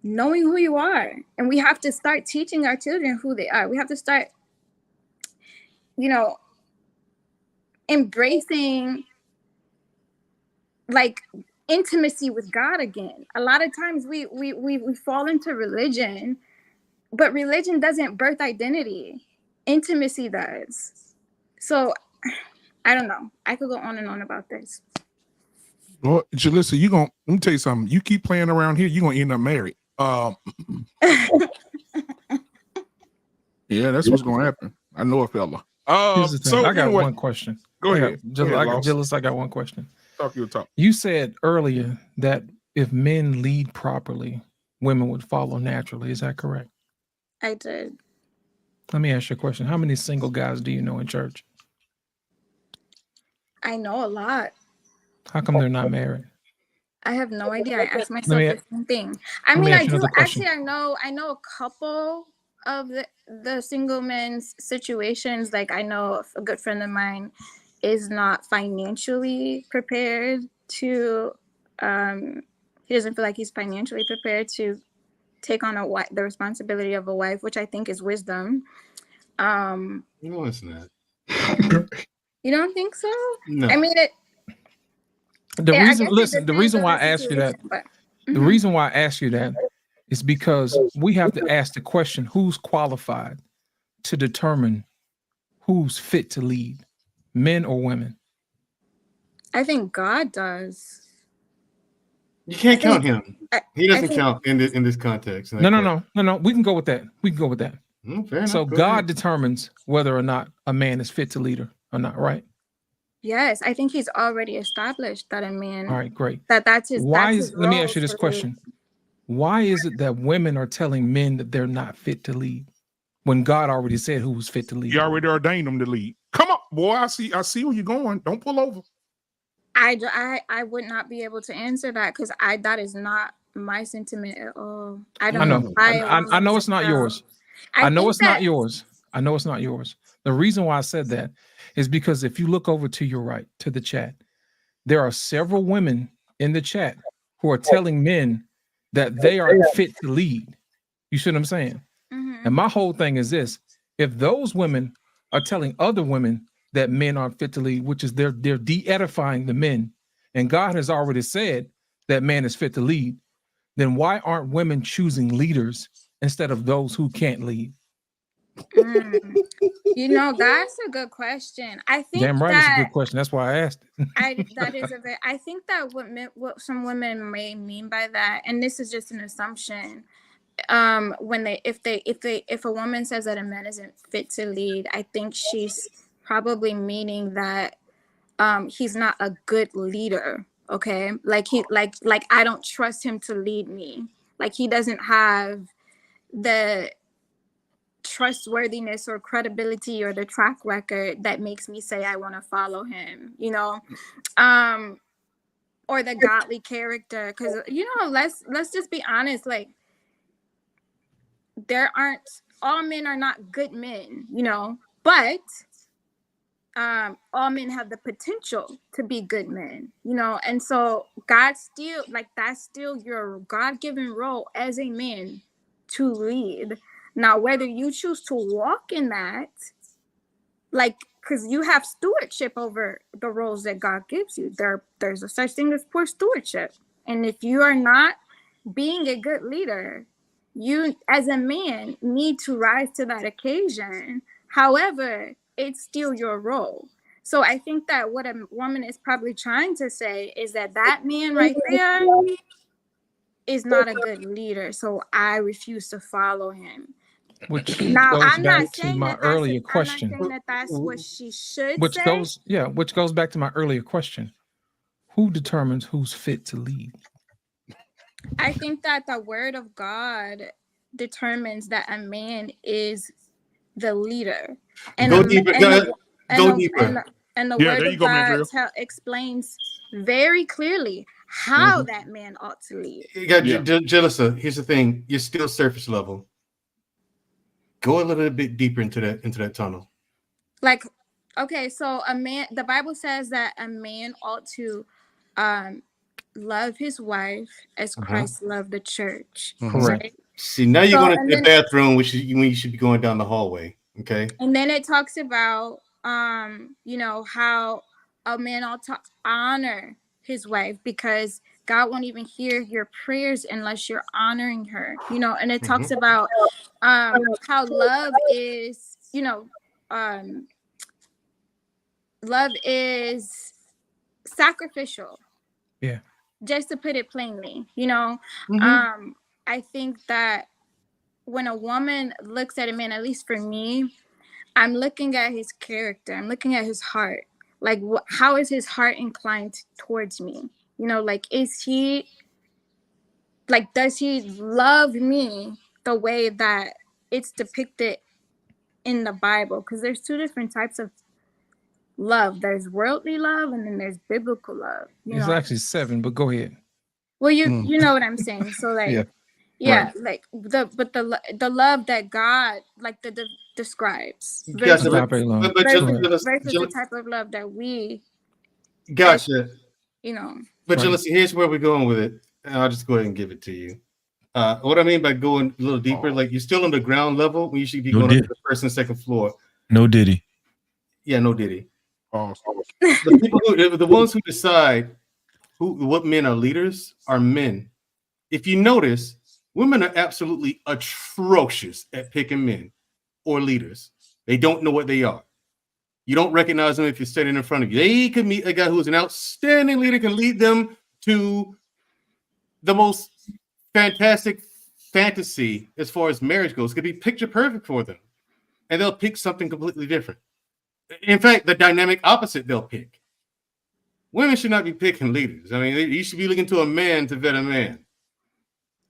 knowing who you are. And we have to start teaching our children who they are. We have to start, you know, embracing like intimacy with God again. A lot of times we fall into religion, but religion doesn't birth identity. Intimacy does. So I don't know. I could go on and on about this. Well, Jalissa, let me tell you something. You keep playing around here, you're gonna end up married. Yeah, that's what's gonna happen. I know a fella. Here's the thing. So I got anyway, one question. Go ahead. Gillis, I got one question. Talk your talk. You said earlier that if men lead properly, women would follow naturally. Is that correct? I did. Let me ask you a question. How many single guys do you know in church? I know a lot. How come they're not married? I have no idea. I ask myself the same thing. I mean, I do actually. I know a couple of the single men's situations. Like, I know a good friend of mine is not financially prepared to. He doesn't feel like he's financially prepared to take on the responsibility of a wife, which I think is wisdom. No, it's not. You don't think so? No. I mean it. The reason why I asked you that, the reason why I asked you that is because we have to ask the question: who's qualified to determine who's fit to lead, men or women? I think God does. You can't count him. He doesn't count in this context. No. We can go with that. Fair enough. So God determines whether or not a man is fit to lead or not, right? Yes, I think he's already established that a man. All right, great. That's his. Let me role ask you this question: why is it that women are telling men that they're not fit to lead when God already said who was fit to lead? He already ordained them to lead. Come on, boy. I see where you're going. Don't pull over. I would not be able to answer that because that is not my sentiment at all. I don't know. I know it's not yours. I know it's not yours. The reason why I said that is because if you look over to your right, to the chat, there are several women in the chat who are telling men that they are fit to lead. You see what I'm saying? Mm-hmm. And my whole thing is this: if those women are telling other women that men aren't fit to lead, which is they're de-edifying the men, and God has already said that man is fit to lead, then why aren't women choosing leaders instead of those who can't lead? You know, that's a good question. I think Damn right, it's a that good question. That's why I asked it. I think that what some women may mean by that, and this is just an assumption, if a woman says that a man isn't fit to lead, I think she's probably meaning that he's not a good leader. Okay, like I don't trust him to lead me. Like he doesn't have the trustworthiness or credibility or the track record that makes me say I want to follow him, you know, or the godly character. Because, you know, let's just be honest, like all men are not good men, you know, but all men have the potential to be good men, you know. And so God still, like, that's still your God-given role as a man to lead. Now, whether you choose to walk in that, like, because you have stewardship over the roles that God gives you. There's a such thing as poor stewardship. And if you are not being a good leader, you as a man need to rise to that occasion. However, it's still your role. So I think that what a woman is probably trying to say is that man right there is not a good leader. So I refuse to follow him. Which Now, goes I'm back not to saying my that earlier question. I'm not saying that that's what she should Which say. goes back to my earlier question. Who determines who's fit to lead? I think that the word of God determines that a man is the leader. And Go deeper. Go deeper. And the Yeah, word there you of go, God Mandrill. explains very clearly how that man ought to lead. Jalissa, here's the thing. You're still surface level. Go a little bit deeper into that tunnel. Like, okay, so the Bible says that a man ought to love his wife as Christ loved the church. Correct. Right? See, now you're going to the bathroom, when you should be going down the hallway. Okay. And then it talks about you know, how a man ought to honor his wife because God won't even hear your prayers unless you're honoring her, you know. And it talks about how love is, you know, love is sacrificial. Yeah. Just to put it plainly, you know. I think that when a woman looks at a man, at least for me, I'm looking at his character. I'm looking at his heart. Like, how is his heart inclined towards me? You know, like, does he love me the way that it's depicted in the Bible? Because there's two different types of love. There's worldly love, and then there's biblical love. It's actually 7, but go ahead. Well, you know what I'm saying. So, like, yeah, right. Like the love that God describes versus the type of love that we gotcha. You know. But listen, here's where we're going with it. And I'll just go ahead and give it to you. What I mean by going a little deeper, like you're still on the ground level when you should be going up to the first and second floor. No Diddy. Yeah, no Diddy. The people the ones who decide what men are leaders are men. If you notice, women are absolutely atrocious at picking men or leaders. They don't know what they are. You don't recognize them if you're standing in front of you. They could meet a guy who's an outstanding leader, can lead them to the most fantastic fantasy as far as marriage goes. It could be picture perfect for them. And they'll pick something completely different. In fact, the dynamic opposite they'll pick. Women should not be picking leaders. I mean, you should be looking to a man to vet a man.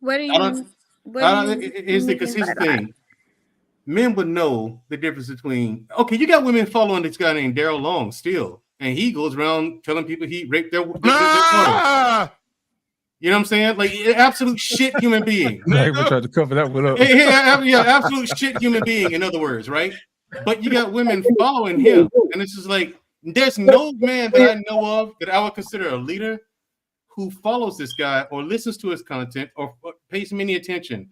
What do you Here's the thing. Men would know the difference between, okay, you got women following this guy named Daryl Long still, and he goes around telling people he raped their daughters. You know what I'm saying? Like, absolute shit human being. I tried to cover that one up. Yeah, absolute shit human being, in other words, right? But you got women following him, and it's just like, there's no man that I know of that I would consider a leader who follows this guy or listens to his content or pays him any attention.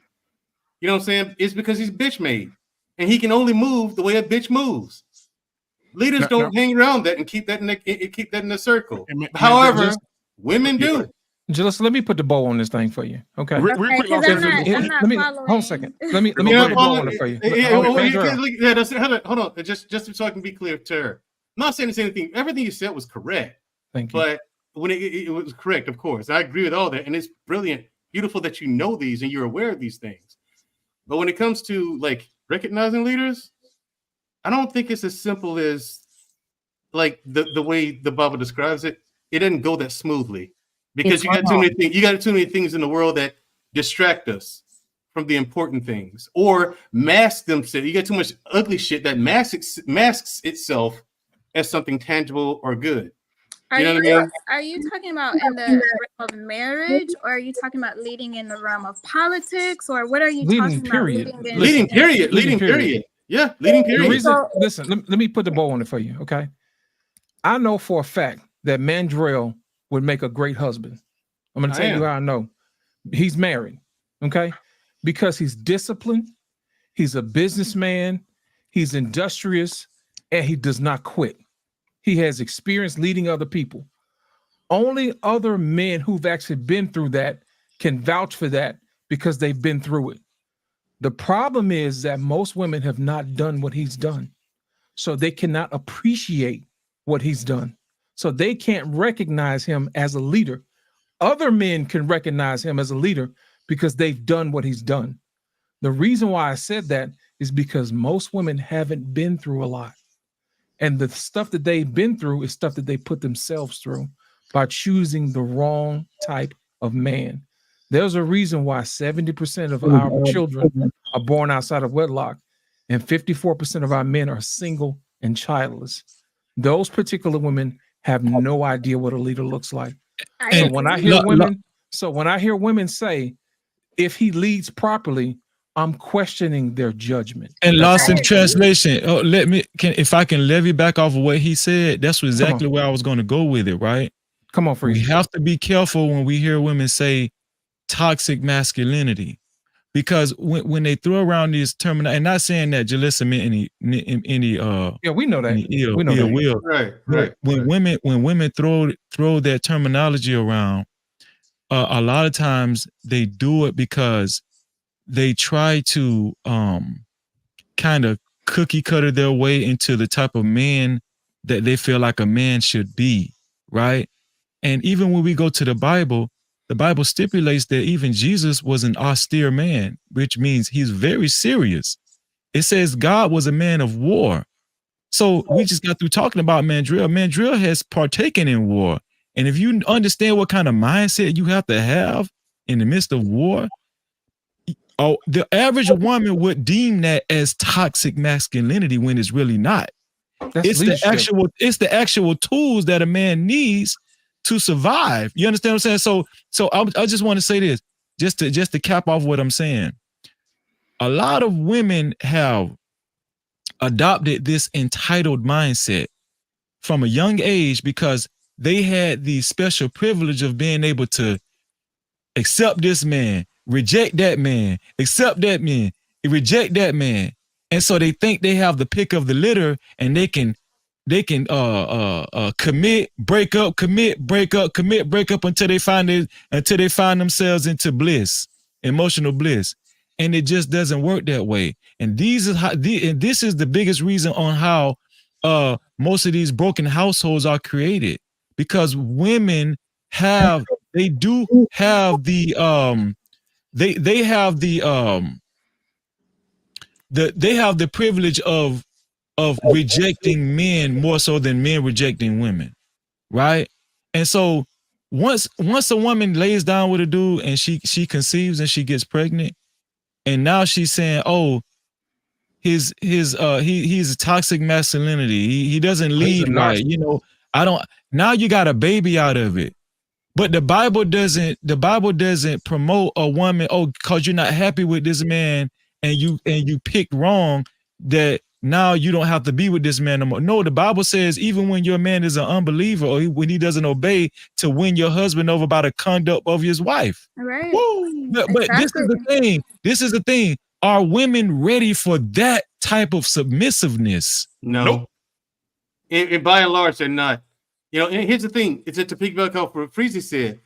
You know what I'm saying? It's because he's bitch made. And he can only move the way a bitch moves. Leaders don't hang around that and keep that in the circle. However, women do. Just let me put the bow on this thing for you, okay? Real quick, Lawson, I'm not let me following. hold a second. Let me put Yeah, the bow on it for you. Hold on. Just so I can be clear to her. I'm not saying it's anything. Everything you said was correct. Thank you. But when it was correct, of course, I agree with all that, and it's brilliant, beautiful that you know these and you're aware of these things. But when it comes to like recognizing leaders, I don't think it's as simple as like the way the Bible describes it. It doesn't go that smoothly because you got too many things. You got too many things in the world that distract us from the important things or mask themselves. You got too much ugly shit that masks itself as something tangible or good. Are You know what I mean? Are you talking about in the realm of marriage, or are you talking about leading in the realm of politics, or what are you talking about? Leading period. Yeah, leading period. The reason, listen, let me put the bow on it for you, okay? I know for a fact that Mandrell would make a great husband. I'm going to tell you how I know. He's married, okay? Because he's disciplined, he's a businessman, he's industrious, and he does not quit. He has experience leading other people. Only other men who've actually been through that can vouch for that because they've been through it. The problem is that most women have not done what he's done. So they cannot appreciate what he's done. So they can't recognize him as a leader. Other men can recognize him as a leader because they've done what he's done. The reason why I said that is because most women haven't been through a lot. And the stuff that they've been through is stuff that they put themselves through by choosing the wrong type of man. There's a reason why 70% of our children are born outside of wedlock and 54% of our men are single and childless. Those particular women have no idea what a leader looks like. So when I hear women say, if he leads properly, I'm questioning their judgment. And lost in translation. Oh, if I can levy back off of what he said, that's exactly where I was going to go with it, right? Come on, Freeze. We have to be careful when we hear women say toxic masculinity, because when they throw around these terminology, and not saying that Jalissa meant any yeah, we know that. We know that. Right. When women throw that terminology around, a lot of times they do it because they try to kind of cookie cutter their way into the type of man that they feel like a man should be, right? And even when we go to the Bible stipulates that even Jesus was an austere man, which means he's very serious. It says God was a man of war. So we just got through talking about Mandrell. Mandrell has partaken in war. And if you understand what kind of mindset you have to have in the midst of war, the average woman would deem that as toxic masculinity when it's really not. It's the actual tools that a man needs to survive. You understand what I'm saying? So I just want to say this, just to cap off what I'm saying. A lot of women have adopted this entitled mindset from a young age because they had the special privilege of being able to accept this man, reject that man, accept that man, reject that man. And so they think they have the pick of the litter and they can commit, break up, commit, break up, commit, break up until they find themselves into bliss, emotional bliss. And it just doesn't work that way. And this is the biggest reason on how most of these broken households are created, because women have the privilege of rejecting men more so than men rejecting women, right? And so once a woman lays down with a dude and she conceives and she gets pregnant, and now she's saying, oh, he's a toxic masculinity. He doesn't lead right. You know, now you got a baby out of it. But the Bible doesn't promote a woman, oh, because you're not happy with this man and you picked wrong, that now you don't have to be with this man no more. No, the Bible says even when your man is an unbeliever or when he doesn't obey, to win your husband over by the conduct of his wife. Right. But this is the thing. This is the thing. Are women ready for that type of submissiveness? No. Nope. And by and large, they're not. You know, and here's the thing. It's to piggyback off what Freezy said.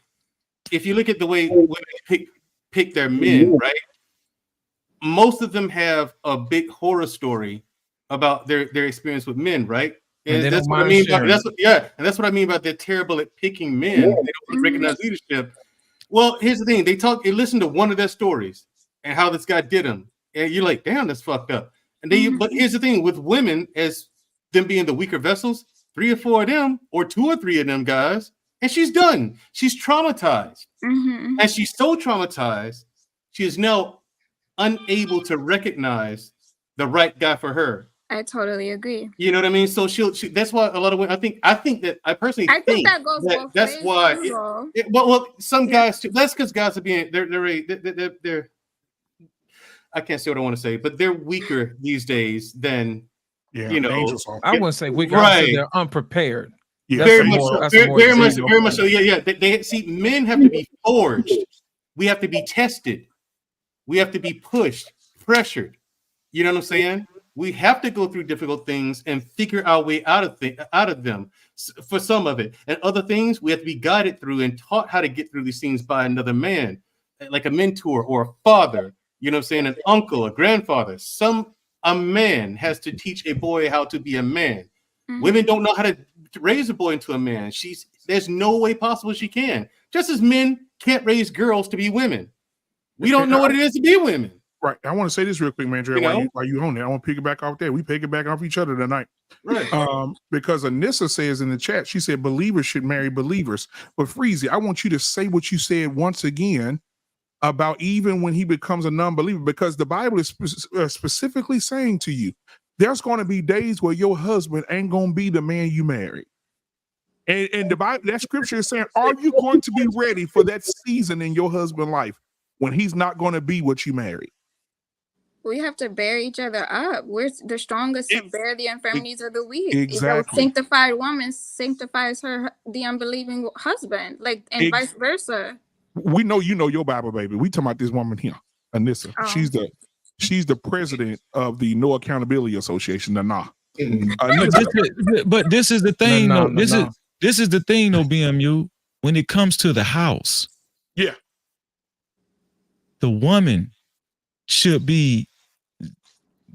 if you look at the way women pick their men, right? Most of them have a big horror story about their experience with men, right? And they that's don't what I mind mean. sharing. And that's what I mean about they're terrible at picking men. They don't recognize leadership. Well, here's the thing: you listen to one of their stories and how this guy did them, and you're like, damn, that's fucked up. And then, but here's the thing: with women, as them being the weaker vessels, 3 or 4 of them, or 2 or 3 of them guys, and she's done. She's traumatized, and she's so traumatized, she is now unable to recognize the right guy for her. I totally agree. You know what I mean? So she that's why a lot of women. I think that I personally think that goes both that's ways why. too, Well, some guys too. That's because guys are being they're I can't say what I want to say, but they're weaker these days than you know. I wouldn't say weaker. Right. I say they're unprepared. Yeah, That's very a much more- so. that's a more Very much extreme so. Yeah. They see men have to be forged. We have to be tested. We have to be pushed, pressured. You know what I'm saying? We have to go through difficult things and figure our way out of them for some of it. And other things we have to be guided through and taught how to get through these things by another man, like a mentor or a father, you know what I'm saying? An uncle, a grandfather. A man has to teach a boy how to be a man. Women don't know how to raise a boy into a man. There's no way possible she can. Just as men can't raise girls to be women. We don't know what it is to be women. Right. I want to say this real quick, man, Jerry, while you on there. I want to piggyback off there. We piggyback off each other tonight. Right. Because Anissa says in the chat, she said believers should marry believers. But Freezy, I want you to say what you said once again about even when he becomes a non-believer, because the Bible is specifically saying to you, there's going to be days where your husband ain't going to be the man you married. And the Bible, that scripture is saying, are you going to be ready for that season in your husband's life when he's not going to be what you married? We have to bear each other up. We're the strongest to bear the infirmities of the weak. Exactly. Sanctified woman sanctifies the unbelieving husband, and vice versa. We know you know your Bible, baby. We talking about this woman here, Anissa. Oh. She's the president of the No Accountability Association, the NA. But this is the thing, though. This is the thing, though, BMU. When it comes to the house, yeah, the woman should be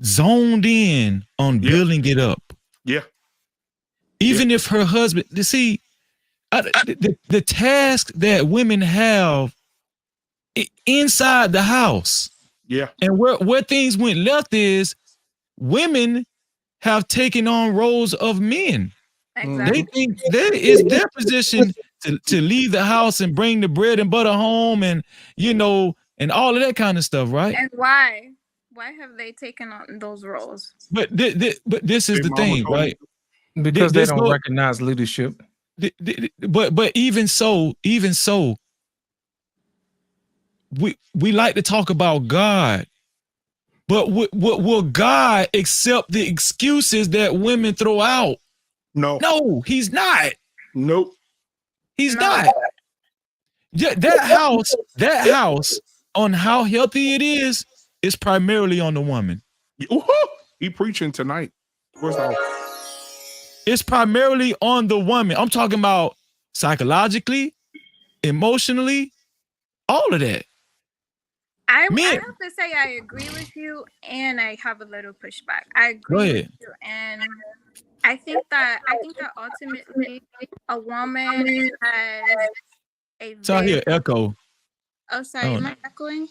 zoned in on building it up. Yeah. Even if her husband, you see, the task that women have inside the house. Yeah. And where things went left is women have taken on roles of men. Exactly. They think that is their position to leave the house and bring the bread and butter home and, and all of that kind of stuff, right? And why? Why have they taken on those roles? But this is the thing, right? Because they don't recognize leadership. But even so, we like to talk about God, but will God accept the excuses that women throw out? No, he's not. Nope, he's not. Yeah, that house on how healthy it is primarily on the woman. He preaching tonight. It's primarily on the woman. I'm talking about psychologically, emotionally, all of that. I have to say I agree with you, and I have a little pushback. I agree with you, and I think that ultimately a woman has a. So I hear echo. Oh, sorry, am I echoing?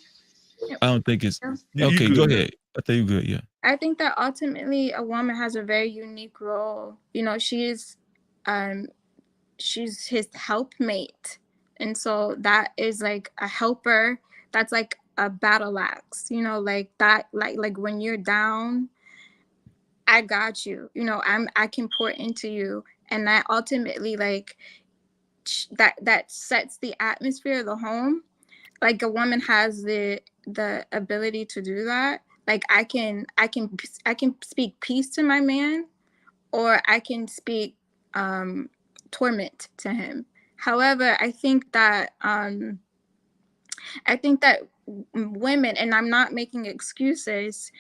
I don't think it's okay. Go ahead. I think you're good. Yeah. I think that ultimately a woman has a very unique role. She's his helpmate, and so that is like a helper. That's like a battle axe. Like that. Like when you're down, I got you. I can pour into you, and that ultimately that sets the atmosphere of the home. Like a woman has the ability to do that. Like I can speak peace to my man, or I can speak torment to him. However, I think that women, and I'm not making excuses,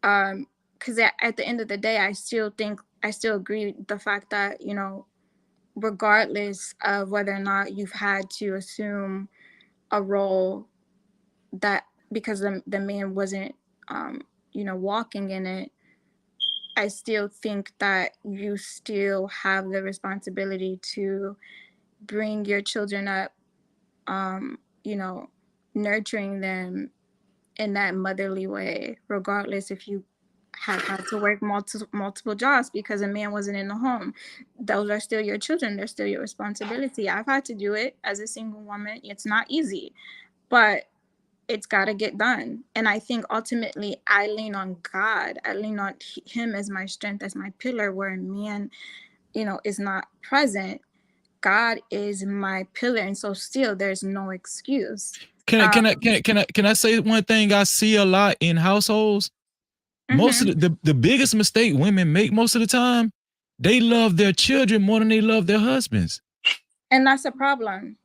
because at the end of the day, I still agree with the fact that regardless of whether or not you've had to assume a role that because the man wasn't walking in it, I still think that you still have the responsibility to bring your children up, nurturing them in that motherly way, regardless if you have had to work multiple jobs because a man wasn't in the home. Those are still your children. They're still your responsibility. I've had to do it as a single woman. It's not easy, but it's got to get done. And I think ultimately I lean on God. I lean on him as my strength, as my pillar, where a man, is not present. God is my pillar. And so still there's no excuse. Can I say one thing I see a lot in households? Most of the biggest mistake women make most of the time, they love their children more than they love their husbands. And that's a problem.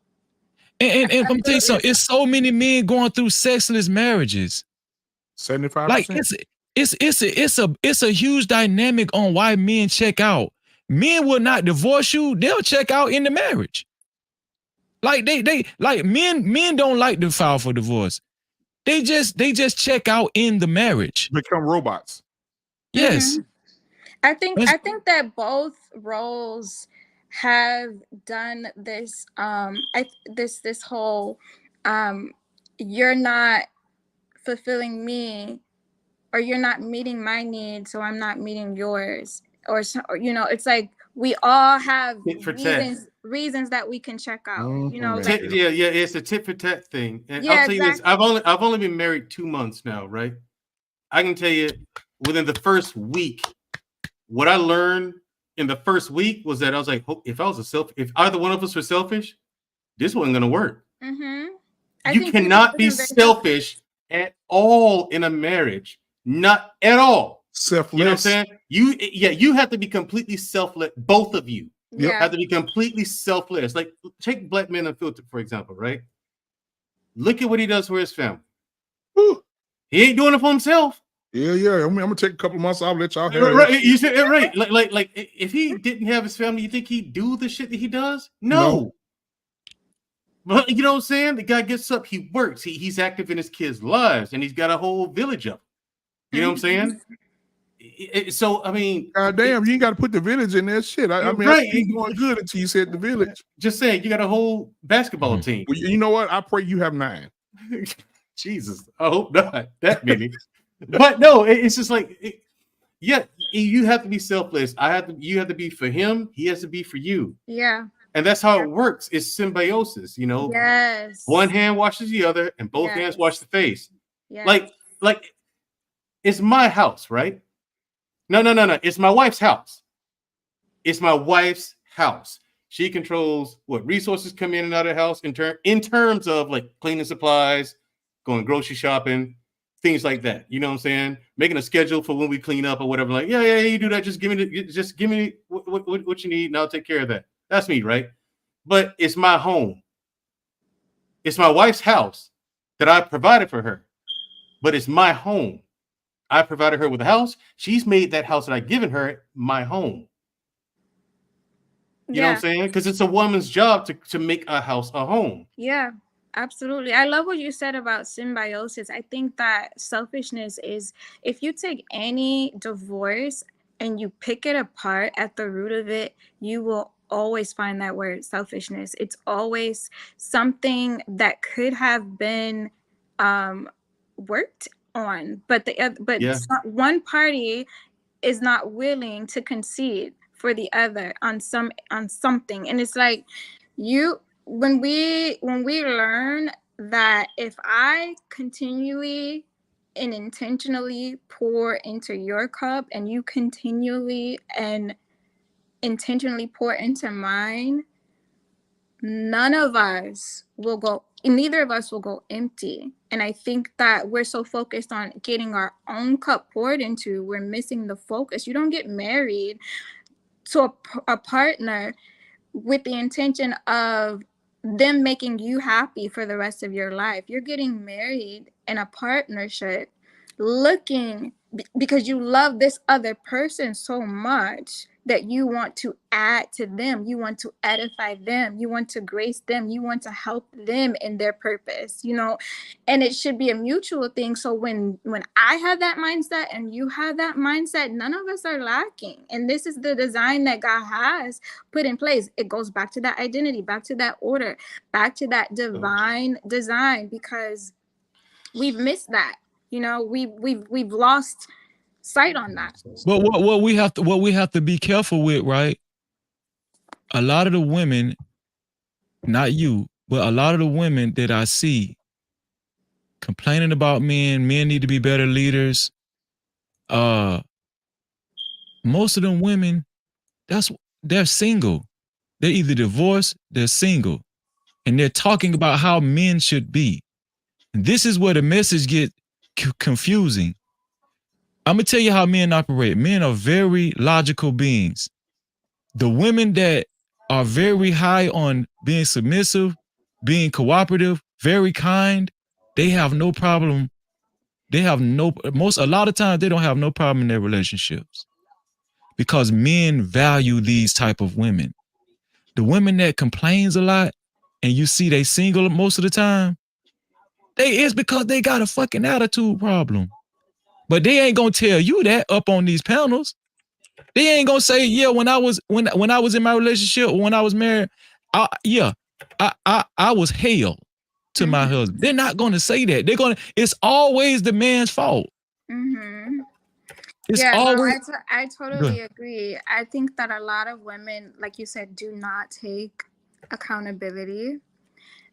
And I'm telling you something, it's so many men going through sexless marriages. 75%. Like it's a huge dynamic on why men check out. Men will not divorce you, they'll check out in the marriage. Like they like men don't like to file for divorce. They just check out in the marriage. Become robots. Yes. I think that both roles have done this this whole you're not fulfilling me, or you're not meeting my needs, so I'm not meeting yours, or it's like we all have reasons that we can check out. It's a tit for tat thing. And Yeah, I'll tell you this, exactly. I've only been married 2 months now, right? I can tell you within the first week, what I learned in the first week was that I was like, if either one of us were selfish, this wasn't gonna work. You cannot be selfish at all in a marriage. Not at all. Selfless. You know what I'm saying? You have to be completely selfless. Both of you have to be completely selfless. Like take Black Men Unfiltered, for example, right? Look at what he does for his family. Woo. He ain't doing it for himself. Yeah. I'm gonna take a couple months off, let y'all have right. You said it right. Like if he didn't have his family, you think he'd do the shit that he does? No. But you know what I'm saying? The guy gets up, he works, he's active in his kids' lives, and he's got a whole village up. You know what I'm saying? So I mean, goddamn, you ain't got to put the village in there. Shit, I mean, right. You're doing good until you said the village. Just saying, you got a whole basketball team. Well, you know what? I pray you have 9. Jesus, I hope not that many. But no, it's just like, you have to be selfless. You have to be for him. He has to be for you. Yeah. And that's how it works. It's symbiosis, you know. Yes. One hand washes the other, and both hands wash the face. Yes. Like it's my house, right? No. It's my wife's house. It's my wife's house. She controls what resources come in and out of the house in terms of like cleaning supplies, going grocery shopping, things like that. You know what I'm saying? Making a schedule for when we clean up or whatever. Like, yeah, you do that. Just give me what you need, and I'll take care of that. That's me, right? But it's my home. It's my wife's house that I provided for her. But it's my home. I provided her with a house. She's made that house that I've given her my home. You know what I'm saying? Because it's a woman's job to make a house a home. Yeah, absolutely. I love what you said about symbiosis. I think that selfishness is, if you take any divorce and you pick it apart at the root of it, you will always find that word selfishness. It's always something that could have been worked on, but one party is not willing to concede for the other on something. And it's like when we learn that if I continually and intentionally pour into your cup, and you continually and intentionally pour into mine, neither of us will go empty. And I think that we're so focused on getting our own cup poured into, we're missing the focus. You don't get married to a partner with the intention of them making you happy for the rest of your life. You're getting married in a partnership looking because you love this other person so much that you want to add to them, you want to edify them, you want to grace them, you want to help them in their purpose, you know, and it should be a mutual thing. So when I have that mindset and you have that mindset, none of us are lacking. And this is the design that God has put in place. It goes back to that identity, back to that order, back to that divine design, because we've missed that. You know, we've lost sight on that. But what we have to be careful with, right? A lot of the women, not you, but a lot of the women that I see complaining about men need to be better leaders. Most of them women, they're single. They're either divorced, they're single, and they're talking about how men should be. And this is where the message gets confusing. I'm gonna tell you how men operate. Men are very logical beings. The women that are very high on being submissive, being cooperative, very kind, they have no problem. A lot of times they don't have no problem in their relationships because men value these type of women. The women that complains a lot and you see they single most of the time, it's because they got a fucking attitude problem. But they ain't gonna tell you that up on these panels. They ain't gonna say, yeah, when I was in my relationship, when I was married, I was hell to my husband. They're not gonna say that. It's always the man's fault. Mm-hmm. It's Yeah, always. no, I totally agree. I think that a lot of women, like you said, do not take accountability.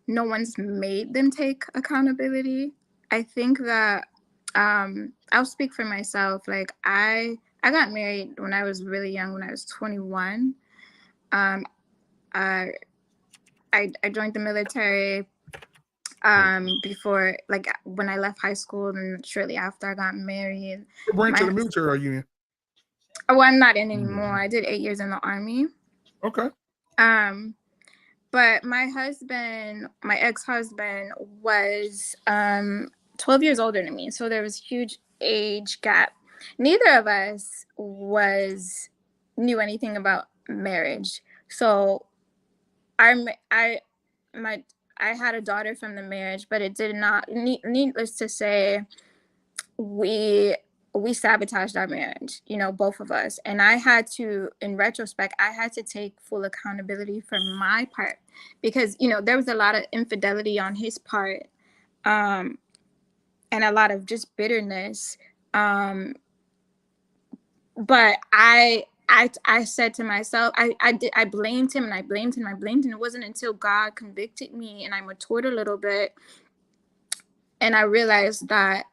No one's made them take accountability. I think that I'll speak for myself. Like I got married when I was really young, when I was 21. I joined the military before, like when I left high school, and shortly after I got married. What branch of the military are you in? Oh, I'm not in anymore. I did 8 years in the Army. Okay. But my ex-husband was 12 years older than me. So there was huge age gap. Neither of us knew anything about marriage. So I had a daughter from the marriage, but it did not, needless to say, we sabotaged our marriage, you know, both of us. And I had to, in retrospect, I had to take full accountability for my part because, you know, there was a lot of infidelity on his part, and a lot of just bitterness. But I said to myself, I blamed him and I blamed him. And it wasn't until God convicted me and I matured a little bit and I realized that,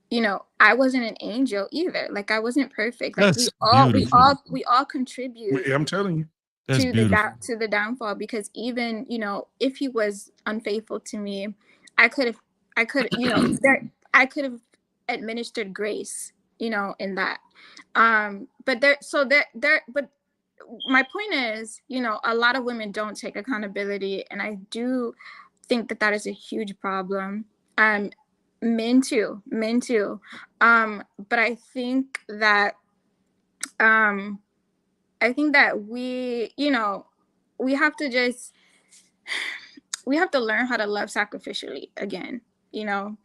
you know, I wasn't an angel either. Like I wasn't perfect. Like we all contribute. I'm telling you. To the downfall, because even, you know, if he was unfaithful to me, I could you know, I could have administered grace, you know, in that. But my point is, you know, a lot of women don't take accountability, and I do think that is a huge problem. Men too. But I think that we, you know, we have to learn how to love sacrificially again, you know.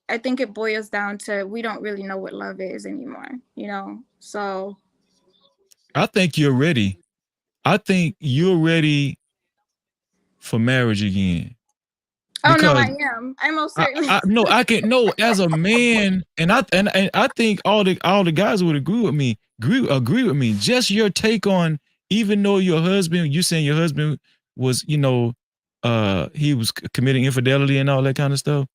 I think it boils down to we don't really know what love is anymore, you know. So I think you're ready. I think you're ready for marriage again. Oh no, I am. I'm most certainly. As a man, and I think all the guys would agree with me. Agree with me. Just your take on, even though your husband, you saying your husband was, you know, he was committing infidelity and all that kind of stuff.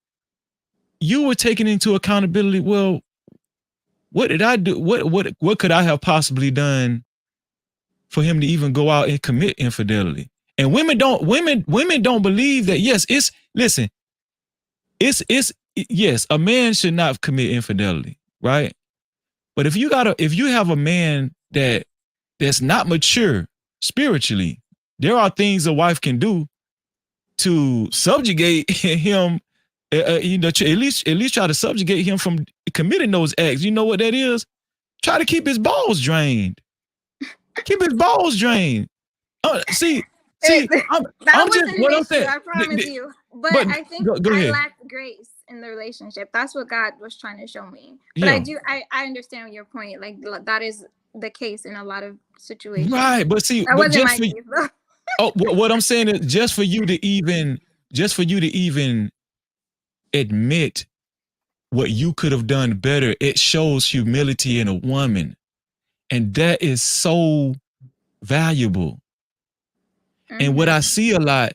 You were taking into accountability. Well, what did I do? What could I have possibly done for him to even go out and commit infidelity? And women don't believe that. Yes, yes, a man should not commit infidelity, right? But if you have a man that's not mature spiritually, there are things a wife can do to subjugate him You know, at least try to subjugate him from committing those acts. You know what that is? Try to keep his balls drained. Keep his balls drained. See, that I'm wasn't just an what I'm issue, saying. I promise you. But I think go I ahead. lacked grace in the relationship. That's what God was trying to show me. But I understand your point. Like that is the case in a lot of situations. Right, but see, that wasn't my case though. What I'm saying is just for you to even admit what you could have done better, it shows humility in a woman. And that is so valuable. And what I see a lot,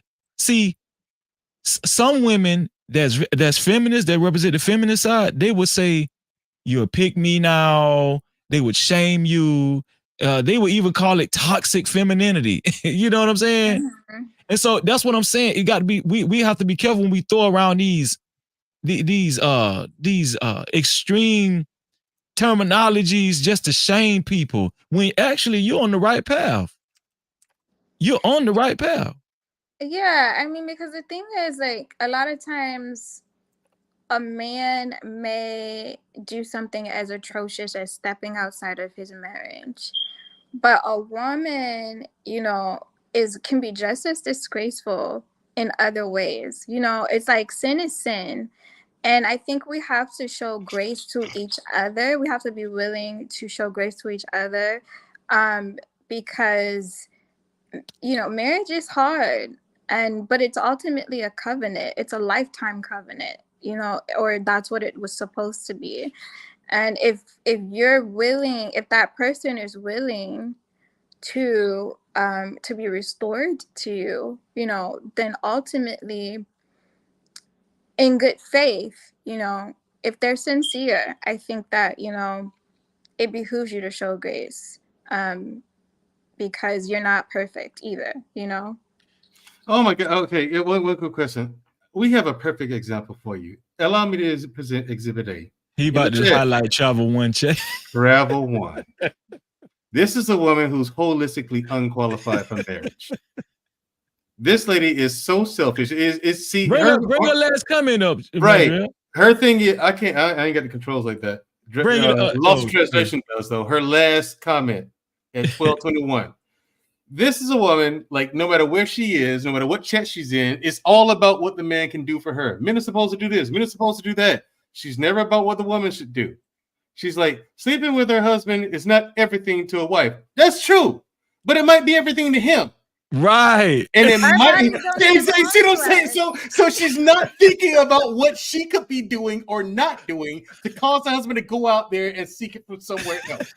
some women that's feminist, that represent the feminist side, they would say, you're a pick me now. They would shame you. They would even call it toxic femininity. You know what I'm saying? And so that's what I'm saying. It got to be, we have to be careful when we throw around these extreme terminologies just to shame people when actually you're on the right path. You're on the right path. Yeah, I mean, because the thing is, like, a lot of times a man may do something as atrocious as stepping outside of his marriage, but a woman, you know, can be just as disgraceful in other ways. You know, it's like sin is sin. And I think we have to show grace to each other. We have to be willing to show grace to each other, because, you know, marriage is hard, but it's ultimately a covenant. It's a lifetime covenant, you know, or that's what it was supposed to be. And if you're willing, if that person is willing to be restored to you, you know, then ultimately, in good faith, you know, if they're sincere, I think that, you know, it behooves you to show grace, because you're not perfect either, you know? Oh my God. Okay. One quick question. We have a perfect example for you. Allow me to present Exhibit A. He about to highlight Travel One check. Travel One. This is a woman who's holistically unqualified for marriage. This lady is so selfish. Bring her last comment up. Right. Madriel. Her thing is, I ain't got the controls like that. Lost Translation does though. Her last comment at 12:21. This is a woman, like, no matter where she is, no matter what chat she's in, it's all about what the man can do for her. Men are supposed to do this, men are supposed to do that. She's never about what the woman should do. She's like, sleeping with her husband is not everything to a wife. That's true, but it might be everything to him. Right. And it might be, see what I'm saying? So she's not thinking about what she could be doing or not doing to cause her husband to go out there and seek it from somewhere else.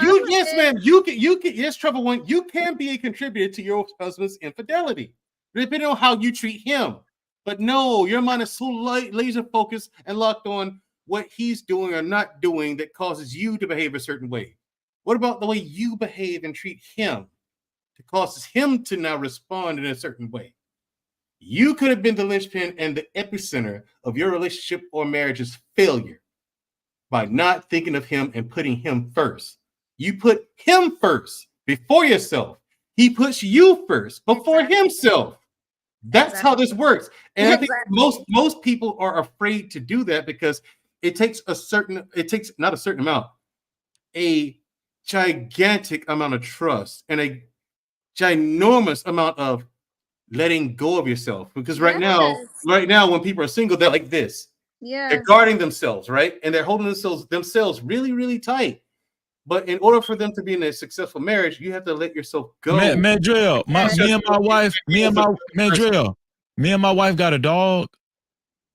Yes, Trouble One, you can be a contributor to your husband's infidelity, depending on how you treat him. But no, your mind is so laser focused and locked on what he's doing or not doing that causes you to behave a certain way. What about the way you behave and treat him that causes him to now respond in a certain way? You could have been the linchpin and the epicenter of your relationship or marriage's failure by not thinking of him and putting him first. You put him first before yourself. He puts you first before himself. That's how this works. And I think most people are afraid to do that because it takes a gigantic amount of trust and a ginormous amount of letting go of yourself. Because right now, when people are single, they're like this. Yeah. They're guarding themselves, right? And they're holding themselves really, really tight. But in order for them to be in a successful marriage, you have to let yourself go. Madriel, me and my wife got a dog,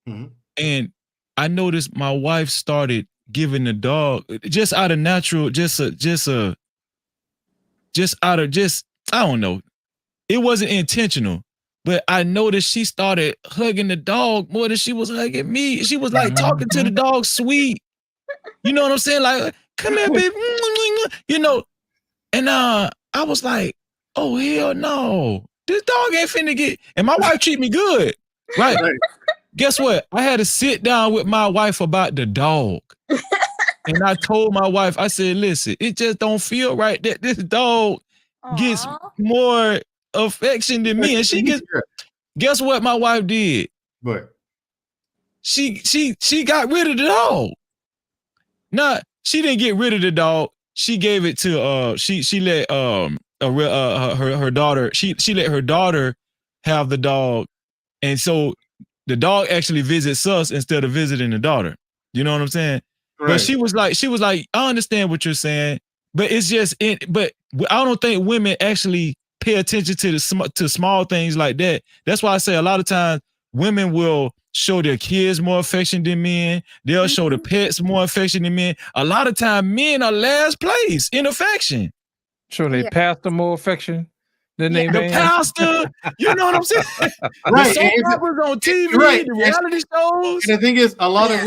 and I noticed my wife started giving the dog just out of natural, I don't know. It wasn't intentional, but I noticed she started hugging the dog more than she was hugging me. She was like talking to the dog sweet. You know what I'm saying? Like, come here, baby. You know, and I was like, oh, hell no. This dog ain't finna get, and my wife treat me good. Right. Guess what? I had to sit down with my wife about the dog. And I told my wife, I said, listen, it just don't feel right that this dog gets more affection than me. And she gets, guess what my wife did? What? she got rid of the dog. Not she didn't get rid of the dog. She gave it to she let her daughter she let her daughter have the dog, and so the dog actually visits us instead of visiting the daughter. You know what I'm saying? Right. But she was like, I understand what you're saying, but it's just but I don't think women actually pay attention to to small things like that. That's why I say a lot of times women will show their kids more affection than men. They'll show the pets more affection than men. A lot of times men are last place in affection. Show they pastor more affection than they the man. Pastor, you know what I'm saying? Right. The soap operas on TV, right. the reality shows. And the thing is, a lot of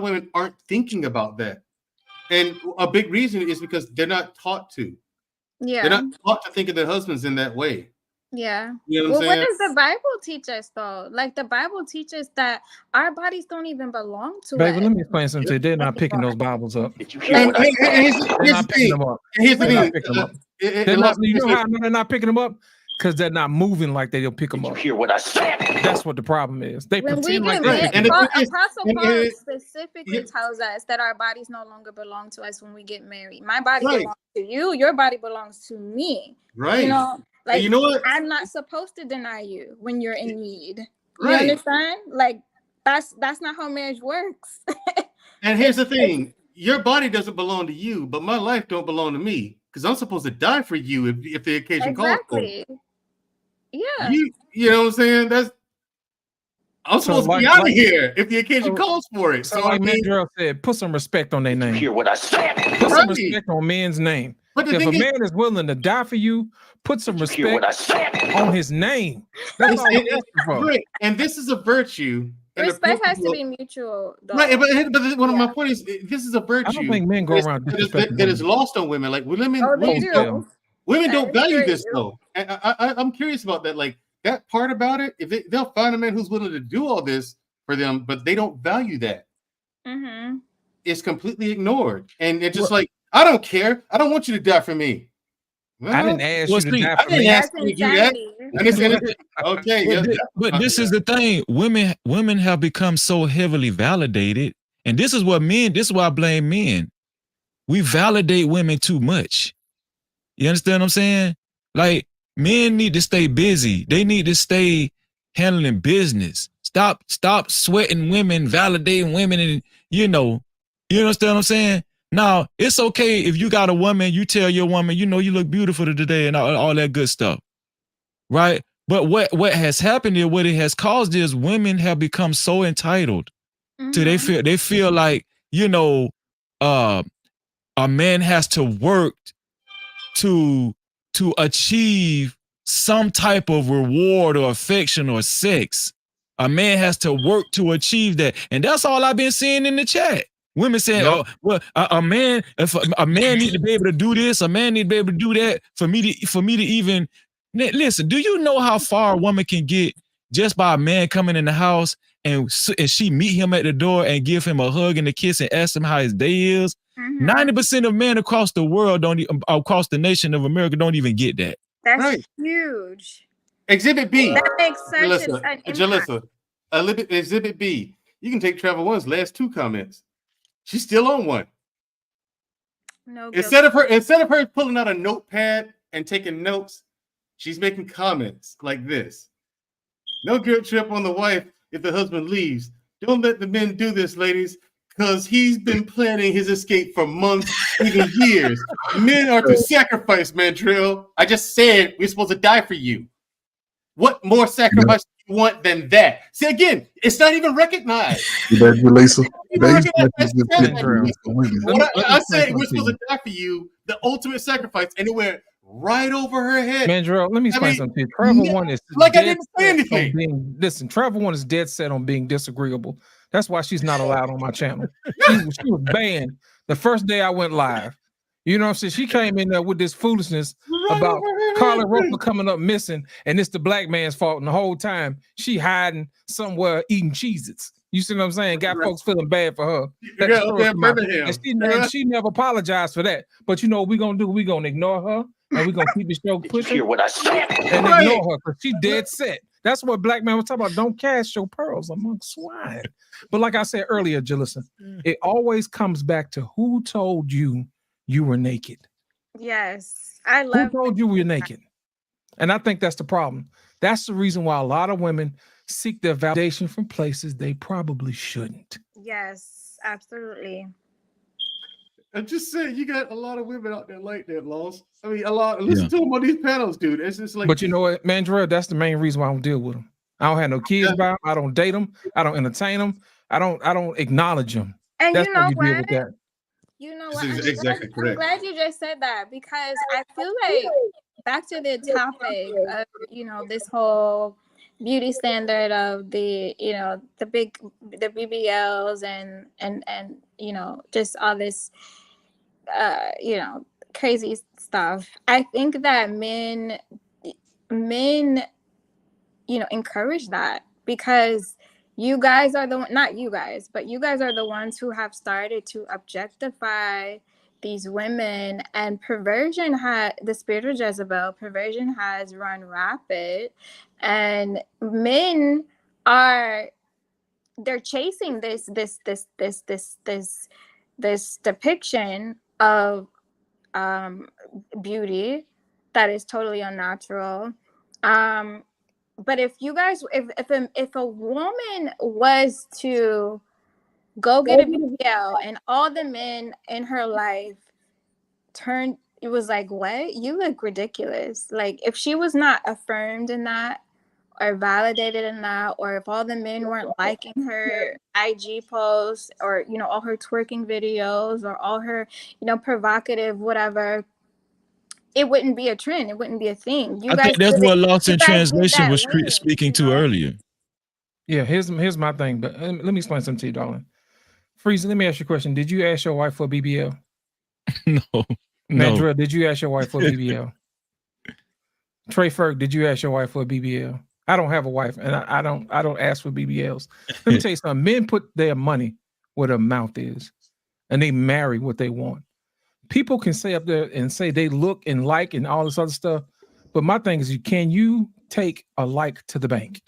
women aren't thinking about that. And a big reason is because they're not taught to. Yeah. They're not taught to think of their husbands in that way. Yeah. You know what I'm What saying? does the Bible teach us though? Like the Bible teaches that our bodies don't even belong to Baby, us. let me explain something to you. They're not picking those Bibles up. They're not picking them up. Here's the thing. You know how they're not picking them up? Because they're not moving like they'll pick them up. Hear what I said? That's what the problem is. They When we pretend get like married, they Apostle Paul specifically tells us that our bodies no longer belong to us when we get married. My body belongs to you. Your body belongs to me. Right. You know, like you know what? I'm not supposed to deny you when you're in need. You Right. understand? Like that's not how marriage works. And here's the thing: your body doesn't belong to you, but my life don't belong to me because I'm supposed to die for you if the occasion calls for it. Exactly. Yeah. You know what I'm saying? I'm supposed to be out of here if the occasion calls for it. So So I like mean, Mandrell said, put some respect on their name. Hear what I said? Put some respect on men's name. But the If a thing man is willing to die for you, put some Hear what I respect said? on his name. That's all I'm asking for. right. And this is a virtue. And Respect has to be mutual. Though. Right, but one of my points is this is a virtue. I don't think men go around disrespecting that is lost on women. Like women, they do. women That don't is value very this true. though. And I'm curious about that. Like that part about it. If they'll find a man who's willing to do all this for them, but they don't value that. Mm-hmm. It's completely ignored, and it's just like I don't care. I don't want you to die for me. Well, I didn't ask you to die I for didn't me. ask you to do that. Okay, But this is the thing. Women have become so heavily validated. And this is why I blame men. We validate women too much. You understand what I'm saying? Like men need to stay busy. They need to stay handling business. Stop sweating women, validating women, and you understand what I'm saying? Now, it's okay if you got a woman, you tell your woman, you look beautiful today and all that good stuff. Right? But what has happened is what it has caused is women have become so entitled to they feel like, a man has to work to achieve some type of reward or affection or sex. A man has to work to achieve that. And that's all I've been seeing in the chat. Women saying, "Oh, well, a man need to be able to do this, a man need to be able to do that for me to even listen." Do you know how far a woman can get just by a man coming in the house and she meet him at the door and give him a hug and a kiss and ask him how his day is? 90% of men across the world across the nation of America don't even get that. That's huge. Exhibit B. That makes such Jalissa, Exhibit B. You can take Trevor One's last two comments. She's still on one. No. Instead of her pulling out a notepad and taking notes, she's making comments like this. No guilt trip on the wife if the husband leaves. Don't let the men do this, ladies, because he's been planning his escape for months, even years. Men are to sacrifice, Mandrill. I just said we're supposed to die for you. What more sacrifice do you want than that? See, again, it's not even recognized. Lisa. I said we're supposed to die for you, the ultimate sacrifice, and it went right over her head. Mandrell, let me explain something to you. Trevor One is like I didn't say anything. Listen, Trevor One is dead set on being disagreeable. That's why she's not allowed on my channel. She was banned the first day I went live. You know what I'm saying? She came in there with this foolishness about Carla Roper coming up missing, and it's the black man's fault. And the whole time she hiding somewhere eating Cheez-Its. You see what I'm saying? Got folks feeling bad for her. And she never apologized for that. But you know what we're gonna do? We're gonna ignore her and we're gonna keep the show pushing. Hear what I said? And ignore her because she dead set That's what black man was talking about. Don't cast your pearls among swine. But like I said earlier, Jalissa, it always comes back to who told you you were naked. Yes, I Who love. told you you're naked? And I think that's the problem. That's the reason why a lot of women seek their validation from places they probably shouldn't. Yes, absolutely. I'm just saying, you got a lot of women out there like that, Lost. I mean, a lot. Listen to them on these panels, dude. It's just like. But you know what, Mandrell, that's the main reason why I don't deal with them. I don't have no kids by them. I don't date them. I don't entertain them. I don't acknowledge them. And That's you how know you deal what? with that. You know This what? is exactly I'm correct. glad you just said that, because I feel like back to the topic of, you know, this whole beauty standard of the, you know, the BBLs and you know, just all this you know, crazy stuff. I think that men you know, encourage that, because you guys are not you guys, but you guys are the ones who have started to objectify these women, and perversion the spirit of Jezebel, perversion has run rapid, and men they're chasing this depiction of beauty that is totally unnatural. But if you guys, if a woman was to go get a BBL and all the men in her life it was like, what? You look ridiculous. Like, if she was not affirmed in that or validated in that, or if all the men weren't liking her IG posts, or, you know, all her twerking videos, or all her, you know, provocative whatever, it wouldn't be a trend. It wouldn't be a thing. I think that's what Lost in Translation was lane, speaking to earlier. Yeah, here's my thing. But let me explain something to you, darling. Freezy, let me ask you a question. Did you ask your wife for a BBL? No. Mandrell, did you ask your wife for a BBL? Trey Ferg, did you ask your wife for a BBL? I don't have a wife, and I don't ask for BBLs. Let me tell you something. Men put their money where their mouth is, and they marry what they want. People can say up there and say they look and like and all this other stuff, but my thing is, can you take a like to the bank?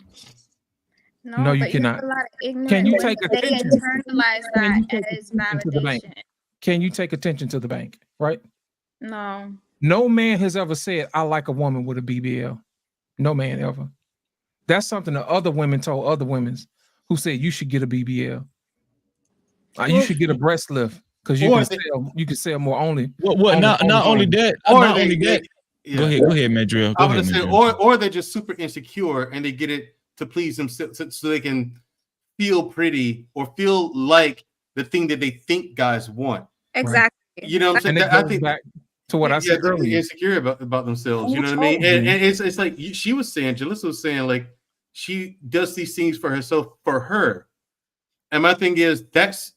No, you cannot. A lot of ignorant Can you women, take they attention? internalize that as To the bank? validation. Can you take attention to the bank? Right? No. No man has ever said, I like a woman with a BBL. No man ever. That's something that other women told other women who said you should get a BBL. You should get a breast lift, because you can sell more only. Not only that. Go ahead, Mandrell. I was gonna say, or they're just super insecure and they get it to please them so they can feel pretty or feel like the thing that they think guys want. Exactly. You know what I'm saying? I think back to what I said earlier. Insecure about themselves. You know what I mean? And it's like she was saying, Jalissa was saying, like, she does these things for herself, for her. And my thing is, that's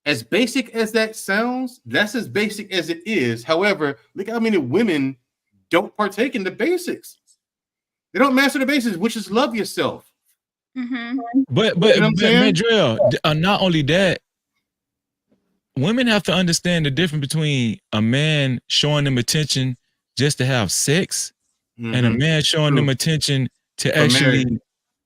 as basic as that sounds, that's as basic as it is. However, look how many women don't partake in the basics. They don't master the basics, which is love yourself. Mm-hmm. But Mandrell, not only that, women have to understand the difference between a man showing them attention just to have sex, and a man showing them attention to actually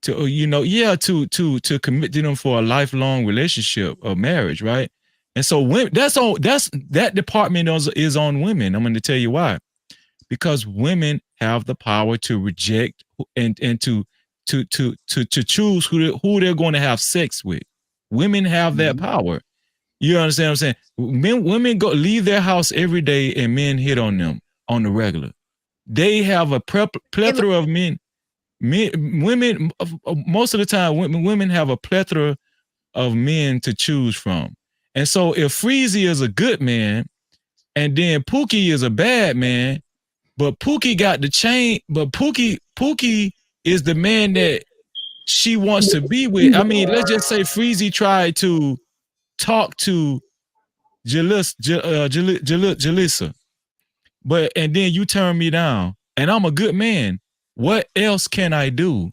to commit to them for a lifelong relationship or marriage, right? And so that department is on women. I'm going to tell you why. Because women have the power to reject and to choose who they're going to have sex with. Women have that power. You understand what I'm saying? Women leave their house every day and men hit on them on the regular. They have a plethora of men. Women, most of the time, women have a plethora of men to choose from. And so if Freezy is a good man, and then Pookie is a bad man, but Pookie got the chain, but Pookie is the man that she wants to be with. I mean, let's just say Freezy tried to talk to Jalissa, and then you turn me down, and I'm a good man. What else can I do?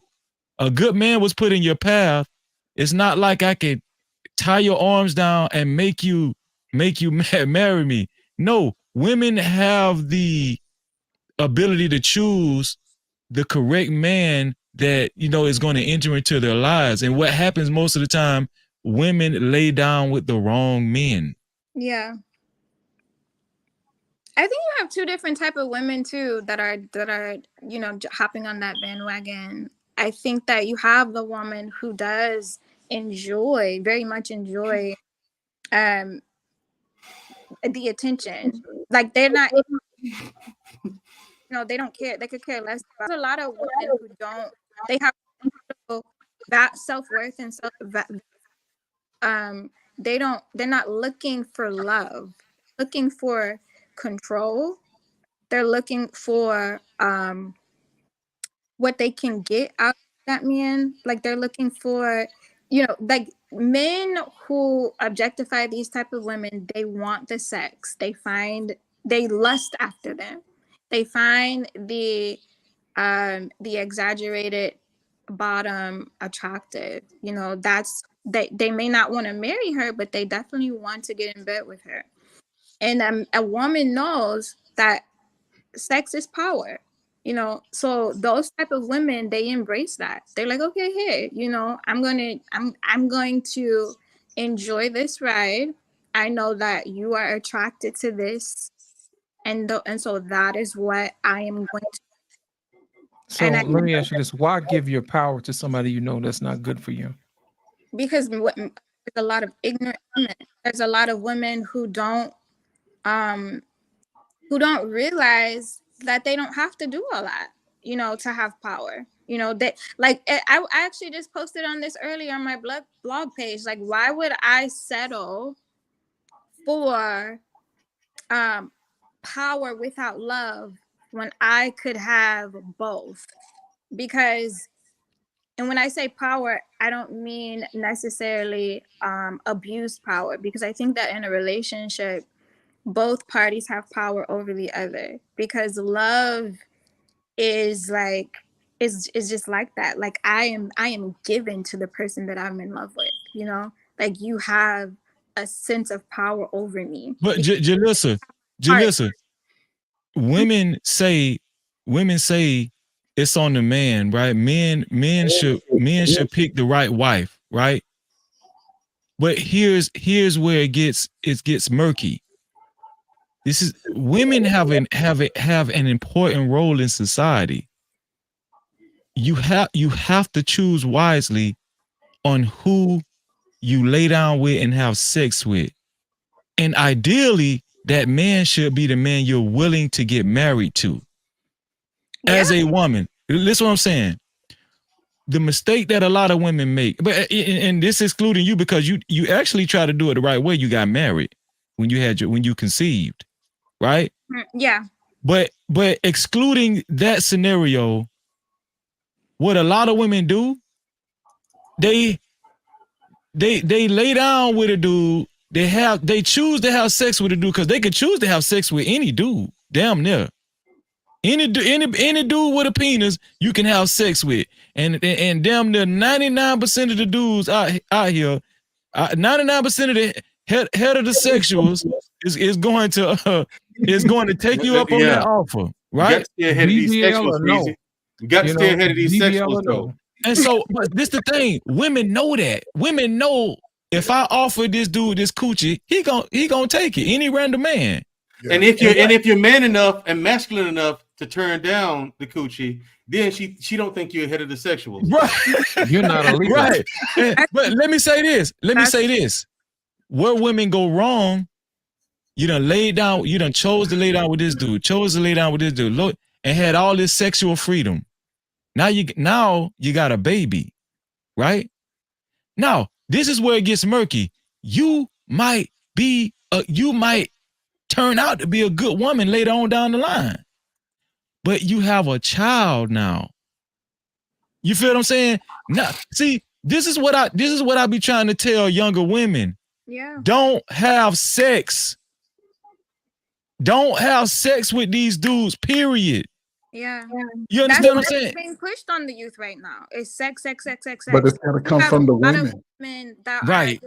A good man was put in your path. It's not like I could tie your arms down and make you marry me. No, women have the ability to choose the correct man that, you know, is going to enter into their lives. And what happens most of the time, women lay down with the wrong men. Yeah. I think you have two different type of women too that are you know, hopping on that bandwagon. I think that you have the woman who does very much enjoy the attention. Like they're not, you know, they don't care. They could care less. There's a lot of women who don't. They have that self-worth and they're not looking for love, looking for control. They're looking for what they can get out of that man. Like they're looking for, you know, like men who objectify these type of women, they want the sex. They lust after them. They find the exaggerated bottom attractive. You know, they may not want to marry her, but they definitely want to get in bed with her. And a woman knows that sex is power, you know, so those type of women, they embrace that. They're like, okay, here, you know, I'm going to enjoy this ride. I know that you are attracted to this, and so that is what I am going to. So let me ask you this: why give your power to somebody you know that's not good for you? Because there's a lot of ignorant women. There's a lot of women who don't realize that they don't have to do a lot, you know, to have power. You know, that like I actually just posted on this earlier on my blog page. Like, why would I settle for power without love when I could have both? Because, and when I say power, I don't mean necessarily abuse power, because I think that in a relationship, both parties have power over the other, because love is like is just like that. Like I am given to the person that I'm in love with, you know, like you have a sense of power over me. But Jalissa, women say it's on the man, right? Men should pick the right wife, right? But here's where it gets murky. This is women have an important role in society. You have to choose wisely on who you lay down with and have sex with. And ideally, that man should be the man you're willing to get married to. As a woman. Listen what I'm saying. The mistake that a lot of women make, and this is excluding you, because you actually try to do it the right way. You got married when you conceived, right? Yeah. But excluding that scenario, what a lot of women do, they lay down with a dude. They choose to have sex with a dude because they could choose to have sex with any dude, damn near. Any dude with a penis you can have sex with, and damn near 99% of the dudes out here, 99% of the heterosexuals is going to take you up on that offer, right? You got to stay ahead of these sexuals, Breezy. You got to stay ahead of these sexuals, though. And so, but this the thing, women know that. Women know if I offer this dude this coochie, he gonna take it, any random man. Yeah. And if you're man enough and masculine enough to turn down the coochie, then she don't think you're ahead of the sexuals. Right. You're not a leader. Right. But let me say this. Where women go wrong, you done chose to lay down with this dude, and had all this sexual freedom. Now you got a baby, right? Now, this is where it gets murky. You might turn out to be a good woman later on down the line, but you have a child now. You feel what I'm saying? Now, see, this is what I be trying to tell younger women. Yeah. Don't have sex. Don't have sex with these dudes, period. Yeah. You understand what I'm saying? That's being pushed on the youth right now. It's sex. But it's got to come from the women. Men that right.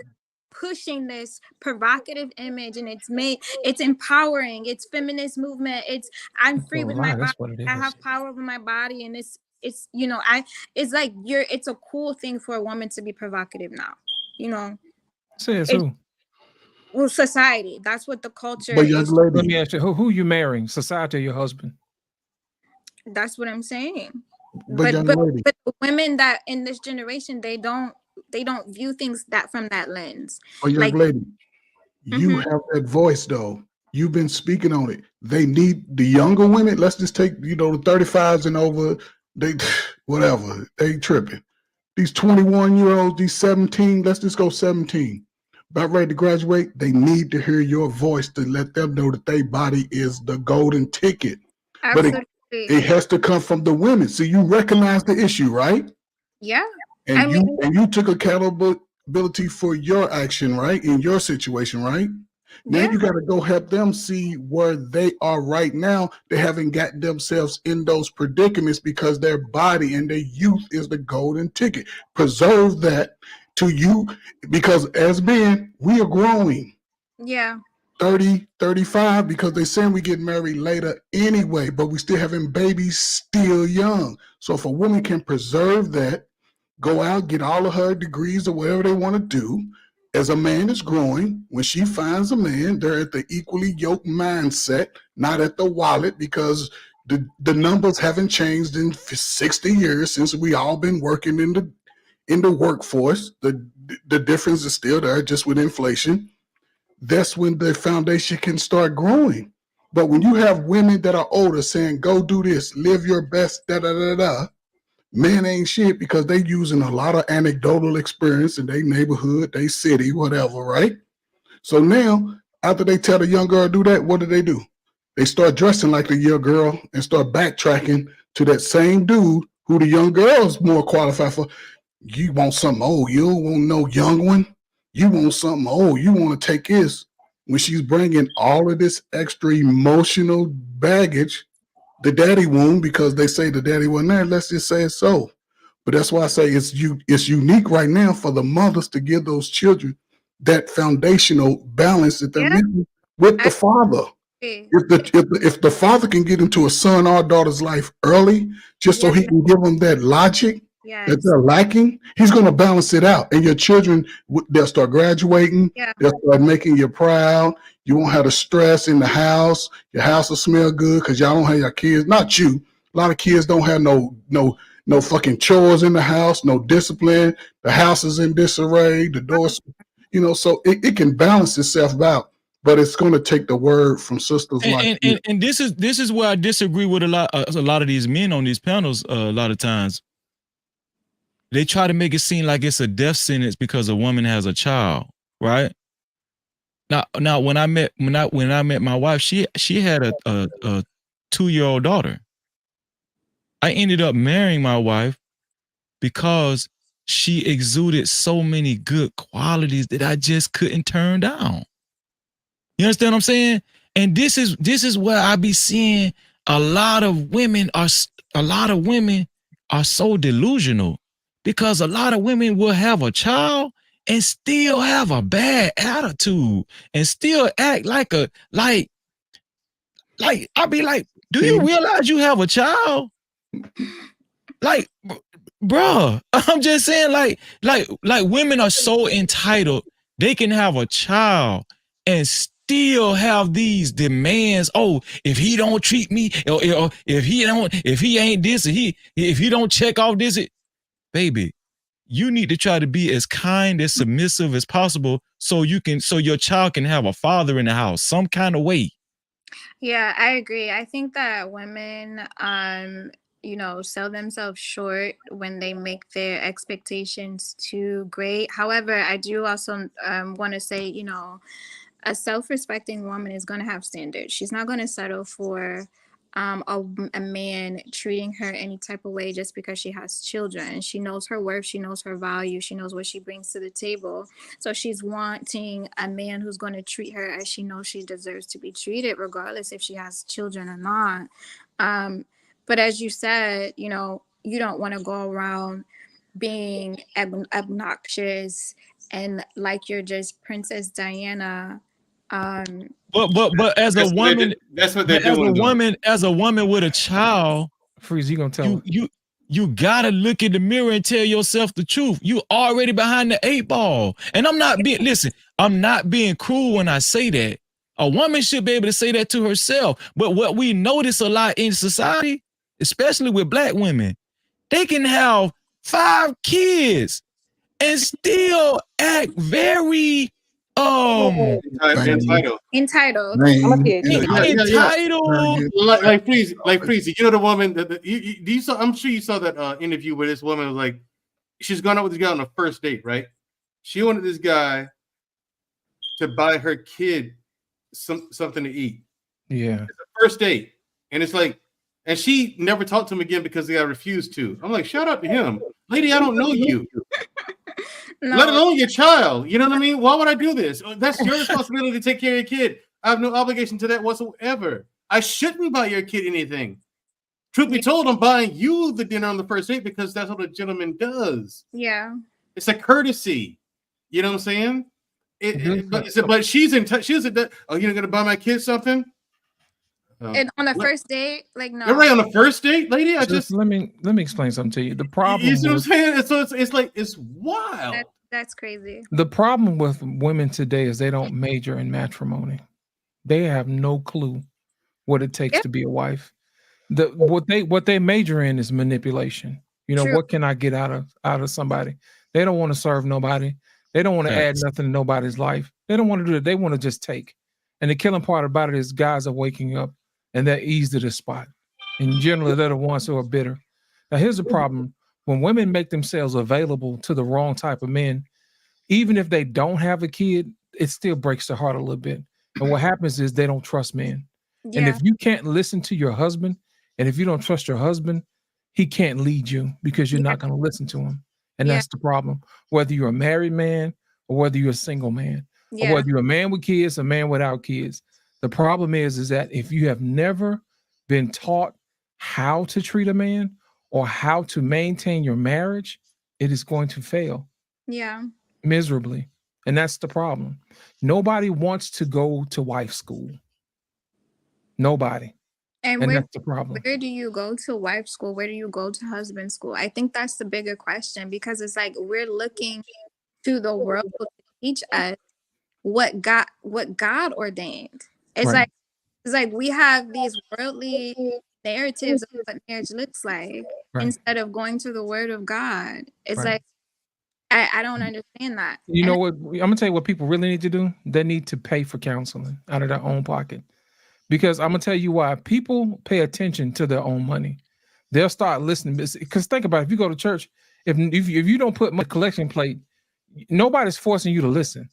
pushing this provocative image, and it's empowering, it's feminist movement, it's I'm free with my body, That's what it I is. have power over my body, and it's you know, it's like it's a cool thing for a woman to be provocative now, you know. Says who? Well, society. That's what the culture But young is. Let lady, me ask you, who you marrying? Society or your husband? That's what I'm saying. but young lady, But the women that in this generation, they don't view things that from that lens. but young Like, lady, you have that voice though. You've been speaking on it. They need the younger women. Let's just take, the 35s and over. They whatever. They tripping. These 21-year-olds, these 17, let's just go 17. About ready to graduate, they need to hear your voice to let them know that their body is the golden ticket. absolutely. But it has to come from the women. So you recognize the issue, right? Yeah. And you took accountability for your action, right? In your situation, right? Now you got to go help them see where they are right now. They haven't got themselves in those predicaments because their body and their youth is the golden ticket. Preserve that to you, because as men, we are growing. Yeah. 30, 35, because they're saying we get married later anyway, but we still having babies still young. So if a woman can preserve that, go out, get all of her degrees or whatever they want to do. As a man is growing, when she finds a man, they're at the equally yoked mindset, not at the wallet, because the numbers haven't changed in 60 years since we all been working in the workforce. The difference is still there, just with inflation. That's when the foundation can start growing. But when you have women that are older saying, go do this, live your best, da-da-da-da, men ain't shit because they using a lot of anecdotal experience in their neighborhood, their city, whatever, right? So now, after they tell the young girl to do that, what do? They start dressing like the young girl and start backtracking to that same dude who the young girl is more qualified for. You want something old, you don't want no young one. You want something old, you want to take this. When she's bringing all of this extra emotional baggage, the daddy wound, because they say the daddy wasn't there. Let's just say it so. But that's why I say it's unique right now for the mothers to give those children that foundational balance that they're missing with the father. If the father can get into a son or daughter's life early, just so he can give them that logic that they're lacking, he's going to balance it out. And your children, they'll start graduating. They'll start making you proud. You won't have the stress in the house. Your house will smell good because y'all don't have your kids. Not you. A lot of kids don't have no fucking chores in the house, no discipline. The house is in disarray. The doors, so it can balance itself out. But it's going to take the word from sisters like you. And this is where I disagree with a lot of these men on these panels. A lot of times, they try to make it seem like it's a death sentence because a woman has a child, right? Now when I met my wife, she had a 2-year-old daughter. I ended up marrying my wife because she exuded so many good qualities that I just couldn't turn down. You understand what I'm saying? And this is where I be seeing a lot of women are so delusional, because a lot of women will have a child and still have a bad attitude and still act like I be like, do you realize you have a child? Like, bruh, I'm just saying, like women are so entitled. They can have a child and still have these demands. Oh, if he don't treat me, or if he ain't this, if he don't check off this, baby, you need to try to be as kind, as submissive as possible, so your child can have a father in the house some kind of way. Yeah, I agree. I think that women, sell themselves short when they make their expectations too great. However, I do also want to say, a self-respecting woman is going to have standards. She's not going to settle for a man treating her any type of way just because she has children. She knows her worth. She knows her value. She knows what she brings to the table. So she's wanting a man who's going to treat her as she knows she deserves to be treated, regardless if she has children or not. But as you said, you don't want to go around being obnoxious and like you're just Princess Diana. But as a woman, that's what they're doing. As a woman with a child, Freeze, you gonna tell her? You gotta look in the mirror and tell yourself the truth. You already behind the 8 ball. And I'm not being cruel when I say that. A woman should be able to say that to herself. But what we notice a lot in society, especially with Black women, they can have 5 kids and still act very entitled. Entitled. Like please, you know the woman that you saw. I'm sure you saw that interview where this woman was like, she's gone out with this guy on a first date, right? She wanted this guy to buy her kid something to eat. Yeah, it's a first date, and it's like, and she never talked to him again because the guy refused to. I'm like, shout out to him, lady. I don't know you. No. Let alone your child. You know what I mean? Why would I do this? That's your responsibility to take care of your kid. I have no obligation to that whatsoever. I shouldn't buy your kid anything. Truth be told, I'm buying you the dinner on the first date because that's what a gentleman does. Yeah. It's a courtesy. You know what I'm saying? But she's in touch. She's oh, you're gonna buy my kid something? And on the first date, like no. You're right on the first date, lady. Let me explain something to you. The problem, you see what I'm saying? So it's like it's wild. That's crazy. The problem with women today is they don't major in matrimony. They have no clue what it takes to be a wife. What they major in is manipulation. You know, what can I get out of somebody? They don't want to serve nobody. They don't want to add nothing to nobody's life. They don't want to do it. They want to just take. And the killing part about it is guys are waking up and they're eased to the spot. And generally, they're the ones who are bitter. Now, here's the problem. When women make themselves available to the wrong type of men, even if they don't have a kid, it still breaks their heart a little bit. And what happens is they don't trust men. Yeah. And if you can't listen to your husband, and if you don't trust your husband, he can't lead you because you're not going to listen to him. And that's the problem. Whether you're a married man or whether you're a single man, or whether you're a man with kids, a man without kids. The problem is that if you have never been taught how to treat a man or how to maintain your marriage, it is going to fail. Yeah. Miserably. And that's the problem. Nobody wants to go to wife school. Nobody. And that's the problem. Where do you go to wife school? Where do you go to husband school? I think that's the bigger question, because it's like we're looking to the world to teach us what God ordained. It's like we have these worldly narratives of what marriage looks like instead of going to the word of God. It's like I don't understand that. You know what? I'm gonna tell you what people really need to do. They need to pay for counseling out of their own pocket. Because I'm gonna tell you why. People pay attention to their own money. They'll start listening. Because think about it, if you go to church, if you don't put my collection plate, nobody's forcing you to listen.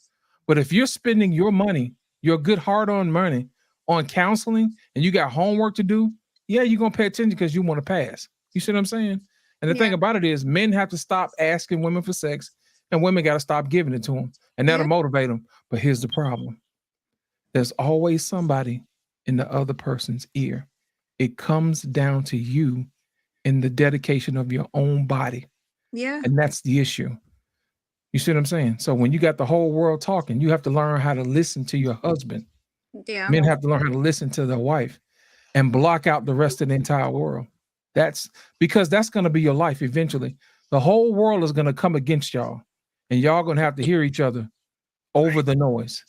But if you're spending your money, your good hard-earned money on counseling, and you got homework to do, you're gonna pay attention because you want to pass. You see what I'm saying? And the thing about it is, men have to stop asking women for sex, and women got to stop giving it to them, and that'll motivate them. But here's the problem: there's always somebody in the other person's ear. It comes down to you in the dedication of your own body. Yeah. And that's the issue. You see what I'm saying? So when you got the whole world talking, you have to learn how to listen to your husband. Yeah. Men have to learn how to listen to their wife and block out the rest of the entire world. That's because that's going to be your life eventually. The whole world is going to come against y'all, and y'all going to have to hear each other over the noise.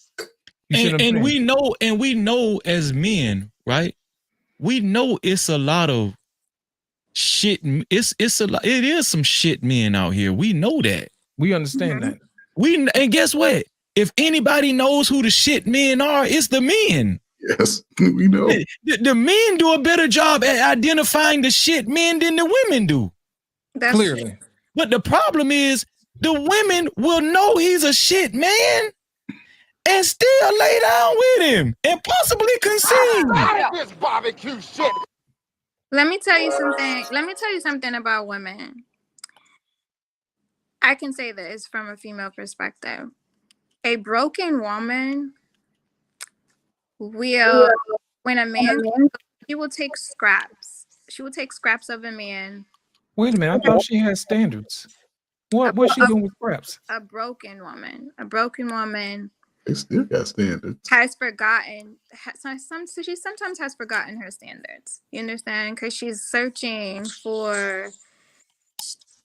And we know as men, right? We know it's a lot of shit. It is some shit men out here. We know that. We understand that. And guess what? If anybody knows who the shit men are, it's the men. Yes, we know. The men do a better job at identifying the shit men than the women do. That's clearly. But the problem is the women will know he's a shit man and still lay down with him and possibly conceive. This barbecue shit. Let me tell you something. Let me tell you something about women. I can say this from a female perspective. A broken woman will, when a man, she will take scraps. She will take scraps of a man. Wait a minute. I thought she had standards. What's she doing with scraps? A broken woman. A broken woman. They still got standards. Has forgotten. She sometimes has forgotten her standards. You understand? Because she's searching for.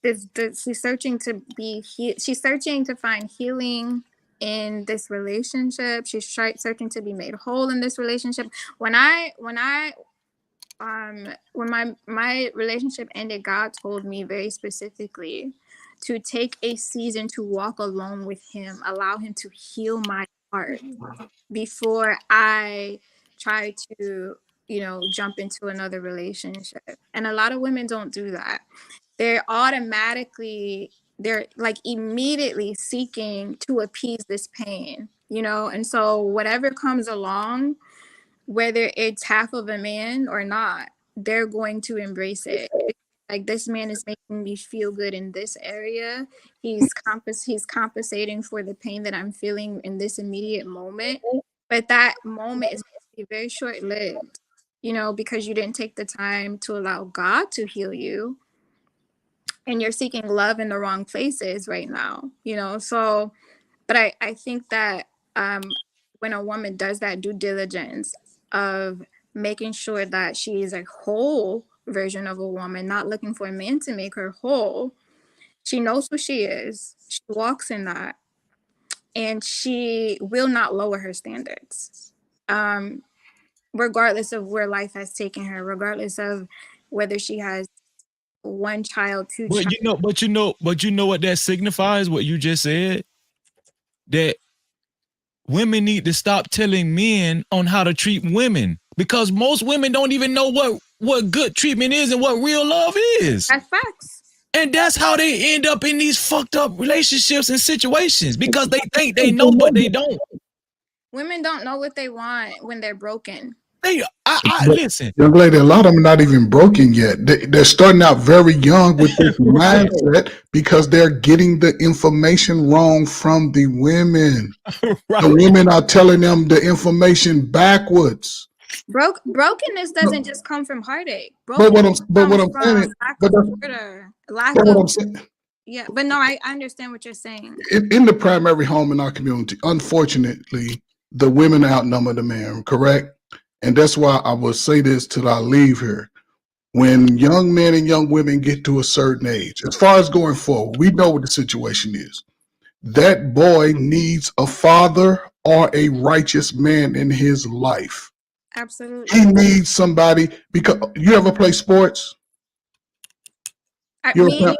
She's searching to be. She's searching to find healing in this relationship. She's searching to be made whole in this relationship. When my relationship ended, God told me very specifically to take a season to walk alone with him, allow him to heal my heart before I try to, jump into another relationship. And a lot of women don't do that. They're like immediately seeking to appease this pain, and so whatever comes along, whether it's half of a man or not, they're going to embrace it. Like, this man is making me feel good in this area. He's compensating for the pain that I'm feeling in this immediate moment. But that moment is going to be very short-lived, because you didn't take the time to allow God to heal you. And you're seeking love in the wrong places right now, So, but I think that when a woman does that due diligence of making sure that she is a whole version of a woman, not looking for a man to make her whole, she knows who she is. She walks in that, and she will not lower her standards, regardless of where life has taken her, regardless of whether she has one child, two But you know what that signifies, what you just said? That women need to stop telling men on how to treat women, because most women don't even know what good treatment is and what real love is. That's facts. And that's how they end up in these fucked up relationships and situations, because they think they know, but they don't. Women don't know what they want when they're broken. Listen, young lady, a lot of them are not even broken yet. They're starting out very young with this mindset because they're getting the information wrong from the women. Right. The women are telling them the information backwards. Brokenness doesn't just come from heartache. But what I'm saying, yeah, but no, I understand what you're saying. In the primary home in our community, unfortunately, the women outnumber the men, correct? And that's why I will say this till I leave here. When young men and young women get to a certain age, as far as going forward, we know what the situation is. That boy needs a father or a righteous man in his life. Absolutely. He needs somebody, because you ever play sports? I ran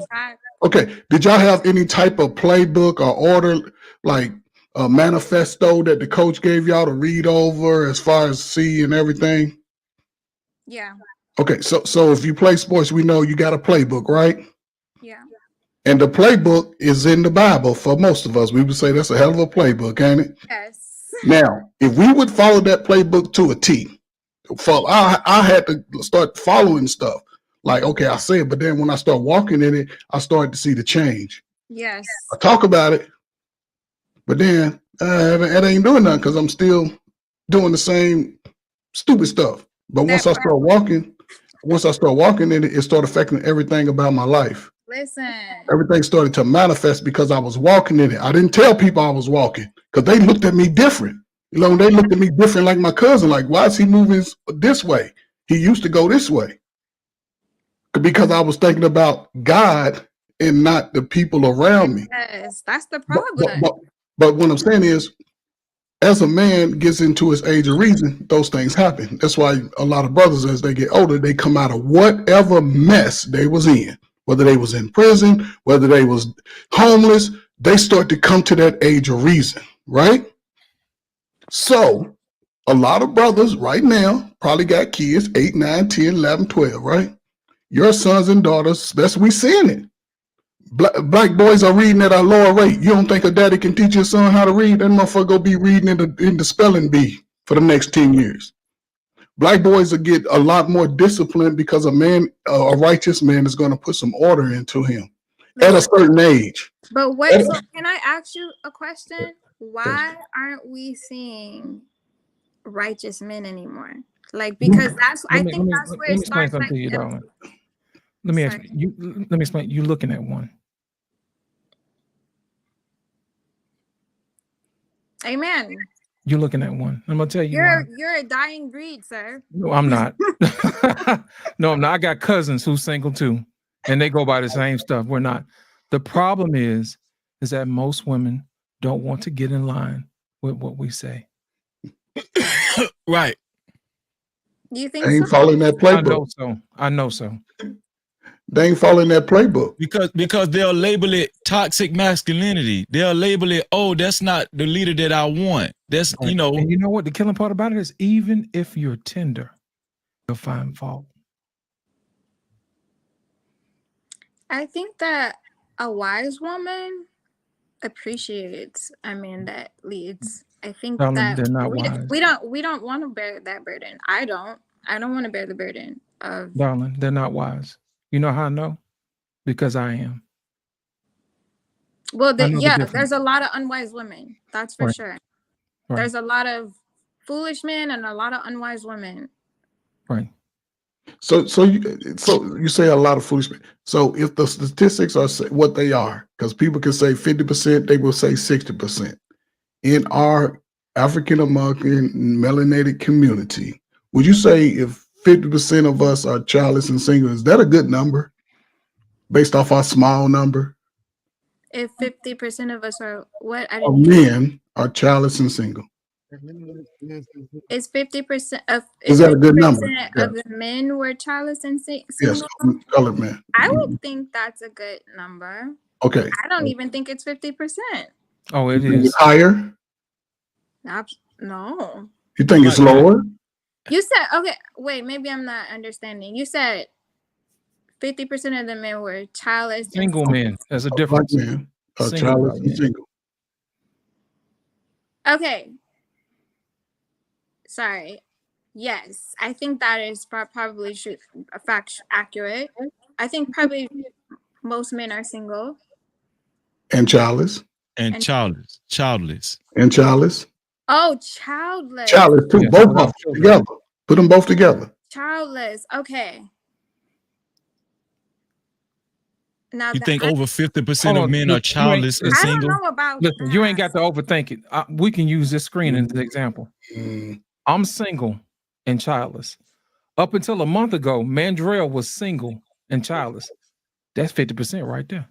track. Okay. Did y'all have any type of playbook or order, like a manifesto that the coach gave y'all to read over as far as see and everything? Yeah. Okay, so if you play sports, we know you got a playbook, right? Yeah. And the playbook is in the Bible for most of us. We would say that's a hell of a playbook, ain't it? Yes. Now, if we would follow that playbook to a T, I had to start following stuff. Like, okay, I say it, but then when I start walking in it, I started to see the change. Yes. I talk about it, but then it ain't doing nothing because I'm still doing the same stupid stuff. But once I start walking in it, it started affecting everything about my life. Listen. Everything started to manifest because I was walking in it. I didn't tell people I was walking because they looked at me different. They looked at me different like my cousin. Like, why is he moving this way? He used to go this way. Because I was thinking about God and not the people around me. Yes, that's the problem. But what I'm saying is, as a man gets into his age of reason, those things happen. That's why a lot of brothers, as they get older, they come out of whatever mess they was in, whether they was in prison, whether they was homeless, they start to come to that age of reason, right? So a lot of brothers right now probably got kids, 8, 9, 10, 11, 12, right? Your sons and daughters, that's we seeing it. Black boys are reading at a lower rate. You don't think a daddy can teach his son how to read? That motherfucker go be reading in the spelling bee for the next 10 years. Black boys will get a lot more discipline because a righteous man is going to put some order into him at a certain age. But so can I ask you a question? Why aren't we seeing righteous men anymore? Like, because I think that's where it starts. Let me explain something to you, darling. Let me explain. You looking at one. Amen. You're looking at one. I'm gonna tell you why. You're a dying breed, sir. No, I'm not. No, I'm not. I got cousins who's single too, and they go by the same stuff. We're not. The problem is that most women don't want to get in line with what we say. Right. Do you think They ain't so? following that I know playbook. so. I know so. They ain't following that playbook. Because they'll label it toxic masculinity. They'll label it, oh, that's not the leader that I want. That's, Right. you know. And you know what? The killing part about it is, even if you're tender, you'll find fault. I think that a wise woman appreciates a man that leads. I think Darling, that they're not we wise. don't want to bear that burden. I don't want to bear the burden of. Darling, they're not wise. You know how I know? Because I am. Well, I know the yeah, difference. there's a lot of unwise women. That's for Right. sure. Right. There's a lot of foolish men and a lot of unwise women. Right. So you say a lot of foolish men. So if the statistics are what they are, because people can say 50%, they will say 60%. In our African American melanated community, would you say if 50% of us are childless and single, is that a good number based off our small number If 50% of us are what? I of didn't hear. men are childless and single? Is 50% of Is that a good number? 50% of the men were childless and Yes, single? colored men. I would think that's a good number. Okay. I don't even think it's 50%. Oh, it You think is. it's higher? No. You think it's lower? You said, okay, wait, maybe I'm not understanding. You said 50% of the men were childless and Single men. There's a difference. Black men are Single childless black and men. single. Okay. Sorry. Yes, I think that is probably a fact accurate. I think probably most men are single. And childless. And childless. And childless. Oh, childless. Childless too. Yes, Both without of them children. together. Put them both together. Childless. Okay. Now You that think over 50% Hold of on, men look, are childless and I don't single? know about Listen, you ain't got to overthink it. We can use this screen as an example. I'm single and childless. Up until a month ago, Mandrell was single and childless. That's 50% right there.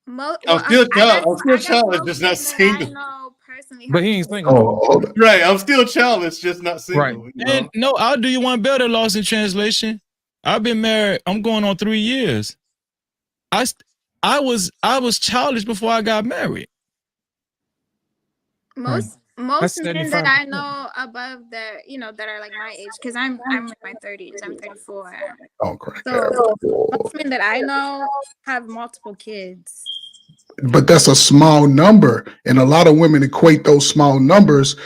I'm still childless, just not single. But he ain't single. Right, I'm still childless, just not single. Right. You know? And no, I'll do you one better, lost in translation. I've been married, I'm going on 3 years. I was childish before I got married. most That's men that 75%. I know above that are like my age, because I'm in my 30s, I'm 34. Oh, correct. So most men that I know have multiple kids. But that's a small number. And a lot of women equate those small numbers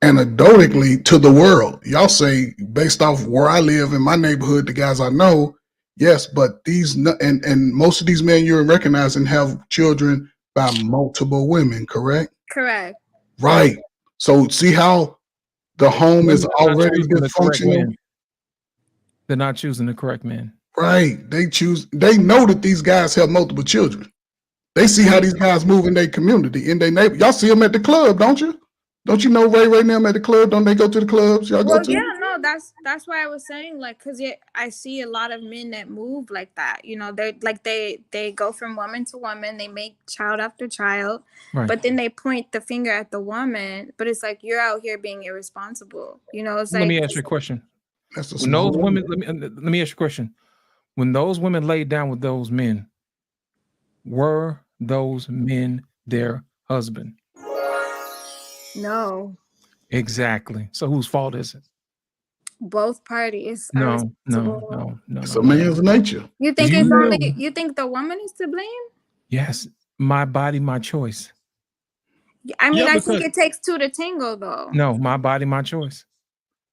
anecdotally to the world. Y'all say, based off where I live in my neighborhood, the guys I know, yes, but these and most of these men you're recognizing have children by multiple women, correct? Correct. Right. So see how the home is They're not already choosing the correct dysfunctional? man. They're not choosing the correct man. Right. They know that these guys have multiple children. They see how these guys move in their community, in their neighbor. Y'all see them at the club, don't you? Don't you know Ray and them at the club? Don't they go to the clubs? Y'all go Well, to? yeah, no, that's why I was saying, like, because I see a lot of men that move like that. They're like they go from woman to woman, they make child after child, Right. but then they point the finger at the woman. But it's like, you're out here being irresponsible. It's Let like, me ask you a question. That's a When those small women, let me ask you a question. When those women laid down with those men, were those men their husband? no, Exactly. So whose fault is it? both parties are No. responsible. It's a man's nature. You think you think the woman is to blame? Yes. My body, my choice. I mean, Yeah, I think it takes two to tango, though. No, my body, my choice.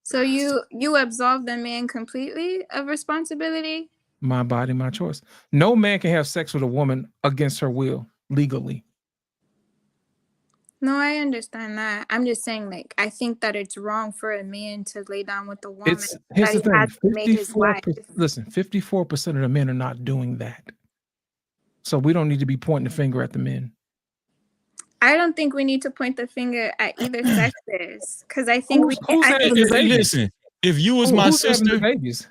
So you absolve the man completely of responsibility? My body, my choice. No man can have sex with a woman against her will legally. No, I understand that. I'm just saying, like, I think that it's wrong for a man to lay down with a woman Here's the that he has thing. made his wife. 54% of the men are not doing that. So we don't need to be pointing the finger at the men. I don't think we need to point the finger at either sexes because I think Who's having the babies? Listen, if you was my Who's having the sister, babies?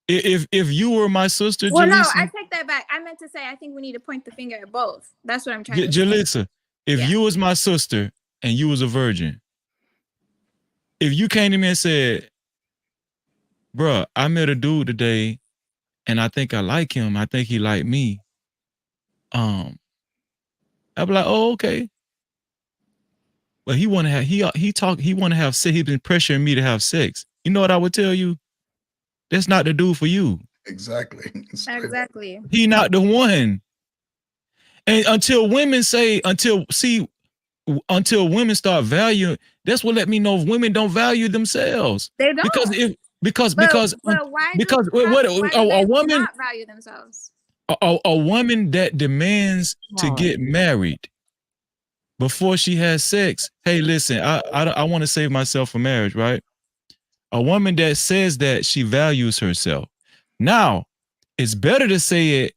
if you were my sister, Well, no, Jalissa, I take that back. I meant to say I think we need to point the finger at both. That's what I'm trying to say. Jalissa, if you was my sister and you was a virgin, if you came to me and said, bruh, I met a dude today and I think I like him, I think he like me, I'd be like, oh, okay. But he want to have he want to have sex. He's been pressuring me to have sex. You know what I would tell you? That's not the dude for you. Exactly. Exactly. He not the one. And until women start valuing, that's what let me know if women don't value themselves. They don't. Because why do a woman not value themselves? A woman that demands to get married before she has sex. Hey, listen, I want to save myself for marriage, right? A woman that says that she values herself. Now, it's better to say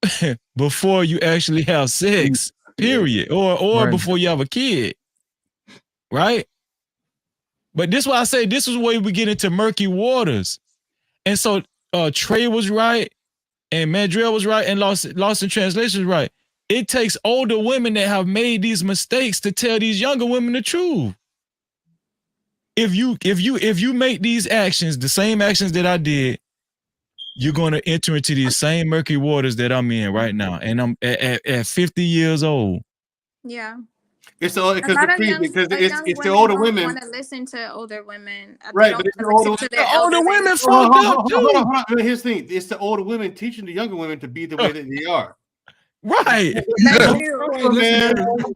it before you actually have sex, period, or before you have a kid, right? But this is why I say this is where we get into murky waters. And so Trey was right, and Mandrell was right, and Lost in Translation was right. It takes older women that have made these mistakes to tell these younger women the truth. If you make these actions, the same actions that I did, you're going to enter into these same murky waters that I'm in right now. And I'm at 50 years old. Yeah. It's all because it's the older women want to listen to older women. Right, but it's the older women fucked up too. Hold on. Here's the thing: it's the older women teaching the younger women to be the way that they are. Right. Don't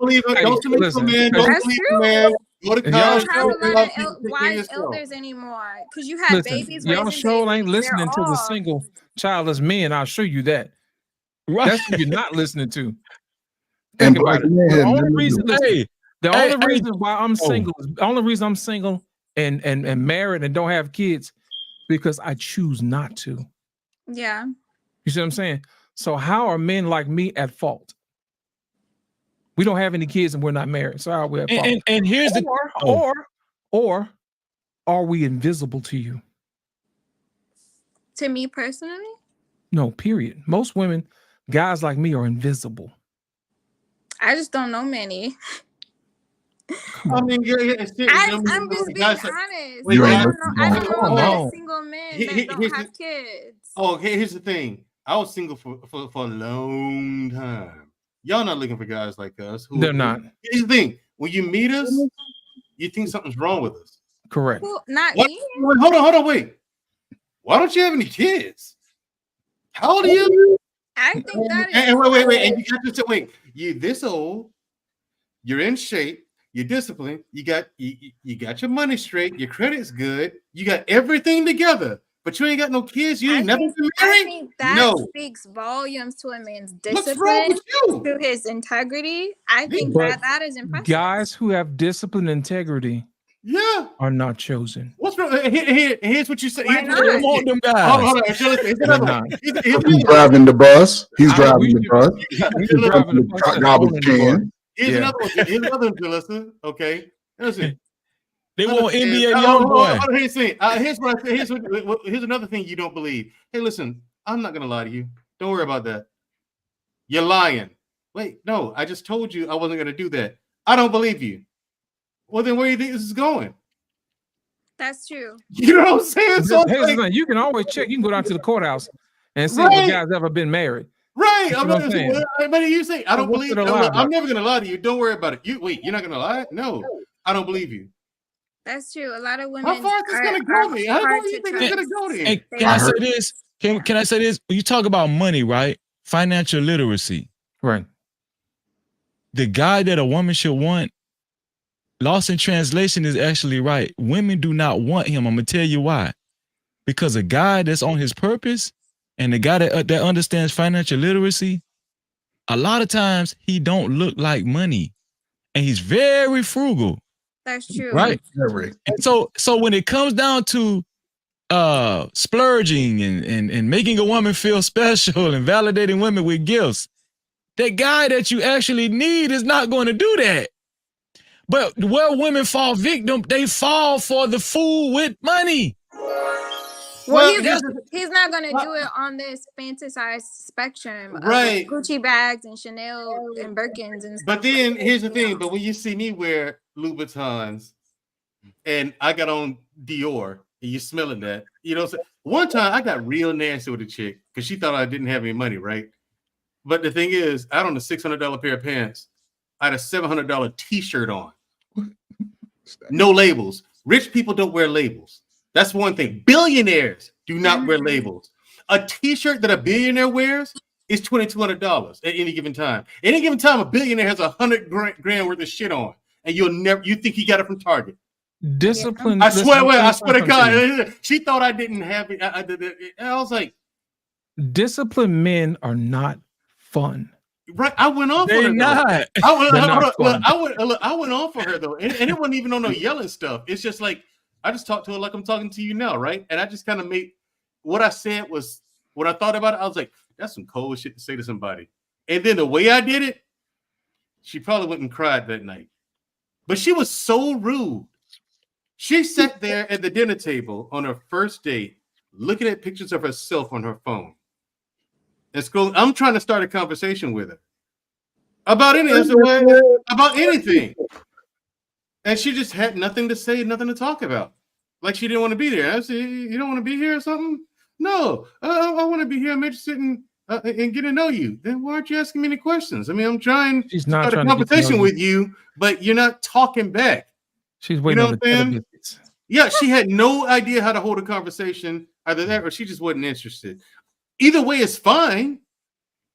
believe it. Don't believe the man. Don't believe the man. Go to college. Don't have a lot of wise elders anymore because you have babies. Y'all sure ain't listening to the single childless men. I'll show you that. Right. That's what you're not listening to. Think about it. The only reason why I'm single is the only reason I'm single and married and don't have kids because I choose not to. Yeah. You see what I'm saying? So how are men like me at fault? We don't have any kids and we're not married. So how are we at fault? And here's or are we invisible to you? To me personally? No, period. Most women, guys like me, are invisible. I just don't know many. I mean, I'm just being honest. I don't know single men that don't have kids. Oh, here's the thing. I was single for a long time. Y'all not looking for guys like us. They're not. Here's the thing. When you meet us, you think something's wrong with us. Correct. Well, not me. Hold on, wait. Why don't you have any kids? How old are you? I think that is. And wait. And you got to say, wait. You this old. You're in shape. You're disciplined. You got your money straight. Your credit's good. You got everything together. But you ain't got no kids. You ain't never been married. I think that speaks volumes to a man's discipline, to his integrity. I think that is impressive. Guys who have discipline and integrity, are not chosen. What's wrong? Here's what you say. Why not? I want them guys. Hold on. He's driving the bus. He's driving the bus. Here's another one. Here's another one, Jalissa. Okay. Listen. They want NBA young boy. Here's another thing you don't believe. Hey, listen, I'm not gonna lie to you. Don't worry about that. You're lying. Wait, no, I just told you I wasn't gonna do that. I don't believe you. Well, then where do you think this is going? That's true. You know what I'm saying? So you can always check. You can go down to the courthouse and see if a guy's ever been married. Right. But you say I don't believe. I'm never gonna lie to you. Don't worry about it. You're not gonna lie? No, I don't believe you. That's true. A lot of women. How far is this gonna go? How far do you think it's gonna go? Hey, can I say this? Can I say this? When you talk about money, right? Financial literacy. Right. The guy that a woman should want, Lost in Translation is actually right. Women do not want him. I'm gonna tell you why. Because a guy that's on his purpose and the guy that understands financial literacy, a lot of times he don't look like money, and he's very frugal. That's true. Right. And so when it comes down to splurging and making a woman feel special and validating women with gifts, that guy that you actually need is not going to do that. But where women fall victim, they fall for the fool with money. Well, he's not gonna do it on this fantasized spectrum of like Gucci bags and Chanel and Birkins and stuff. But then here's the thing. But when you see me wear Louboutins and I got on Dior and you smelling that, you know, so one time I got real nasty with a chick because she thought I didn't have any money, right? But the thing is, I don't a $600 pair of pants. I had a $700 t-shirt on. No labels. Rich people don't wear labels. That's one thing. Billionaires do not wear labels. A t-shirt that a billionaire wears is $2,200 at any given time. At any given time, a billionaire has $100 grand worth of shit on, and you think he got it from Target. Discipline. I swear to God, she thought I didn't have it. I was like, disciplined men are not fun. Right, I went on for her. I went on for her though, and it wasn't even on no yelling stuff. It's just like I just talked to her like I'm talking to you now, right? And I just kind of made what I said was what I thought about it. I was like, that's some cold shit to say to somebody. And then the way I did it, she probably went and cried that night. But she was so rude. She sat there at the dinner table on her first date, looking at pictures of herself on her phone. I'm trying to start a conversation with her about anything. And she just had nothing to say, nothing to talk about. Like she didn't want to be there. I said, you don't want to be here or something? No, I want to be here. I'm interested in getting to know you. Then why aren't you asking me any questions? I mean, I'm trying to start a conversation with you, but you're not talking back. She's waiting on the Yeah, she had no idea how to hold a conversation. Either that or she just wasn't interested. Either way is fine,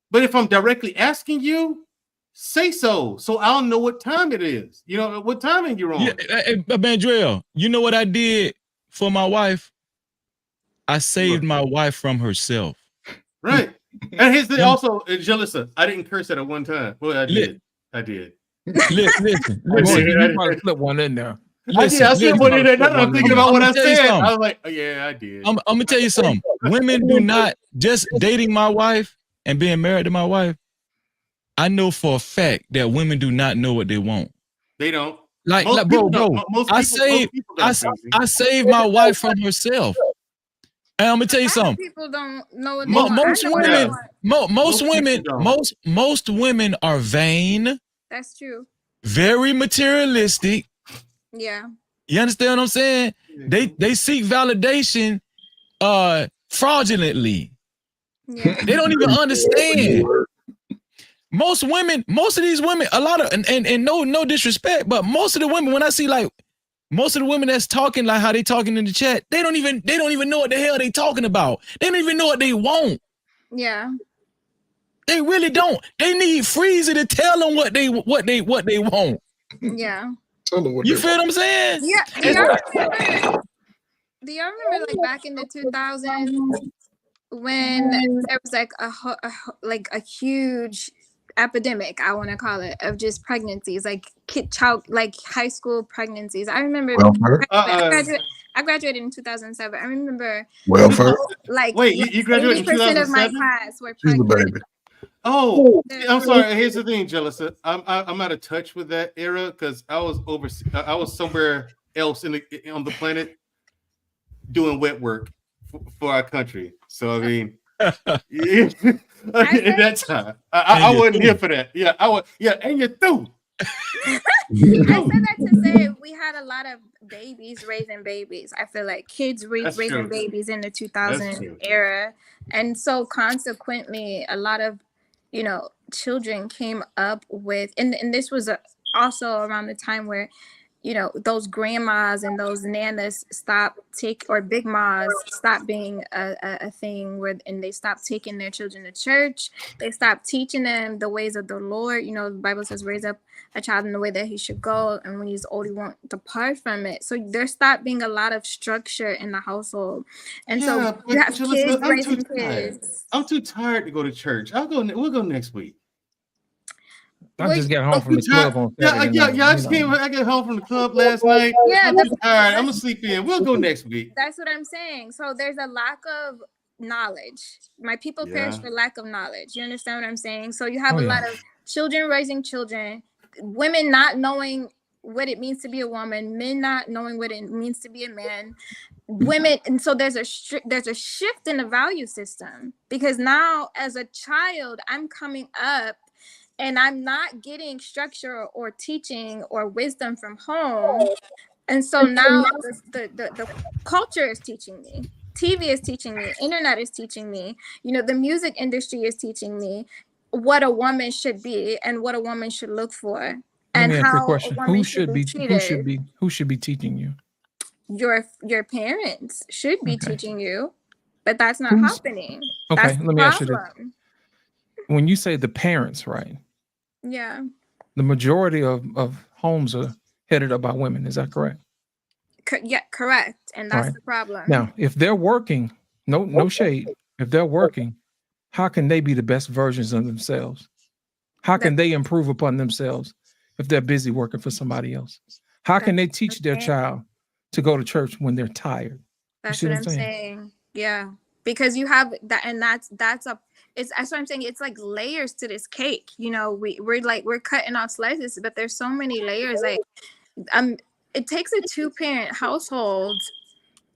but if I'm directly asking you, say so I'll know what time it is. You know, what timing you're on. Yeah, Mandrell, you know what I did for my wife? I saved my wife from herself. Right. And here's the also, Jalissa, I didn't curse at her one time. Well, I did. Listen. You probably put one in there. I said one in there. Now that I'm thinking about what I said, I was like, oh, yeah, I did. I'm gonna tell you something. Women do not just dating my wife and being married to my wife. I know for a fact that women do not know what they want. They don't. Like bro. I saved my wife from herself. And I'm gonna tell you something. People don't know what most women are vain. That's true. Very materialistic. Yeah. You understand what I'm saying? They seek validation fraudulently. Yeah. They don't even understand. Most of these women, a lot of and no disrespect, but most of the women, when I see like most of the women that's talking like how they talking in the chat, they don't even know what the hell they talking about. They don't even know what they want. Yeah. They really don't. They need Freezy to tell them what they want. Yeah. You feel what I'm saying? Yeah. Do y'all remember like back in the 2000s when there was like a huge epidemic, I want to call it, of just pregnancies, like like high school pregnancies. I remember I graduated in 2007. I remember like wait, you graduated in 2007? of my class were pregnant. Oh, I'm sorry. Here's the thing, Jalissa. I'm out of touch with that era because I was somewhere else on the planet doing wet work for our country. So I mean, at that time, I wasn't here for that. Yeah, I was. Yeah, and you're through. I said that to say we had a lot of babies raising babies. I feel like kids raising babies in the 2000 era, and so consequently, a lot of children came up with, and this was also around the time where those grandmas and those nanas big mas stopped being a thing and they stopped taking their children to church. They stopped teaching them the ways of the Lord. The Bible says, raise up a child in the way that he should go, and when he's old, he won't depart from it. So there stopped being a lot of structure in the household. And so you have kids raising kids. I'm too tired to go to church. We'll go next week. I just got home from the club on Saturday night. I got home from the club last night. Yeah, I'm tired. I'm gonna sleep in. We'll go next week. That's what I'm saying. So there's a lack of knowledge. My people perish Yeah. for lack of knowledge. You understand what I'm saying? So you have Oh, a yeah. lot of children raising children, women not knowing what it means to be a woman, men not knowing what it means to be a man, women. And so there's a shift in the value system, because now as a child, I'm coming up and I'm not getting structure or teaching or wisdom from home. And so now the culture is teaching me. TV is teaching me. Internet is teaching me. You know, the music industry is teaching me what a woman should be and what a woman should look for, Let and me ask you a how a question. woman Who should should be be treated. who should be teaching you? Your parents should be Okay. teaching you, but that's not Who's happening. okay? That's the Let me ask you this. problem. When you say the parents, right? Yeah. The majority of homes are headed up by women. Is that correct? Yeah, correct. And All that's right. the problem. Now, if they're working, no shade. If they're working, how can they be the best versions of themselves? How can they improve upon themselves if they're busy working for somebody else? How can they teach their child to go to church when they're tired? You That's see what what I'm I'm saying? saying. Yeah. Because you have that, and that's what I'm saying. It's like layers to this cake. You know, we're cutting off slices, but there's so many layers. Like, it takes a 2-parent household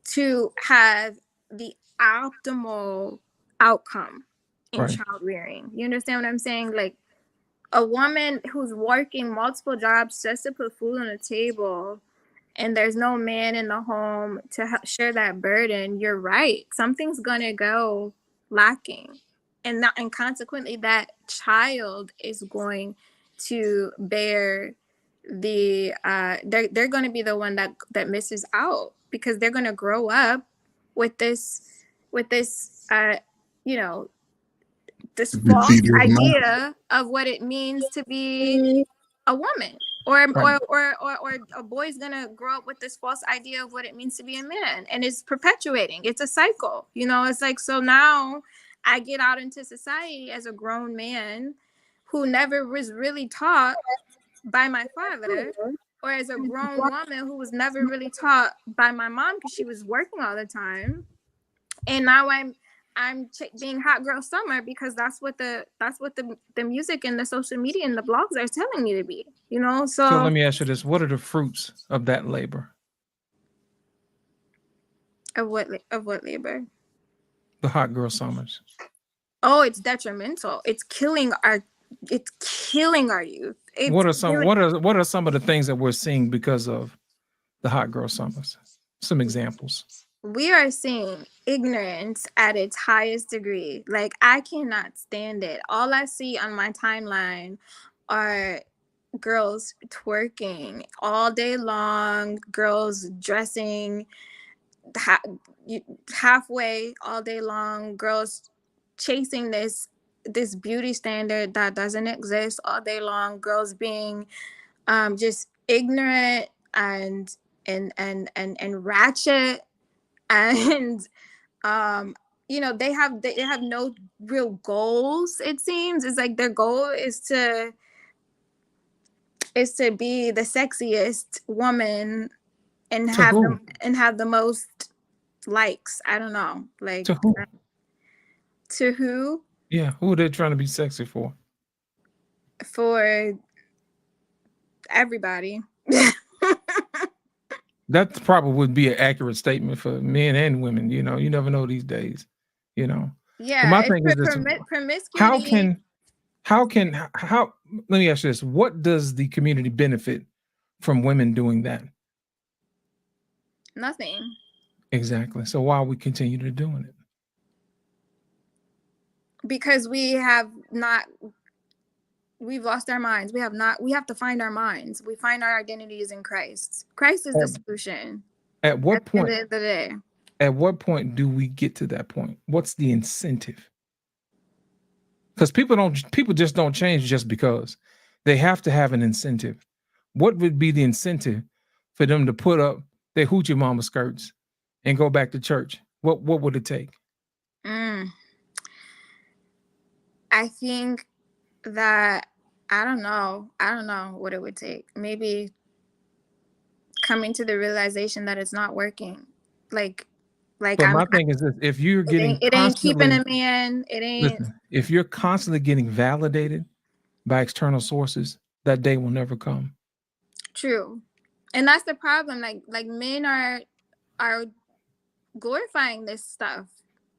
to have the optimal outcome in Right. child rearing. You understand what I'm saying? Like, a woman who's working multiple jobs just to put food on the table, and there's no man in the home to share that burden, you're right. Something's gonna go lacking, and consequently, that child is going to bear the they're going to be the one that misses out, because they're going to grow up with this you know, this false Defeated mind. idea of what it means to be a woman, or Right. a boy's gonna grow up with this false idea of what it means to be a man, and it's perpetuating. It's a cycle, you know. It's like, so now I get out into society as a grown man who never was really taught by my father, or as a grown woman who was never really taught by my mom because she was working all the time, and now I'm being hot girl summer because that's what the music and the social media and the blogs are telling me to be, you know. So So let me ask you this: what are the fruits of that labor? of what labor? The hot girl summers. Oh, it's detrimental. It's killing our youth. What are some of the things that we're seeing because of the hot girl summers? Some examples. We are seeing ignorance at its highest degree. Like, I cannot stand it. All I see on my timeline are girls twerking all day long, girls dressing halfway all day long, girls chasing this beauty standard that doesn't exist all day long, girls being just ignorant and ratchet, and you know, they have no real goals. It seems it's like their goal is to be the sexiest woman and To who? have the most likes. I don't know, like, To who? to who? Yeah, who are they trying to be sexy for? For everybody. That probably would be an accurate statement for men and women. You know, you never know these days. You know. Yeah, But my it's thing is this: promiscuity. how? Let me ask you this: what does the community benefit from women doing that? Nothing. Exactly. So why are we continue to doing it? Because we've lost our minds. We have to find our minds. We find our identities in Christ. Christ is the solution. At what point? At the end of the day. At what point do we get to that point? What's the incentive? Because people just don't change just because. They have to have an incentive. What would be the incentive for them to put up their hoochie mama skirts and go back to church? What would it take? I think that I don't know what it would take. Maybe coming to the realization that it's not working. Like Like But my thing is this: if you're getting it ain't keeping constantly, a man. It ain't listen, if you're constantly getting validated by external sources, that day will never come. true. And that's the problem. Like men are glorifying this stuff.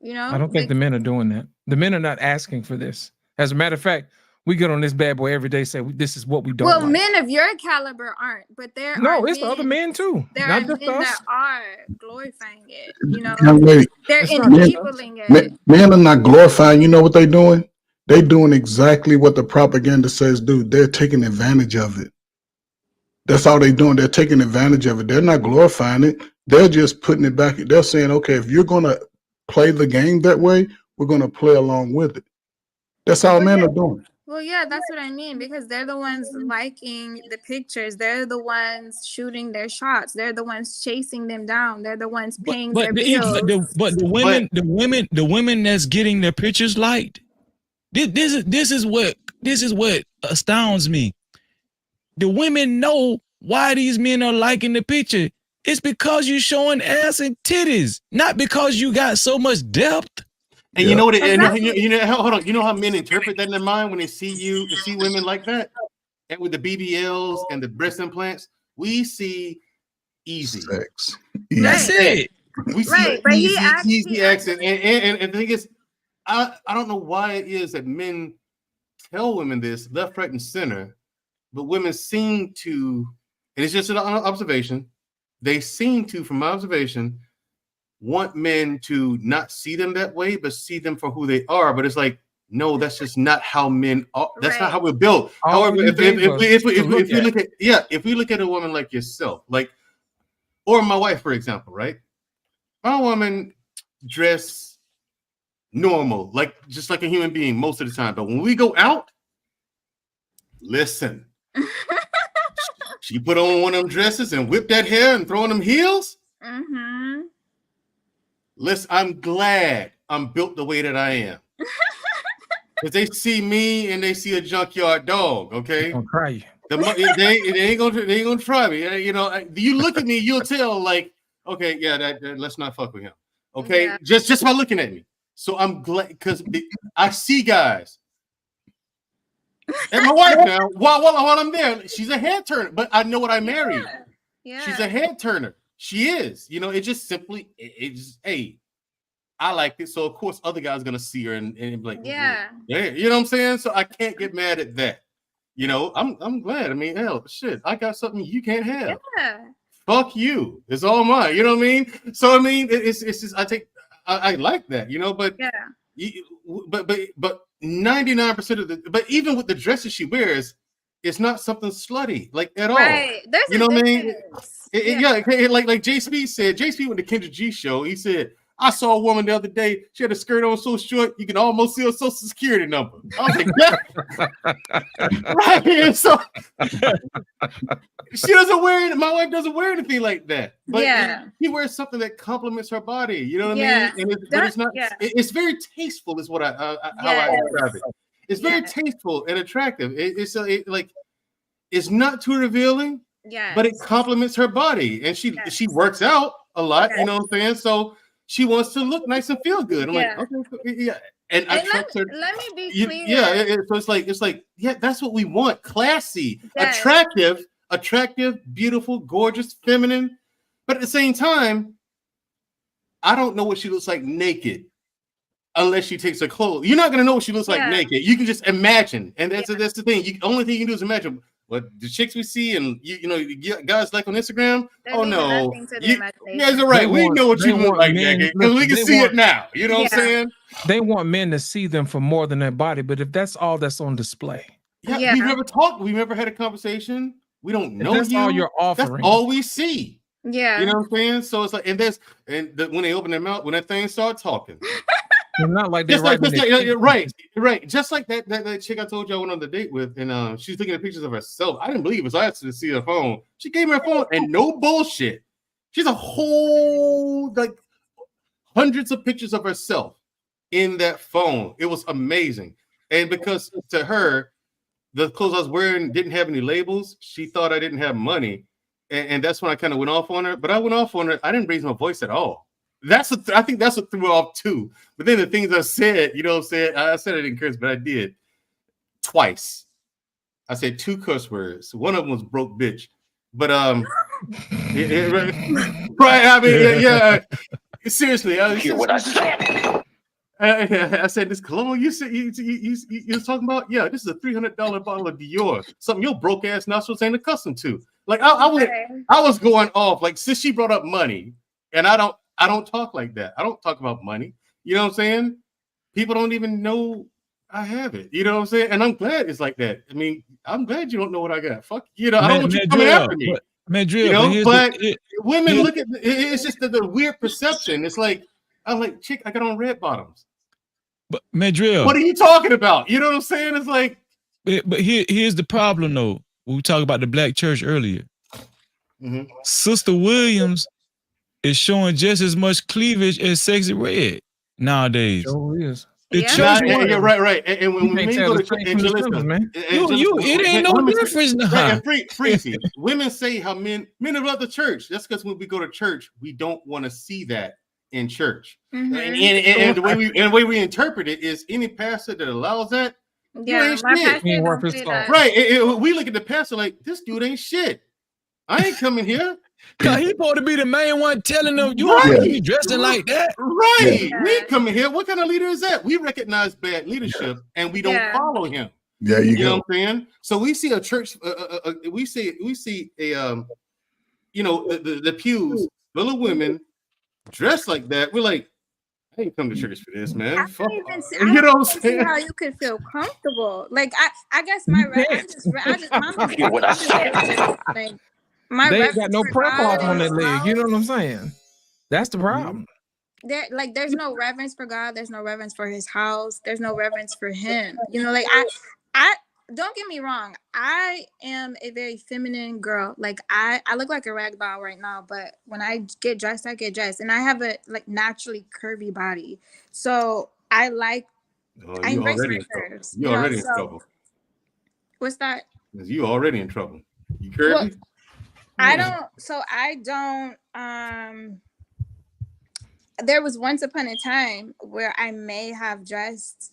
You know, I don't think the men are doing that. The men are not asking for this. As a matter of fact, we get on this bad boy every day, say this is what we don't well, like. men of your caliber aren't, but there are No, it's men, other men too. There Not are just men us. that are glorifying it. You know, Young lady, they're It's not just us. enabling it. men are not glorifying. You know what they're doing? They're doing exactly what the propaganda says do. They're taking advantage of it. That's all they're doing. They're taking advantage of it. They're not glorifying it. They're just putting it back. They're saying, okay, if you're going to play the game that way, we're going to play along with it. That's all men are doing. Well, yeah, that's what I mean, because they're the ones liking the pictures. They're the ones shooting their shots. They're the ones chasing them down. Th're the ones paying their bills. The women that's getting their pictures liked. This is what astounds me. The women know why these men are liking the picture. It's because you showing ass and titties, not because you got so much depth. And you know what? You know, hold on. You know how men interpret that in their mind when they see women like that, and with the BBLs and the breast implants, we see easy sex. That's it. We see easy access, and the thing is, I don't know why it is that men tell women this left, right, and center, but women seem to, and it's just an observation. They seem to, from my observation, want men to not see them that way, but see them for who they are. But it's like, no, that's just not how men are. That's not how we're built. However, if we look at a woman like yourself, like, or my wife, for example, right? My woman dress normal, like just like a human being most of the time. But when we go out, listen, she put on one of them dresses and whip that hair and throw on them heels. Mm-hmm. Listen, I'm glad I'm built the way that I am. Because they see me and they see a junkyard dog, okay? Don't cry you. They ain't gonna try me. You know, you look at me, you'll tell, like, okay, yeah, that let's not fuck with him. Okay, Yeah. just by looking at me. So I'm glad because I see guys. And my wife now, while I'm there, she's a head turner, but I know what I married. Yeah. She's a head turner. She is. You know, it just simply, it's hey, I like it. So of course other guys gonna see her and be like, Yeah. yeah, you know what I'm saying? So I can't get mad at that. You know, I'm glad. I mean, hell, shit, I got something you can't have. Yeah. Fuck you. It's all mine. You know what I mean? So I mean, it's just I like that. You know, but yeah. But 99% of the, but even with the dresses she wears, it's not something slutty like at all. Right. There's you a know what I mean? difference. Like Jay Speed said. Jay Speed with the Kendra G show. He said, I saw a woman the other day. She had a skirt on so short you can almost see her social security number. I was like, yeah. Right here. So she doesn't wear it. My wife doesn't wear anything like that. But she wears something that complements her body. You know what I mean? And but it's not. It's very tasteful. Is what how I describe it. It's very tasteful and attractive. It's not too revealing. Yeah. But it complements her body, and she works out a lot. You know what I'm saying? So she wants to look nice and feel good. I'm like, okay, yeah. And I trust her. Let me be clear. So it's like, yeah, that's what we want. Classy, attractive, beautiful, gorgeous, feminine. But at the same time, I don't know what she looks like naked unless she takes her clothes. You're not gonna know what she looks like naked. You can just imagine, and that's the thing. Only thing you can do is imagine. What the chicks we see and you know guys like on Instagram. Oh no, you guys are right. We know what you look like because we can see it now. You know what I'm saying? They want men to see them for more than their body, but if that's all that's on display, we never talked. We never had a conversation. We don't know that's you. all you're offering. That's all we see. Yeah, you know what I'm saying. So it's like, when they open their mouth, when that thing start talking. It's not like they're right. Just like that chick I told you I went on the date with, and she's looking at pictures of herself. I didn't believe it, so I asked her to see her phone. She gave me her phone, and no bullshit. She's a whole like hundreds of pictures of herself in that phone. It was amazing, and because to her, the clothes I was wearing didn't have any labels, she thought I didn't have money, and that's when I kind of went off on her. But I went off on her. I didn't raise my voice at all. I think that's what threw off too. But then the things I said, you know what I'm saying? I said it in curse, but I did twice. I said 2 curse words. One of them was broke bitch. But right. I mean, yeah. Seriously, Hear what I said. I said this cologne you said you was talking about. Yeah, this is a $300 bottle of Dior. Something your broke ass nostrils ain't accustomed to. Like I was going off. Like since she brought up money, and I don't talk like that. I don't talk about money. You know what I'm saying? People don't even know I have it. You know what I'm saying? And I'm glad it's like that. I mean, I'm glad you don't know what I got. Fuck, you know, I don't want you coming after me. You know, but women look at it's just the weird perception. It's like I'm like, chick, I got on red bottoms. But Madrill, what are you talking about? You know what I'm saying? It's like, but here's the problem though. We talked about the black church earlier. Sister Williams is showing just as much cleavage as Sexy Red nowadays. Sure is. The church, yeah, right. And when we go to church, it ain't no difference now. Right, and Freezy, women say how men love the church. That's because when we go to church, we don't want to see that in church. And the way we interpret it is any pastor that allows that, yeah, right. We look at the pastor like this dude ain't shit. I ain't coming here. Cause he supposed to be the main one telling them you right. don't be dressing like that. Right. Yeah. We coming here. What kind of leader is that? We recognize bad leadership and we don't follow him. Yeah, you know what I'm saying? So we see a church, we see a you know, the pews full of women dressed like that. We're like, I ain't come to church for this, man. Fuck. You know what I'm saying? How you could feel comfortable. Like I guess my they ain't got no prayer cloth on their leg. You know what I'm saying? That's the problem. There's no reverence for God. There's no reverence for His house. There's no reverence for Him. You know, like I don't get me wrong. I am a very feminine girl. Like I look like a rag doll right now, but when I get dressed, and I have a like naturally curvy body. So I like. I embrace my curves. You already in trouble. What's that? You already in trouble. You curvy? Well, I don't. There was once upon a time where I may have dressed.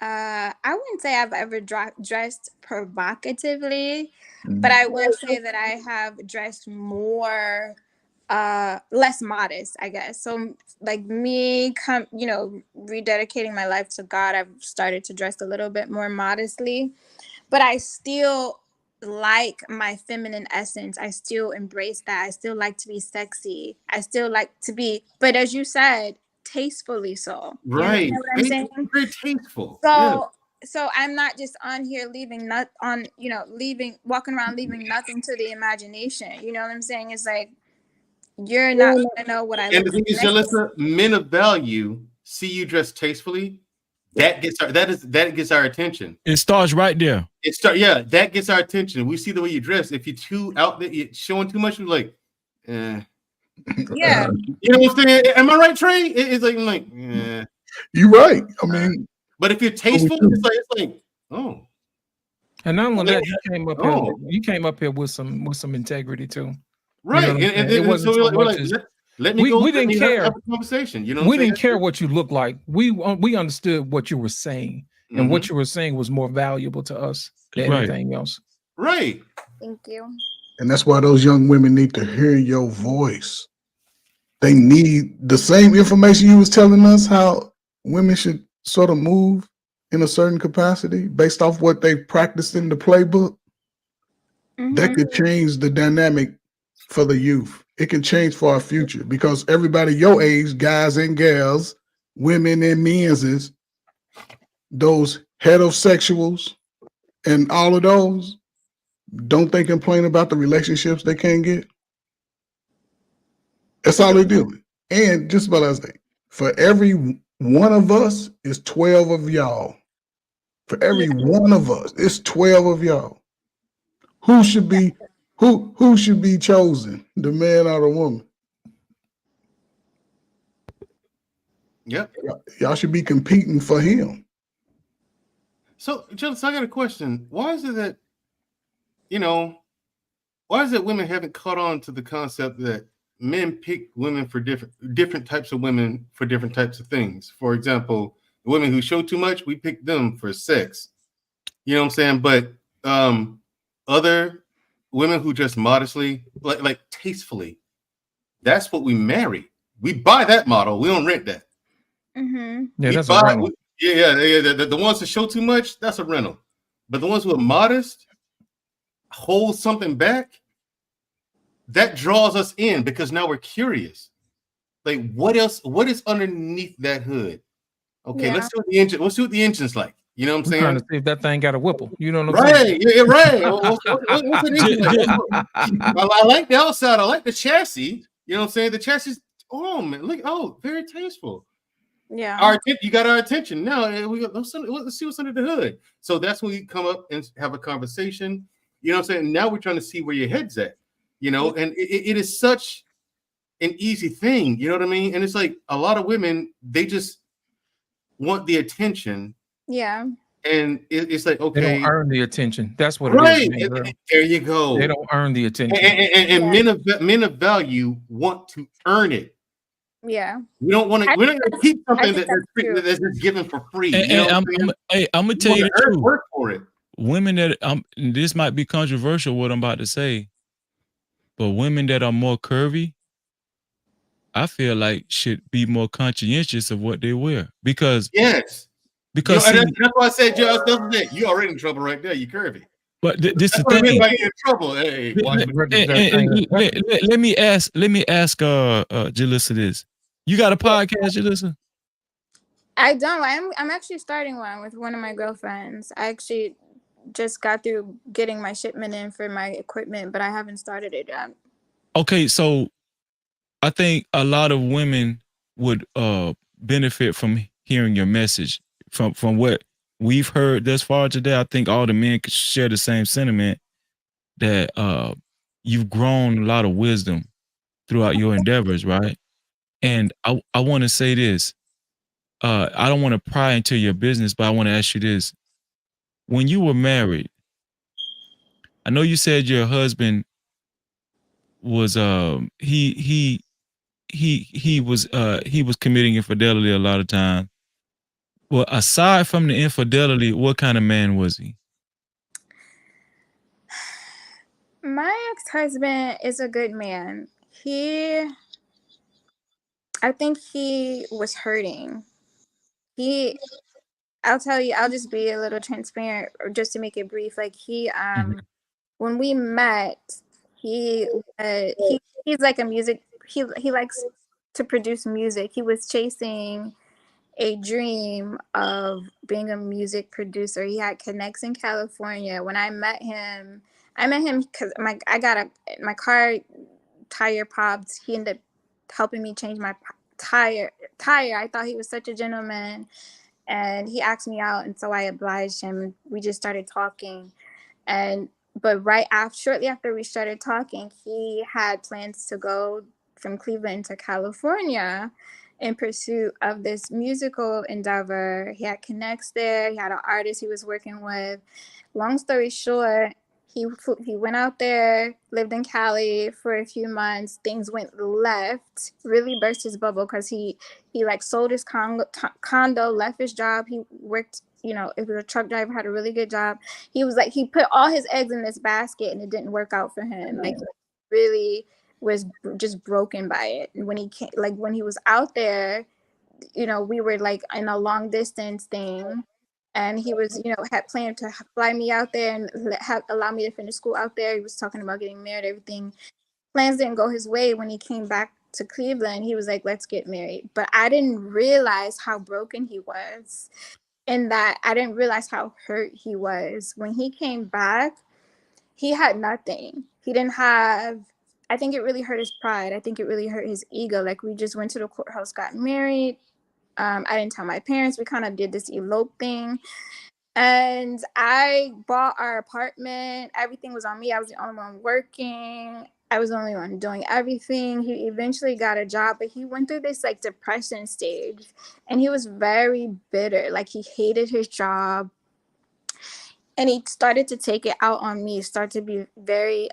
I wouldn't say I've ever dressed provocatively, but I would say that I have dressed more, less modest, I guess. So like me, rededicating my life to God, I've started to dress a little bit more modestly, but I still like my feminine essence. I still embrace that. I still like to be sexy. I still like to be, but as you said, tastefully so. Right. You know what I'm saying? Very tasteful. So I'm not just on here walking around leaving nothing to the imagination. You know what I'm saying? It's like you're not gonna know what I and look the thing is, Jalissa, men of value see you dressed tastefully. That gets our attention. It starts right there. That gets our attention. We see the way you dress. If you're too out there, you're showing too much, we're like, yeah. You know what I'm saying? Am I right, Trey? It's like, you're right. I mean, but if you're tasteful, it's like, oh. And not only that, you came up here with some integrity too. Right. You know and it wasn't so much as, let me go. We didn't care. Have a conversation. You know, we didn't care what you looked like. We understood what you were saying, and what you were saying was more valuable to us than anything else. Right. Thank you. And that's why those young women need to hear your voice. They need the same information you was telling us how women should sort of move in a certain capacity based off what they practiced in the playbook. That could change the dynamic for the youth. It can change for our future because everybody your age, guys and gals, women and men's, those heterosexuals and all of those, don't they complain about the relationships they can't get? That's all they do. And just about as for every one of us is 12 of y'all. For every one of us, it's 12 of y'all. Who should be chosen, the man or the woman? Yep. Y'all should be competing for him. So, Jonas, I got a question. Why is it that, why is it women haven't caught on to the concept that men pick women for different types of women for different types of things. For example, women who show too much, we pick them for sex. You know what I'm saying? But other women who just modestly, like tastefully, that's what we marry. We buy that model. We don't rent that. Mm-hmm. Yeah, that's a rental. The ones that show too much, that's a rental. But the ones who are modest, hold something back, that draws us in because now we're curious. Like, what else? What is underneath that hood? Okay, Yeah. let's see what the engine. Let's see what the engine's like. You know what I'm I'm saying? trying to see if that thing got a whipple. You know what I'm saying? Right, yeah, right. What's an engine like? I like the outside. I like the chassis. You know what I'm saying? The chassis. Oh man, look. Oh, very tasteful. Yeah. You got our attention. Now let's see what's under the hood. So that's when we come up and have a conversation. You know what I'm saying? Now we're trying to see where your head's at. You know, and it is such an easy thing. You know what I mean? And it's like a lot of women, they just want the attention. Yeah. And it's like, okay, they don't earn the attention. That's what right. it is. Man, there you go. They don't earn the attention. And men of value want to earn it. Yeah. We don't want to. We're not going to keep something that's just given for free. I'm gonna tell you the truth. Work for it. Women that this might be controversial what I'm about to say, but women that are more curvy, I feel like should be more conscientious of what they wear because Because that's why I said, Joe, you already in trouble right there. You curvy. But this is the thing. In trouble. Hey, let me ask Jalissa this. You got a podcast, Jalissa? I don't. I'm actually starting one with one of my girlfriends. I actually just got through getting my shipment in for my equipment, but I haven't started it yet. Okay, so I think a lot of women would benefit from hearing your message. From what we've heard thus far today, I think all the men could share the same sentiment that you've grown a lot of wisdom throughout your endeavors, right? And I want to say this. I don't want to pry into your business, but I want to ask you this. When you were married, I know you said your husband was he was committing infidelity a lot of times. Well, aside from the infidelity, what kind of man was he? My ex-husband is a good man. I think he was hurting. I'll tell you, I'll just be a little transparent or just to make it brief. Like when we met, he's like a music, he likes to produce music. He was chasing a dream of being a music producer. He had connects in California. When I met him because my car tire popped. He ended up helping me change my tire. I thought he was such a gentleman, and he asked me out, and so I obliged him. We just started talking, but shortly after we started talking, he had plans to go from Cleveland to California in pursuit of this musical endeavor. He had connects there. He had an artist he was working with. Long story short, he went out there, lived in Cali for a few months. Things went left, really burst his bubble because he like sold his condo, left his job. He worked, it was a truck driver, had a really good job. He was like, he put all his eggs in this basket and it didn't work out for him. Like, really was just broken by it. And when he was out there, we were like in a long distance thing, and he was, had planned to fly me out there and allow me to finish school out there. He was talking about getting married, everything. Plans didn't go his way. When he came back to Cleveland, he was like, let's get married. But I didn't realize how broken he was, and that I didn't realize how hurt he was. When he came back, he had nothing. He didn't have, I think it really hurt his pride. I think it really hurt his ego. Like, we just went to the courthouse, got married. I didn't tell my parents. We kind of did this elope thing. And I bought our apartment. Everything was on me. I was the only one working. I was the only one doing everything. He eventually got a job, but he went through this like depression stage, and he was very bitter. Like, he hated his job. and he started to take it out on me, started to be very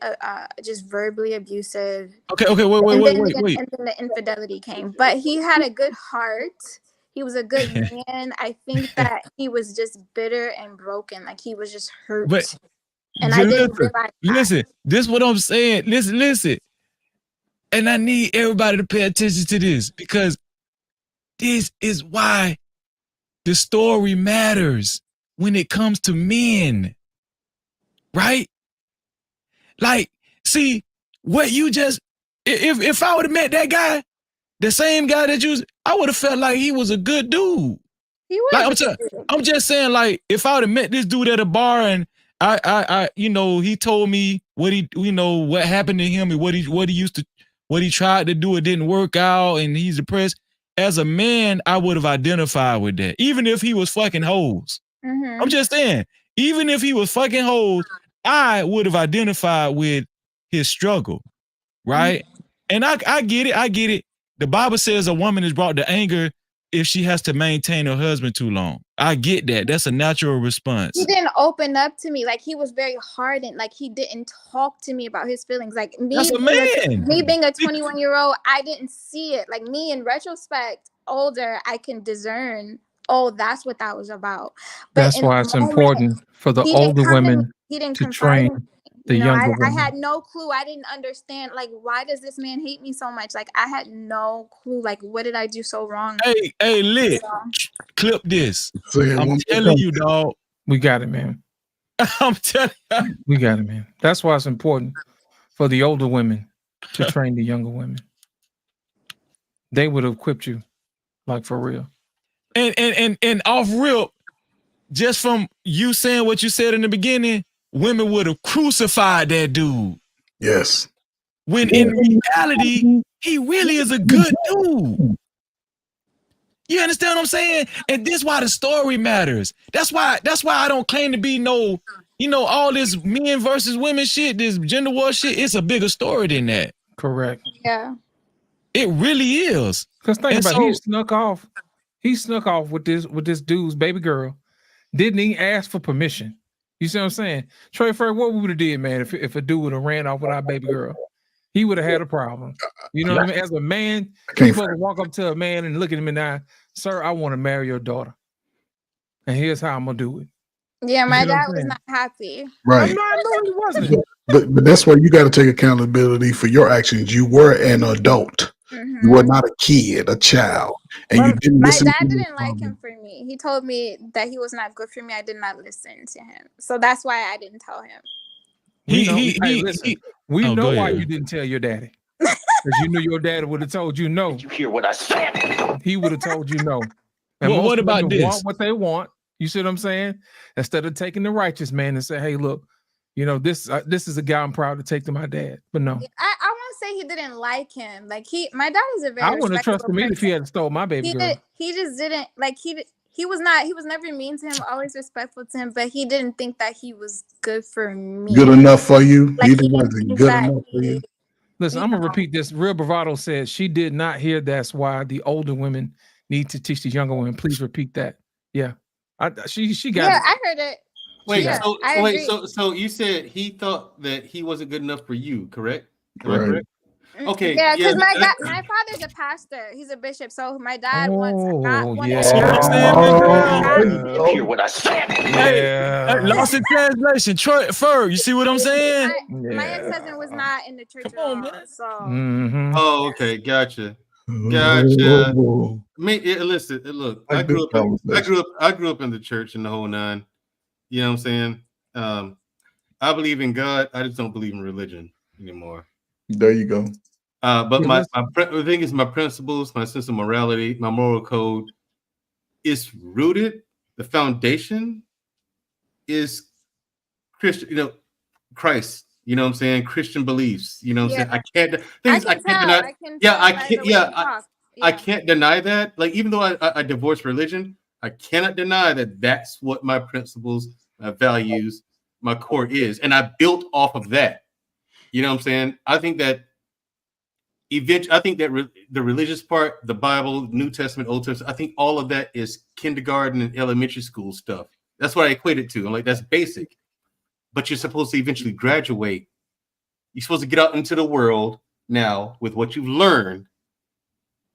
just verbally abusive. Okay, and wait. And then the infidelity came, but he had a good heart. He was a good man. I think that he was just bitter and broken, like he was just hurt. But and I didn't realize listen, this is what I'm saying. Listen. And I need everybody to pay attention to this, because this is why the story matters when it comes to men, right? Like, see, what you just, if I would have met that guy, the same guy that I would have felt like he was a good dude. He was. Like, I'm just saying, like, if I would have met this dude at a bar and I he told me what what happened to him and what he tried to do, it didn't work out and he's depressed. As a man, I would have identified with that, even if he was fucking hoes. Mm-hmm. I'm just saying, even if he was fucking hoes, I would have identified with his struggle, right? Mm-hmm. And I get it. The Bible says a woman is brought to anger if she has to maintain her husband too long. I get that. That's a natural response. He didn't open up to me. Like, he was very hardened. Like, he didn't talk to me about his feelings. Like, me, that's a man. Me being a 21-year-old, I didn't see it. Like, me in retrospect, older, I can discern, oh, that's what that was about. But that's why it's important for the older women to train the younger women. I had no clue. I didn't understand, like, why does this man hate me so much? Like, I had no clue. Like, what did I do so wrong? Hey, Lit, clip this. I'm telling you, dog. We got it, man. I'm telling you. We got it, man. That's why it's important for the older women to train the younger women. They would have equipped you, like, for real. And off real, just from you saying what you said in the beginning, women would have crucified that dude. Yes. When in reality, he really is a good dude. You understand what I'm saying? And this is why the story matters. That's why I don't claim to be no, all this men versus women shit, this gender war shit. It's a bigger story than that. Correct. Yeah. It really is. Because think about it, he snuck off with this dude's baby girl. Didn't even ask for permission. You see what I'm saying? Trey Fur, what we would have did, man, if a dude would have ran off with our baby girl? He would have had a problem. You know what I mean? As a man, you're supposed to walk up to a man and look at him and say, sir, I want to marry your daughter. And here's how I'm going to do it. Yeah, my dad was not happy. Right. No, he wasn't. But that's why you got to take accountability for your actions. You were an adult. Mm-hmm. You were not a kid, a child. And you didn't listen. My dad didn't like him for me. He told me that he was not good for me. I did not listen to him. So that's why I didn't tell him. We know why you didn't tell your daddy. Because you knew your daddy would have told you no. Did you hear what I said? He would have told you no. And well, what about this? Want what they want. You see what I'm saying? Instead of taking the righteous man and say, hey, look, this is a guy I'm proud to take to my dad. But no. I won't say he didn't like him. Like, my dad is a very I wouldn't have trusted me if he had stole my baby girl. He just didn't, like, he was never mean to him, always respectful to him, but he didn't think that he was good for me. Good enough for you? Like, he wasn't good enough for you? Listen, I'm going to repeat this. Real Bravado said she did not hear that's why the older women need to teach the younger women. Please repeat that. Yeah. She got it. I heard it. Wait, so you said he thought that he wasn't good enough for you, correct? Correct? Okay. Yeah, because my father's a pastor. He's a bishop. So my dad wants hear what I said. Yeah. Lost in translation. Troy Fur, you see what I'm saying? My ex-husband was not in the church at all. So. Mm-hmm. Oh, okay, gotcha. Listen, look, I grew up in the church in the whole nine. You know what I'm saying? I believe in God. I just don't believe in religion anymore. There you go. But the thing is, my principles, my sense of morality, my moral code is rooted. The foundation is Christian, Christ. You know what I'm saying? Christian beliefs. You know what I'm saying? I can't deny that. Like, even though I divorced religion, I cannot deny that that's what my principles, my values, my core is, and I built off of that. You know what I'm saying? I think that the religious part, the Bible, New Testament, Old Testament, I think all of that is kindergarten and elementary school stuff. That's what I equate it to. I'm like, that's basic. But you're supposed to eventually graduate. You're supposed to get out into the world now with what you've learned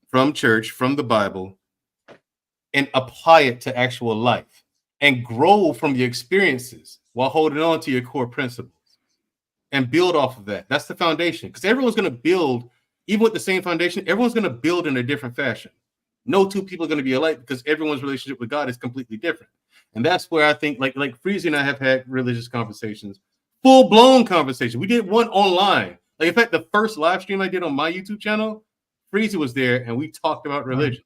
from church, from the Bible, and apply it to actual life and grow from your experiences while holding on to your core principles and build off of that. That's the foundation, because everyone's going to build, even with the same foundation, everyone's going to build in a different fashion. No two people are going to be alike because everyone's relationship with God is completely different. And that's where I think like Freezy and I have had religious conversations, full-blown conversation. We did one online. Like, in fact, the first live stream I did on my YouTube channel, Freezy was there and we talked about religion.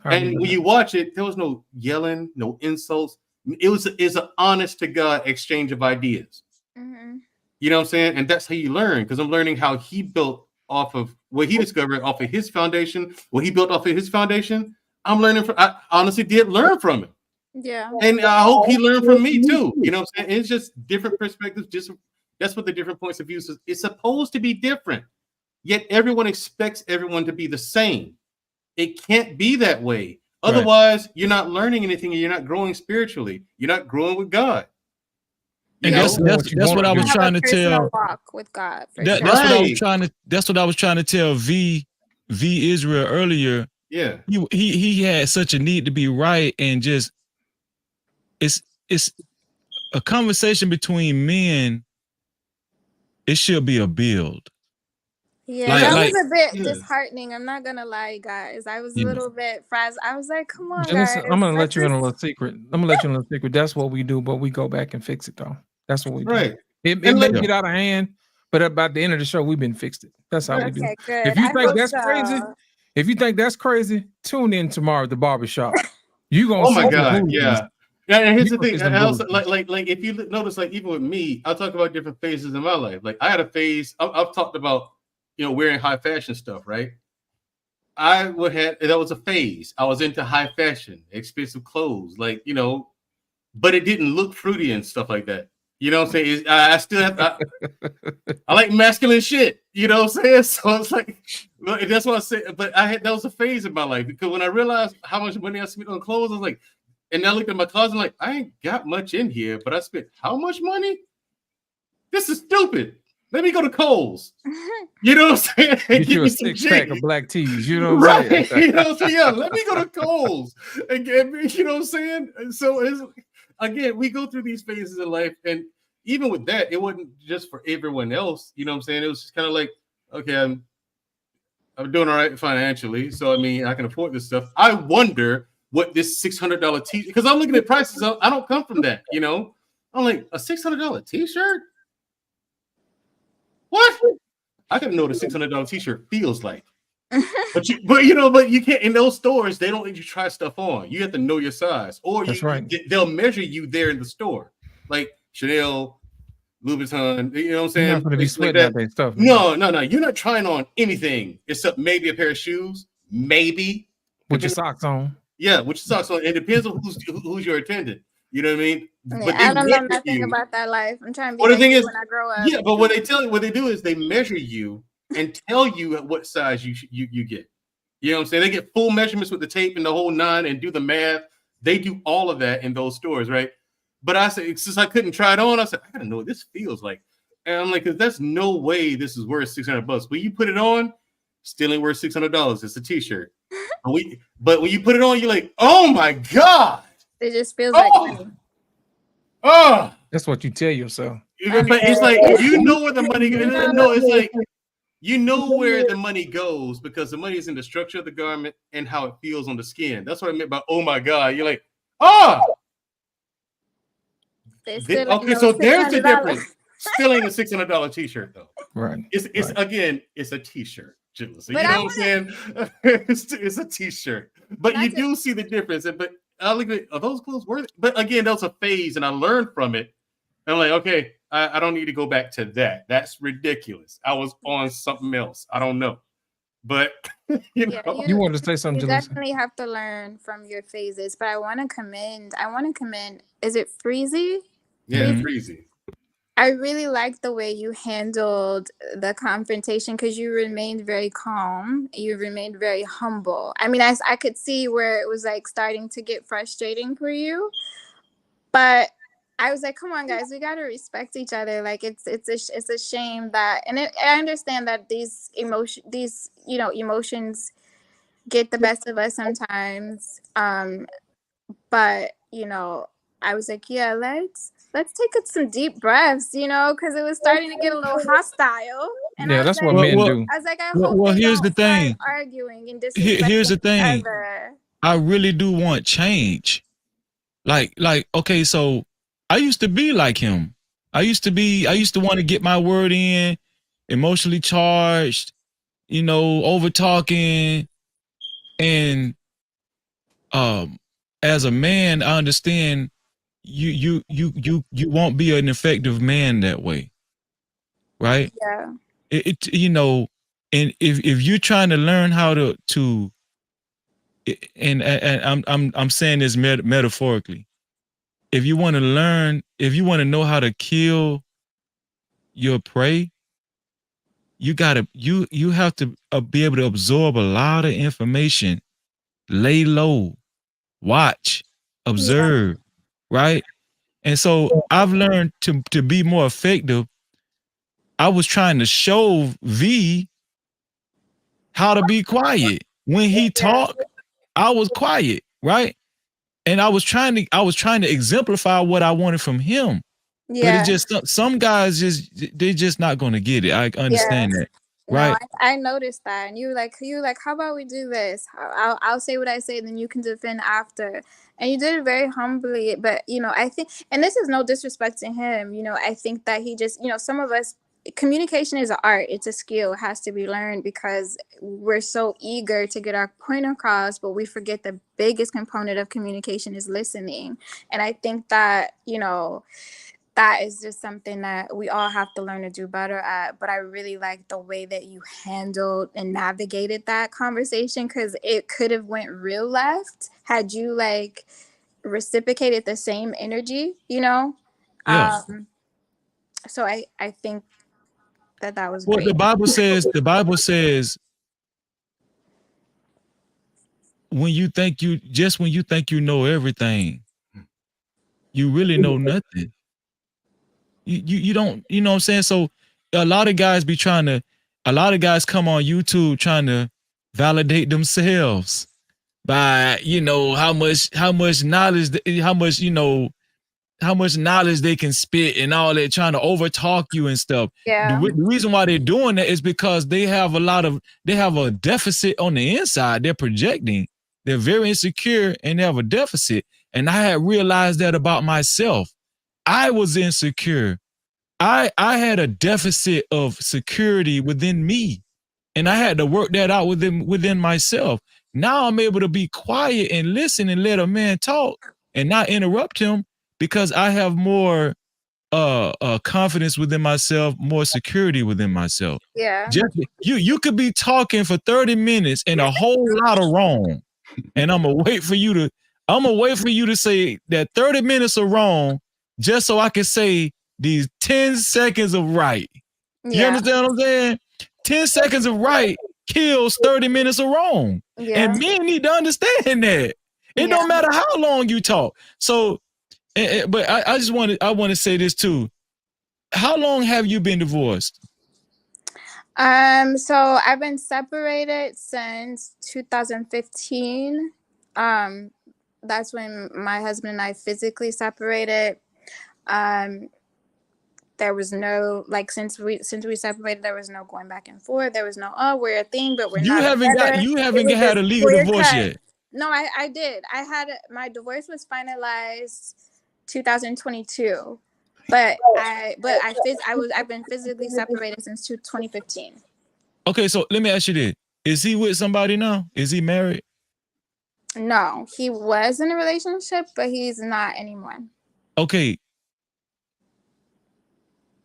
And when you watch it, there was no yelling, no insults. It's an honest to God exchange of ideas. Mm-hmm. You know what I'm saying? And that's how you learn, because I'm learning how he built off of what he discovered off of his foundation, what he built off of his foundation. I'm learning from, I honestly did learn from him. Yeah. And I hope he learned from me too. You know what I'm saying? It's just different perspectives. Just that's what the different points of view is. It's supposed to be different, yet everyone expects everyone to be the same. It can't be that way. Otherwise, you're not learning anything and you're not growing spiritually. You're not growing with God. And that's what I was trying to tell. Walk with God. That's what I was trying to. That's what I was trying to tell V Israel earlier. Yeah, he had such a need to be right, and just it's a conversation between men. It should be a build. Yeah, that was a bit disheartening. I'm not gonna lie, guys. I was a little bit frazzled. I was like, "Come on, guys." I'm gonna let you in a little secret. That's what we do, but we go back and fix it though. That's what we do. Right. It may get out of hand, but about the end of the show, we've been fixed it. That's how we do. Okay, good. If you think that's crazy, tune in tomorrow at the barbershop. You gonna oh my see God, yeah. And here's the thing. And Also, like if you notice, like even with me, I'll talk about different phases in my life. Like I had a phase. I've talked about, wearing high fashion stuff, right? That was a phase. I was into high fashion, expensive clothes, but it didn't look fruity and stuff like that. You know what I'm saying? I still have I like masculine shit. You know what I'm saying? So it's like, that's what I said. But that was a phase in my life, because when I realized how much money I spent on clothes, I was like, and I looked at my closet like, I ain't got much in here, but I spent how much money? This is stupid. Let me go to Kohl's. You know what I'm saying? Get you a 6-pack of black tees. You know what I'm saying? You know what I'm saying? Yeah, let me go to Kohl's. Again, you know what I'm saying? So again, we go through these phases in life, and even with that, it wasn't just for everyone else. You know what I'm saying? It was just kind of like, okay, I'm doing all right financially, so I mean, I can afford this stuff. I wonder what this $600 t-shirt, because I'm looking at prices. I don't come from that, I'm like, a $600 t-shirt? What? I gotta know what a $600 t-shirt feels like. but you can't, in those stores, they don't let you try stuff on. You have to know your size, or they'll measure you there in the store, like Chanel, Louis Vuitton. You know what I'm saying? You're not gonna be sweating out that stuff. No. You're not trying on anything except maybe a pair of shoes, maybe with your socks on. Yeah, with your socks on. It depends on who's your attendant. You know what I mean? Yeah, I don't know nothing about that life. I'm trying to be the thing is, when I grow up. Yeah, but what they do is they measure you and tell you what size you get. You know what I'm saying? They get full measurements with the tape and the whole nine and do the math. They do all of that in those stores, right? But I said, since I couldn't try it on, I said, I gotta know what this feels like. And I'm like, because there's no way this is worth $600. When you put it on, still ain't worth $600. It's a t-shirt. But when you put it on, you're like, oh my God. It just feels like money. Oh, that's what you tell yourself. But it's like, where the money goes. No, it's like, where the money goes, because the money is in the structure of the garment and how it feels on the skin. That's what I meant by, oh my God. You're like, okay, so there's the difference. Still ain't a $600 t-shirt though. Right. It's a t-shirt. So you know what I'm saying? It's a t-shirt. But you do see the difference. But I look at, are those clothes worth it? But again, that was a phase, and I learned from it. I'm like, okay, I don't need to go back to that. That's ridiculous. I was on something else. I don't know. But you wanted to say something. You definitely have to learn from your phases. But I want to commend. Is it Freezy? Yeah, Freezy. I really like the way you handled the confrontation, because you remained very calm. You remained very humble. I mean, I could see where it was like starting to get frustrating for you. But I was like, come on, guys, we gotta respect each other. Like it's a shame that, and I understand that these emotions get the best of us sometimes. But I was like, yeah, let's take some deep breaths, because it was starting to get a little hostile. And Yeah, I was that's like, what men do. I hope they here's the don't start thing. arguing and Here's disrespecting the each thing. other. I really do want change. Like, okay, so I used to be like him. I used to want to get my word in, emotionally charged, over talking. And as a man, I understand you won't be an effective man that way. Right? Yeah. And if you're trying to learn how to and I'm saying this metaphorically. If you want to know how to kill your prey, you have to be able to absorb a lot of information, lay low, watch, observe, right? And so I've learned to be more effective. I was trying to show V how to be quiet. When he talked, I was quiet, right? And I was trying to exemplify what I wanted from him. But it's Yeah. just some guys they're just not going to get it. I understand that. No, Right. I noticed that, and you were like, how about we do this? I'll say what I say, then you can defend after. And you did it very humbly. But I think, and this is no disrespect to him. I think that he just, some of us, communication is an art. It's a skill. It has to be learned because we're so eager to get our point across, but we forget the biggest component of communication is listening. And I think that that is just something that we all have to learn to do better at. But I really like the way that you handled and navigated that conversation, because it could have went real left had you reciprocated the same energy, Yeah. So I think that was Well, great. the Bible says when you think you know everything, you really know nothing. You don't, you know what I'm saying? So a lot of guys come on YouTube trying to validate themselves by, how much knowledge, how much knowledge they can spit and all that, trying to overtalk you and stuff. Yeah. The reason why they're doing that is because they have a deficit on the inside. They're projecting. They're very insecure and they have a deficit. And I had realized that about myself. I was insecure. I had a deficit of security within me, and I had to work that out within myself. Now I'm able to be quiet and listen and let a man talk and not interrupt him because I have more confidence within myself, more security within myself. Yeah. Just you could be talking for 30 minutes and a whole lot of wrong, and I'm gonna wait for you to say that 30 minutes are wrong just so I can say these 10 seconds of right. You understand what I'm saying? 10 seconds of right kills 30 minutes of wrong. Yeah. And men need to understand that. It don't matter how long you talk. So, but I want to say this too. How long have you been divorced? So I've been separated since 2015. That's when my husband and I physically separated. There was no since we separated, there was no going back and forth. There was no we're a thing, but we're not together. You haven't had a legal divorce yet. No, I did. My divorce was finalized 2022, but I've been physically separated since 2015. Okay, so let me ask you this: is he with somebody now? Is he married? No, he was in a relationship, but he's not anymore. Okay.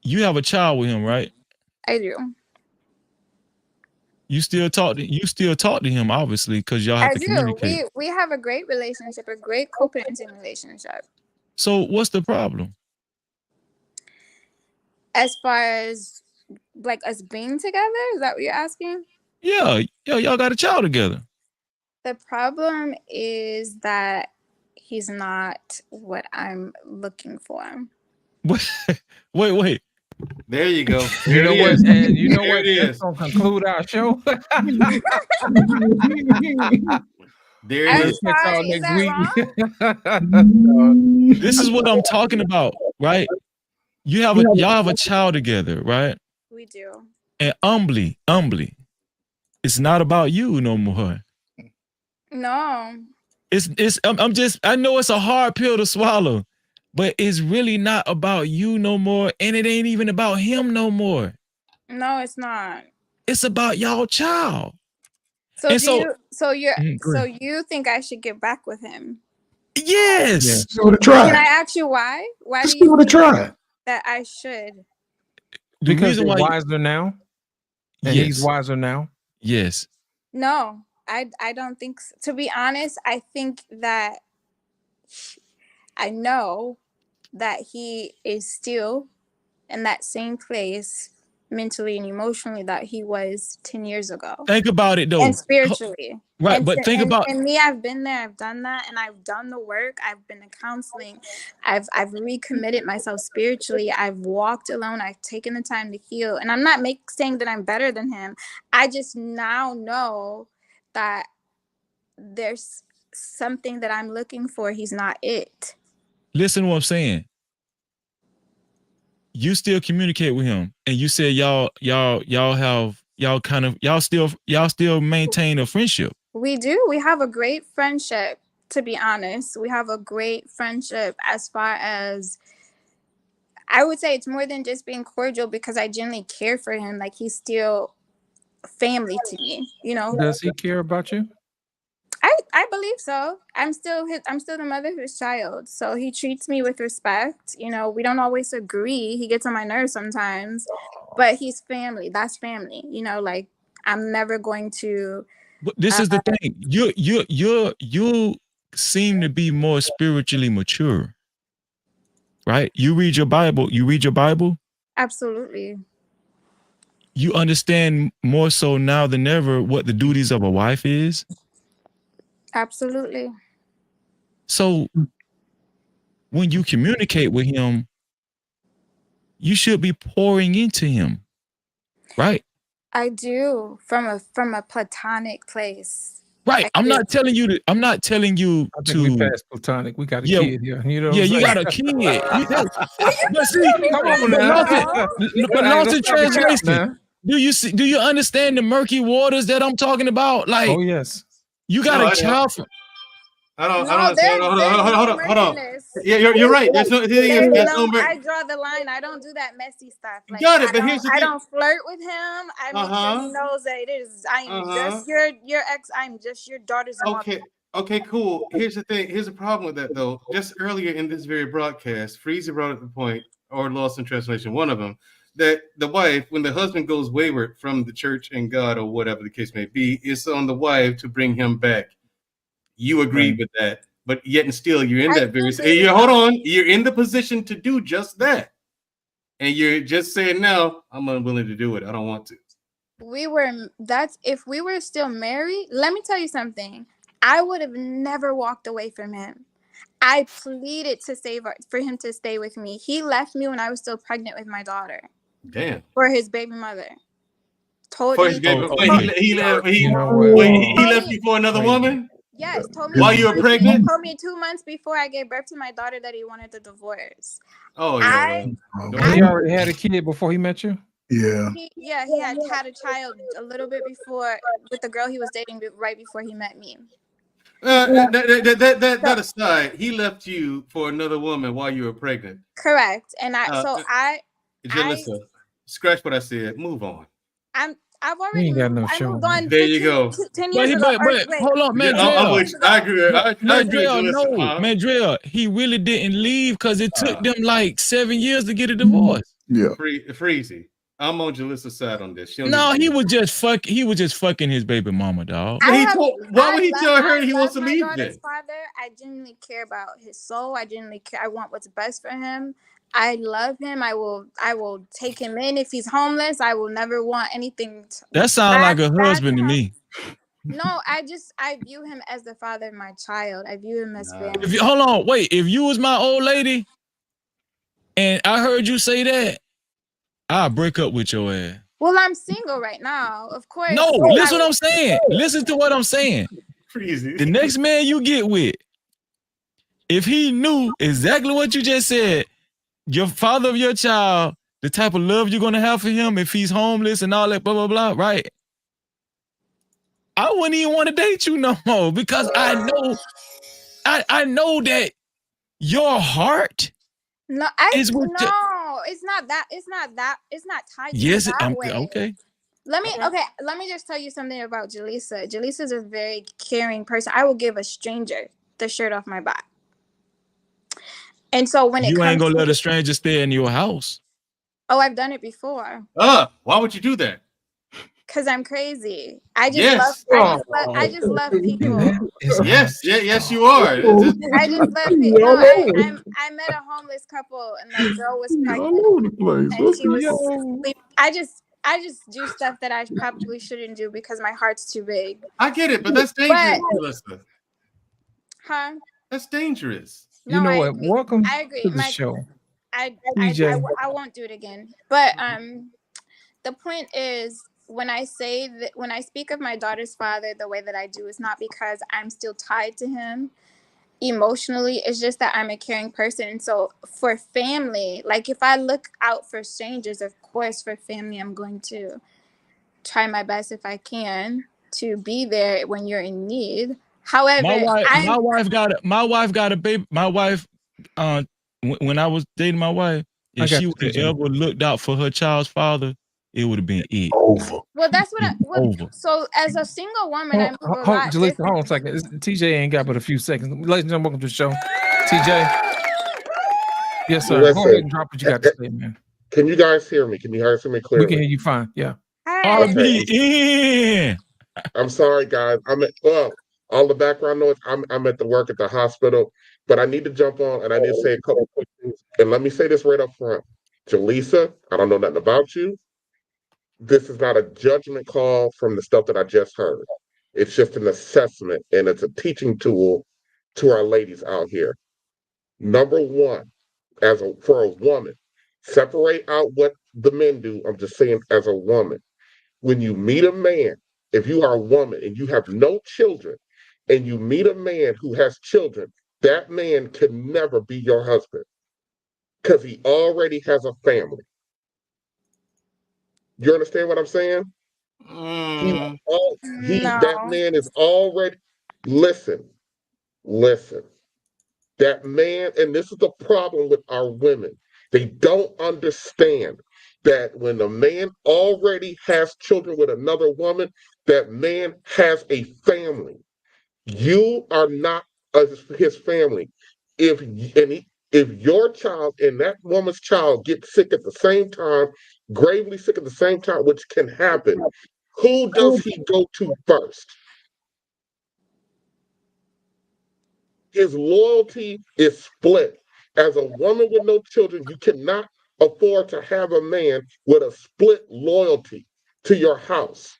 You have a child with him, right? I do. You still talk to him, obviously, because y'all have to communicate. We have a great relationship, a great co-parenting relationship. So what's the problem? As far as us being together, is that what you're asking? Yeah, y'all got a child together. The problem is that he's not what I'm looking for. Wait. There you go. You know what? And you know There what? it That's is. gonna conclude our show. There I'm it is. Catch y'all sorry, is next that week. wrong? This is what I'm talking about, right? Y'all have a child together, right? We do. And humbly, it's not about you no more. No. I know it's a hard pill to swallow, but it's really not about you no more, and it ain't even about him no more. No, it's not. It's about y'all child. So And so go ahead. you think I should get back with him? Yes. Give it a Can I try. ask you why? Why Just do you give it a think try. that I should? The Because reason you're why wiser now, and he's yes. wiser now. Yes. No, I don't think so. To be honest, I think that I know that he is still in that same place mentally and emotionally that he was 10 years ago. Think about it though. And spiritually. Right, and but think about and me, I've been there, I've done that, and I've done the work. I've been to counseling. I've recommitted myself spiritually. I've walked alone. I've taken the time to heal. And I'm not saying that I'm better than him. I just now know that there's something that I'm looking for. He's not it. listen to what I'm saying. You still communicate with him, and you said y'all still maintain a friendship. We do. We have a great friendship, to be honest. We have a great friendship as far as I would say it's more than just being cordial because I genuinely care for him. Like he's still family to me, you know. Does he care about you? I believe so. I'm still the mother of his child. So he treats me with respect. You know, we don't always agree. He gets on my nerves sometimes, but he's family. That's family. You know, like I'm never going to But this is the thing. You seem to be more spiritually mature. Right? You read your Bible. Absolutely. You understand more so now than ever what the duties of a wife is. Absolutely. So when you communicate with him, you should be pouring into him. Right? I do from a platonic place. Right. I'm not telling you to. I think we passed platonic. We got a kid here. You know. Yeah, you got a saying? kid. But see, Come on now. But lost in translation. Do you understand the murky waters that I'm talking about? Like, oh yes, you got a child. I don't understand. Hold on. Yeah, you're right. There's no. I draw the line. I don't do that messy stuff. Like, got it, but here's the thing. I don't flirt with him. I make sure he knows that it is. I am just your ex. I'm just your daughter's mother. Okay, cool. Here's the thing. Here's the problem with that though. Just earlier in this very broadcast, Freezy brought up the point, or lost in translation, one of them, that the wife, when the husband goes wayward from the church and God or whatever the case may be, it's on the wife to bring him back. You agreed with that, but yet and still you're in that very. Hold on, you're in the position to do just that, and you're just saying no. I'm unwilling to do it. I don't want to. If we were still married. Let me tell you something. I would have never walked away from him. I pleaded for him to stay with me. He left me when I was still pregnant with my daughter. Damn. For his baby mother. He left you for another woman? Yes, told me while you were pregnant. He told me 2 months before I gave birth to my daughter that he wanted the divorce. Oh yeah. He already had a kid before he met you. Yeah. He had a child a little bit before with the girl he was dating right before he met me. That aside, he left you for another woman while you were pregnant. Correct, and Jalissa, scratch what I said. Move on. I've already moved on. There you go. 10 years ago. But hold on, man. I agree. Mandrell, he really didn't leave because it took them like 7 years to get a divorce. Yeah. Freezy. I'm on Jalissa's side on this. No, he was just fucking his baby mama, dog. Why would he tell her he wants to leave then? Father, I genuinely care about his soul. I genuinely care. I want what's best for him. I love him. I will take him in if he's homeless. I will never want anything. That sounds like a husband to me. No, I view him as the father of my child. I view him as family. Hold on, wait. If you was my old lady and I heard you say that, I'll break up with your ass. Well, I'm single right now. Of course. No, listen what I'm saying. Listen to what I'm saying. The next man you get with, if he knew exactly what you just said, your father of your child, the type of love you're gonna have for him if he's homeless and all that, blah, blah, blah, right? I wouldn't even want to date you no more because I know that your heart is with it's not that. It's not tied to yes, that way. Okay. Let me just tell you something about Jaleesa. Jaleesa's a very caring person. I will give a stranger the shirt off my back. And so when you ain't gonna let a stranger stay in your house. Oh, I've done it before. Why would you do that? Because I'm crazy. I just love people. Yes, you are. I just love people. No, I met a homeless couple and the girl was pregnant. And she was I just do stuff that I probably shouldn't do because my heart's too big. I get it, but that's dangerous, Melissa. Huh? That's dangerous. You know what? Welcome I agree. to the show. I won't do it again. But the point is, when I speak of my daughter's father the way that I do, it's not because I'm still tied to him emotionally. It's just that I'm a caring person. And so for family, like if I look out for strangers, of course for family, I'm going to try my best if I can to be there when you're in need. However, my wife got a baby. My wife, when I was dating my wife, if she would have ever looked out for her child's father, it would have been it. Over. Well, that's what so as a single woman, I move a lot. Jalissa, hold on a second. TJ ain't got but a few seconds. Ladies and gentlemen, welcome to the show. TJ. Yes, sir. Go ahead and drop what you got to say, man. Can you guys hear me? Can you hear me clearly? We can hear you fine. Yeah. Okay. I'm sorry, guys. All the background noise. I'm at the work at the hospital, but I need to jump on and I need to say a couple quick things. And let me say this right up front. Jaleesa, I don't know nothing about you. This is not a judgment call from the stuff that I just heard. It's just an assessment and it's a teaching tool to our ladies out here. Number one, for a woman, separate out what the men do. I'm just saying as a woman. When you meet a man, if you are a woman and you have no children, and you meet a man who has children, that man can never be your husband because he already has a family. You understand what I'm saying? That man is already, listen, that man, and this is the problem with our women. They don't understand that when a man already has children with another woman, that man has a family. You are not his family. If your child and that woman's child get sick at the same time, gravely sick at the same time, which can happen, who does he go to first? His loyalty is split. As a woman with no children, you cannot afford to have a man with a split loyalty to your house.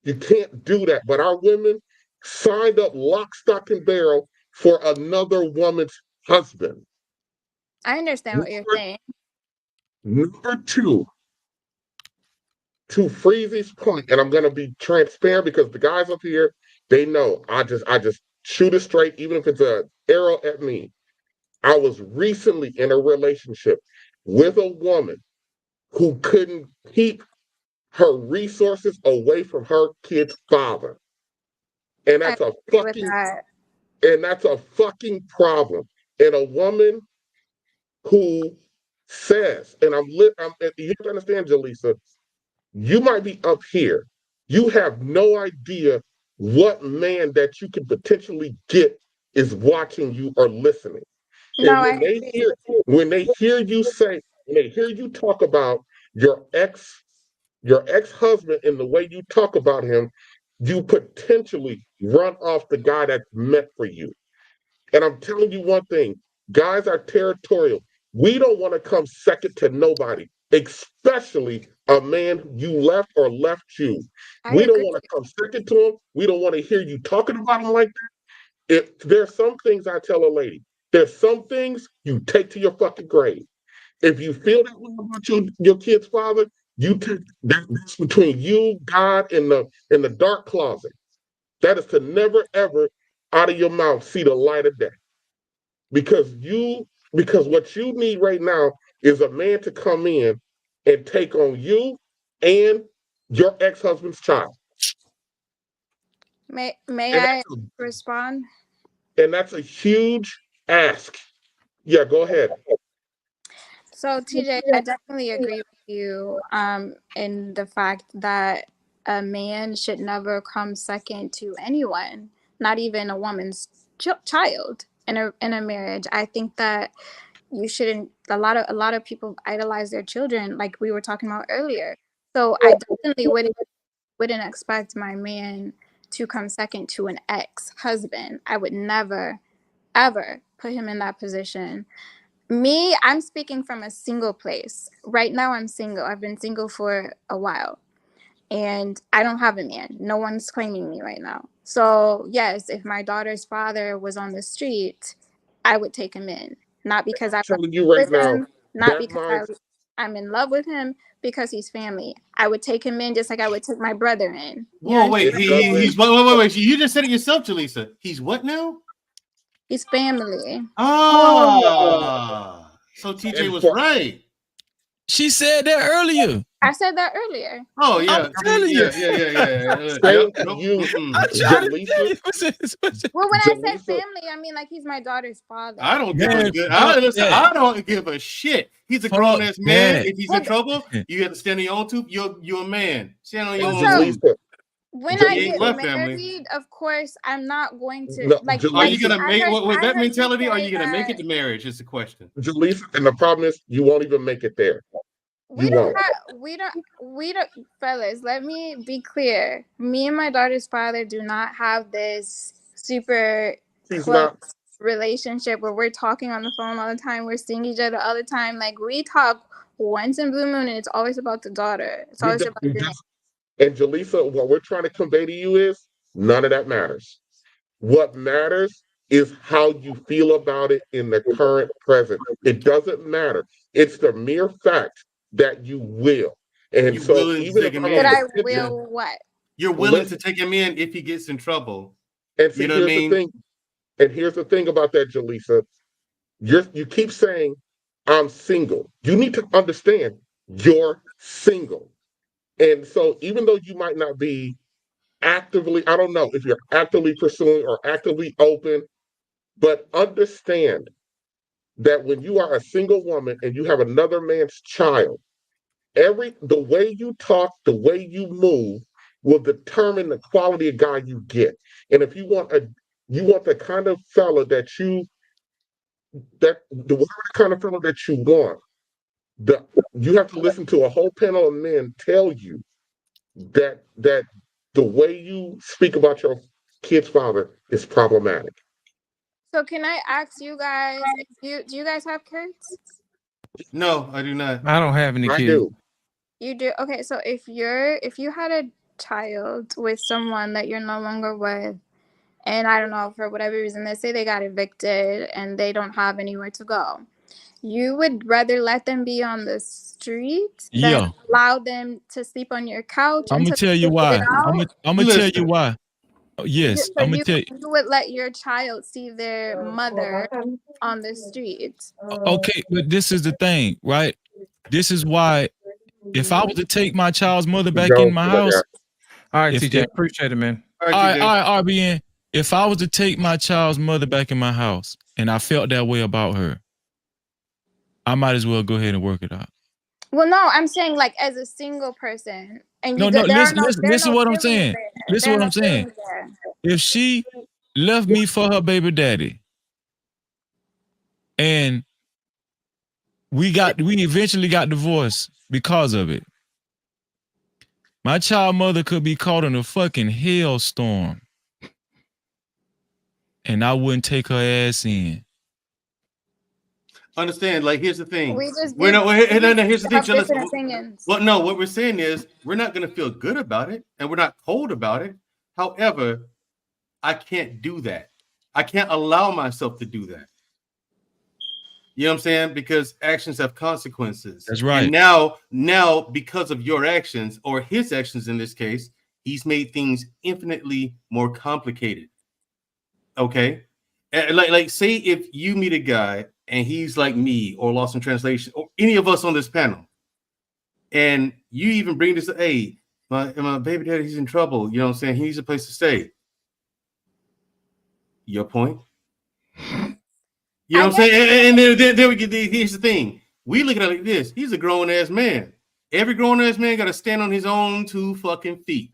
You can't do that. But our women signed up lock, stock, and barrel for another woman's husband. I understand what you're saying. Number two, to Freezy's point, and I'm going to be transparent because the guys up here, they know I just shoot it straight, even if it's an arrow at me. I was recently in a relationship with a woman who couldn't keep her resources away from her kid's father. And that's a fucking problem. And a woman who says, and you have to understand, Jaleesa, you might be up here. You have no idea what man that you could potentially get is watching you or listening. And when they hear you talk about your ex-husband and the way you talk about him, you potentially run off the guy that's meant for you. And I'm telling you one thing, guys are territorial. We don't want to come second to nobody, especially a man you left or left you. We don't want to come second to him. We don't want to hear you talking about him like that. If there's some things I tell a lady, there's some things you take to your fucking grave. If you feel that way about your kid's father, you take that's between you, God, and the dark closet. That is to never ever out of your mouth see the light of day. Because what you need right now is a man to come in and take on you and your ex-husband's child. May And I respond? And that's a huge ask. Yeah, go ahead. So TJ, I definitely agree with you in the fact that a man should never come second to anyone, not even a woman's child in a marriage. I think that you shouldn't. A lot of people idolize their children, like we were talking about earlier. So I definitely wouldn't expect my man to come second to an ex-husband. I would never ever put him in that position. Me, I'm speaking from a single place. Right now, I'm single. I've been single for a while. And I don't have a man. No one's claiming me right now. So, yes, if my daughter's father was on the street, I would take him in. Not because I'm telling you right now, not because I'm in love with him, because he's family. I would take him in just like I would take my brother in. Whoa, wait, he's wait. You just said it yourself, Jaleesa. He's what now? He's family. Ah, so TJ was right. She said that earlier. I said that earlier. Oh yeah, I'm telling you. Saying to you, Jaleesa. Well, when I say family, I mean like he's my daughter's father. I don't give a good. I don't give a shit. He's a grown ass man. If he's in trouble, you have to stand on your own two. You're a man. Stand on your own. When I get married, of course, I'm not going to Are you gonna make? Was that mentality? Are you gonna make it to marriage? Is the question. Jaleesa, and the problem is you won't even make it there. We don't, fellas, let me be clear. Me and my daughter's father do not have this super close relationship where we're talking on the phone all the time. We're seeing each other all the time. Like, we talk once in blue moon, and it's always about the daughter. It's always about the And Jaleesa, what we're trying to convey to you is none of that matters. What matters is how you feel about it in the current present. It doesn't matter. It's the mere fact that you will. And so even if I will what? You're willing to take him in if he gets in trouble. And see, you know what I mean? And here's the thing about that, Jaleesa. You keep saying, I'm single. You need to understand you're single. And so even though you might not be actively, I don't know if you're actively pursuing or actively open, but understand that when you are a single woman and you have another man's child, the way you talk, the way you move will determine the quality of guy you get. And if you want the kind of fella the kind of fella that you want, you have to listen to a whole panel of men tell you that the way you speak about your kid's father is problematic. So can I ask you guys, do you guys have kids? No, I do not. I don't have any kids. Do. You do? Okay, so if you had a child with someone that you're no longer with, and I don't know, for whatever reason, let's say they got evicted and they don't have anywhere to go, you would rather let them be on the street than allow them to sleep on your couch? I'm gonna tell you why. I'm gonna tell you why. Yes, I'm gonna tell you. You would let your child see their mother on the street. Okay, but this is the thing, right? This is why, if I was to take my child's mother back in my house, all right, TJ, appreciate it, man. All right, RBN. If I was to take my child's mother back in my house and I felt that way about her, I might as well go ahead and work it out. Well, no, I'm saying like as a single person. And listen what I'm saying. Listen what I'm saying. If she left me for her baby daddy, and we eventually got divorced because of it, my child mother could be caught in a fucking hailstorm, and I wouldn't take her ass in. Understand? Like, here's the thing. We just We're not. Here's the thing. have different opinions. Well, no. What we're saying is we're not going to feel good about it, and we're not cold about it. However, I can't do that. I can't allow myself to do that. You know what I'm saying? Because actions have consequences. That's right. And now, because of your actions or his actions in this case, he's made things infinitely more complicated. Okay, like say if you meet a guy and he's like me or Lost in Translation or any of us on this panel, and you even bring this, hey, my baby daddy, he's in trouble. You know what I'm saying? He needs a place to stay. Your point. You know what I'm saying? And then we get here's the thing. We look at it like this. He's a grown-ass man. Every grown-ass man got to stand on his own 2 fucking feet.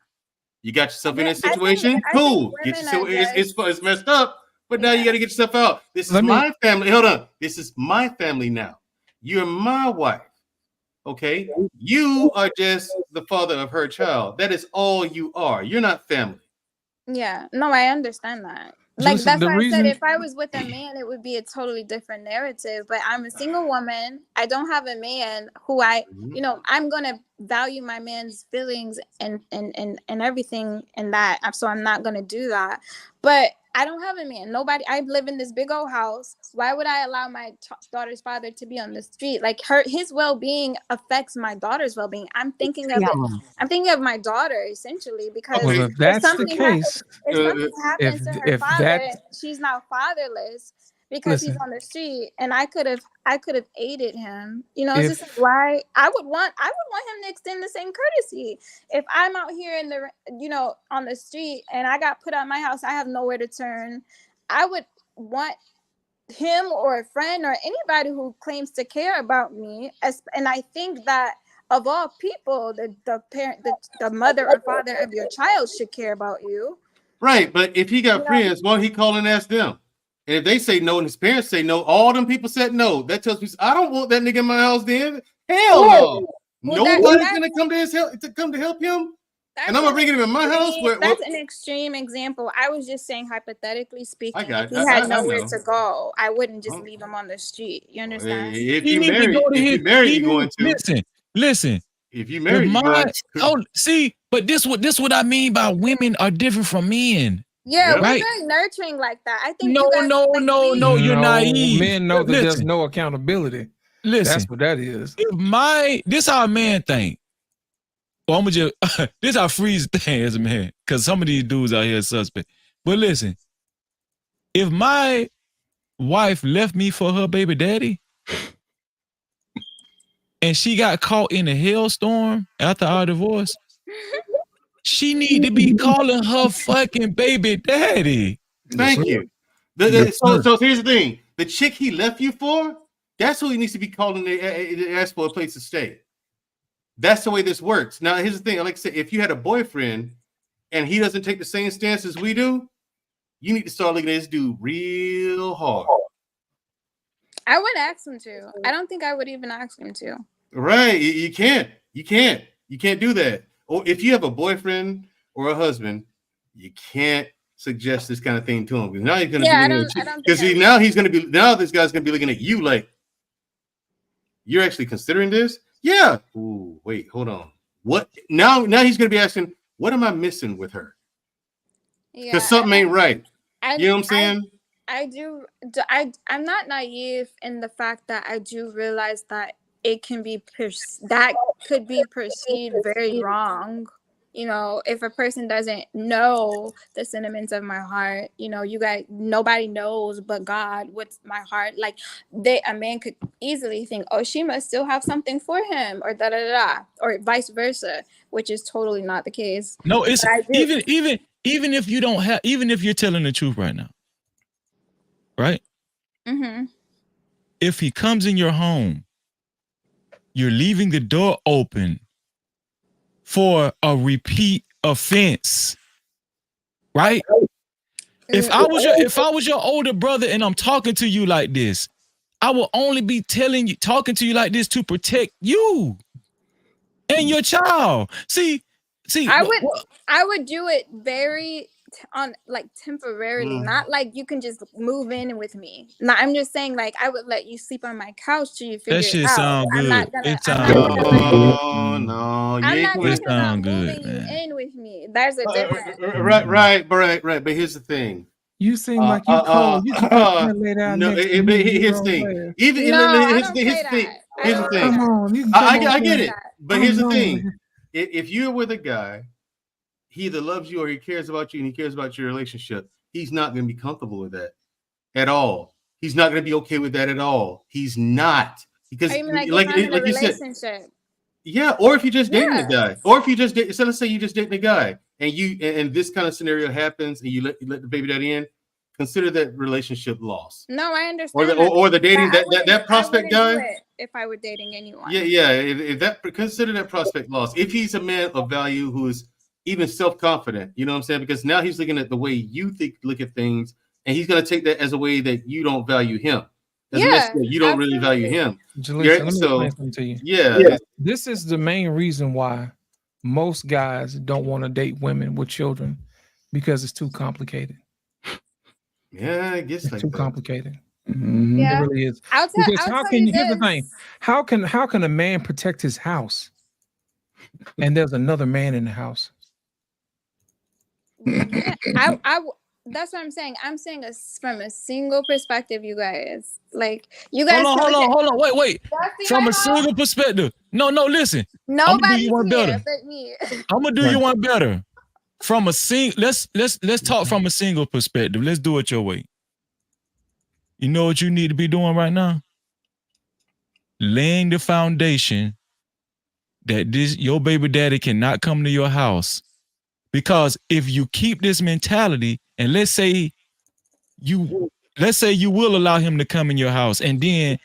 You got yourself in that situation? Cool. Get yourself, it's messed up, but now you got to get yourself out. This is my family. Hold on. This is my family now. You're my wife. Okay? You are just the father of her child. That is all you are. You're not family. Yeah. No, I understand that. Like, that's why I said if I was with a man, it would be a totally different narrative. But I'm a single woman. I don't have a man who I'm going to value my man's feelings and everything and that. So I'm not going to do that. But I don't have a man. Nobody. I live in this big old house. Why would I allow my daughter's father to be on the street? Like, his well-being affects my daughter's well-being. I'm thinking of it. I'm thinking of my daughter essentially because if that's the case, if something happens to her father, she's now fatherless because he's on the street, and I could have aided him. You know, it's just like, why I would want him to extend the same courtesy. If I'm out here in the on the street and I got put out of my house, I have nowhere to turn. I would want him or a friend or anybody who claims to care about me, and I think that of all people, the parent, the mother or father of your child should care about you. Right, but if he got friends, why don't he call and ask them? And if they say no and his parents say no, all them people said no. That tells me I don't want that nigga in my house then. Hell no. Nobody's gonna come to help him. And I'm gonna bring him in my house. That's an extreme example. I was just saying, hypothetically speaking, if he had nowhere to go, I wouldn't just leave him on the street. You understand? If you marry, you're going to listen. If you marry, but this what I mean by women are different from men. Yeah, we're very nurturing like that. I think no, you're naive. Men know that there's no accountability. Listen, that's what that is. This how a man think. Well, I'm gonna just this how freeze thing as a man, because some of these dudes out here are suspect. But listen, if my wife left me for her baby daddy, and she got caught in a hailstorm after our divorce, she need to be calling her fucking baby daddy. Thank you. So here's the thing: the chick he left you for, that's who he needs to be calling to ask for a place to stay. That's the way this works. Now, here's the thing: like I said, if you had a boyfriend and he doesn't take the same stance as we do, you need to start looking at this dude real hard. I would ask him to. I don't think I would even ask him to. Right? You can't do that. Or if you have a boyfriend or a husband, you can't suggest this kind of thing to him because now he's gonna now this guy's gonna be looking at you like you're actually considering this. Yeah. Ooh, wait, hold on. What? Now he's gonna be asking, what am I missing with her? Because something ain't right. You know what I'm saying? I'm not naive in the fact that I do realize that it can be that could be perceived very wrong. You know, if a person doesn't know the sentiments of my heart, nobody knows but God what's my heart. Like a man could easily think, oh, she must still have something for him, or or vice versa, which is totally not the case. No, it's even if you don't have, even if you're telling the truth right now, right? Mm-hmm. If he comes in your home, you're leaving the door open for a repeat offense, right? If I was your older brother and I'm talking to you like this, I will only be talking to you like this to protect you and your child. See, I would do it very on like temporarily, not like you can just move in with me. No, I'm just saying like I would let you sleep on my couch till you figure That it shit out. sound I'm not good. gonna. It I'm sound not gonna like. No, you I'm ain't not coming. talking about sound good, moving you man. in with me. There's a difference. Right. But here's the thing. You seem like you cold. You just want to lay down No, next to me. here's the thing. Here's the thing. Here's the thing. Come on, you can come on. I get it, but here's the know. thing. If you're with a guy, he either loves you or he cares about you and he cares about your relationship, he's not going to be comfortable with that at all. He's not going to be okay with that at all. He's not. Because I mean, like like if I'm in a you said, relationship. yeah, or if you just dating a Yeah. guy, or if you just date, so let's say you just dating a guy, and this kind of scenario happens, and you let the baby daddy in, consider that relationship lost. No, I understand. Or the dating that that prospect guy. Do it if I were dating anyone. Yeah. If that, consider that prospect lost. If he's a man of value who is even self-confident, you know what I'm saying? Because now he's looking at the way you look at things, and he's going to take that as a way that you don't value him. As a message that you don't really value him. Jalisa, let me So explain something to you. yeah. This is the main reason why most guys don't want to date women with children, because it's too complicated. Yeah, I guess it's too complicated. Yeah. It really is. I'll Because tell how you can here's the this. thing? How can a man protect his house and there's another man in the house? That's what I'm saying. I'm saying from a single perspective, you guys. Like you guys. Hold on. Wait. From a single perspective. No, listen. Nobody one here better. but me. I'm gonna do you one better. From a let's talk from a single perspective. Let's do it your way. You know what you need to be doing right now? Laying the foundation that your baby daddy cannot come to your house. Because if you keep this mentality, and let's say you will allow him to come in your house, and then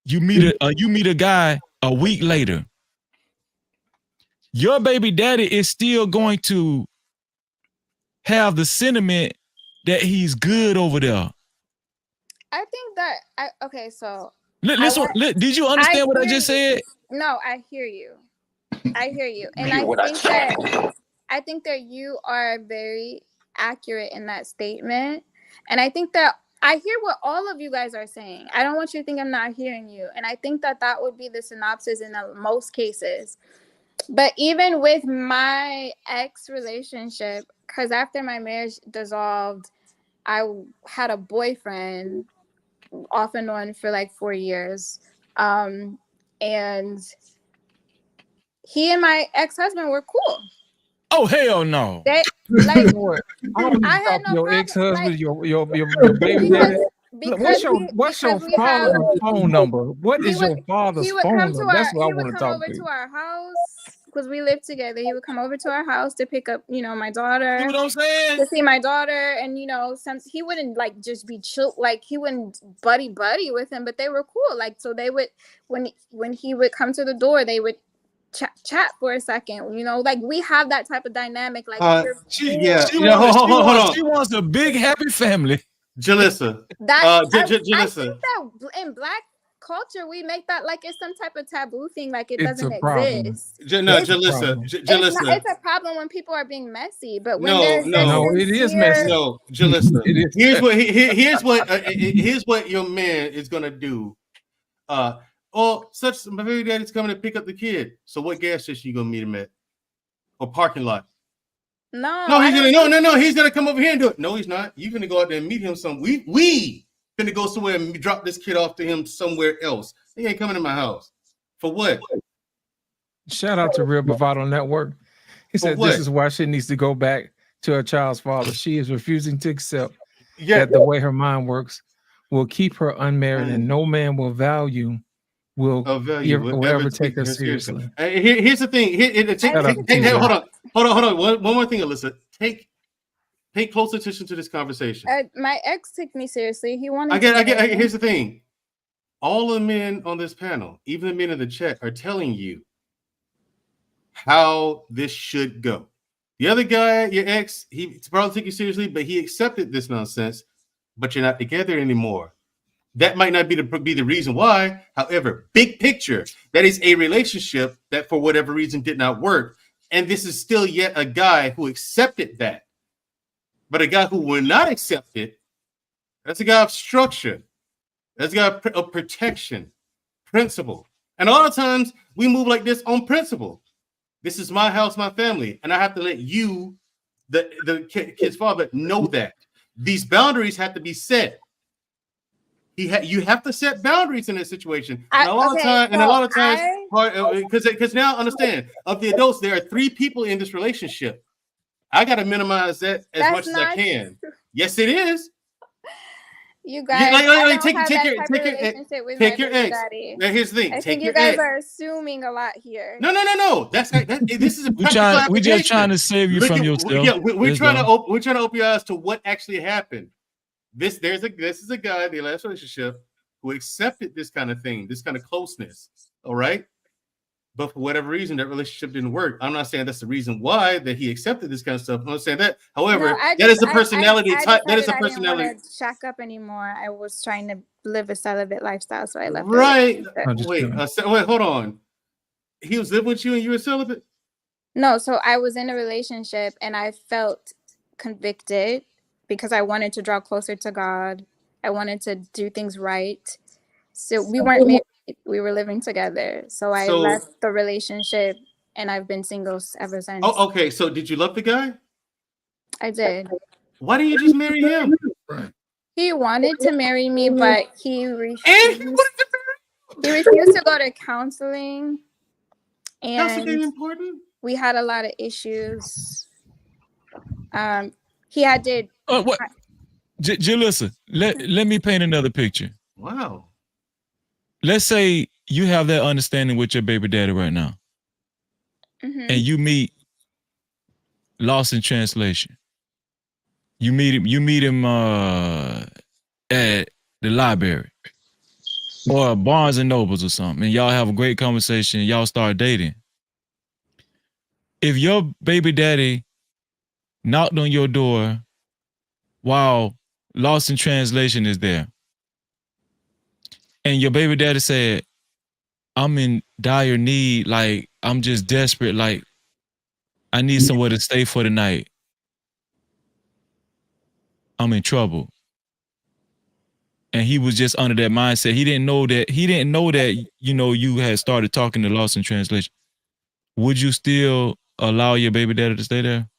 you meet a guy a week later, your baby daddy is still going to have the sentiment that he's good over there. I think that okay. So did you understand what I just said? No, I hear you. I hear you, and I think that you are very accurate in that statement, and I think that I hear what all of you guys are saying. I don't want you to think I'm not hearing you, and I think that would be the synopsis in most cases. But even with my ex relationship, because after my marriage dissolved, I had a boyfriend off and on for like 4 years, and he and my ex-husband were cool. Oh hell no! They like I had no your ex-husband, like, your baby daddy. What's your father's phone number? What is your father's phone number? That's what I want to talk to. He would come over to our house because we lived together. He would come over to our house to pick up, my daughter. You know what I'm saying? To see my daughter, and he wouldn't like just be chill, like he wouldn't buddy with him, but they were cool. Like so, they would when he would come to the door, they would chat for a second. Like we have that type of dynamic. Like she wants a big happy family. Jalissa. I think that in Black culture we make that like it's some type of taboo thing, like it doesn't exist. Jalissa. It's a problem when people are being messy, but when it is messy. No, Jalissa. Here's what your man is gonna do. My baby daddy's coming to pick up the kid. So what gas station you gonna meet him at? Or parking lot? No, he's gonna come over here and do it. No, he's not. You're gonna go out there and meet him we gonna go somewhere and drop this kid off to him somewhere else. He ain't coming to my house. For what? Shout out to Real Bravado Network. He said this is why she needs to go back to her child's father. She is refusing to accept that the way her mind works will keep her unmarried, and no man will ever take her seriously. Here's the thing. Hold on. One more thing, Alyssa. Pay close attention to this conversation. My ex took me seriously. He wanted. Here's the thing. All the men on this panel, even the men in the chat, are telling you how this should go. The other guy, your ex, he probably took you seriously, but he accepted this nonsense. But you're not together anymore. That might not be the reason why. However, big picture, that is a relationship that for whatever reason did not work. And this is still yet a guy who accepted that. But a guy who will not accept it, that's a guy of structure. That's a guy of protection, principle. And a lot of times we move like this on principle. This is my house, my family, and I have to let you, the kid's father, know that these boundaries have to be set. You have to set boundaries in this situation. And a lot of times, because now understand, of the adults, there are 3 people in this relationship. I got to minimize that as much as I can. Yes, it is. You guys, take your eggs. Now, here's the thing. I think you guys are assuming a lot here. No. This is a we just trying to save you from yourself. Yeah, we're trying to open your eyes to what actually happened. This is a guy in the last relationship who accepted this kind of thing, this kind of closeness. All right. But for whatever reason, that relationship didn't work. I'm not saying that's the reason why that he accepted this kind of stuff. I'm not saying that. However, that is a personality type. That is a personality. I didn't want to shack up anymore. I was trying to live a celibate lifestyle, so I left. Right. Wait, hold on. He was living with you and you were celibate? No, so I was in a relationship and I felt convicted because I wanted to draw closer to God. I wanted to do things right. So we weren't married. We were living together. So I left the relationship and I've been single ever since. Oh, okay. So did you love the guy? I did. Why didn't you just marry him? Right. He wanted to marry me, but he refused. He refused to go to counseling. And important. We had a lot of issues. He had did. What? Jalissa, let me paint another picture. Wow. Let's say you have that understanding with your baby daddy right now, and you meet Lost in Translation. You meet him at the library or Barnes and Nobles or something, and y'all have a great conversation. Y'all start dating. If your baby daddy knocked on your door while Lost in Translation is there, and your baby daddy said, I'm in dire need, like, I'm just desperate, like, I need somewhere to stay for the night. I'm in trouble. And he was just under that mindset. He didn't know that, you had started talking to Lost in Translation. Would you still allow your baby daddy to stay there?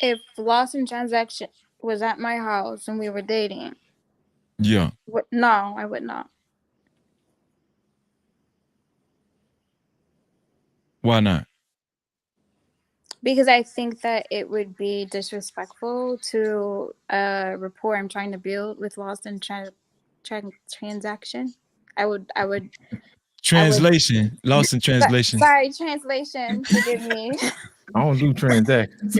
If Lost in Translation was at my house and we were dating, yeah. No, I would not. Why not? Because I think that it would be disrespectful to a rapport I'm trying to build with Lost in Transaction. I would. Translation. Lost in Translation. Sorry, translation. Forgive me. I don't do transactions.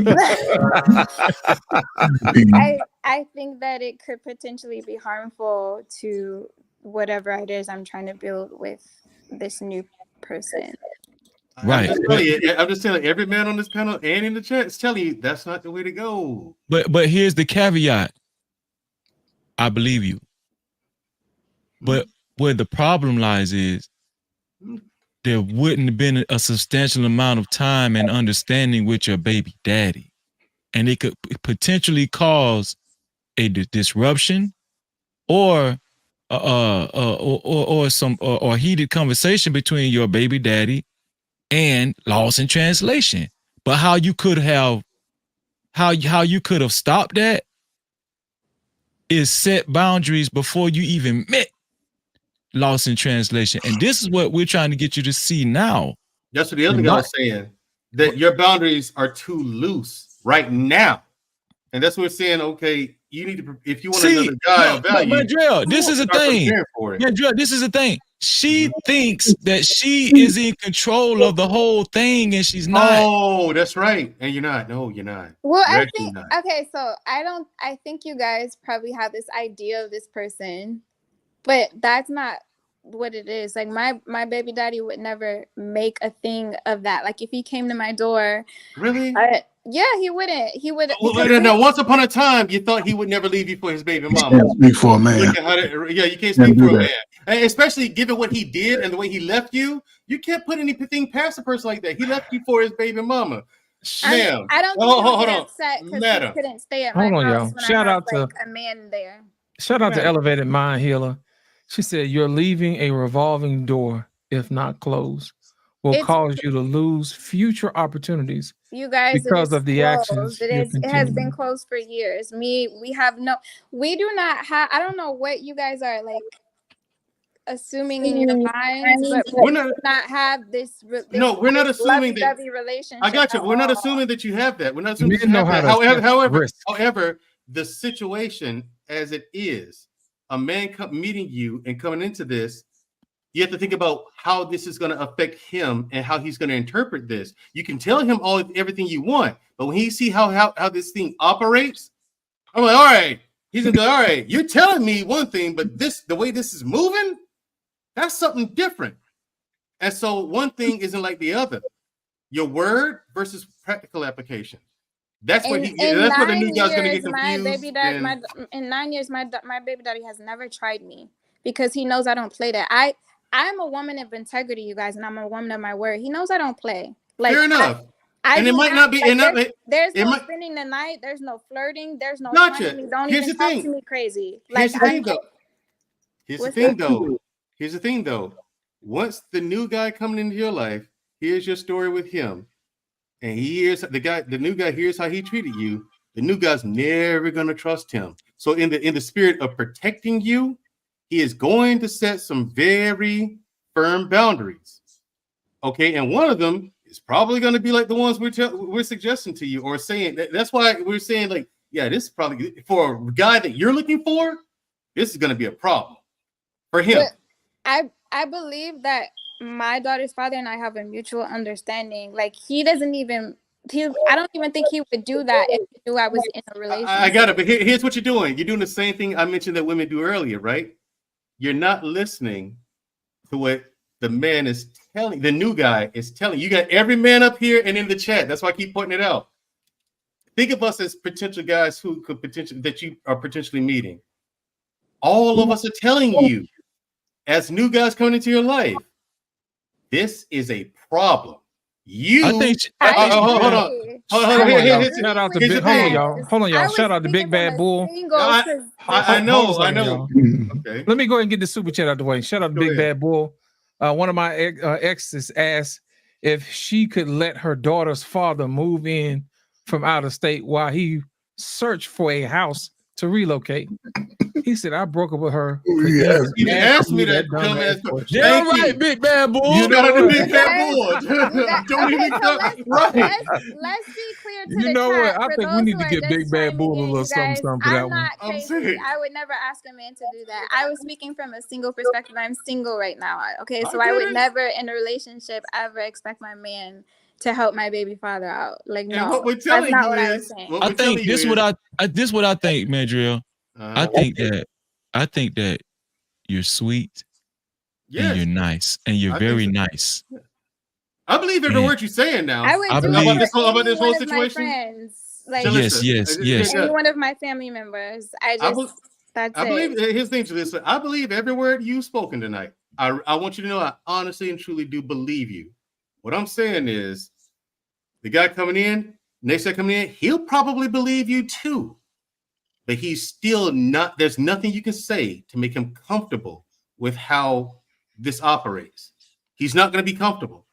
I think that it could potentially be harmful to whatever it is I'm trying to build with this new person. Right. I'm just telling you, every man on this panel and in the chat is telling you that's not the way to go. But here's the caveat. I believe you. But where the problem lies is there wouldn't have been a substantial amount of time and understanding with your baby daddy. And it could potentially cause a disruption or heated conversation between your baby daddy and Lost in Translation. But how you could have stopped that is set boundaries before you even met Lost in Translation. And this is what we're trying to get you to see now. That's what the other guy was saying, that your boundaries are too loose right now. And that's what we're saying, okay, you need to, if you want another guy of value. Mandrell, this is a thing. Mandrell, this is a thing. She thinks that she is in control of the whole thing and she's not. Oh, that's right. And you're not. No, you're not. Well, I think, okay, so I think you guys probably have this idea of this person, but that's not what it is. Like my baby daddy would never make a thing of that. Like if he came to my door. Really? Yeah, he wouldn't. He would. Well, now, once upon a time, you thought he would never leave you for his baby mama. You can't speak for a man. Yeah, you can't speak for a man. And especially given what he did and the way he left you, you can't put anything past a person like that. He left you for his baby mama. Ma'am. I don't think Hold he would on. get upset because he Madam. couldn't stay at my Hold on, house y'all. when Shout I have out to like a man there. Shout out to Madam. Elevated Mind Healer. She said, "You're leaving a revolving door, if not closed, will It's cause you to lose future opportunities you guys, it because is of the actions closed. you're It has been continuing." closed for years. We do not have. I don't know what you guys are like assuming in your minds, but we We're do not. not have this. No, we're not assuming that. lovey-dovey relationship. I got you. at We're not all. assuming that you have that. We're not assuming that Men you know have how that. to assess risk. However, the situation as it is, a man meeting you and coming into this, you have to think about how this is going to affect him and how he's going to interpret this. You can tell him everything you want, but when he see how this thing operates, I'm like, all right, he's gonna go, all right, you're telling me one thing, but the way this is moving, that's something different. And so one thing isn't like the other. Your word versus practical application. That's what that's what the new guy's gonna get confused. My baby dad, in 9 years, my baby daddy has never tried me because he knows I don't play that. I'm a woman of integrity, you guys, and I'm a woman of my word. He knows I don't play. Like, fair enough. And it might not be enough. There's no spending the night. There's no flirting. There's no Gotcha. finding me. Don't Here's even the talk thing. to me crazy. Here's Like, the thing, though. Here's the thing, though. Once the new guy coming into your life, here's your story with him, and he hears the new guy hears how he treated you. The new guy's never gonna trust him. So in the spirit of protecting you, he is going to set some very firm boundaries. Okay, and one of them is probably going to be like the ones we're suggesting to you or saying. That's why we're saying, like, yeah, this is probably for a guy that you're looking for. This is going to be a problem for him. But I believe that my daughter's father and I have a mutual understanding. Like, he doesn't even. I don't even think he would do that if he knew I was in a relationship. I got it, but here's what you're doing. You're doing the same thing I mentioned that women do earlier, right? You're not listening to what the man is telling. The new guy is telling. You got every man up here and in the chat. That's why I keep pointing it out. Think of us as potential guys who could that you are potentially meeting. All of us are telling you, as new guys coming into your life, this is a problem. I think hold on. Shout out to Big. Hold on, y'all. Shout out to Big Bad Bull. I know. Okay. Let me go ahead and get the super chat out the way. Shout out to Big Bad Bull. One of my exes asked if she could let her daughter's father move in from out of state while he searched for a house to relocate. He said, "I broke up with her." Yes. You asked me that dumbass question. Yeah, right, Big Bad Bull. You know the Big Bad Bull. Don't even right. Let's be clear to you know what? I think we need to get Big Bad Bull a little something for that one. I'm not crazy. I would never ask a man to do that. I was speaking from a single perspective. I'm single right now. Okay, so I would never in a relationship ever expect my man to help my baby father out. Like, no, what we're telling that's not you what is, I was saying. I think this is what I think, Mandrill. I think that you're sweet, and you're nice, and you're very nice. I believe every word you're saying now. I would do about this whole one of situation. my friends, like yes. any one of my family members. That's I believe his thing to this. I believe every word you've spoken tonight. I want you to know I honestly and truly do believe you. What I'm saying is, the guy coming in, next guy coming in, he'll probably believe you too. But he's still not, there's nothing you can say to make him comfortable with how this operates. He's not going to be comfortable.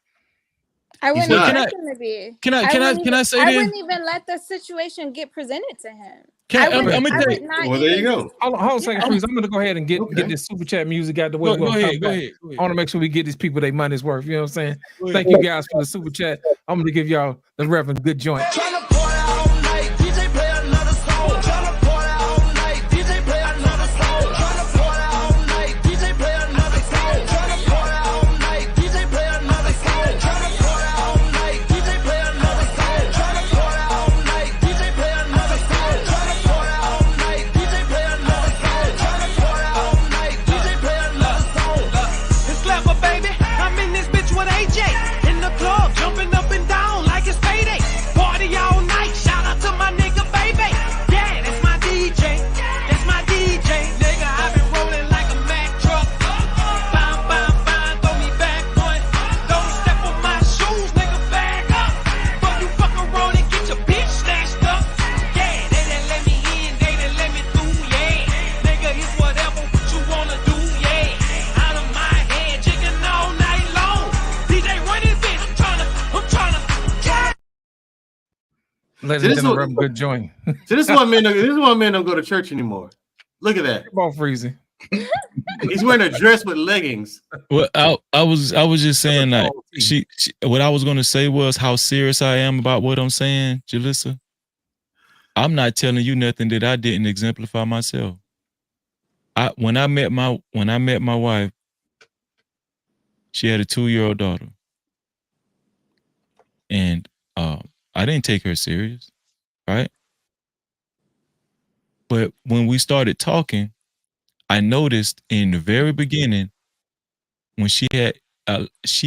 I wouldn't expect him to be. Can I say this? I wouldn't even let the situation get presented to him. Well, there you go. Hold on a second, please. I'm going to go ahead and get this super chat music out the way. Go ahead. I want to make sure we get these people their money's worth. You know what I'm saying? Thank you guys for the super chat. I'm going to give y'all the Reverend good joint. In the club, jumping up and down like it's payday. Party all Ladies and gentlemen, have a good joint. So this is why men don't go to church anymore. Look at that. Ball freezing. He's wearing a dress with leggings. Well, I was just saying that she what I was gonna say was how serious I am about what I'm saying, Jalissa. I'm not telling you nothing that I didn't exemplify myself. When I met my wife, she had a 2-year-old daughter, and I didn't take her serious, right? But when we started talking, I noticed in the very beginning when she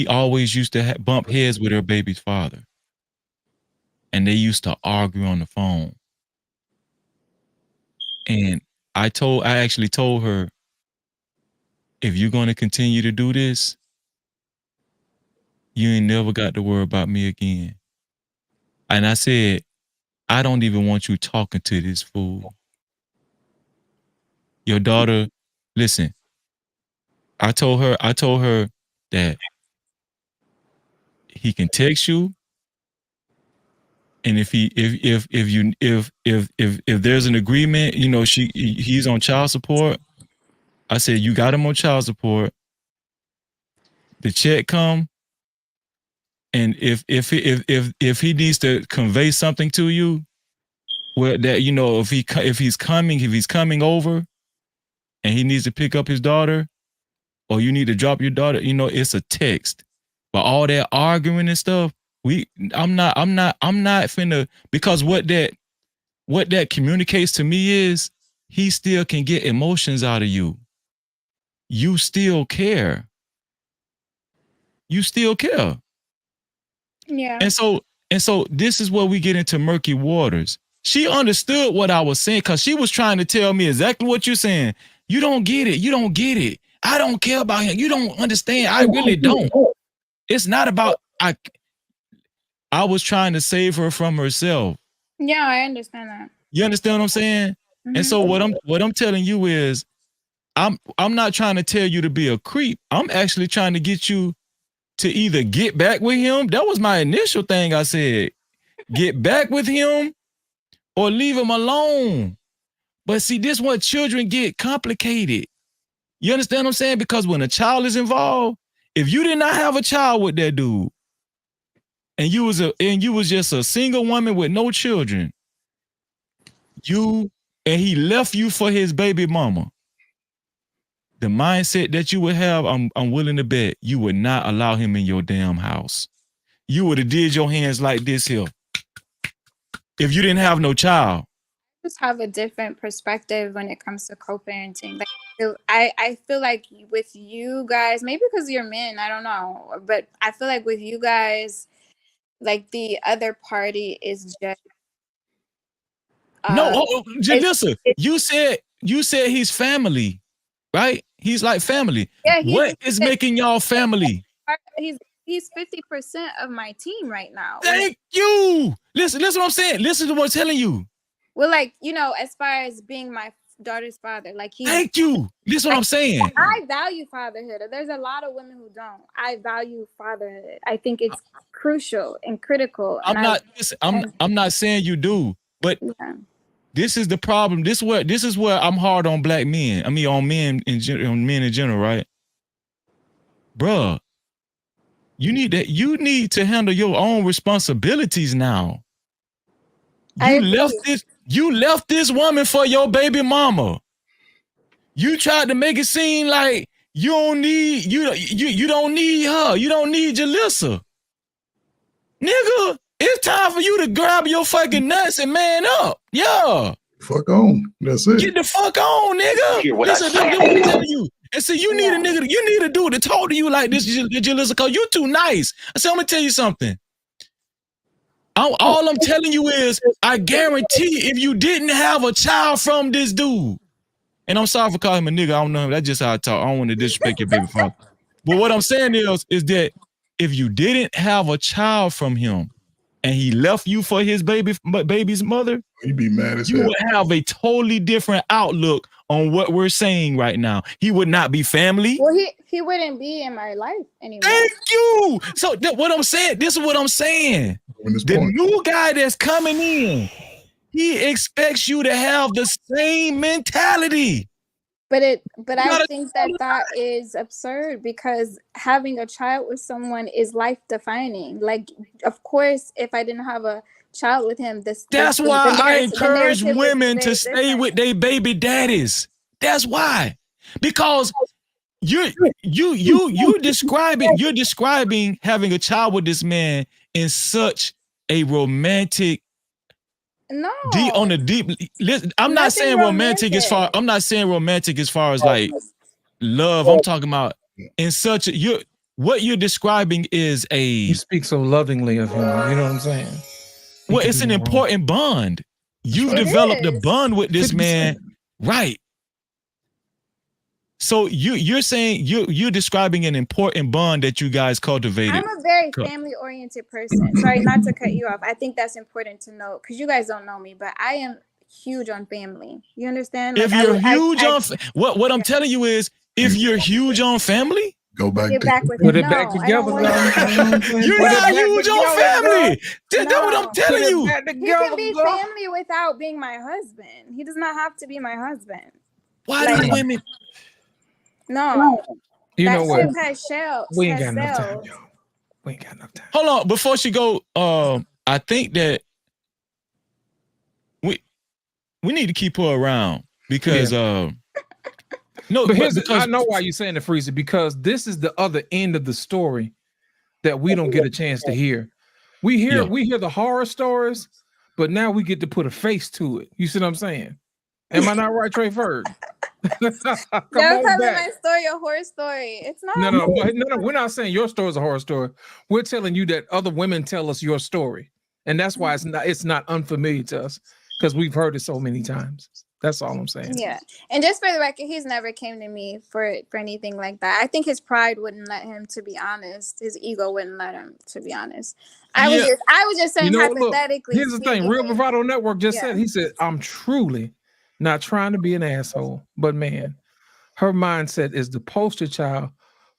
always used to bump heads with her baby's father, and they used to argue on the phone. And I actually told her, if you're going to continue to do this, you ain't never got to worry about me again. And I said, I don't even want you talking to this fool. Your daughter, listen, I told her that he can text you, and if there's an agreement, you know, he's on child support. I said, you got him on child support. The check come, and if he needs to convey something to you, where that, you know, if he's coming over, and he needs to pick up his daughter, or you need to drop your daughter, you know, it's a text. But all that arguing and stuff, I'm not finna, because what that communicates to me is he still can get emotions out of you. You still care. You still care. Yeah. And so this is where we get into murky waters. She understood what I was saying because she was trying to tell me exactly what you're saying. You don't get it. You don't get it. I don't care about him. You don't understand. I really don't. It's not about I was trying to save her from herself. Yeah, I understand that. You understand what I'm saying? Mm-hmm. And so what I'm telling you is I'm not trying to tell you to be a creep. I'm actually trying to get you to either get back with him. That was my initial thing. I said, get back with him or leave him alone. But see, this is what children get complicated. You understand what I'm saying? Because when a child is involved, if you did not have a child with that dude, and you was just a single woman with no children, and he left you for his baby mama, the mindset that you would have, I'm willing to bet you would not allow him in your damn house. You would have did your hands like this here if you didn't have no child. Just have a different perspective when it comes to co-parenting. Like, I feel like with you guys, maybe because you're men, I don't know, but I feel like with you guys, like the other party is just listen. You said he's family, right? He's like family. Yeah. What is making y'all family? He's 50% of my team right now. Thank you. Listen what I'm saying. Listen to what I'm telling you. Well, like, you know, as far as being my daughter's father, like thank you. This is what I'm saying. I value fatherhood. There's a lot of women who don't. I value fatherhood. I think it's crucial and critical. I'm not saying you do, but this is the problem. This is where I'm hard on black men. I mean, on men in general, right? Bruh, you need to handle your own responsibilities now. You left this woman for your baby mama. You tried to make it seem like you don't need her. You don't need Jalissa. Nigga, it's time for you to grab your fucking nuts and man up. Yeah. Fuck on. That's it. Get the fuck on, nigga. Listen, this is what I'm telling you. And see, you need a nigga, you need a dude to talk to you like this, Jalissa, because you too nice. So I'm gonna tell you something. All I'm telling you is, I guarantee if you didn't have a child from this dude, and I'm sorry for calling him a nigga, I don't know him, that's just how I talk. I don't want to disrespect your baby father. But what I'm saying is that if you didn't have a child from him, and he left you for his baby's mother, you'd be mad as you hell. would have a totally different outlook on what we're saying right now. He would not be family. Well, he wouldn't be in my life anymore. Thank you. So what I'm saying, this is what I'm saying. The new guy that's coming in, he expects you to have the same mentality. But I think that is absurd, because having a child with someone is life defining. Like, of course, if I didn't have a child with him, that's why I encourage women to stay with their baby daddies. That's why, because you're describing having a child with this man in such a romantic. No, I'm not saying romantic as far. I'm not saying romantic as far as like love. I'm talking about in such a what you're describing is a. You speak so lovingly of him. You know what I'm saying? Well, it's an important bond. You developed a bond with this man, right? So you're saying you're describing an important bond that you guys cultivated. I'm a very family-oriented person. Sorry, not to cut you off. I think that's important to know, because you guys don't know me, but I am huge on family. You understand? If you're huge on what I'm telling you is, if you're huge on family, go back. Get back with put him. it back together. You're not huge on family. That's what I'm telling you. He can be family without being my husband. He does not have to be my husband. Why do women? No. You know what? We ain't got enough time, y'all. We ain't got enough time. Hold on, before she go, I think that we need to keep her around because no, but I know why you're saying it, Freezer, because this is the other end of the story that we don't get a chance to hear. We hear the horror stories, but now we get to put a face to it. You see what I'm saying? Am I not right, Trey Ferg? Don't tell my story a horror story. It's not. No. We're not saying your story is a horror story. We're telling you that other women tell us your story, and that's why it's not unfamiliar to us, because we've heard it so many times. That's all I'm saying. Yeah, and just for the record, he's never came to me for anything like that. I think his pride wouldn't let him, to be honest. His ego wouldn't let him, to be honest. I was just saying, hypothetically. Look, here's the thing. Real Bravado Network just said, he said, I'm truly not trying to be an asshole, but man, her mindset is the poster child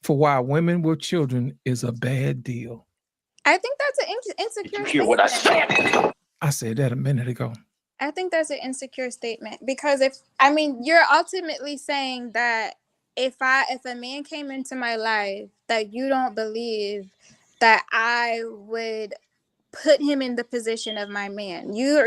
for why women with children is a bad deal. I think that's an insecure statement. Hear what I said? I said that a minute ago. I think that's an insecure statement, because you're ultimately saying that if a man came into my life, that you don't believe that I would put him in the position of my man. You're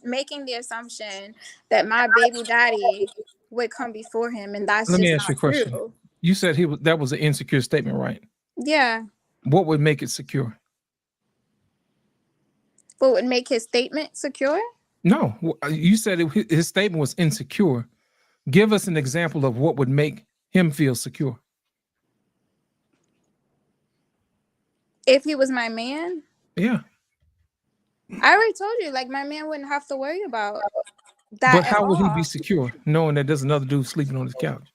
making the assumption that my baby daddy would come before him, and that's Let just me ask you a question. True. You said that was an insecure statement, right? Yeah. What would make it secure? What would make his statement secure? No, you said his statement was insecure. Give us an example of what would make him feel secure. If he was my man? Yeah. I already told you, like, my man wouldn't have to worry about that. But how would he be secure knowing that there's another dude sleeping on his couch?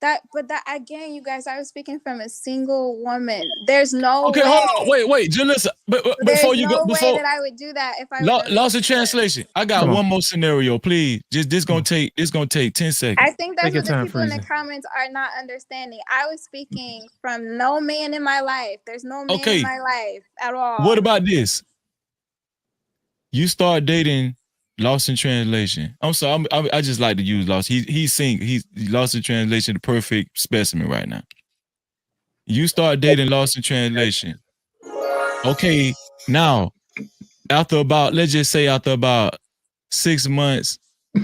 But again, you guys, I was speaking from a single woman. There's no way. Hold on, wait, Jalissa. But before you go, way that I would do that if I lost in translation. I got one more scenario, please. This gonna take 10 seconds. I think that's what the people in the comments are not understanding. I was speaking from no man in my life. There's no man in my life at all. What about this? You start dating Lost in Translation. I'm sorry, I just like to use Lost. He's Lost in Translation, the perfect specimen right now. You start dating Lost in Translation. Okay, now let's just say after about 6 months,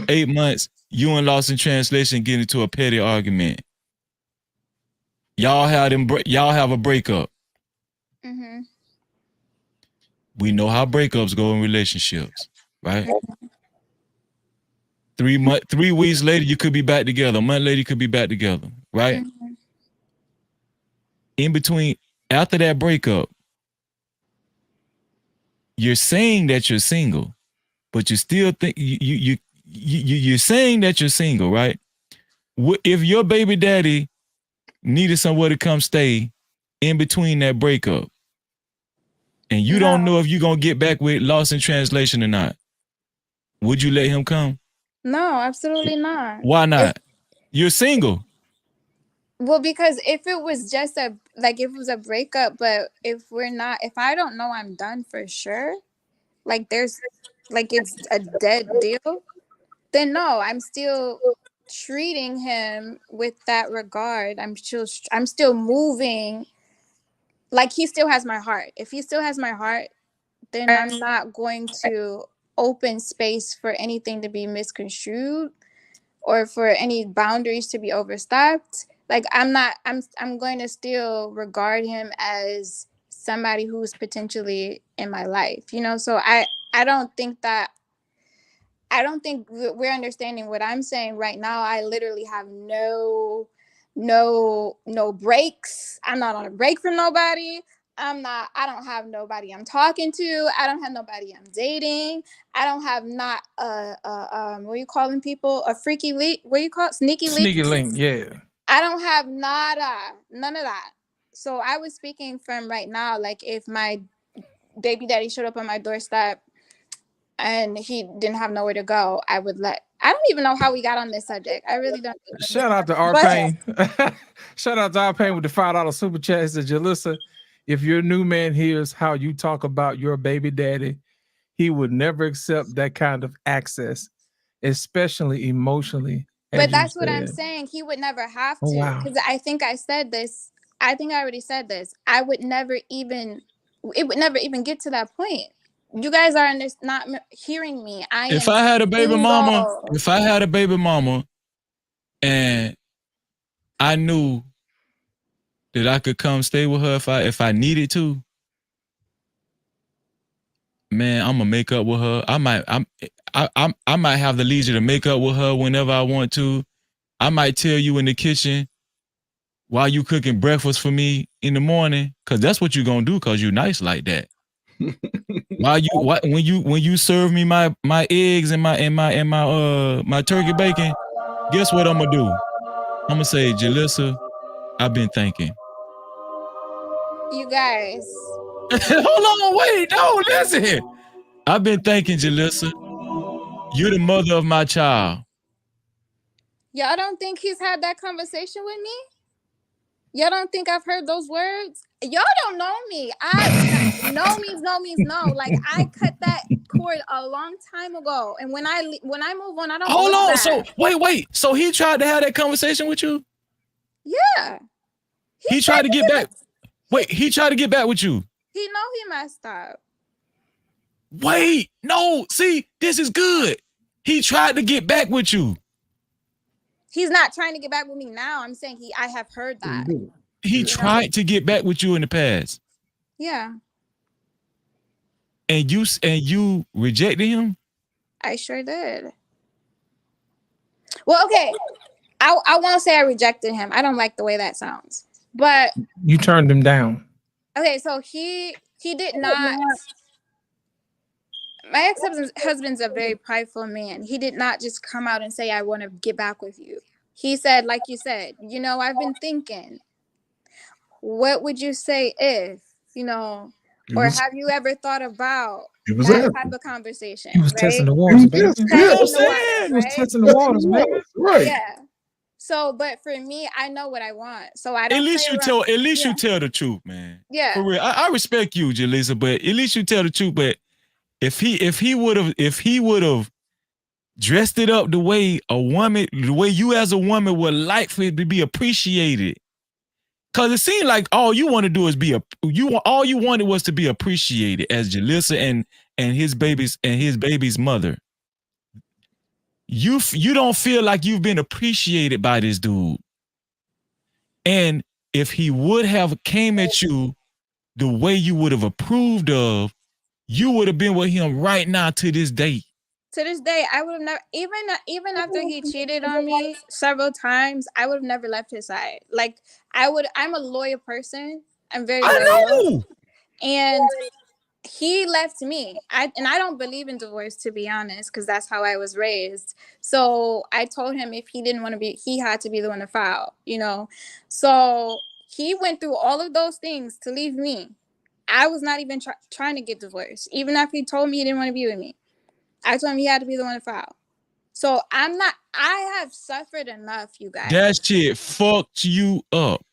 8 months, you and Lost in Translation get into a petty argument. Y'all have a breakup. Mm-hmm. We know how breakups go in relationships, right? 3 weeks later, you could be back together. A month later, you could be back together, right? Mm-hmm. In between, after that breakup, you're saying that you're single, but you still think you're saying that you're single, right? If your baby daddy needed somewhere to come stay in between that breakup, and you don't know if you're gonna get back with Lost in Translation or not, would you let him come? No, absolutely not. Why not? You're single. Well, because if it was just if it was a breakup, but if I don't know I'm done for sure, like it's a dead deal, then no, I'm still treating him with that regard. I'm still moving like he still has my heart. If he still has my heart, then I'm not going to open space for anything to be misconstrued or for any boundaries to be overstepped. Like I'm going to still regard him as somebody who's potentially in my life, so I don't think we're understanding what I'm saying right now. I literally have no breaks. I'm not on a break from nobody. I don't have nobody I'm talking to. I don't have nobody I'm dating. I don't have not what are you calling people? A freaky link? What do you call it? Sneaky link? Sneaky link, yeah. I don't have none of that. So I was speaking from right now, like if my baby daddy showed up on my doorstep and he didn't have nowhere to go, I don't even know how we got on this subject. I really don't. Shout out to R-Pain. Shout out to R-Pain with the $5 super chat. It says, Jalissa, if your new man hears how you talk about your baby daddy, he would never accept that kind of access, especially emotionally. But that's what I'm saying. He would never have to. Wow. Because I think I said this. I think I already said this. It would never even get to that point. You guys are not hearing me. If I had a baby mama, and I knew that I could come stay with her if I needed to, man, I'm gonna make up with her. I might have the leisure to make up with her whenever I want to. I might tell you in the kitchen while you cooking breakfast for me in the morning, cause that's what you're gonna do, cause you nice like that. When you serve me my eggs and my turkey bacon, guess what I'm gonna do? I'm gonna say, Jalissa, I've been thinking. You guys. Hold on, wait, no, listen. I've been thinking, Jalissa, you're the mother of my child. Y'all don't think he's had that conversation with me? Y'all don't think I've heard those words? Y'all don't know me. No means no. Like I cut that cord a long time ago, and when I move on, I don't. Hold on. Back. So wait. So he tried to have that conversation with you? Yeah. He tried to get back. Wait, he tried to get back with you. He know he messed up. Wait, no. See, this is good. He tried to get back with you. He's not trying to get back with me now. I'm saying I have heard that. He tried to get back with you in the past. Yeah. And you rejected him? I sure did. Well, okay. I won't say I rejected him. I don't like the way that sounds. But you turned him down. Okay, so he did not. My ex-husband's a very prideful man. He did not just come out and say, I want to get back with you. He said, like you said, I've been thinking, what would you say if, or have you ever thought about that type of conversation? He was testing the waters, baby. He was testing the waters, man. Right. Yeah. So, but for me, I know what I want. So I don't. At least you tell the truth, man. Yeah. For real. I respect you, Jalissa, but at least you tell the truth. But if he would have dressed it up the way you as a woman would like for it to be appreciated. Cause it seemed like all you want to do is all you wanted was to be appreciated as Jalissa and his baby's mother. You don't feel like you've been appreciated by this dude. And if he would have came at you the way you would have approved of, you would have been with him right now to this day. To this day, I would have never, even after he cheated on me several times, I would have never left his side. Like I'm a loyal person. I'm very loyal. And he left me. I don't believe in divorce, to be honest, because that's how I was raised. So I told him if he didn't want to be, he had to be the one to file, So he went through all of those things to leave me. I was not even trying to get divorced. Even if he told me he didn't want to be with me, I told him he had to be the one to file. So I have suffered enough, you guys. That shit fucked you up.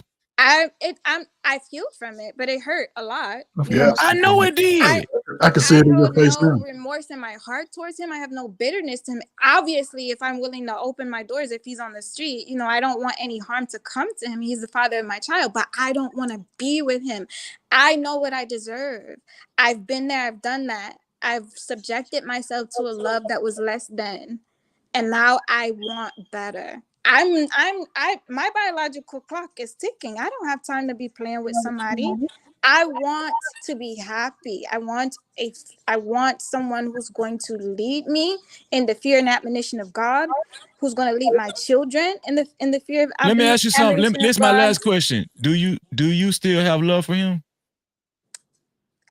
I feel from it, but it hurt a lot. Yeah, I know it did. I can see it in your hold face no now. remorse in my heart towards him. I have no bitterness to him. Obviously, if I'm willing to open my doors, if he's on the street, I don't want any harm to come to him. He's the father of my child, but I don't want to be with him. I know what I deserve. I've been there. I've done that. I've subjected myself to a love that was less than, and now I want better. My biological clock is ticking. I don't have time to be playing with somebody. I want to be happy. I want someone who's going to lead me in the fear and admonition of God, who's going to lead my children in the fear of. Let me ask you something. This is my last question. Do you still have love for him?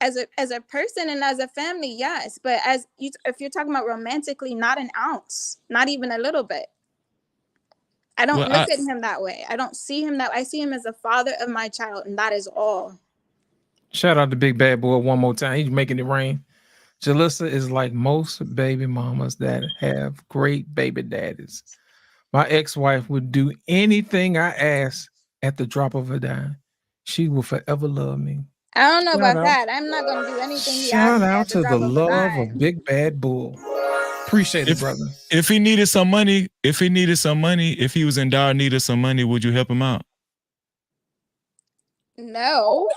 As a person and as a family, yes. But if you're talking about romantically, not an ounce, not even a little bit. I don't look at him that way. I don't see him I see him as a father of my child, and that is all. Shout out to Big Bad Boy one more time. He's making it rain. Jalissa is like most baby mamas that have great baby daddies. My ex-wife would do anything I asked at the drop of a dime. She will forever love me. I don't know about that. I'm not going to do anything he Shout asks out at the to the drop of a love dime. of Big Bad Bull. Appreciate it, brother. If he needed some money, if he was in dire need of some money, would you help him out? No.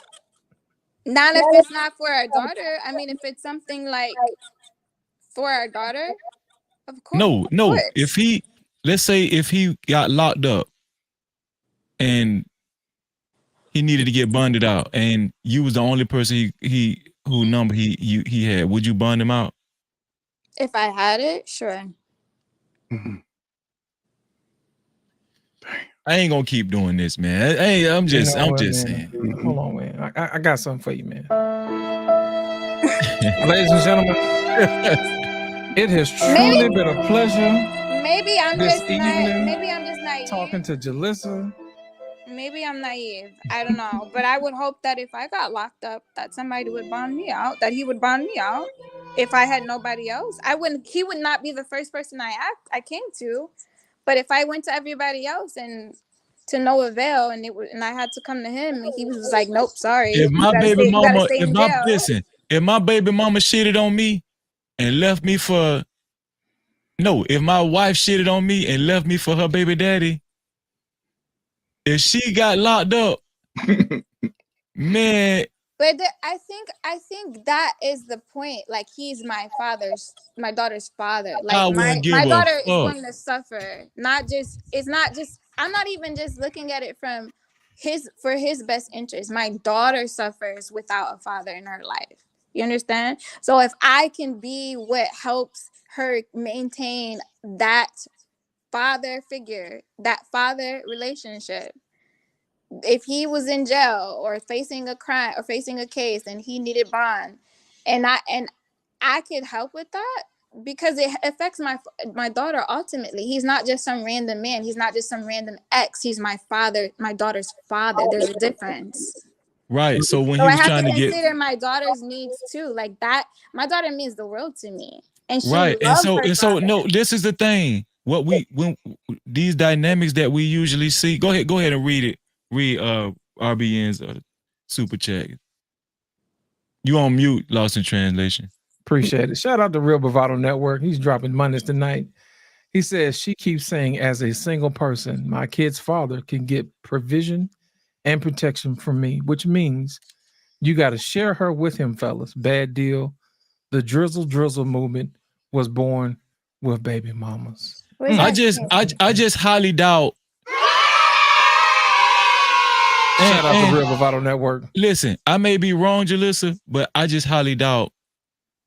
Not if it's not for our daughter. I mean, if it's something like for our daughter, of course. No. Of course. Let's say if he got locked up and he needed to get bonded out, and you was the only person who number he had, would you bond him out? If I had it, sure. Mm-hmm. I ain't gonna keep doing this, man. Hey, I'm just saying. Hold on, man. I got something for you, man. Ladies and gentlemen, it has truly been a pleasure. Maybe I'm just naive. Talking to Jalissa. Maybe I'm naive. I don't know. But I would hope that if I got locked up, that somebody would bond me out, that he would bond me out. If I had nobody else, he would not be the first person I came to. But if I went to everybody else and to no avail, and I had to come to him, and he was like, "Nope, sorry." If my baby mama, if my baby mama shitted on me and left me if my wife shitted on me and left me for her baby daddy, if she got locked up, man. But I think that is the point. Like, he's my daughter's father. Like, my daughter is going to suffer. I'm not even just looking at it for his best interest. My daughter suffers without a father in her life. You understand? So if I can be what helps her maintain that father figure, that father relationship, if he was in jail or facing a crime or facing a case and he needed bond, and I could help with that, because it affects my daughter ultimately. He's not just some random man. He's not just some random ex. He's my father, my daughter's father. There's a difference. Right. So when he was trying to get, consider my daughter's needs too. Like that, my daughter means the world to me, and she right. loves And so no. This is the thing. When these dynamics that we usually see. Go ahead and read it. Read RBN's super chat. You on mute, lost in translation. Appreciate it. Shout out to Real Bravado Network. He's dropping Mondays tonight. He says, she keeps saying, as a single person, my kid's father can get provision and protection from me, which means you got to share her with him, fellas. Bad deal. The drizzle movement was born with baby mamas. I just highly doubt. Shout out to Real Bravado Network. Listen, I may be wrong, Jalissa, but I just highly doubt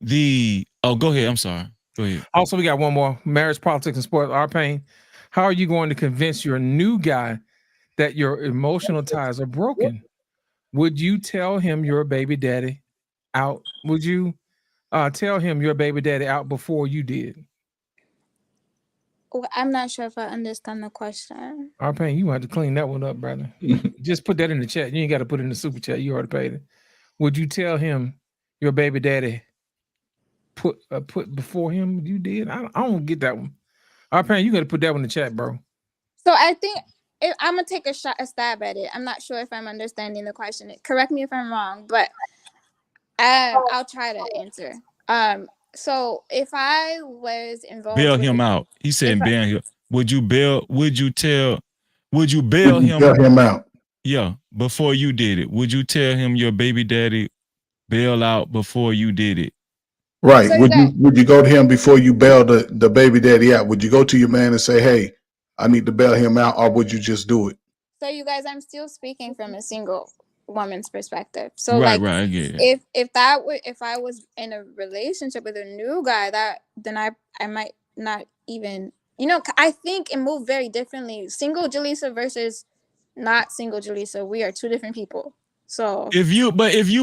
go ahead. I'm sorry. Go ahead. Also, we got one more. Marriage, politics, and sports. Our pain. How are you going to convince your new guy that your emotional ties are broken? Would you tell him your baby daddy out? Would you tell him your baby daddy out before you did? Well, I'm not sure if I understand the question. Our pain, you have to clean that one up, brother. Just put that in the chat. You ain't got to put it in the super chat. You already paid it. would you tell him your baby daddy put before him? You did. I don't get that one. Our parent, you got to put that one in the chat, bro. So I think I'm gonna take a stab at it. I'm not sure if I'm understanding the question. Correct me if I'm wrong, but I'll try to answer. So if I was involved, Bail with him out. He said, bail him. Would you bail him out? Yeah, before you did it. Would you tell him your baby daddy bail out before you did it? Right. Would you go to him before you bail the baby daddy out? Would you go to your man and say, hey, I need to bail him out, or would you just do it? So you guys, I'm still speaking from a single woman's perspective. So right, I get it. If I was in a relationship with a new guy, then I might not even, I think it moved very differently. Single Jaleesa versus not single Jaleesa, we are two different people. So if you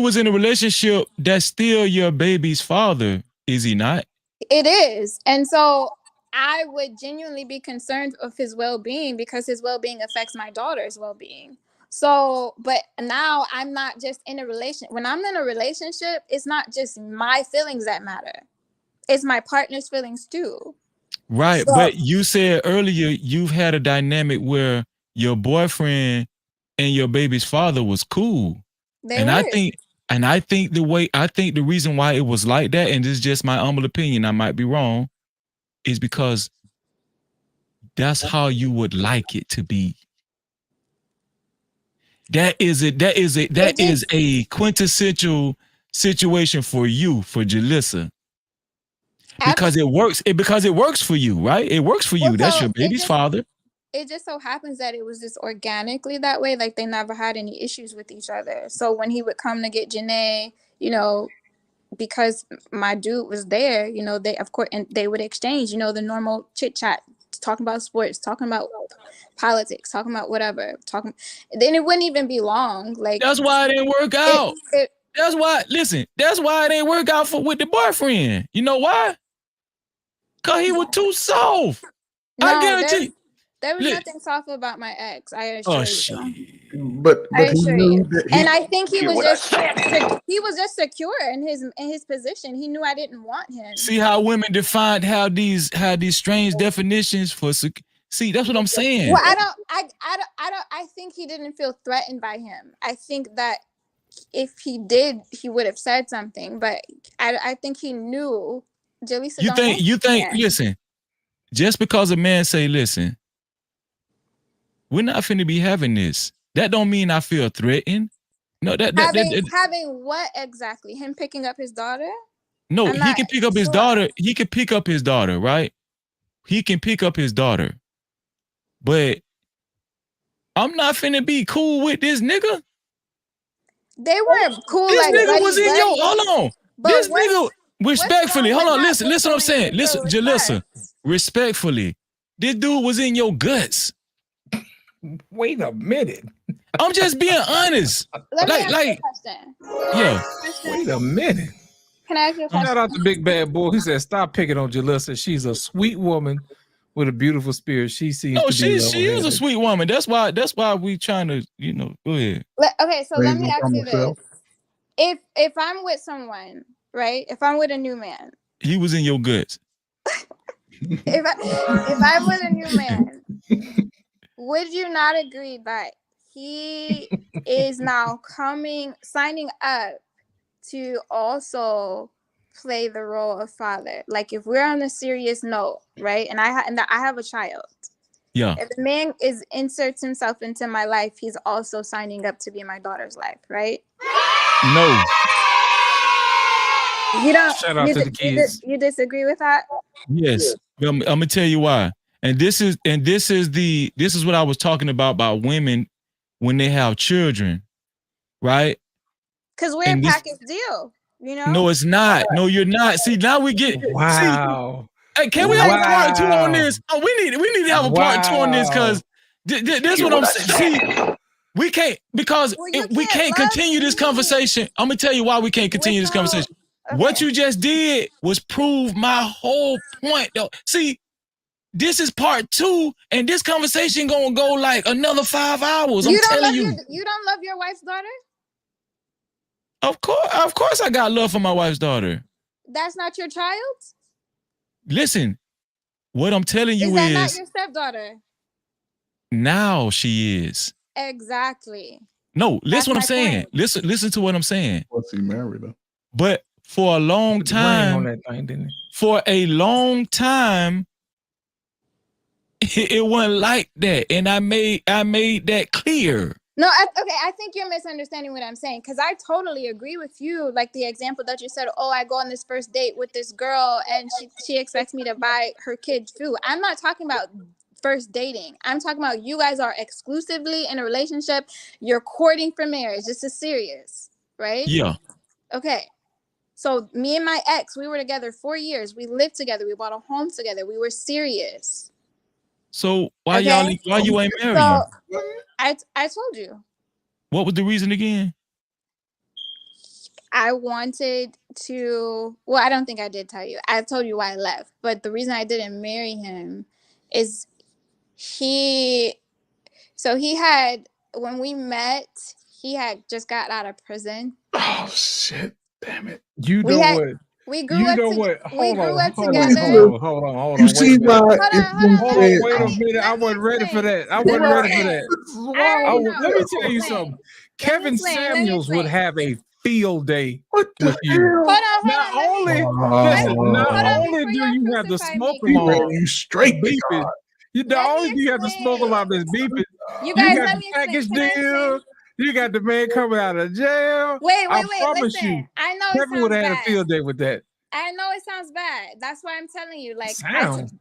was in a relationship, that's still your baby's father, is he not? It is. And so I would genuinely be concerned of his well-being because his well-being affects my daughter's well-being. So, but now I'm not just in a relation. When I'm in a relationship, it's not just my feelings that matter. It's my partner's feelings too. Right. So, but you said earlier you've had a dynamic where your boyfriend and your baby's father was cool. I think the reason why it was like that, and this is just my humble opinion, I might be wrong, is because that's how you would like it to be. That is a quintessential situation for you, for Jalissa. Because it works for you, right? It works for you. Well, that's your baby's father. It just so happens that it was just organically that way. Like they never had any issues with each other. So when he would come to get Janae, because my dude was there, they of course, and they would exchange, the normal chit chat, talking about sports, talking about politics, talking about whatever, then it wouldn't even be long. Like that's why it didn't work out. That's why it didn't work out with the boyfriend. You know why? Because he was too soft. No, I guarantee. There was nothing soft about my ex. I assure you. But I assure you. And I think he was just secure in his position. He knew I didn't want him. See how women have these strange definitions for see, that's what I'm saying. Well, I think he didn't feel threatened by him. I think that if he did, he would have said something. But I think he knew. Jaleesa, you think listen, just because a man say, listen, we're not finna be having this, that don't mean I feel threatened. No, having what exactly? Him picking up his daughter? No, he can pick up his daughter. He can pick up his daughter, right? He can pick up his daughter. But I'm not finna be cool with this nigga. They weren't cool. This like nigga was in your, hold on. This nigga, respectfully, hold on, listen what I'm saying. Listen, Jalissa, respectfully, this dude was in your guts. Wait a minute. I'm just being honest. Let me ask you a question. Yeah. Wait a minute. Can I ask you a question? Shout out to Big Bad Boy. He said, stop picking on Jalissa. She's a sweet woman with a beautiful spirit. She seems to be she is a sweet woman. That's why we trying to, go ahead. Okay, so let me ask you this. If I'm with someone, right? If I'm with a new man. He was in your guts. if I'm with a new man, would you not agree that he is now signing up to also play the role of father? Like if we're on a serious note, right? And I have a child. Yeah. If the man inserts himself into my life, he's also signing up to be in my daughter's life, right? No. You don't. Shout out to the kids. You disagree with that? Yes. I'm gonna tell you why. And this is what I was talking about women when they have children, right? Because we're a package deal, No, it's not. No, you're not. See, now we get wow. See, hey, can we have a part 2 on this? Oh, we need to have a part 2 on this because this is what I'm saying. See, we can't because we can't continue this conversation. I'm gonna tell you why we can't continue this conversation. Okay. What you just did was prove my whole point, though. See. This is part 2, and this conversation gonna go like another 5 hours. I'm telling you. You don't love your wife's daughter? Of course, I got love for my wife's daughter. That's not your child? Listen, what I'm telling you Is that not is your stepdaughter? now she is. Exactly. No, That's listen what I'm my saying. point. Listen to what I'm saying. What's he married her? But for a long Put the ring on time, that thing, didn't it? for a long time, it wasn't like that, and I made that clear. No, okay, I think you're misunderstanding what I'm saying, because I totally agree with you. Like the example that you said, oh, I go on this first date with this girl and she expects me to buy her kids food. I'm not talking about first dating. I'm talking about you guys are exclusively in a relationship. You're courting for marriage. This is serious, right? Yeah. Okay. So me and my ex, we were together 4 years. We lived together. We bought a home together. We were serious. So why Okay? why you ain't married? So I told you. What was the reason again? I wanted to, well, I don't think I did tell you. I told you why I left. But the reason I didn't marry him is when we met, he had just got out of prison. Oh shit! Damn it! You know what? We grew up together. Hold on. You see why Hold on, wait a minute. I wasn't ready for that. Let me tell you something. Kevin Samuels would have a field day with you. Not only do you have the smoke alarm, you straight beeping. Not only do you have the smoke alarm that's beeping, you guys, got the package deal. You got the man coming out of jail. Wait, I promise you, I know Kevin would have had a field day with that. I know it sounds bad. That's why I'm telling you. Like, Sounds.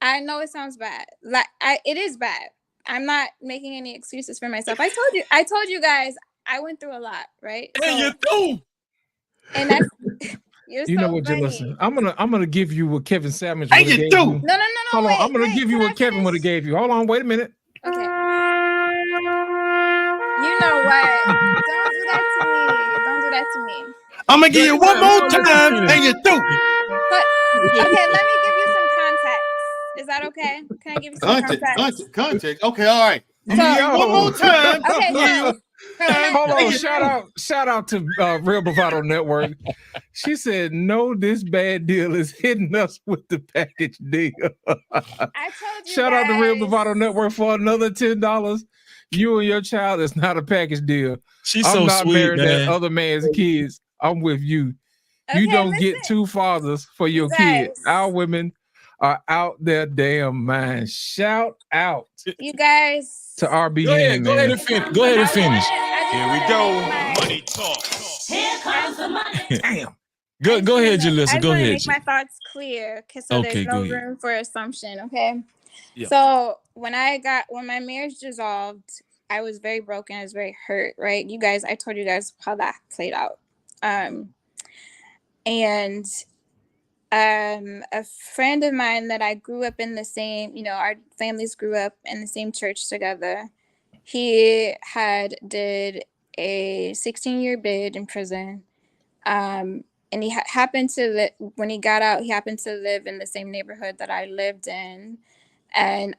I know it sounds bad. Like, it is bad. I'm not making any excuses for myself. I told you guys, I went through a lot, right? And you do. And that's you know what, listen. I'm gonna give you what Kevin Samuels would And have you gave do. you. No. Hold on, I'm gonna give you what Kevin would have gave you. Hold on, wait a minute. Okay. You know what? Don't do that to me. Don't do that to me. I'm gonna give you one more time, and you do. But okay, let me give you some context. Is that okay? Can I give you some Context. Okay, all right. So, one more time. Okay, Hold on, shout out to Real Bravado Network. She said, no, this bad deal is hitting us with the package deal. I told you. Shout out to Real Bravado Network for another $10. You and your child is not a package deal. She's I'm so not sweet, married man. to other man's kids. I'm with you. You don't get two fathers for your kids. Our women are out their damn mind. Shout out. You guys to RBN. Go ahead and finish. Go ahead and finish. Here we go. Money talk. Here comes the money. Damn. Go ahead, Jalissa. I Go want to ahead. make my thoughts clear, so Okay, there's go no ahead. room for assumption. Okay. Yeah. So when my marriage dissolved, I was very broken. I was very hurt. Right. You guys, I told you guys how that played out. And a friend of mine that I grew up in the same, our families grew up in the same church together. He did a 16-year bid in prison. And he happened to when he got out, he happened to live in the same neighborhood that I lived in. And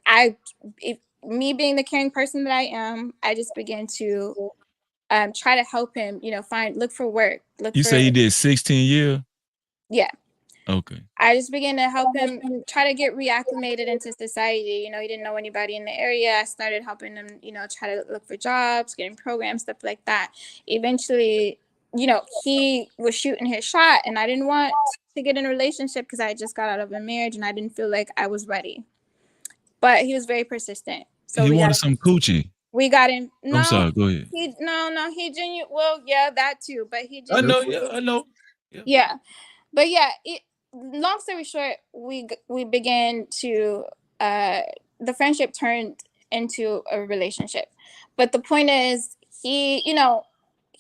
me being the caring person that I am, I just began to try to help him, look for work. You say he did 16 years? Yeah. Okay. I just began to help him try to get reacclimated into society. He didn't know anybody in the area. I started helping him, try to look for jobs, getting programs, stuff like that. Eventually, he was shooting his shot, and I didn't want to get in a relationship because I just got out of a marriage and I didn't feel like I was ready. But he was very persistent. So he wanted some coochie. We got him. No, I'm sorry. Go ahead. He genuinely. Well, yeah, that too. But he. I know. Yeah, but yeah. Long story short, we began to the friendship turned into a relationship. But the point is, he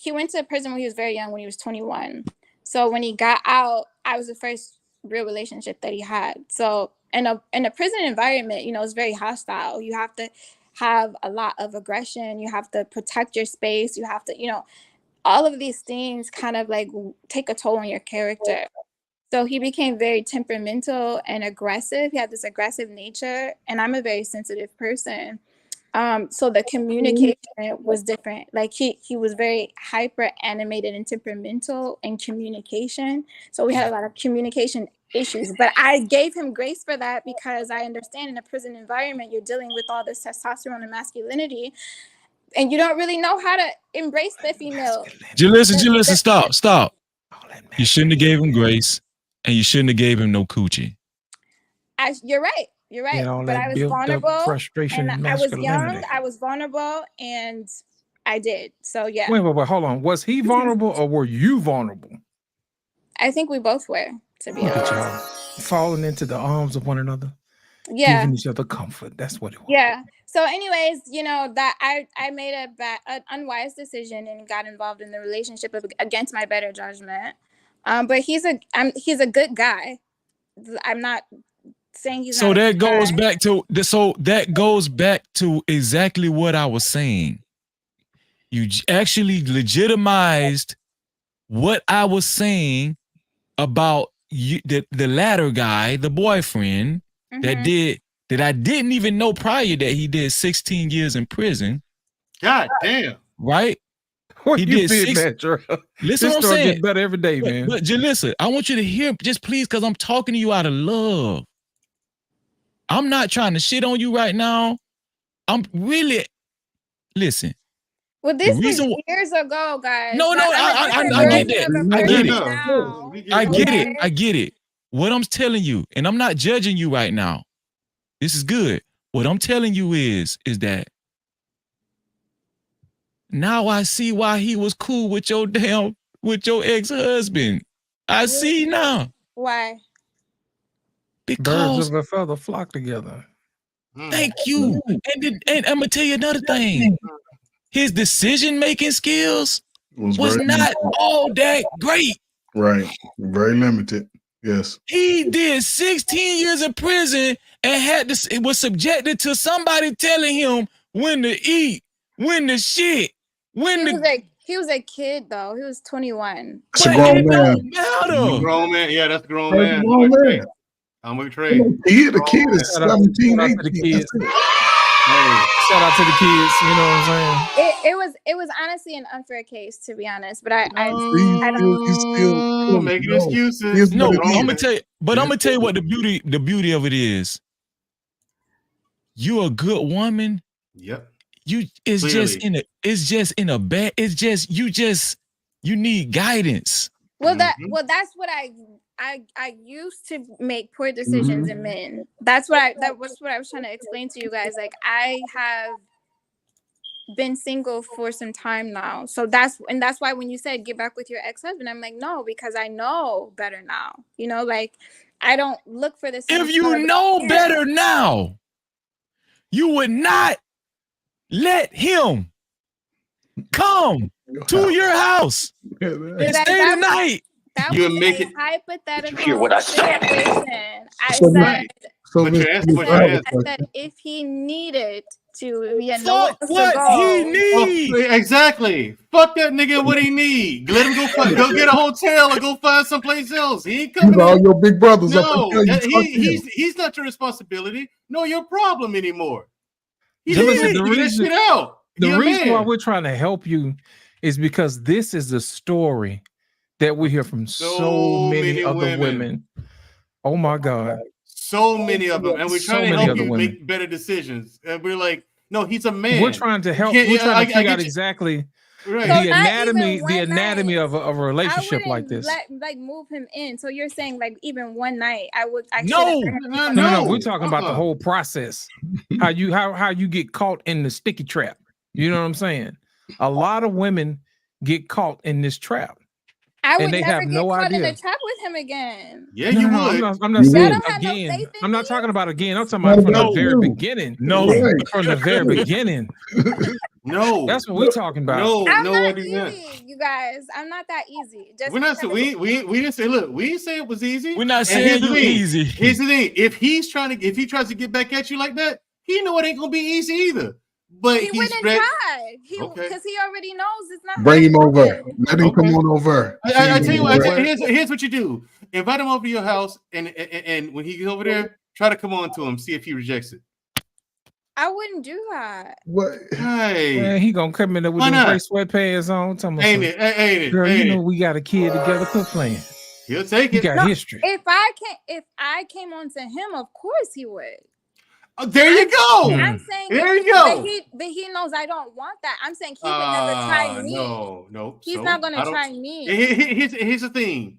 went to prison when he was very young, when he was 21. So when he got out, I was the first real relationship that he had. So in a prison environment, it's very hostile. You have to have a lot of aggression. You have to protect your space. You have to, all of these things kind of like take a toll on your character. So he became very temperamental and aggressive. He had this aggressive nature, and I'm a very sensitive person. So the communication was different. Like he was very hyper animated and temperamental in communication. So we had a lot of communication issues. But I gave him grace for that because I understand in a prison environment you're dealing with all this testosterone and masculinity, and you don't really know how to embrace the female. Jalissa, stop. You shouldn't have gave him grace, and you shouldn't have gave him no coochie. You're right. You're right. all But that I was built up vulnerable, frustration and and I was young. masculinity. I was vulnerable, and I did. So yeah. Wait, hold on. Was he vulnerable or were you vulnerable? I think we both were, to be Look at honest. y'all falling into the arms of one another, Yeah. giving each other comfort. That's what it was. Yeah. So, anyways, you know that I made an unwise decision and got involved in the relationship against my better judgment. But he's a good guy. I'm not saying he's So not. that goes back to that goes back to exactly what I was saying. You actually legitimized what I was saying about you, the latter guy, the boyfriend that I didn't even know prior that he did 16 years in prison. God damn. Right? What he you did did, man, Gerald? Listen This what I'm story saying. get better every day, man. But Jalissa, I want you to hear just please, because I'm talking to you out of love. I'm not trying to shit on you right now. I'm really listen. Well, this was years ago, guys. No, I get that. I get it. I get it. I get it. What I'm telling you, and I'm not judging you right now. This is good. What I'm telling you is that now I see why he was cool with your ex-husband. I see now. Why? Birds Because of a feather flock together. thank you. And I'm gonna tell you another thing. His decision-making skills was not all that great. Right. Very limited. Yes. He did 16 years in prison and was subjected to somebody telling him when to eat, when to shit, when He was a kid though. He was 21. That's a grown man. Grown man. Yeah, that's a grown That's a man. grown man. I'm with Trey. The kid is 17, 18. Shout out to the kids, you know what I'm saying? It was honestly an unfair case, to be honest. But I don't making excuses. No, I'm gonna tell you, but I'm gonna tell you what the beauty of it is. You're a good woman. Yep. You need guidance. Well, that's what I used to make poor decisions in men. That was what I was trying to explain to you guys. Like I have been single for some time now. So that's why when you said get back with your ex-husband, I'm like, no, because I know better now. You know, like I don't look for this. If you know better now, you would not let him come to your house and stay the night. That You was make a it. hypothetical You hear what I said? situation. I So said, So I said if he needed to, Fuck what he need. Exactly. Fuck that nigga. What he need? Let him go get a hotel or go find someplace else. He ain't coming. These are all your big brothers. No, He's he's not your responsibility. No, your problem anymore. Listen, Get that shit out. The reason why we're trying to help you is because this is the story that we hear from so many other women. Oh my God. So many of them. And we're trying to help you women. make better decisions. And we're like, no, he's a man. We're trying to help. We're trying to figure out exactly right. the anatomy of a relationship like this. Like move him in. So you're saying like even one night I No, we're talking about the whole process. How you get caught in the sticky trap. You know what I'm saying? A lot of women get caught in this trap. I would and they never have get no caught idea. in a trap with him again. Yeah, you would. I'm not saying again. I'm not talking about again. I'm talking about from the very beginning. No, from the very beginning. No, that's what we're talking about. I'm not easy, you guys. I'm not that easy. We're not. We didn't say. Look, we didn't say it was easy. We're not saying you easy. Here's the thing. If he tries to get back at you like that, he know it ain't gonna be easy either. But he wouldn't try. Because he already knows it's not. Bring him over. Let him come on over. I tell you what. Here's what you do. Invite him over to your house, and when he gets over there, try to come on to him. See if he rejects it. I wouldn't do that. What? Hey, Man, he gonna come in there with why them not? gray sweatpants on. Talking about Ain't some, it? Ain't it? girl, you Ain't know it? we got a kid together. Quit playing. He'll take We it. got No, history. if I came on to him, of course he would. Oh, there you go. I'm saying There if you go. but he knows I don't want that. I'm saying he would never try me. No. He's So, not gonna I don't- try me. Here's the thing.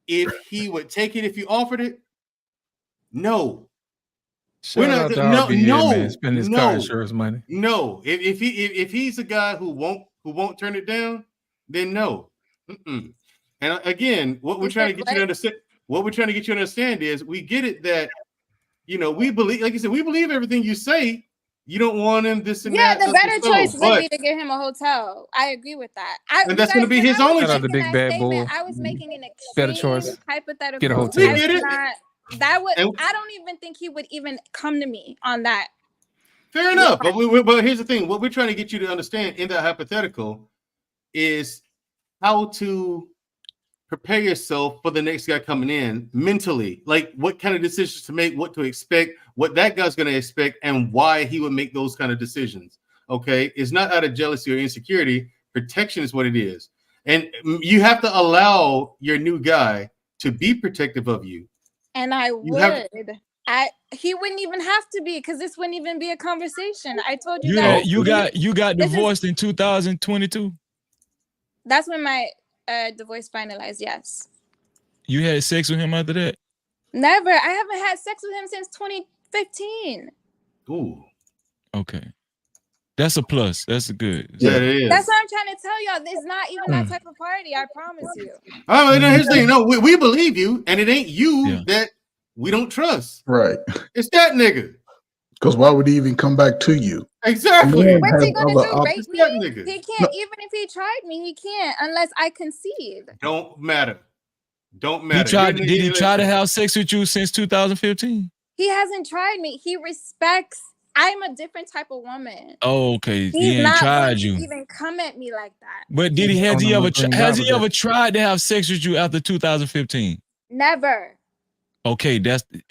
If he would take it if you offered it, no. Shout out to RBN, man. Spend his car insurance money. No. If he's a guy who won't turn it down, then no. Mm-mm. And again, what we're trying to get you to understand, is we get it that we believe, like you said, we believe everything you say. You don't want him this and Yeah, that. the better choice would be to get him a hotel. I agree with that. And that's going to be his only. Shout out to Big Bad Bull. I was making an Better extreme choice. hypothetical. Get a hotel. We get it. I don't even think he would even come to me on that. Fair enough. But here's the thing. What we're trying to get you to understand in that hypothetical is how to prepare yourself for the next guy coming in mentally. Like what kind of decisions to make, what to expect, what that guy's going to expect, and why he would make those kind of decisions. Okay? It's not out of jealousy or insecurity. Protection is what it is. And you have to allow your new guy to be protective of you. And I would. He wouldn't even have to be, because this wouldn't even be a conversation. I told you that. You got divorced in 2022. That's when my divorce finalized. Yes. You had sex with him after that? Never. I haven't had sex with him since 2015. Ooh. Okay. That's a plus. That's a good. Yeah, it is. That's what I'm trying to tell y'all. It's not even that type of party. I promise you. Oh, no, here's the thing. No, we believe you, and it ain't you that we don't trust. Right. It's that nigga. Because why would he even come back to you? Exactly. What's he gonna do? Rape me? Nigga. He can't. Even if he tried me, he can't unless I concede. Don't matter. Did he try to have sex with you since 2015? He hasn't tried me. He respects. I'm a different type of woman. Oh, okay. He's He ain't not tried going to you. even come at me like that. But has he ever tried to have sex with you after 2015? Never. Okay,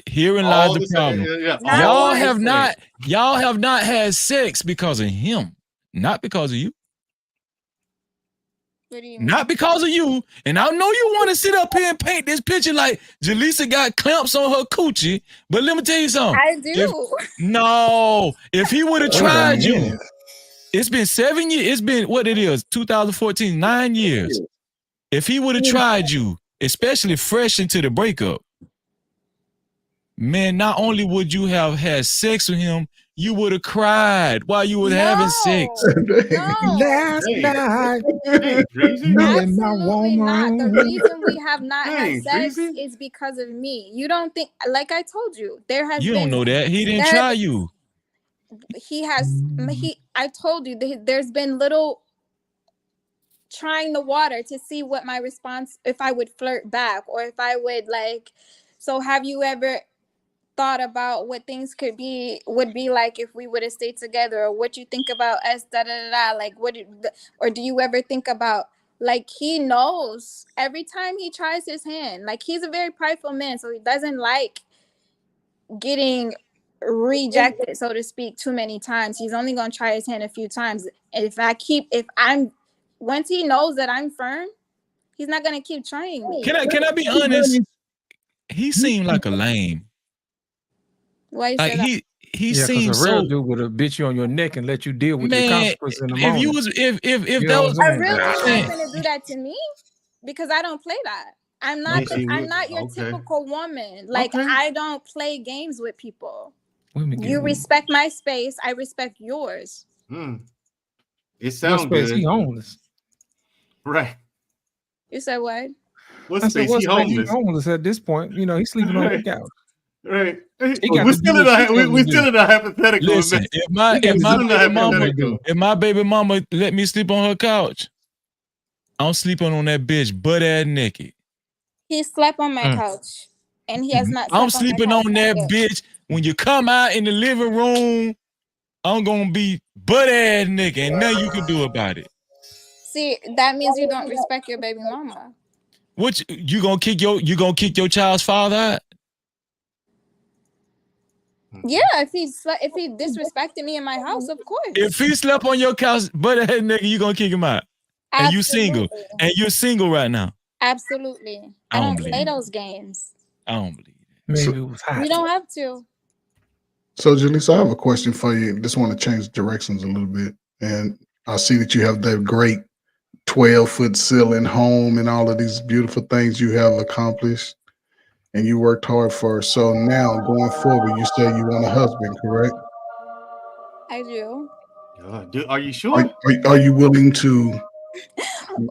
herein lies the problem. Y'all have not had sex because of him, not because of you. What do you mean? Not because of you. And I know you want to sit up here and paint this picture like Jaleesa got clamps on her coochie, but let me tell you something. I do. If he would have tried you, it's been 7 years. It's been what it is, 2014, 9 years. If he would have tried you, especially fresh into the breakup, man, not only would you have had sex with him, you would have cried while you were having sex. Last night. Absolutely not. The reason we have not had sex is because of me. You don't think, like I told you, You don't know that. He didn't try you. I told you, there's been little trying the water to see what my response, if I would flirt back or if I would so have you ever thought about what things would be like if we would have stayed together, or what you think about us, or do you ever think about, he knows every time he tries his hand, he's a very prideful man, so he doesn't like getting rejected, so to speak, too many times. He's only going to try his hand a few times. And once he knows that I'm firm, he's not going to keep trying me. Can I be honest? He seemed like a lame. Why you say that? He seems a real so. dude would have bit you on your neck and let you deal with the consequences in the moment. If that was a real dude's not going to do that to me, because I don't play that. I'm not your typical woman. I don't play games with people. You respect my space, I respect yours. It sounds good. He homeless. Right. You said what? What space? He homeless. He homeless at this point. He's sleeping on the couch. Right. We're still in a hypothetical. Listen, if my baby mama let me sleep on her couch, I'm sleeping on that bitch butt ass naked. He slept on my couch, and he has not. I'm sleeping on that bitch. When you come out in the living room, I'm gonna be butt ass naked, and nothing you can do about it. See, that means you don't respect your baby mama. What you gonna kick your child's father out? Yeah, if he disrespected me in my house, of course. If he slept on your couch, butt head nigga, you gonna kick him out. And you single. And you're single right now. Absolutely. I I don't don't play believe those games. I don't believe it. Maybe it was hot. You don't have to. So, Jaleesa, I have a question for you. Just want to change directions a little bit. And I see that you have that great 12-foot ceiling home and all of these beautiful things you have accomplished and you worked hard for. So now going forward, you say you want a husband, correct? I do. Are you sure? Are you willing to?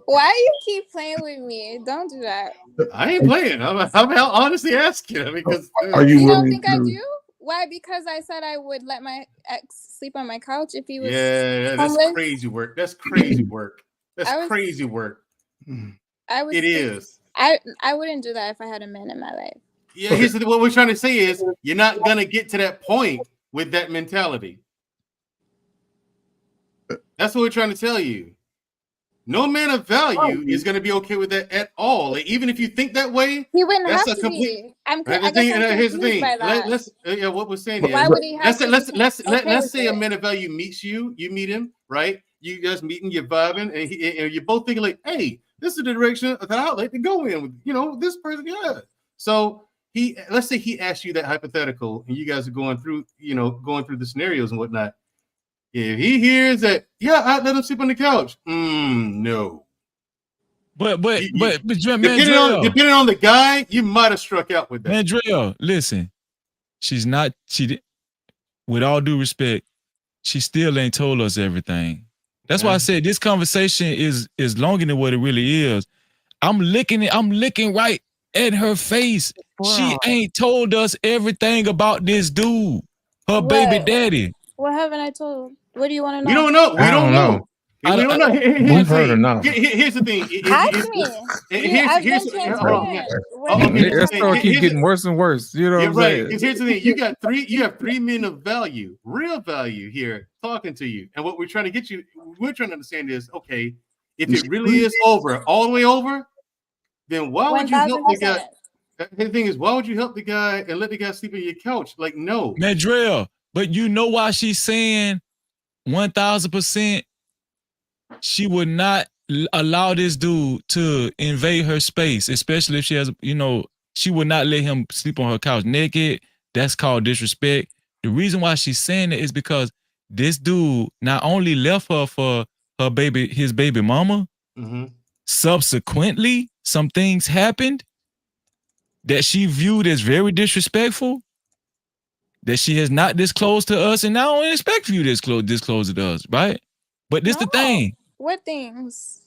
Why you keep playing with me? Don't do that. I ain't playing. I'm honestly asking because Are you You don't willing think I to? do? Why? Because I said I would let my ex sleep on my couch if he was Yeah, that's homeless. crazy work. That's crazy work. I That's was- crazy work. I would. It is. I wouldn't do that if I had a man in my life. Yeah, here's what we're trying to say is you're not gonna get to that point with that mentality. That's what we're trying to tell you. No man of value is going to be okay with that at all. Like, even if you think that way, He wouldn't that's have a to complete. be. I'm. Right, I guess I'm here's the confused thing. by that. Let's what we're saying But is, why would he have to be let's okay say with a it? man of value meets you. You meet him, right? You guys meeting, you're vibing, and you're both thinking like, "Hey, this is the direction that I'd like to go in with." You know, this person, yeah. So let's say he asked you that hypothetical, and you guys are going through the scenarios and whatnot. If he hears that, yeah, I'd let him sleep on the couch. No. But depending on the guy, you might have struck out with that. Mandrell, listen, with all due respect, she still ain't told us everything. That's why I said this conversation is longer than what it really is. I'm looking right at her face. She ain't told us everything about this dude, her baby daddy. What haven't I told? What do you want to know? We don't know. We don't know. We don't know. We've heard enough. Here's the thing. Ask me. I've been transparent. That story keeps getting worse and worse. You know what I'm saying? Because here's the thing. You have three men of value, real value here talking to you. And what we're trying to understand is, okay, if it really is over, all the way over, then why would you help the guy? The thing is, why would you help the guy and let the guy sleep on your couch? Like, no. Mandrell, but you know why she's saying 1000% she would not allow this dude to invade her space, especially if she has, she would not let him sleep on her couch naked. That's called disrespect. The reason why she's saying it is because this dude not only left her for his baby mama, subsequently, some things happened that she viewed as very disrespectful, that she has not disclosed to us, and I don't expect for you to disclose it to us, right? But this the thing. What things?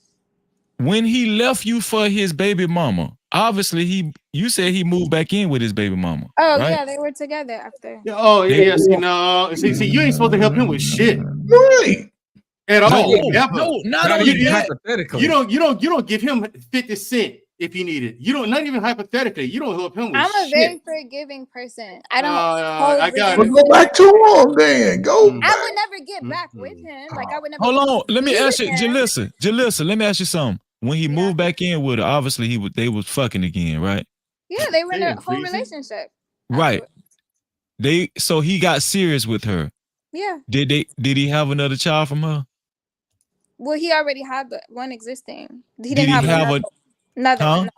When he left you for his baby mama, obviously you said he moved back in with his baby mama. Oh, right? yeah, they were together after. Yeah, oh, yeah. See, you ain't supposed to help him with shit. Right. At all. No, not only that. Hypothetically. You don't give him 50 cents if he needed. Not even hypothetically. You don't help him with I'm a shit. very forgiving person. I don't. I got it. Go back to him then. Go. I would never get back with him. Like I would never. Hold on. Let me ask you, Jalissa, let me ask you something. When he moved back in with her, obviously they was fucking again, right? Yeah, they were in a whole relationship. Right. So he got serious with her. Yeah. Did he have another child from her? Well, he already had the one existing. He Did didn't he have have another huh? one. No.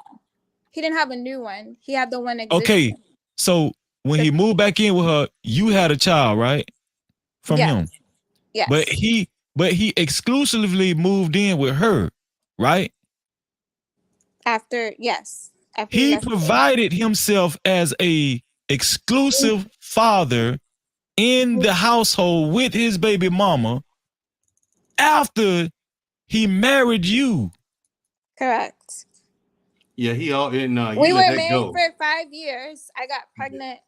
He didn't have a new one. He had the one existing. Okay. So when he moved back in with her, you had a child, right? From him. Yes. But he exclusively moved in with her, right? After he provided himself as a exclusive father in the household with his baby mama after he married you. Correct. Yeah, we we were married for 5 years. I got pregnant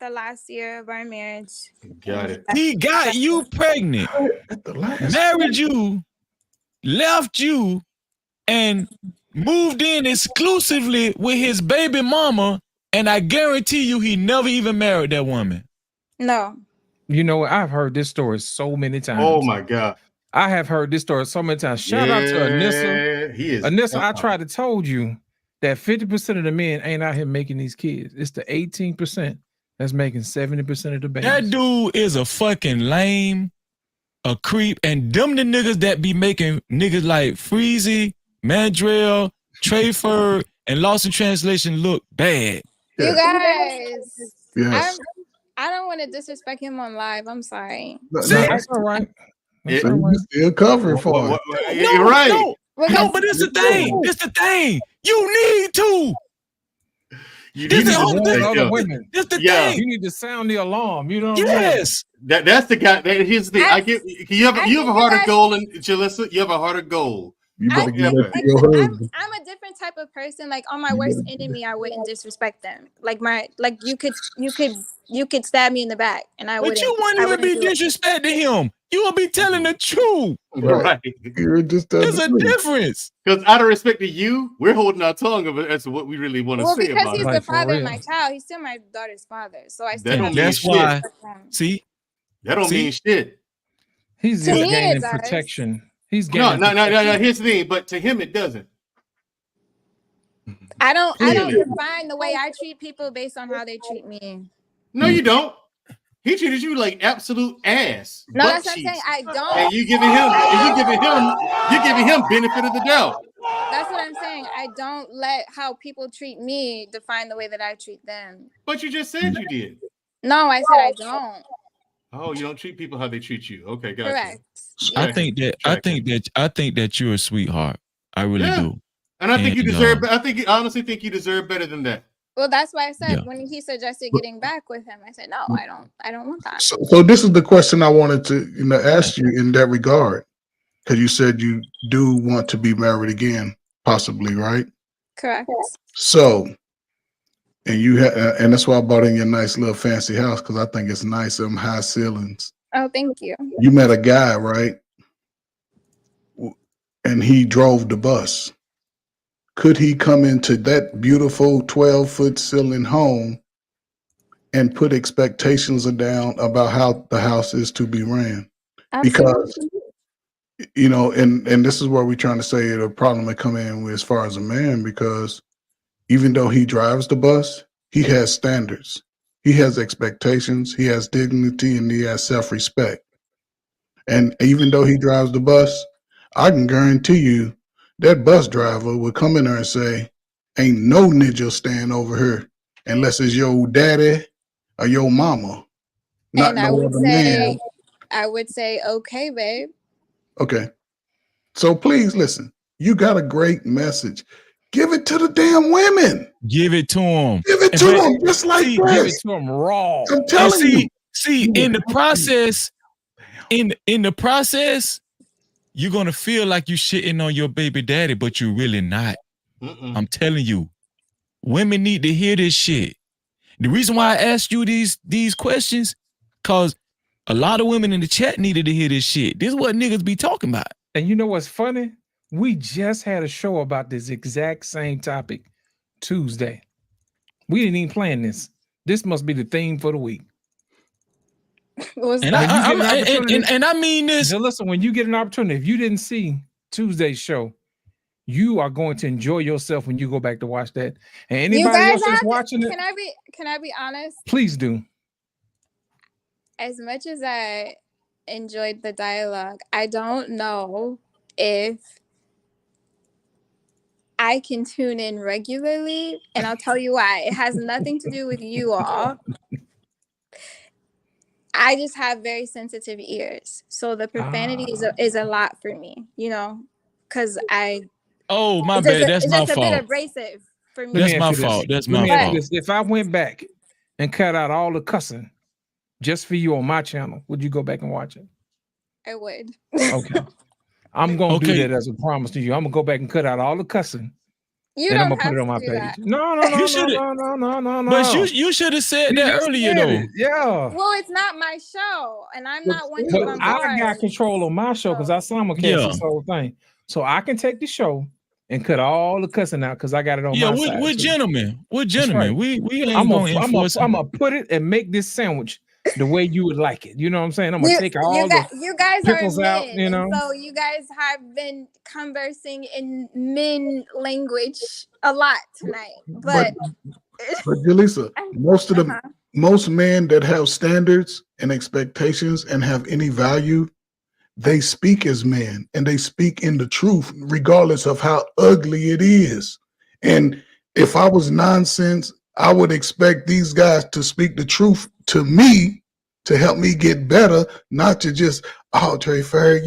the last year of our marriage. Got it. He got you pregnant, married you, left you, and moved in exclusively with his baby mama, and I guarantee you he never even married that woman. No. You know, I've heard this story so many times. Oh my God. I have heard this story so many times. Shout out to Anissa. Anissa, I tried to told you that 50% of the men ain't out here making these kids. It's the 18% That's making 70% of the babies. That dude is a fucking lame, a creep, and them the niggas that be making niggas like Freezy, Mandrell, Trayford, and Lost in Translation look bad. You guys, Yes. I don't want to disrespect him on live. I'm sorry. That's all right. You still covering for it. You're right. No, but it's the thing. It's the thing. You need to. You This need the to whole warn thing. other women. This the thing. You need to sound the alarm. You know what Yes. That's the guy. Here's the thing. I get you have a harder goal, and Jalissa, you have a harder goal. You better I'm a different type of person. Like on my worst enemy, I wouldn't disrespect them. Like you could stab me in the back, and I wouldn't. But you wouldn't even be disrespecting him. You will be telling the truth. Right. You're just There's a difference. Because out of respect to you, we're holding our tongue of it as to what we really want to say because about he's it. the father of my child. He's still my daughter's father. So I still. That's why. See, that don't mean shit. He's To just me, gaining it does. protection. He's No. gaining protection. Here's the thing, but to him it doesn't. I don't Clearly. define the way I treat people based on how they treat me. No, you don't. He treated you like absolute ass. No, butt that's what I'm cheeks. saying. I don't. And you're giving him benefit of the doubt. That's what I'm saying. I don't let how people treat me define the way that I treat them. But you just said you did. No, I said I don't. Oh, you don't treat people how they treat you. Okay, gotcha. Correct. I think that you're a sweetheart. I really do. And I think you deserve. I honestly think you deserve better than that. Well, that's why I said when he suggested getting back with him, I said no, I don't want that. So this is the question I wanted to ask you in that regard, because you said you do want to be married again, possibly, right? Correct. So, and you and that's why I bought in your nice little fancy house, because I think it's nice, them high ceilings. Oh, thank you. You met a guy, right? And he drove the bus. Could he come into that beautiful 12-foot ceiling home and put expectations down about how the house is to be ran? Because, and this is where we're trying to say the problem that come in with as far as a man, because even though he drives the bus, he has standards. He has expectations, he has dignity, and he has self-respect. And even though he drives the bus, I can guarantee you that bus driver would come in there and say, ain't no ninja stand over here unless it's your daddy or your mama. Not And I no would other man. say, okay, babe. Okay. So please listen. You got a great message. Give it to the damn women. Give it to them. Give it to them just like that. Give it to them raw. I'm telling you. See, in the process, in the process, you're gonna feel like you shitting on your baby daddy, but you're really not. I'm telling you, women need to hear this shit. The reason why I asked you these questions, cause a lot of women in the chat needed to hear this shit. This is what niggas be talking about. And you know what's funny? We just had a show about this exact same topic Tuesday. We didn't even plan this. This must be the theme for the week. And I mean this. Now listen, when you get an opportunity, if you didn't see Tuesday's show, you are going to enjoy yourself when you go back to watch that. And anybody else that's watching it, can I be honest? please do. As much as I enjoyed the dialogue, I don't know if I can tune in regularly, and I'll tell you why. It has nothing to do with you all. I just have very sensitive ears, so the profanity is a lot for me, because Oh, my bad. That's my fault. It's just a bit abrasive for me. That's my fault. That's my fault. If I went back and cut out all the cussing just for you on my channel, would you go back and watch it? I would. Okay. I'm gonna do that as a promise to you. I'm gonna go back and cut out all the cussing. And I'm gonna put it on my page. No. But you should have said that earlier, though. Yeah. Well, it's not my show, and I'm not one to bombard. I got control of my show because I simulcast this whole thing, so I can take the show and cut all the cussing out because I got it on my side. We're gentlemen. We're gentlemen. Right. We ain't gonna enforce. I'm gonna put it and make this sandwich the way you would like it. You know what I'm saying? I'm gonna take all you guys pickles are men, out. You know, so you guys have been conversing in men language a lot tonight. But Jalisa, most of most men that have standards and expectations and have any value, they speak as men and they speak in the truth, regardless of how ugly it is. And if I was nonsense, I would expect these guys to speak the truth to me to help me get better, not to just, oh, Trey Ferg,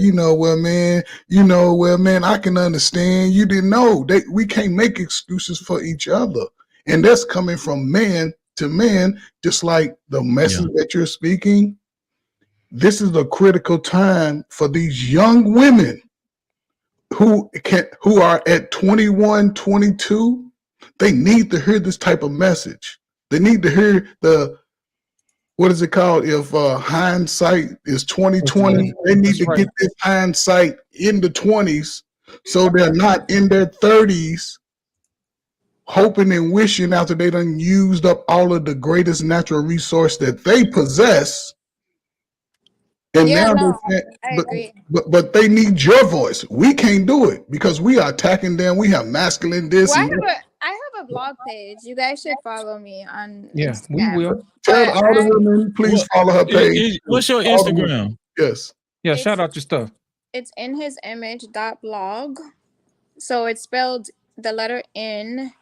man, I can understand. You didn't know. We can't make excuses for each other. And that's coming from man to man, just like the message that you're speaking. This is a critical time for these young women who are at 21, 22. They need to hear this type of message. They need to hear what is it called? If hindsight is 2020, they need to get this hindsight in the 20s, so they're not in their 30s hoping and wishing after they done used up all of the greatest natural resource that they possess. And now I agree. but they need your voice. We can't do it because we are attacking them. We have masculine this. Well, I have a blog page. You guys should follow me on Instagram. We will. Tell all the women, please follow her page. What's your Instagram? Yes. Yeah, shout out your stuff. It's inhisimage.blog. So it's spelled the letter N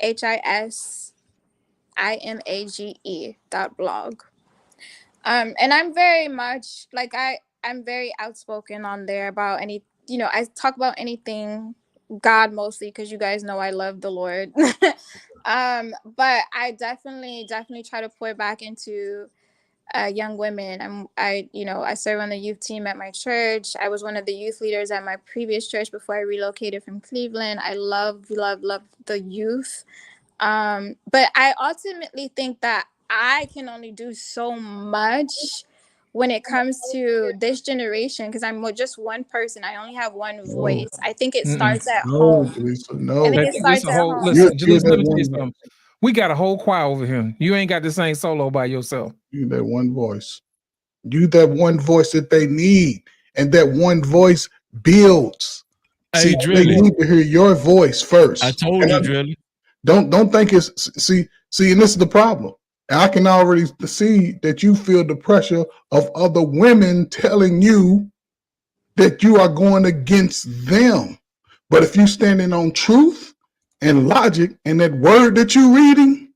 HISIMAGE.blog. And I'm very much like I'm very outspoken on there about I talk about anything God mostly because you guys know I love the Lord. But I definitely try to pour back into young women. I serve on the youth team at my church. I was one of the youth leaders at my previous church before I relocated from Cleveland. I love the youth. But I ultimately think that I can only do so much when it comes to this generation because I'm just one person. I only have one voice. I think it starts at home. No, I think it starts at home. Listen, Jalisa, let me tell you something. We got a whole choir over here. You ain't got the same solo by yourself. You that one voice. You that one voice that they need, and that one voice builds. Hey, they need to hear your voice first. I told you, Drilly. Don't think it's see, and this is the problem. And I can already see that you feel the pressure of other women telling you that you are going against them. But if you're standing on truth and logic and that word that you're reading,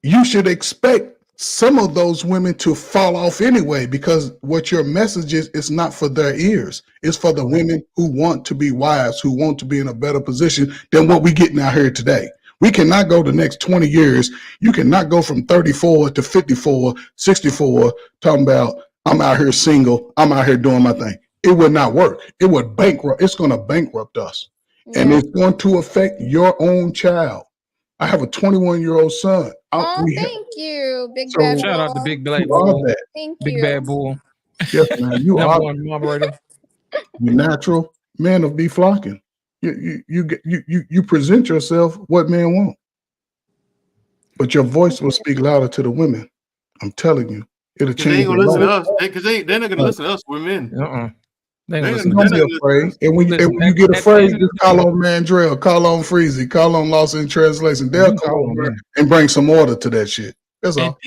you should expect some of those women to fall off anyway, because what your message is not for their ears. It's for the women who want to be wives, who want to be in a better position than what we're getting out here today. We cannot go the next 20 years. You cannot go from 34 to 54, 64, talking about I'm out here single, I'm out here doing my thing. It would not work. It would bankrupt. It's going to bankrupt us. Yeah. And it's going to affect your own child. I have a 21-year-old son. Thank you, Big Bad Bull. Shout out to Big Black Bull. Thank Big you. Bad Bull. Yes, man. You are one moderator. You natural man of be flocking. You present yourself what men want, but your voice will speak louder to the women. I'm telling you, it'll change. They ain't gonna listen to us because they're not gonna listen to us. We're men. They ain't gonna be afraid. And when you get afraid, just call on Mandrell, call on Freezy, call on Lost in Translation. They'll call on and bring some order to that shit. That's all.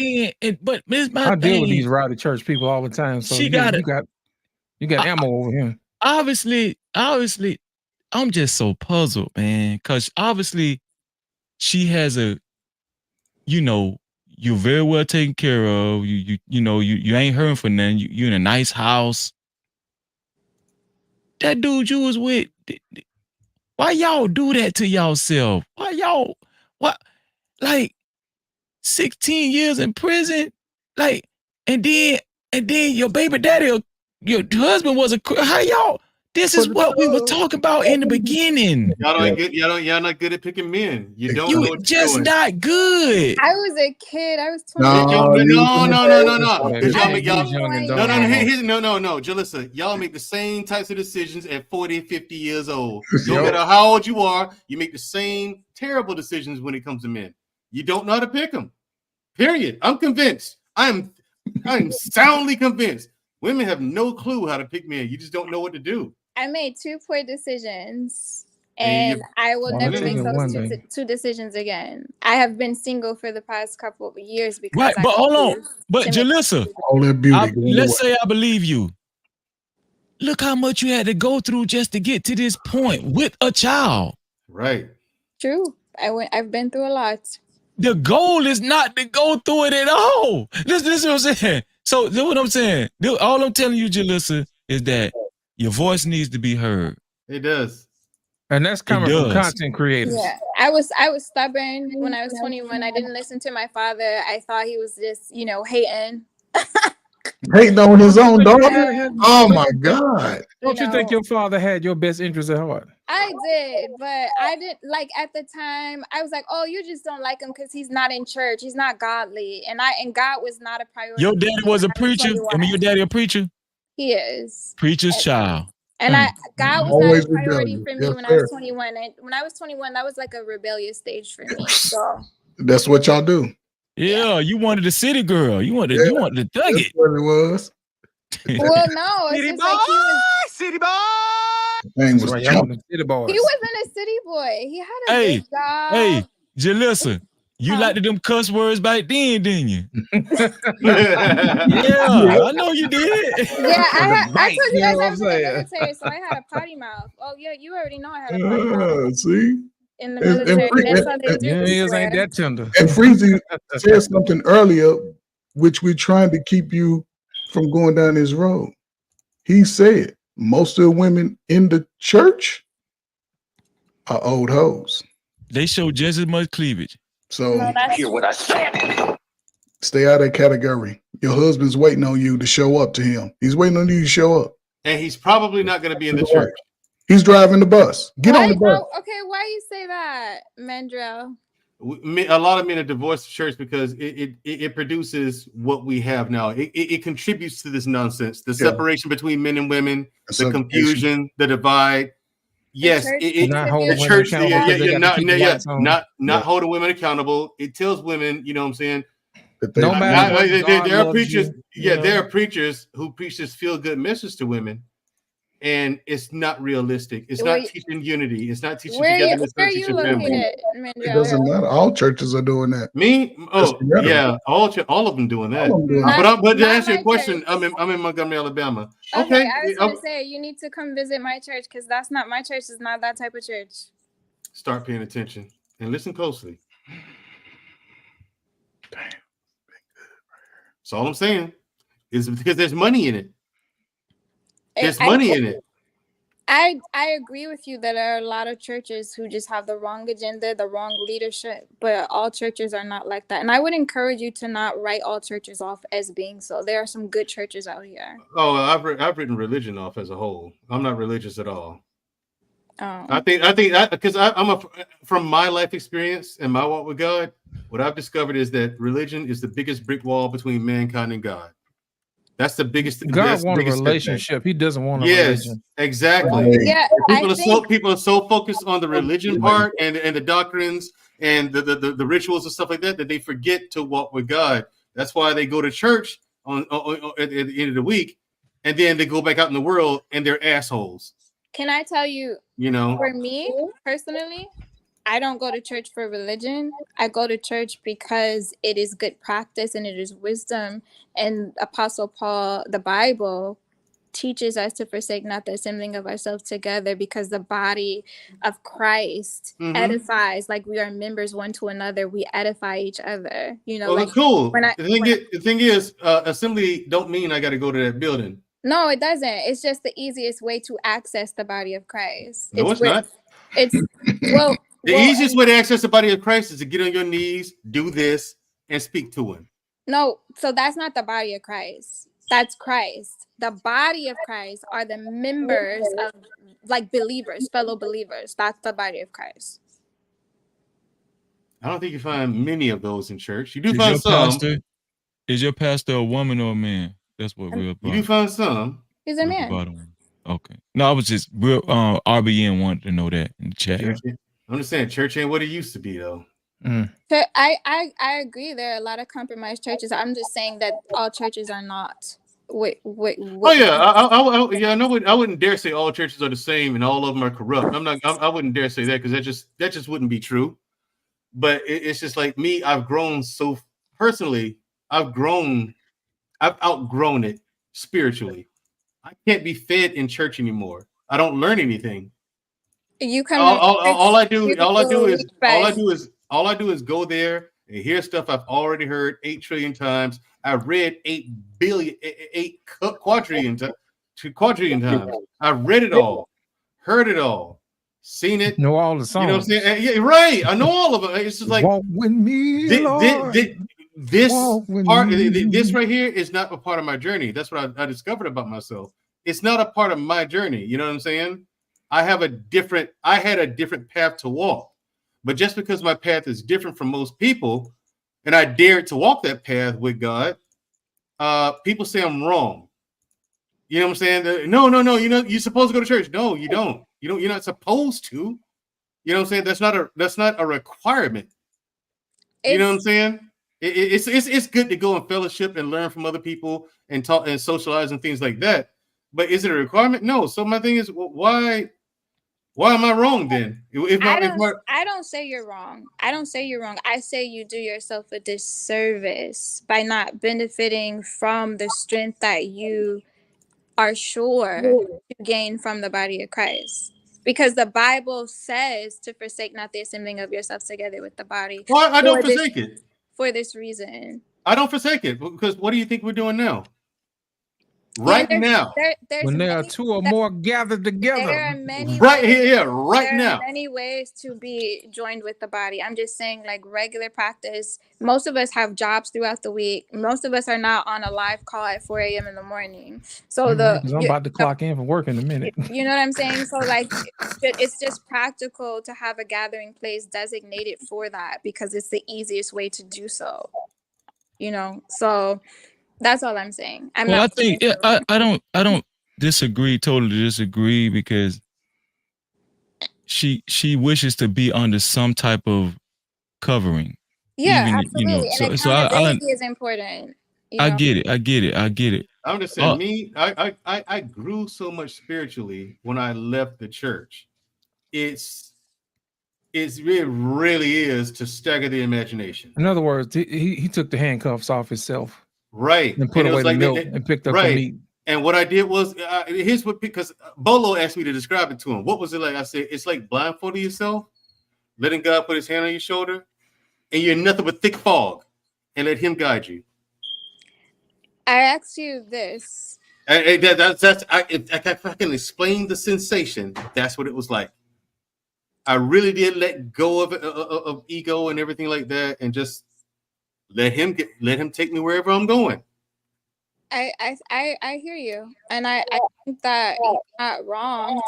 But I deal with these rowdy church people all the time. So you got ammo over here. Obviously, I'm just so puzzled, man, because obviously she has you're very well taken care of. You ain't hurting for nothing. You in a nice house. That dude you was with, why y'all do that to y'allself? Why y'all, like 16 years in prison? Like, and then your baby daddy, your husband was how y'all, this is what we were talking about in the beginning. Y'all not good at picking men. You don't know what you're doing. Not good. I was a kid. I was 20. No. Jalissa, y'all make the same types of decisions at 40 and 50 years old. No matter how old you are, you make the same terrible decisions when it comes to men. You don't know how to pick them. Period. I'm convinced. I'm soundly convinced. Women have no clue how to pick men. You just don't know what to do. I made 2 poor decisions And I will Well, never I'll make tell you one those thing. two decisions again. I have been single for the past couple of years because Right, I but hold on. refuse But to make Jalissa, All that beauty going let's away. say I believe you. Look how much you had to go through just to get to this point with a child. Right. True. I've been through a lot. The goal is not to go through it at all. This is what I'm saying. So this is what I'm saying. All I'm telling you, Jalissa, is that your voice needs to be heard. It does. And that's coming from content creators. Yeah, I was stubborn when I was 21. I didn't listen to my father. I thought he was just, hating. Hating on his own daughter? Oh my God. Don't you think your father had your best interest at heart? I did, but I didn't like at the time. I was like, "Oh, you just don't like him because he's not in church. He's not godly." And God was not a priority. Your daddy was a preacher. I mean, your daddy a preacher. He is Preacher's child. And God was Always not a priority rebellious. for me Yes, when I sir. was 21. And when I was 21, that was like a rebellious stage for me. So That's what y'all do. Yeah, you wanted a city girl. You wanted to thug That's it. what it was. well, no, it's just like he was. City boy. Thing was Right, jumping. y'all city boys. He wasn't a city boy. He had a Hey, good job. hey, Jalissa, you liked them cuss words back then, didn't you? Yeah, I know you did. Yeah, I told you guys know what I I'm was in the saying? military, so I had a potty mouth. Oh yeah, you already know I had a potty mouth See? in the military. That's how they do. Yeah, this ears ain't there. that tender. And Freezy said something earlier, which we're trying to keep you from going down this road. He said most of the women in the church are old hoes. They show just as much cleavage. So Hear what I said. stay out of that category. Your husband's waiting on you to show up to him. He's waiting on you to show up. And he's probably not going to be in the church. He's driving the bus. Get on the bus. Okay, why you say that, Mandrell? A lot of men are divorced the church because it produces what we have now. It contributes to this nonsense, the separation between men and women, the confusion, the divide. Yes, not holding the women church, accountable 'cause they gotta keep the lights on. not holding women accountable. It tells women, you know what I'm saying? No matter what, God there are loves preachers, you, there are preachers who preach this feel-good message to women, and it's not realistic. It's not teaching unity. It's not teaching togetherness. Where are you located, It Mandrell? doesn't matter. All churches are doing that. Me? Oh, yeah. All of them doing that. But to answer your question, I'm in Montgomery, Alabama. Okay, I was gonna say you need to come visit my church because that's not my church. Is not that type of church. Start paying attention and listen closely. That's all I'm saying. Is because there's money in it. There's money in it. I agree with you that there are a lot of churches who just have the wrong agenda, the wrong leadership, but all churches are not like that. And I would encourage you to not write all churches off as being so. There are some good churches out here. Oh, I've written religion off as a whole. I'm not religious at all. Oh. I think because from my life experience and my walk with God, what I've discovered is that religion is the biggest brick wall between mankind and God. That's the biggest. God wants a relationship. He doesn't want a religion. Exactly. Yeah, people are so focused on the religion part and the doctrines and the rituals and stuff like that that they forget to walk with God. That's why they go to church at the end of the week, and then they go back out in the world and they're assholes. Can I tell you? You know, for me personally, I don't go to church for religion. I go to church because it is good practice and it is wisdom. And Apostle Paul, the Bible, teaches us to forsake not the assembling of ourselves together because the body of Christ edifies, like we are members one to another. We edify each other. You know, well, cool. The thing is, assembly don't mean I got to go to that building. No, it doesn't. It's just the easiest way to access the body of Christ. No, it's not. It's the easiest way to access the body of Christ is to get on your knees, do this, and speak to him. No, so that's not the body of Christ. That's Christ. The body of Christ are the members of like believers, fellow believers. That's the body of Christ. I don't think you find many of those in church. You do find some. Is your pastor a woman or a man? That's what we're about. You do find some. He's a man. Okay. No, I was just RBN wanted to know that in the chat. I'm just saying, church ain't what it used to be, though. So I agree. There are a lot of compromised churches. I'm just saying that all churches are not Wait, Oh yeah, yeah. I wouldn't dare say all churches are the same and all of them are corrupt. I wouldn't dare say that because that just wouldn't be true. But it's just like me. I've grown so personally. I've outgrown it spiritually. I can't be fed in church anymore. I don't learn anything. You come to All I do refresh. is go there and hear stuff I've already heard 8 trillion times. I've read 8 quadrillion times. I've read it all, heard it all, seen it. Know all the songs. You know what I'm saying? Yeah, right. I know all of it. It's just like walk with me, this right here is not a part of my journey. That's what I discovered about myself. It's not a part of my journey. You know what I'm saying? I had a different path to walk. But just because my path is different from most people, and I dared to walk that path with God, people say I'm wrong. You know what I'm saying? No. You know, you're supposed to go to church. No, you don't. You're not supposed to. You know what I'm saying? That's not a requirement. You know what I'm saying? It's good to go and fellowship and learn from other people and talk and socialize and things like that. But is it a requirement? No. So my thing is, why am I wrong then? I don't say you're wrong. I don't say you're wrong. I say you do yourself a disservice by not benefiting from the strength that you are sure to gain from the body of Christ. Because the Bible says to forsake not the assembling of yourselves together with the body. Well, I don't forsake it. For this reason. I don't forsake it because what do you think we're doing now? Right now, when there are 2 or more gathered together, there are many right here, right now. There are many ways to be joined with the body. I'm just saying, like regular practice. Most of us have jobs throughout the week. Most of us are not on a live call at 4 a.m. in the morning. So I'm about to clock in for work in a minute. You know what I'm saying? So like, it's just practical to have a gathering place designated for that because it's the easiest way to do so. You know, so. That's all I'm saying. I think I don't totally disagree because she wishes to be under some type of covering. Yeah, absolutely. And accountability is important. I get it. I'm just saying, I grew so much spiritually when I left the church. It really is to stagger the imagination. In other words, he took the handcuffs off himself. Right. And put away the milk and picked up the meat. And what I did was, because Bolo asked me to describe it to him. What was it like? I said, it's like blindfolding yourself, letting God put his hand on your shoulder, and you're nothing but thick fog, and let him guide you. I asked you this. If I can explain the sensation, that's what it was like. I really did let go of ego and everything like that, and just let him take me wherever I'm going. I hear you, and I think that you're not wrong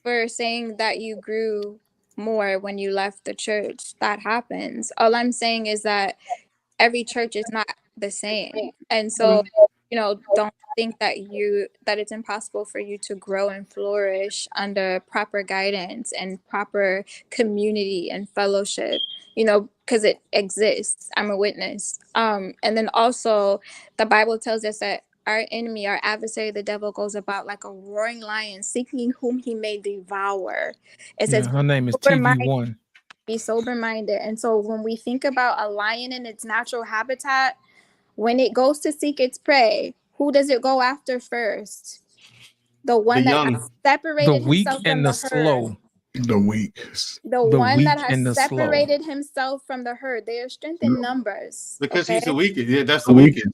for saying that you grew more when you left the church. That happens. All I'm saying is that every church is not the same, and so don't think that it's impossible for you to grow and flourish under proper guidance and proper community and fellowship. Because it exists. I'm a witness. And then also the Bible tells us that our enemy, our adversary, the devil, goes about like a roaring lion, seeking whom he may devour. It says her name is TV1. Be sober-minded. And so when we think about a lion in its natural habitat, when it goes to seek its prey, who does it go after first? The one that has separated himself from the herd. The weak. The one that has separated himself from the herd. They are strength in numbers. Because he's the weakest. Yeah, that's the weakest.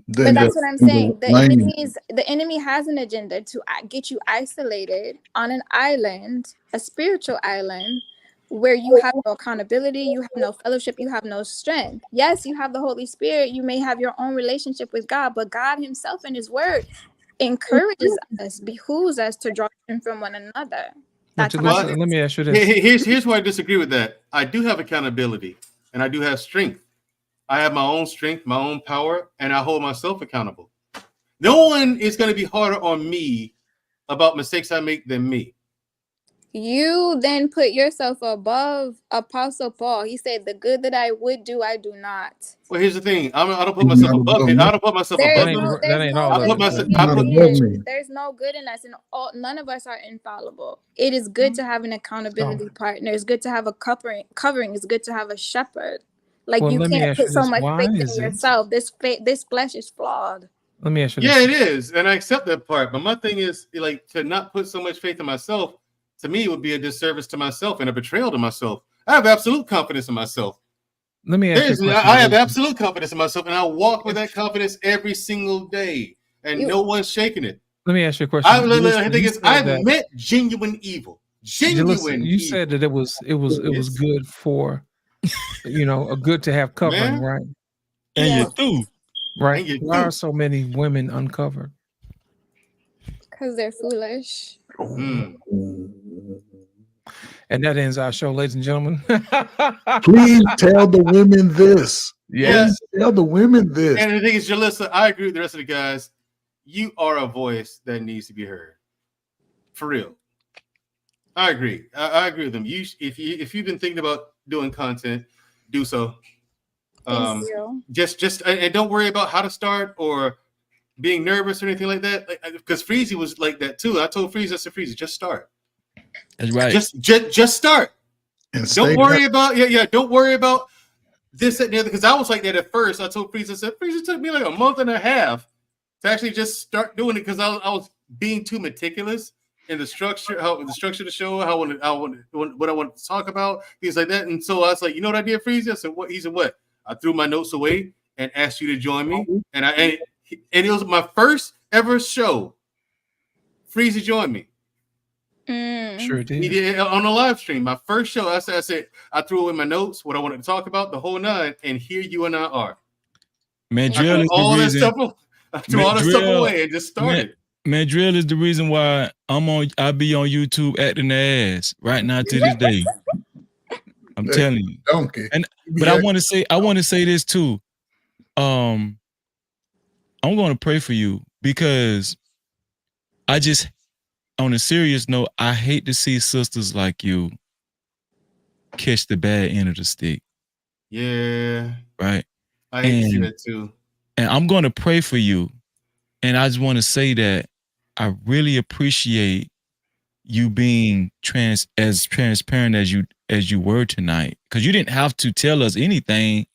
But that's what I'm saying. The enemy has an agenda to get you isolated on an island, a spiritual island, where you have no accountability, you have no fellowship, you have no strength. Yes, you have the Holy Spirit. You may have your own relationship with God, but God himself in his word encourages us, behooves us to draw strength from one another. Let me ask you this. Here's where I disagree with that. I do have accountability and I do have strength. I have my own strength, my own power, and I hold myself accountable. No one is going to be harder on me about mistakes I make than me. You then put yourself above Apostle Paul. He said, "The good that I would do, I do not." Well, here's the thing. I don't put myself above him. I don't put myself There's above no, him. there's ain't no all I of put it. myself. human being. There's no good in us, and none of us are infallible. It is good to have an accountability partner. It's good to have a covering. It's good to have a shepherd. Like Well, you let me can't ask put you so this. much Why faith is in it? yourself. This flesh is flawed. Let me ask you Yeah, this. it is, and I accept that part. But my thing is, like, to not put so much faith in myself, to me, would be a disservice to myself and a betrayal to myself. I have absolute confidence in myself. Let me ask you a question. I have absolute confidence in myself, and I walk with that confidence every single day, and no one's shaking it. Let me ask you a question. The thing is, I've met genuine evil. Listen, you Evil. said that it was good for, good to have covering, Man. right? And you do. Right. And you Why do. are so many women uncovered? Because they're foolish. And that ends our show, ladies and gentlemen. Please tell the women this. Yes. Please tell the women this. And the thing is, Jalissa, I agree with the rest of the guys. You are a voice that needs to be heard. For real. I agree. I agree with them. If you've been thinking about doing content, do so. Thank you. Just and don't worry about how to start or being nervous or anything like that. Because Freezy was like that too. I told Freezy, I said, Freezy, just start. That's right. Just start. And don't worry about don't worry about this and the other. Because I was like that at first. I told Freezy, I said, Freezy, it took me like a month and a half to actually just start doing it because I was being too meticulous in the structure, the structure of the show, what I want to talk about, things like that. And so I was like, you know what I did, Freezy? I said, what? He said, what? I threw my notes away and asked you to join me. And it was my first ever show. Freezy joined me. Sure did. He did on a live stream. My first show, I said, I threw away my notes, what I wanted to talk about, the whole nine, and here you and I are. Mandrill is all the that reason. stuff. I threw all that stuff away and just started. Mandrill is the reason why I be on YouTube acting the ass right now to this day. I'm telling you. Donkey. But I want to say this too. I'm going to pray for you because I just, on a serious note, I hate to see sisters like you catch the bad end of the stick. Yeah. Right. I hate to see that too. And I'm going to pray for you. And I just want to say that I really appreciate you being as transparent as you were tonight, because you didn't have to tell us anything.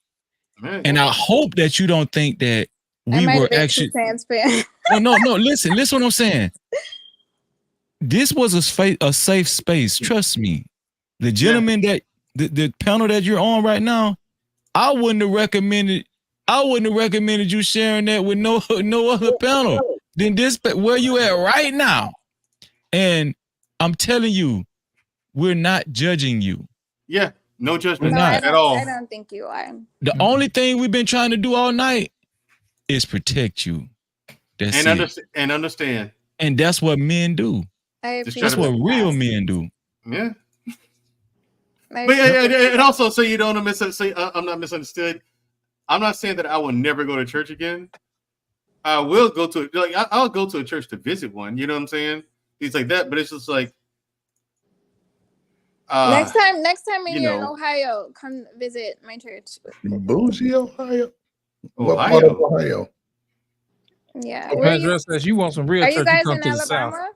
Man. And I hope that you don't think that we were actually transparent. No. Listen what I'm saying. This was a safe space. Trust me. The gentleman that the panel that you're on right now, I wouldn't have recommended you sharing that with no other panel than this, where you at right now. And I'm telling you, we're not judging you. Yeah, no judgment at all. I don't think you are. The only thing we've been trying to do all night is protect you. That's it. And understand. And that's what men do. That's what real men do. Yeah. But and also, so you don't say I'm not misunderstood. I'm not saying that I will never go to church again. I will go to I'll go to a church to visit one. You know what I'm saying? Things like that. But it's just like next time when you're in Ohio, come visit my church. Bougie, Ohio. What Ohio. part of Ohio? Yeah. Address says you want some real Are church. you guys come in to the south. Alabama?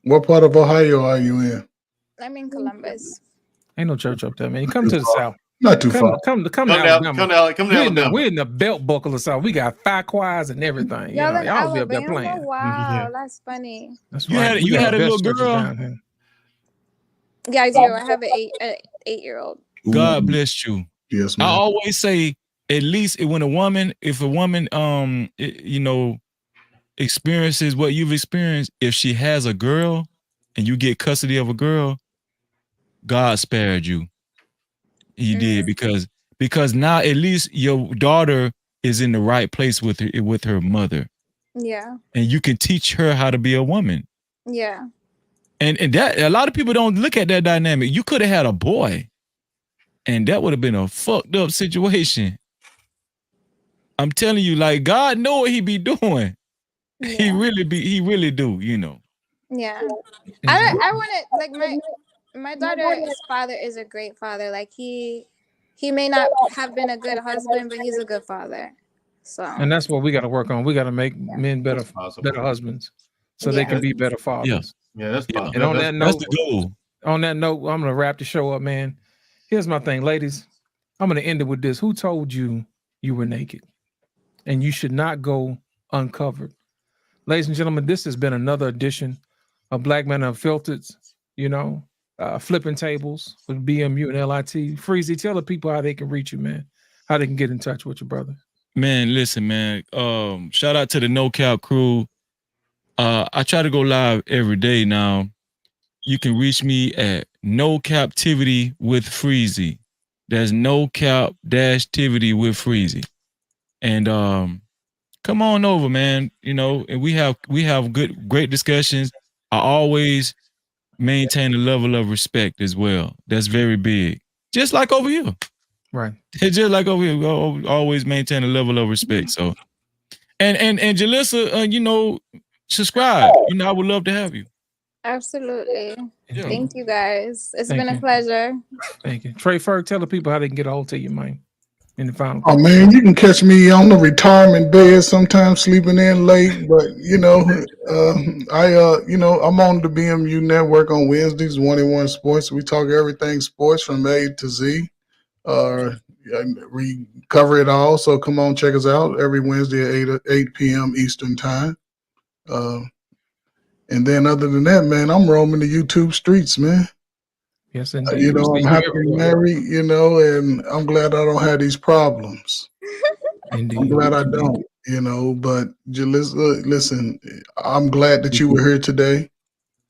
What part of Ohio are you in? I'm in Columbus. Ain't no church up there, man. You come to the south. Not too far. Come to Alabama. We're in the belt buckle of South. We got 5 choirs and everything. Y'all in y'all be up there Alabama? playing. Wow, that's funny. That's You right. had a little girl. Yeah, I do. I have an 8-year-old. God bless you. Yes, man. I always say, at least if a woman experiences what you've experienced, if she has a girl and you get custody of a girl, God spared you. He did, because now at least your daughter is in the right place with her mother. Yeah. And you can teach her how to be a woman. Yeah. And that, a lot of people don't look at that dynamic. You could have had a boy, and that would have been a fucked up situation. I'm telling you, like, God know what he be doing. Yeah. He really do, you know. Yeah. I want to, like, my daughter's father is a great father. Like, he may not have been a good husband, but he's a good father. So, And that's what we got to work on. We got to make men better husbands, so they can be better fathers. Yeah, that's possible. And on that That's note, the goal. I'm gonna wrap the show up, man. Here's my thing, ladies. I'm gonna end it with this. Who told you you were naked? And you should not go uncovered. Ladies and gentlemen, this has been another edition of Black Men Unfiltered, flipping tables with BMU and LIT. Freezy, tell the people how they can reach you, man. How they can get in touch with you, brother. Man, listen, man. Shout out to the No Cap crew. I try to go live every day now. You can reach me at No Captivity with Freezy. That's No Cap Tivity with Freezy. And come on over, man. And we have great discussions. I always maintain a level of respect as well. That's very big. Just like over here. Right. Just like over here, we always maintain a level of respect. So, and Jalissa, subscribe. I would love to have you. absolutely. Yeah. Thank you, guys. It's Thank been you. a pleasure. Thank you. Trey Ferg, tell the people how they can get a hold of you, man. In the final. Oh man, you can catch me on the retirement bed sometimes, sleeping in late. But I'm on the BMU network on Wednesdays, 1-1 Sports. We talk everything sports from A to Z. We cover it all. So come on, check us out every Wednesday at 8 p.m. Eastern time. And then other than that, man, I'm roaming the YouTube streets, man. Yes, indeed. I'm happily married, and I'm glad I don't have these problems. Indeed. I'm glad I don't, but listen, I'm glad that you were here today.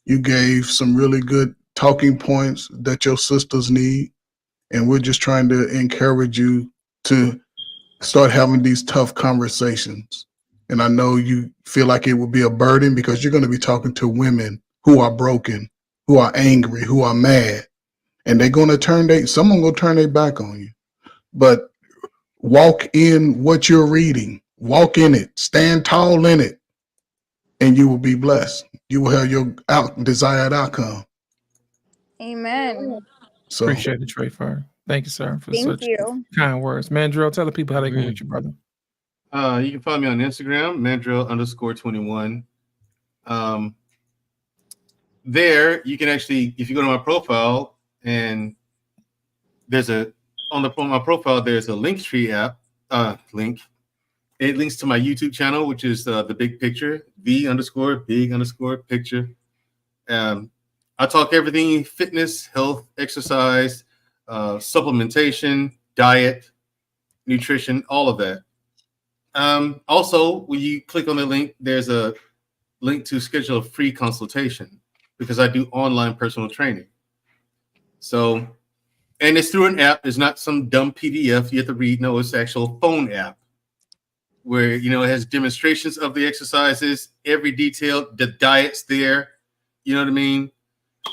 You gave some really good talking points that your sisters need. And we're just trying to encourage you to start having these tough conversations. And I know you feel like it will be a burden because you're going to be talking to women who are broken, who are angry, who are mad. And they're going to someone will turn their back on you. But walk in what you're reading. Walk in it. Stand tall in it. And you will be blessed. You will have your desired outcome. Amen. So appreciate it, Trey Ferg. Thank you, sir, for Thank such you. kind words. Mandrill, tell the people how they can reach you, brother. You can follow me on Instagram, Mandrill_21. There, you can actually, if you go to my profile, and on my profile, there's a Linktree app link. It links to my YouTube channel, which is the big picture, _big_picture. I talk everything fitness, health, exercise, supplementation, diet, nutrition, all of that. Also, when you click on the link, there's a link to schedule a free consultation because I do online personal training. So, and it's through an app. It's not some dumb PDF you have to read. No, it's an actual phone app where, it has demonstrations of the exercises, every detail, the diet's there. You know what I mean?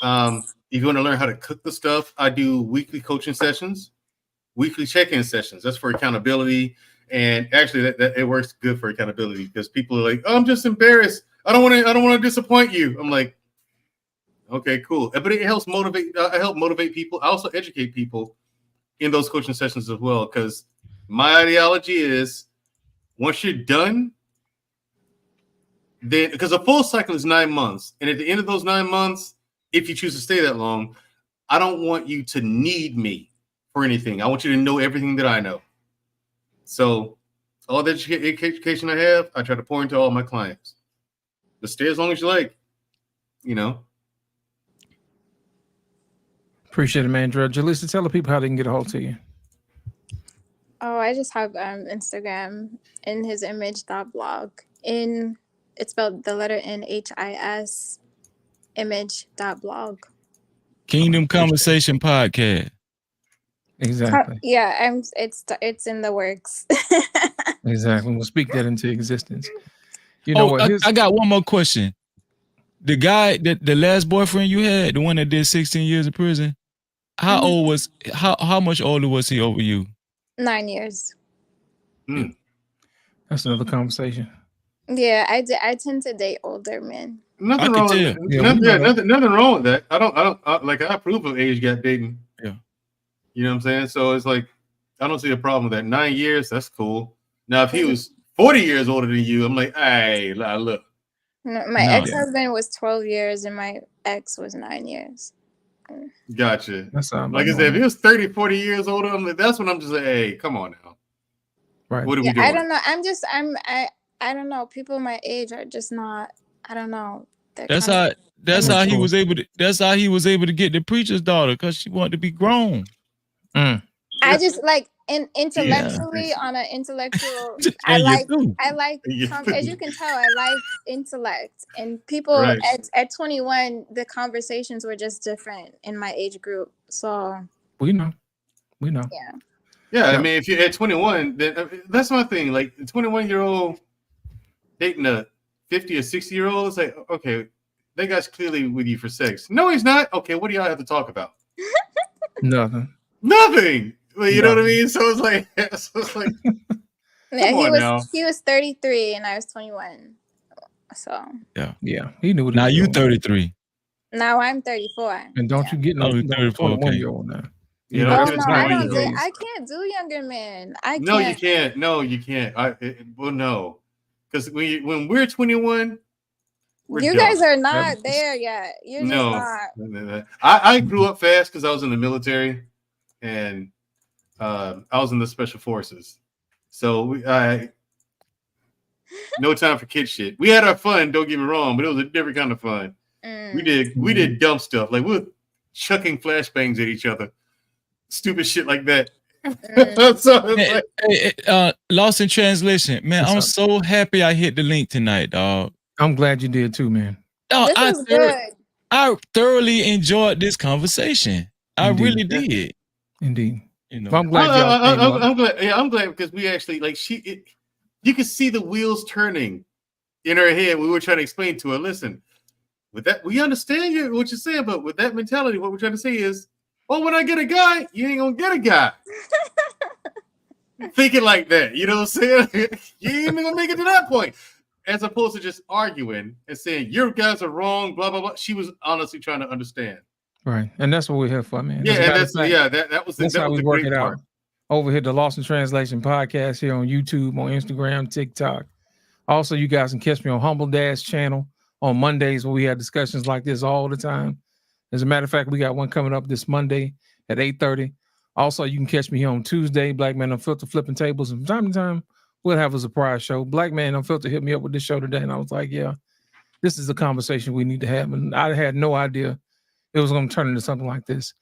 If you want to learn how to cook the stuff, I do weekly coaching sessions, weekly check-in sessions. That's for accountability. And actually that it works good for accountability because people are like, oh, I'm just embarrassed. I don't want to disappoint you. I'm like, okay, cool. But it helps motivate. I help motivate people. I also educate people in those coaching sessions as well. Because my ideology is once you're done, then because a full cycle is 9 months. And at the end of those 9 months, if you choose to stay that long, I don't want you to need me for anything. I want you to know everything that I know. So all the education I have, I try to pour into all my clients. But stay as long as you like, Appreciate it, man. Jalissa, tell the people how they can get a hold to you. Oh, I just have Instagram in his image.blog. It's spelled the letter NHIS image.blog. Kingdom Conversation Podcast. Exactly. Yeah, it's in the works. Exactly. We'll speak that into existence. You know what? I got one more question. The guy the last boyfriend you had, the one that did 16 years in prison, how much older was he over you? 9 years. That's another conversation. Yeah, I tend to date older men. Nothing can wrong with tell. that. Yeah, Nothing wrong with that. I approve of age gap dating. Yeah. You know what I'm saying? So it's like, I don't see a problem with that. 9 years, that's cool. Now, if he was 40 years older than you, I'm like, hey, look. No, my ex-husband was 12 years and my ex was 9 years. Gotcha. That sounds Like I said, if he was 30, 40 years older, I'm like, that's when I'm just like, hey, come on now. Right. What are we doing? I don't know. I don't know. People my age are just not, I don't know. That's how he was able to get the preacher's daughter, because she wanted to be grown. I just like intellectually on an intellectual. I And like you do. as you can tell, I like intellect, and people Right. at 21, the conversations were just different in my age group. So We know. yeah. Yeah, I mean, if you're at 21, then that's my thing. Like, a 21-year-old dating a 50 or 60-year-old, it's like, okay, that guy's clearly with you for sex. No, he's not. Okay, what do y'all have to talk about? Nothing. Well, you know what I mean? So it's like, Yeah, come on now. he was 33 and I was 21. So Yeah. He knew what he Now was you doing. 33. now I'm 34. And don't you get no 34, 21-year-old now. You Oh know, no, I don't do. I can't do younger men. No, you can't. No, you can't. Well, no, because when we're 21, you guys are not there yet. You're just not. I grew up fast because I was in the military, and I was in the special forces. So no time for kid shit. We had our fun. Don't get me wrong, but it was a different kind of fun. We did dumb stuff, like we were chucking flashbangs at each other. Stupid shit like that. So Lost in translation, man. I'm so happy I hit the link tonight, dog. I'm glad you did too, man. Oh, This is good. I thoroughly enjoyed this conversation. I really did. Indeed. You know, Well, I'm glad y'all I'm glad. Yeah, I'm glad because we actually like you could see the wheels turning in her head. We were trying to explain to her. Listen, with that, we understand what you're saying, but with that mentality, what we're trying to say is, well, when I get a guy, you ain't gonna get a guy. Thinking like that, you know what I'm saying? You ain't even gonna make it to that point. As opposed to just arguing and saying your guys are wrong, blah blah blah. She was honestly trying to understand. Right, and that's what we're here for, man. Yeah, and that was how we the work great it part. out. Over here, the Lost in Translation podcast here on YouTube, on Instagram, TikTok. Also, you guys can catch me on Humble Dash channel on Mondays where we have discussions like this all the time. As a matter of fact, we got one coming up this Monday at 8:30. Also, you can catch me here on Tuesday, Black Man Unfiltered Flipping Tables. And from time to time, we'll have a surprise show. Black Man Unfiltered hit me up with this show today, and I was like, yeah, this is a conversation we need to have. And I had no idea it was going to turn into something like this.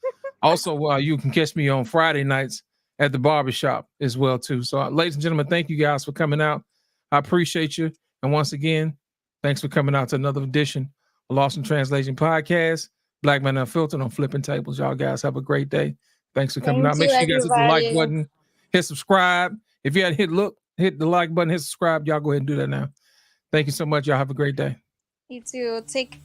Also, you can catch me on Friday nights at the barbershop as well, too. So, ladies and gentlemen, thank you guys for coming out. I appreciate you. And once again, thanks for coming out to another edition of Lost in Translation podcast. Black Man Unfiltered on Flipping Tables. Y'all guys have a great day. Thanks for coming out. Make sure you guys hit the like button, hit subscribe. If you hadn't hit the like button, hit subscribe. Y'all go ahead and do that now. Thank you so much. Y'all have a great day. You too. Take